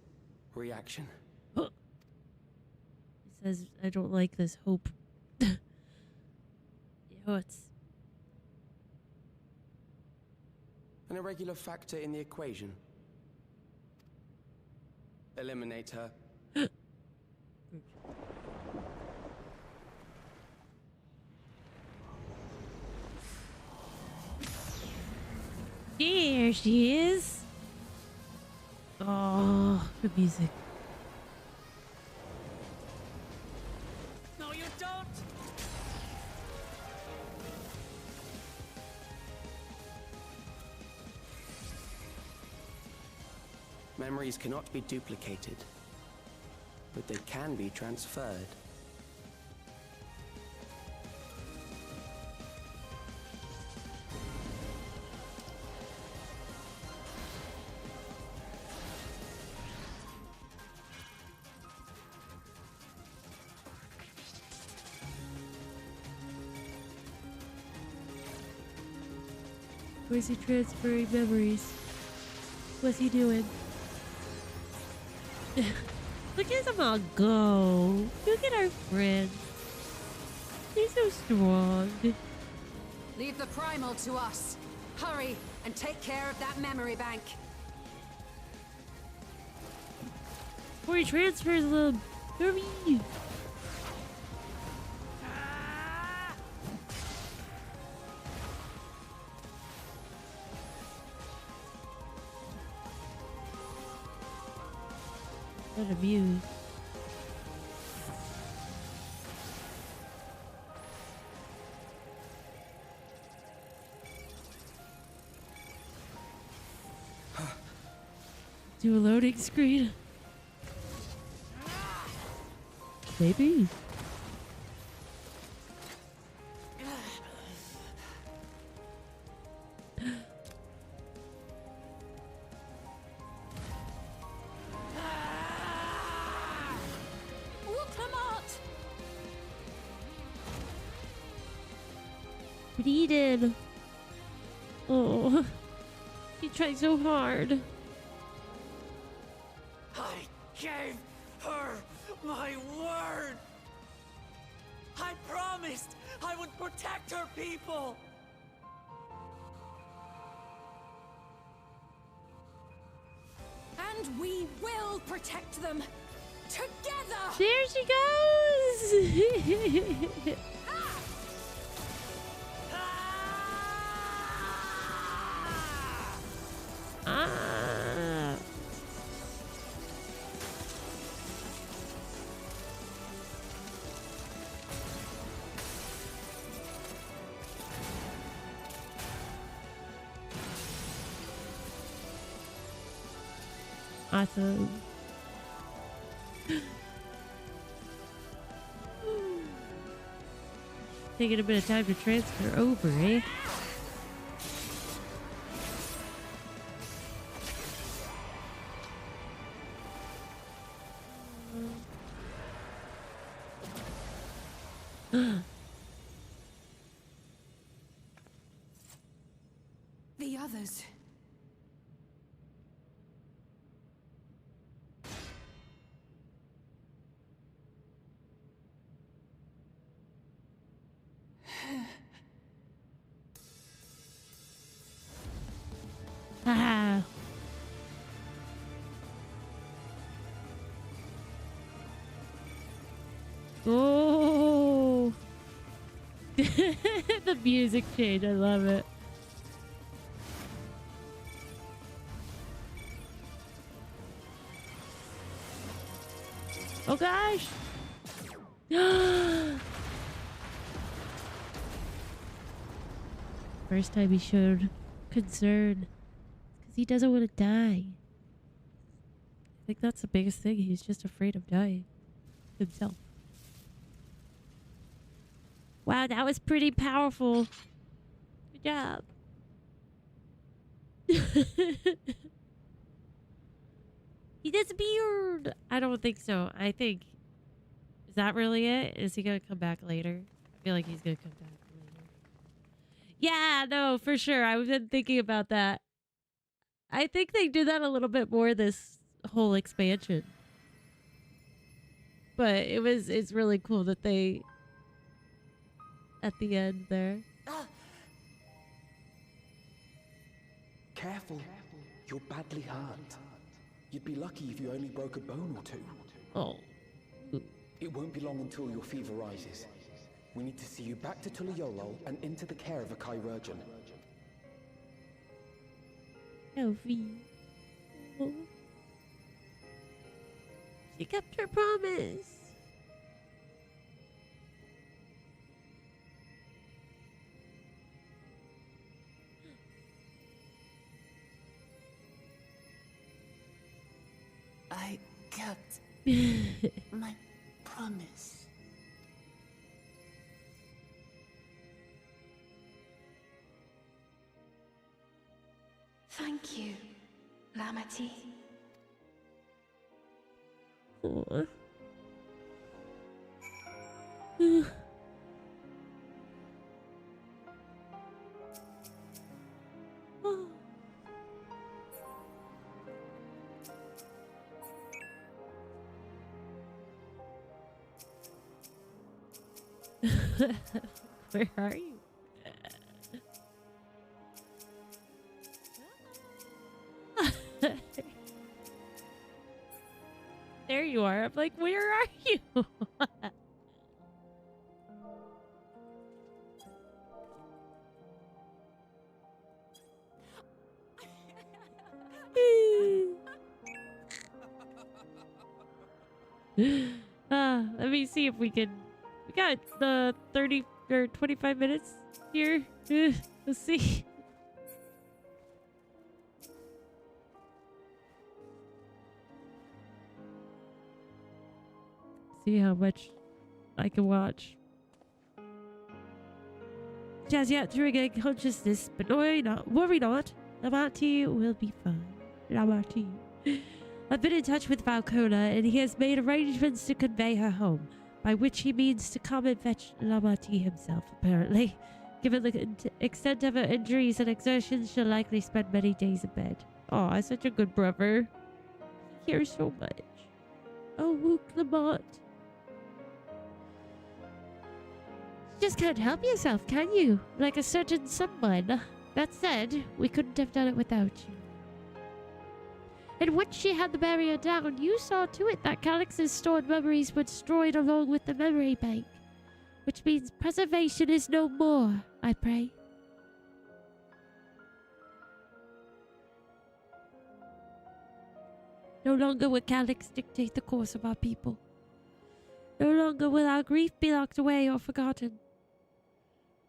reaction? It says, I don't like this hope. You know, it's An irregular factor in the equation. Eliminate her. There she is. Oh, the music. No, you don't! Memories cannot be duplicated, but they can be transferred. Where's he transferring memories? What's he doing? Look at them all go. Look at our friends. They're so strong. Leave the primal to us. Hurry and take care of that memory bank. Before he transfers them. Hurry. Not amused. Do a loading screen. Maybe. Bleeding. Oh, he tried so hard. I gave her my word. I promised I would protect her people. And we will protect them together. There she goes. Ah. Awesome. Taking a bit of time to transfer over, eh? The others. Ah. Oh. The music change, I love it. Oh gosh. First time he showed concern. Because he doesn't want to die. I think that's the biggest thing. He's just afraid of dying himself. Wow, that was pretty powerful. Good job. He disappeared. I don't think so. I think... Is that really it? Is he going to come back later? I feel like he's going to come back later. Yeah, no, for sure. I've been thinking about that. I think they do that a little bit more this whole expansion. But it's really cool that they... At the end there. Careful. You're badly hurt. You'd be lucky if you only broke a bone or two. Oh. It won't be long until your fever rises. We need to see you back to Tulayolo and into the care of a chirurgeon. Elfie. Oh. She kept her promise. That's my promise. Thank you, Lamati. Aw. Oh. Where are you? There you are. I'm like, where are you? Let me see if we can. We got the 30 or 25 minutes here. Let's see. See how much I can watch. Jazzy to regain consciousness, but worry not. Lamati will be fine. Lamati. I've been in touch with Valcola, and he has made arrangements to convey her home, by which he means to come and fetch Lamati himself, apparently. Given the extent of her injuries and exertions, she'll likely spend many days in bed. Aw, such a good brother. He cares so much. Oh, Luke Lamont. You just can't help yourself, can you? Like a certain someone. That said, we couldn't have done it without you. And once she had the barrier down, you saw to it that Calix's stored memories were destroyed along with the memory bank. Which means preservation is no more, I pray. No longer will Calix dictate the course of our people. No longer will our grief be locked away or forgotten.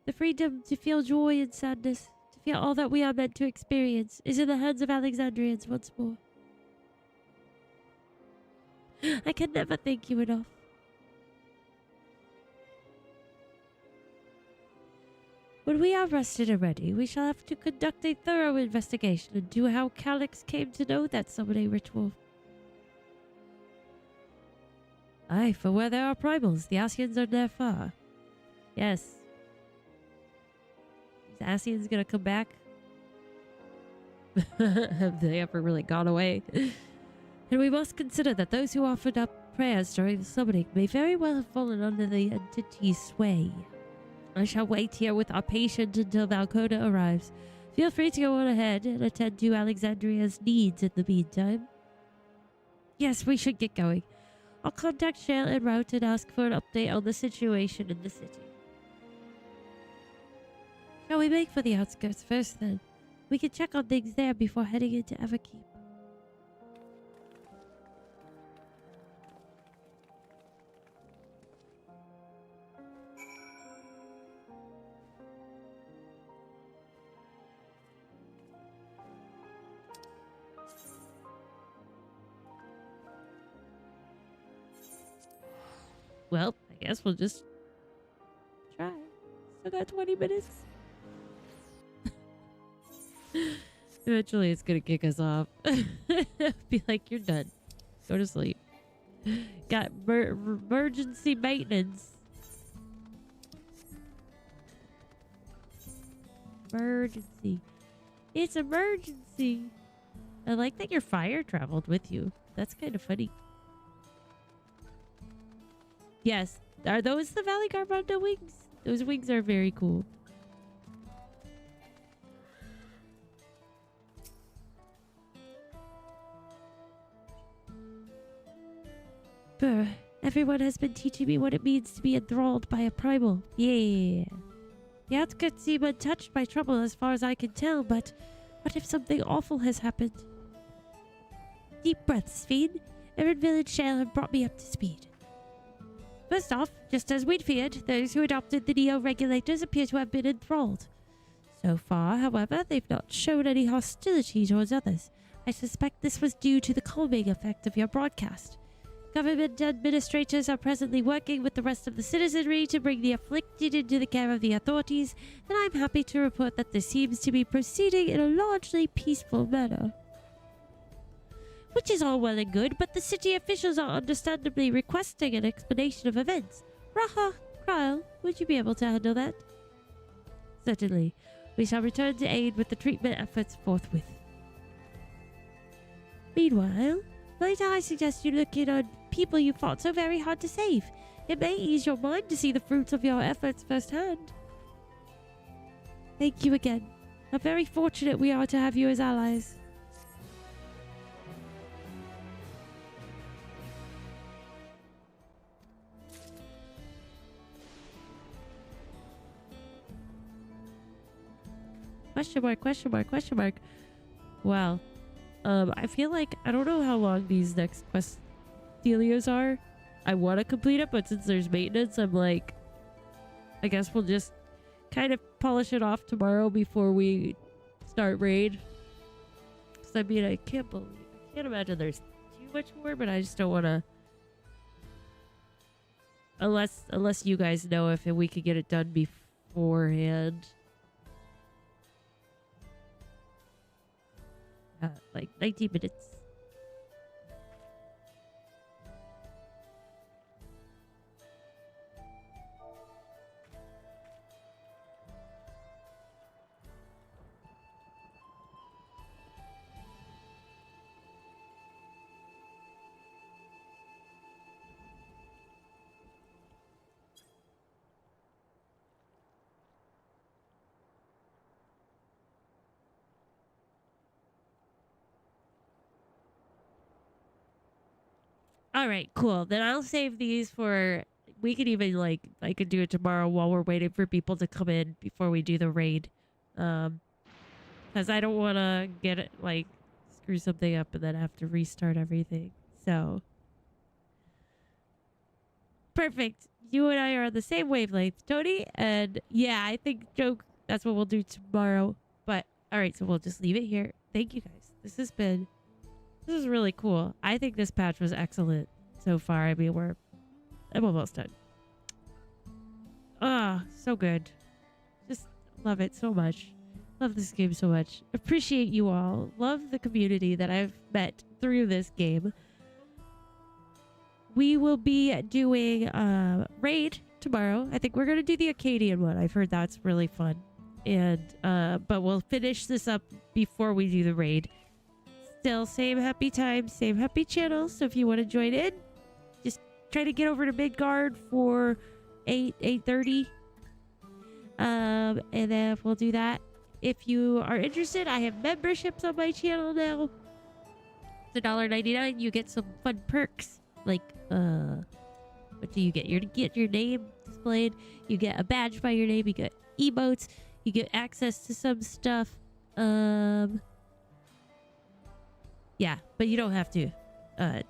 The freedom to feel joy and sadness, to feel all that we are meant to experience, is in the hands of Alexandrians once more. I can never thank you enough. When we are rested and ready, we shall have to conduct a thorough investigation into how Calix came to know that summoning ritual. Aye, for where there are primals, the Asians are near far. Yes. Is Asians gonna come back? Have they ever really gone away? And we must consider that those who offered up prayers during the summoning may very well have fallen under the entity's sway. I shall wait here with our patient until Valcoda arrives. Feel free to go on ahead and attend to Alexandria's needs in the meantime. Yes, we should get going. I'll contact Shale en route and ask for an update on the situation in the city. Shall we make for the outskirts first then? We can check on things there before heading into Everkeep. Well, I guess we'll just try. Still got 20 minutes. Eventually it's gonna kick us off. Be like, you're done. Go to sleep. Got emergency maintenance. Emergency. It's emergency. I like that your fire traveled with you. That's kind of funny. Yes. Are those the Valley Garbondo wings? Those wings are very cool. Brr, everyone has been teaching me what it means to be enthralled by a primal. Yeah. The outskirts seem untouched by trouble as far as I can tell, but what if something awful has happened? Deep breaths, Fiend. Erin Village Shale have brought me up to speed. First off, just as we'd feared, those who adopted the Neo-Regulators appear to have been enthralled. So far, however, they've not shown any hostility towards others. I suspect this was due to the calming effect of your broadcast. Government administrators are presently working with the rest of the citizenry to bring the afflicted into the care of the authorities, and I'm happy to report that this seems to be proceeding in a largely peaceful manner. Which is all well and good, but the city officials are understandably requesting an explanation of events. Raha, Krile, would you be able to handle that? Certainly. We shall return to aid with the treatment efforts forthwith. Meanwhile, might I suggest you look in on people you fought so very hard to save? It may ease your mind to see the fruits of your efforts firsthand. Thank you again. How very fortunate we are to have you as allies. Question mark, question mark, question mark. Well, I feel like I don't know how long these next quest delios are. I want to complete it, but since there's maintenance, I'm like, I guess we'll just kind of polish it off tomorrow before we start raid. Because I mean, I can't imagine there's too much more, but I just don't want to. Unless you guys know if we could get it done beforehand. Like 19 minutes. All right, cool. Then I'll save these for... We could even, like... I could do it tomorrow while we're waiting for people to come in before we do the raid. Because I don't want to get it, like, screw something up and then have to restart everything. So... Perfect. You and I are on the same wavelength, Tony. And yeah, I think, joke, that's what we'll do tomorrow. But, all right, so we'll just leave it here. Thank you, guys. This is really cool. I think this patch was excellent so far. I mean, I'm almost done. Ah, so good. Just love it so much. Love this game so much. Appreciate you all. Love the community that I've met through this game. We will be doing raid tomorrow. I think we're going to do the Acadian one. I've heard that's really fun. And but we'll finish this up before we do the raid. Still, same happy time, same happy channel. So if you want to join in, just try to get over to Midgard for 8:30. And then we'll do that. If you are interested, I have memberships on my channel now. It's $1.99. You get some fun perks. Like, what do you get? You get your name displayed. You get a badge by your name. You get emotes. You get access to some stuff. Yeah, but you don't have to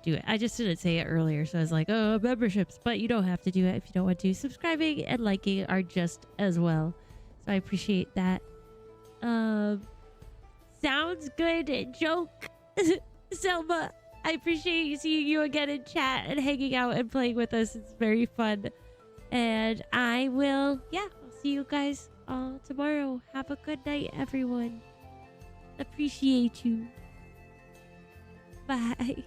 do it. I just didn't say it earlier, so I was like, oh, memberships. But you don't have to do it if you don't want to. Subscribing and liking are just as well. So I appreciate that. Sounds good. Joke. Selma, I appreciate seeing you again in chat and hanging out and playing with us. It's very fun. And I will, I'll see you guys all tomorrow. Have a good night, everyone. Appreciate you. Bye.